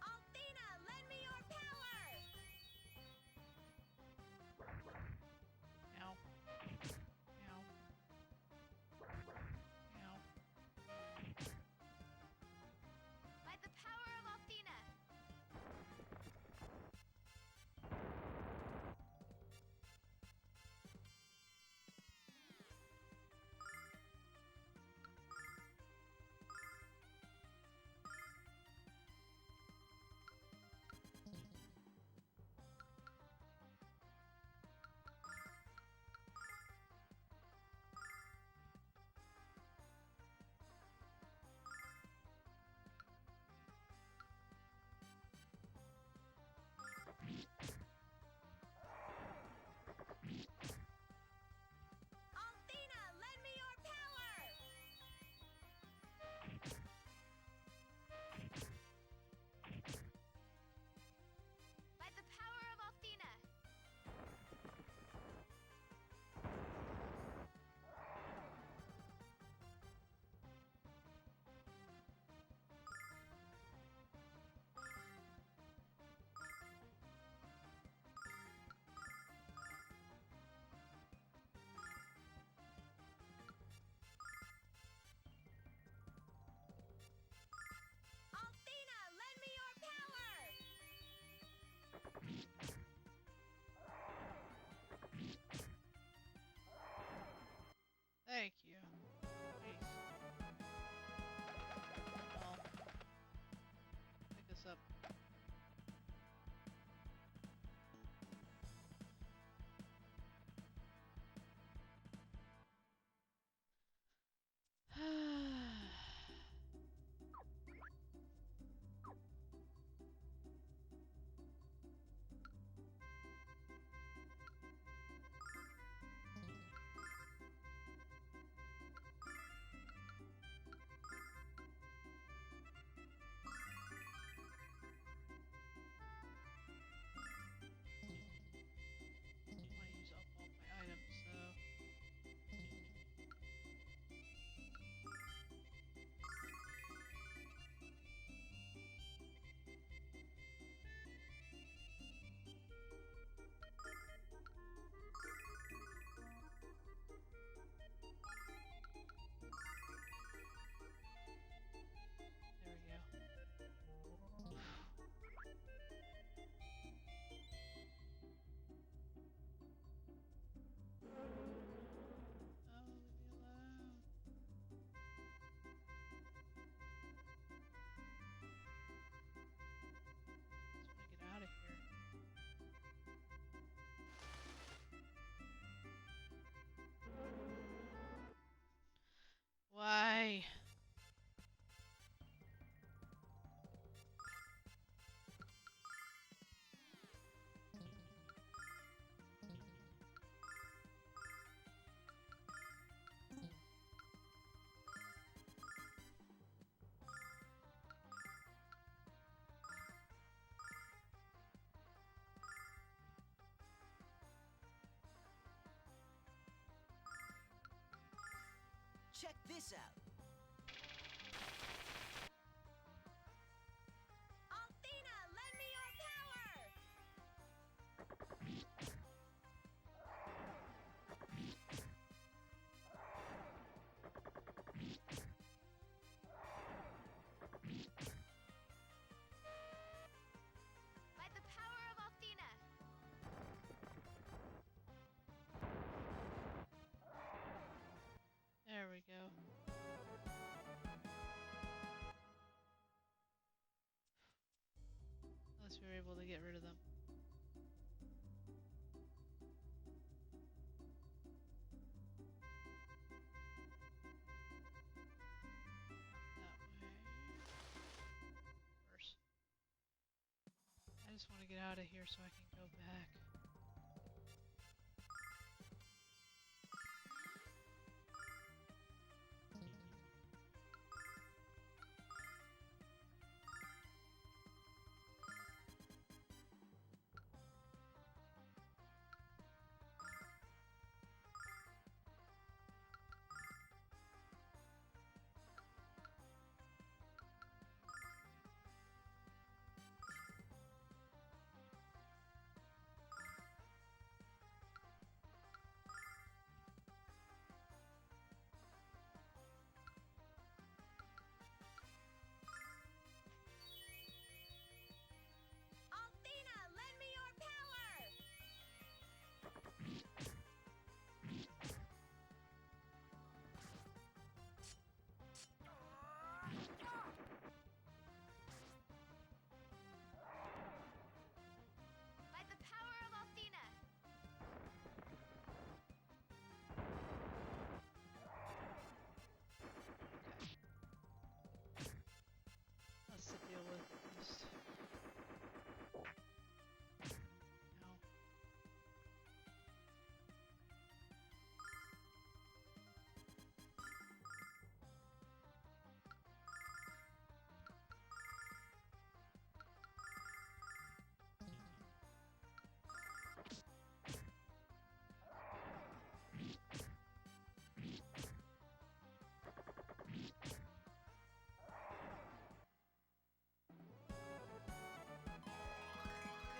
D: Althena, lend me your power!
A: Ow. Ow. Ow.
D: By the power of Althena! Althena, lend me your power! By the power of Althena! Althena, lend me your power!
A: Thank you. Jeez. Well, pick us up.
C: Check this out.
D: Althena, lend me your power! By the power of Althena!
A: There we go. Unless we were able to get rid of them. That way. Worse. I just want to get out of here so I can go back.
D: Althena, lend me your power! By the power of Althena!
A: That's to deal with at least. No.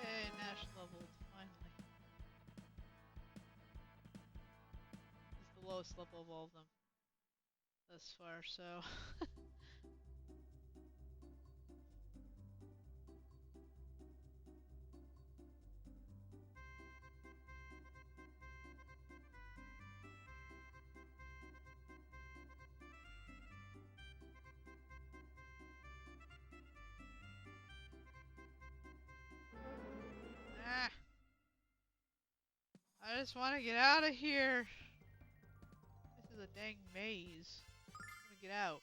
A: Yay, Nash leveled, finally. It's the lowest level of all of them thus far, so. Ah! I just want to get out of here. This is a dang maze. I want to get out.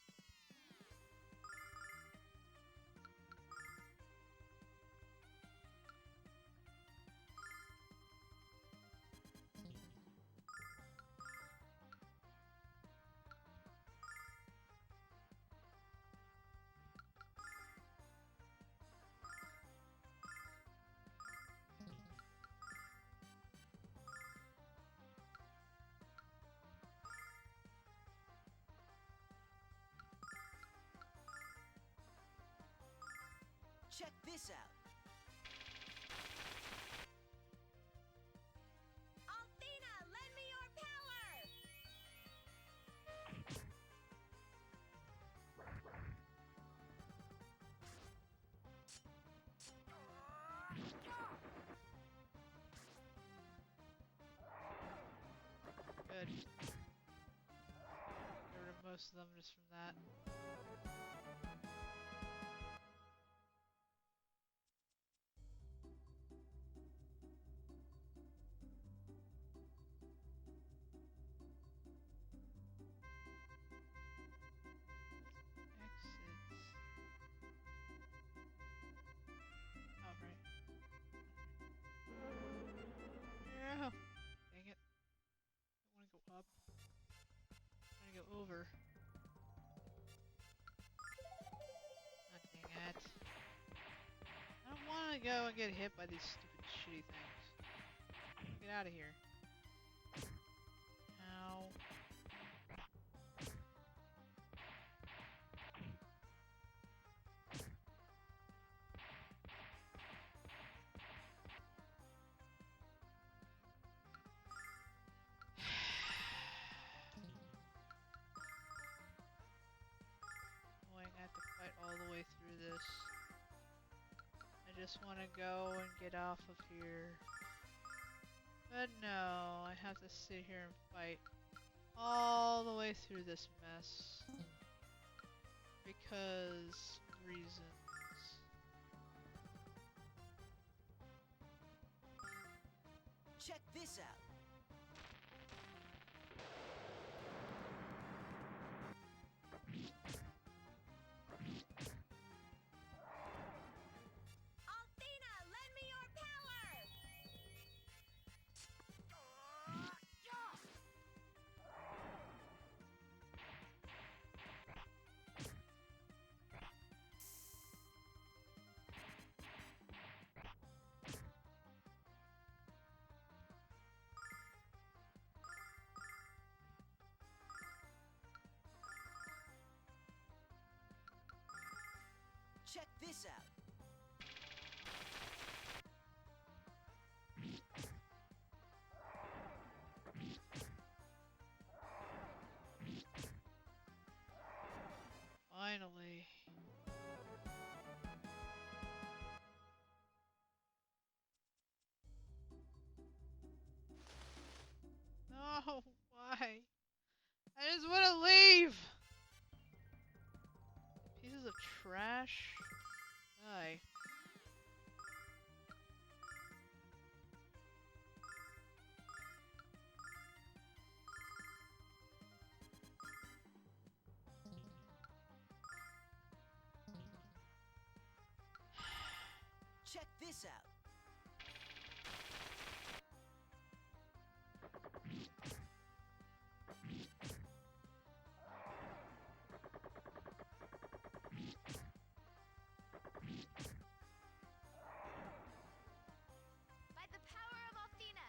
C: Check this out.
D: Althena, lend me your power!
A: Good. Get rid of most of them just from that. Exits. Oh, right. No. Dang it. I want to go up. I want to go over. Oh, dang it. I don't want to go and get hit by these stupid shitty things. Get out of here. Ow. I just want to go and get off of here. But no, I have to sit here and fight all the way through this mess. Because reasons.
C: Check this out.
D: Althena, lend me your power!
C: Check this out.
A: Finally. No, why? I just want to leave! Pieces of trash? Die.
C: Check this out.
D: By the power of Althena!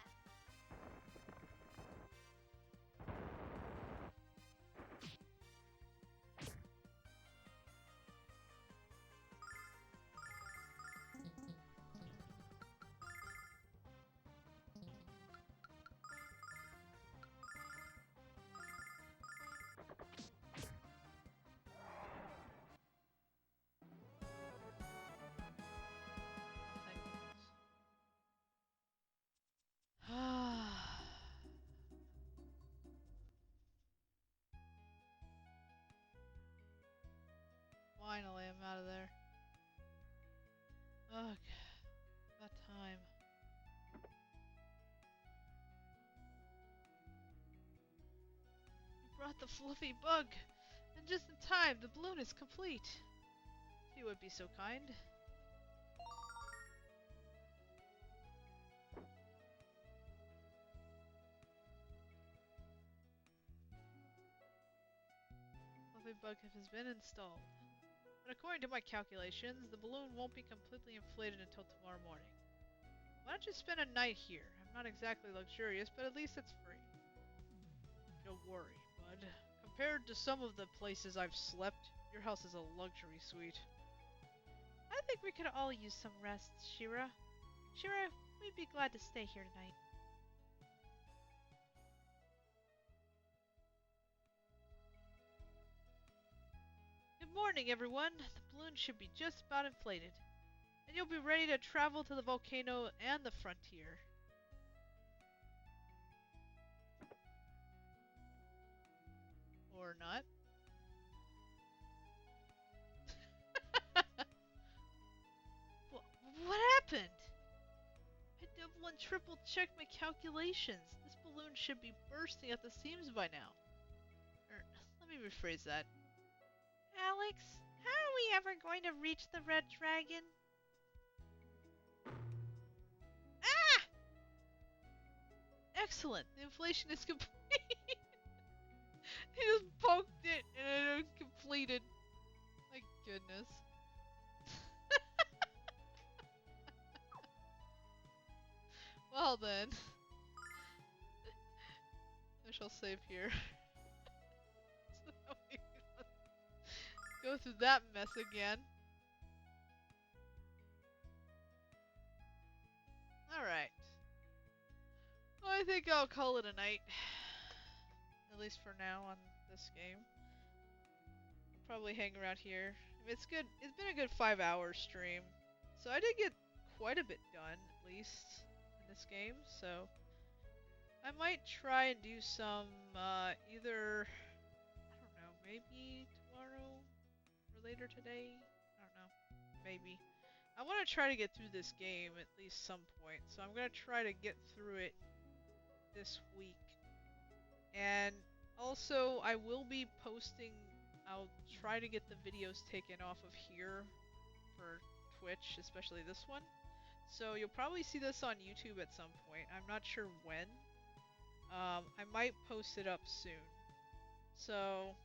A: Thank goodness. Finally, I'm out of there. Ugh, that time. You brought the fluffy bug! And just in time, the balloon is complete. If you would be so kind. Fluffy bug has been installed. But according to my calculations, the balloon won't be completely inflated until tomorrow morning. Why don't you spend a night here? I'm not exactly luxurious, but at least it's free. Don't worry, bud. Compared to some of the places I've slept, your house is a luxury suite.
B: I think we could all use some rest, Shira. Shira, we'd be glad to stay here tonight.
A: Good morning, everyone. The balloon should be just about inflated. And you'll be ready to travel to the volcano and the frontier. Or not. What happened? I double and triple checked my calculations. This balloon should be bursting at the seams by now. Let me rephrase that.
B: Alex, how are we ever going to reach the Red Dragon?
A: Ah! Excellent. The inflation is complete. He just poked it and it was completed. My goodness. Well then. I shall save here. So that we can go through that mess again. Alright. Well, I think I'll call it a night. At least for now on this game. I'll probably hang around here. I mean, it's good. It's been a good 5-hour stream. So I did get quite a bit done, at least, in this game, so I might try and do some, either, I don't know, maybe tomorrow or later today? I don't know, maybe. I want to try to get through this game at least some point, so I'm going to try to get through it this week. And also, I will be posting, I'll try to get the videos taken off of here for Twitch, especially this one. So you'll probably see this on YouTube at some point. I'm not sure when. I might post it up soon. So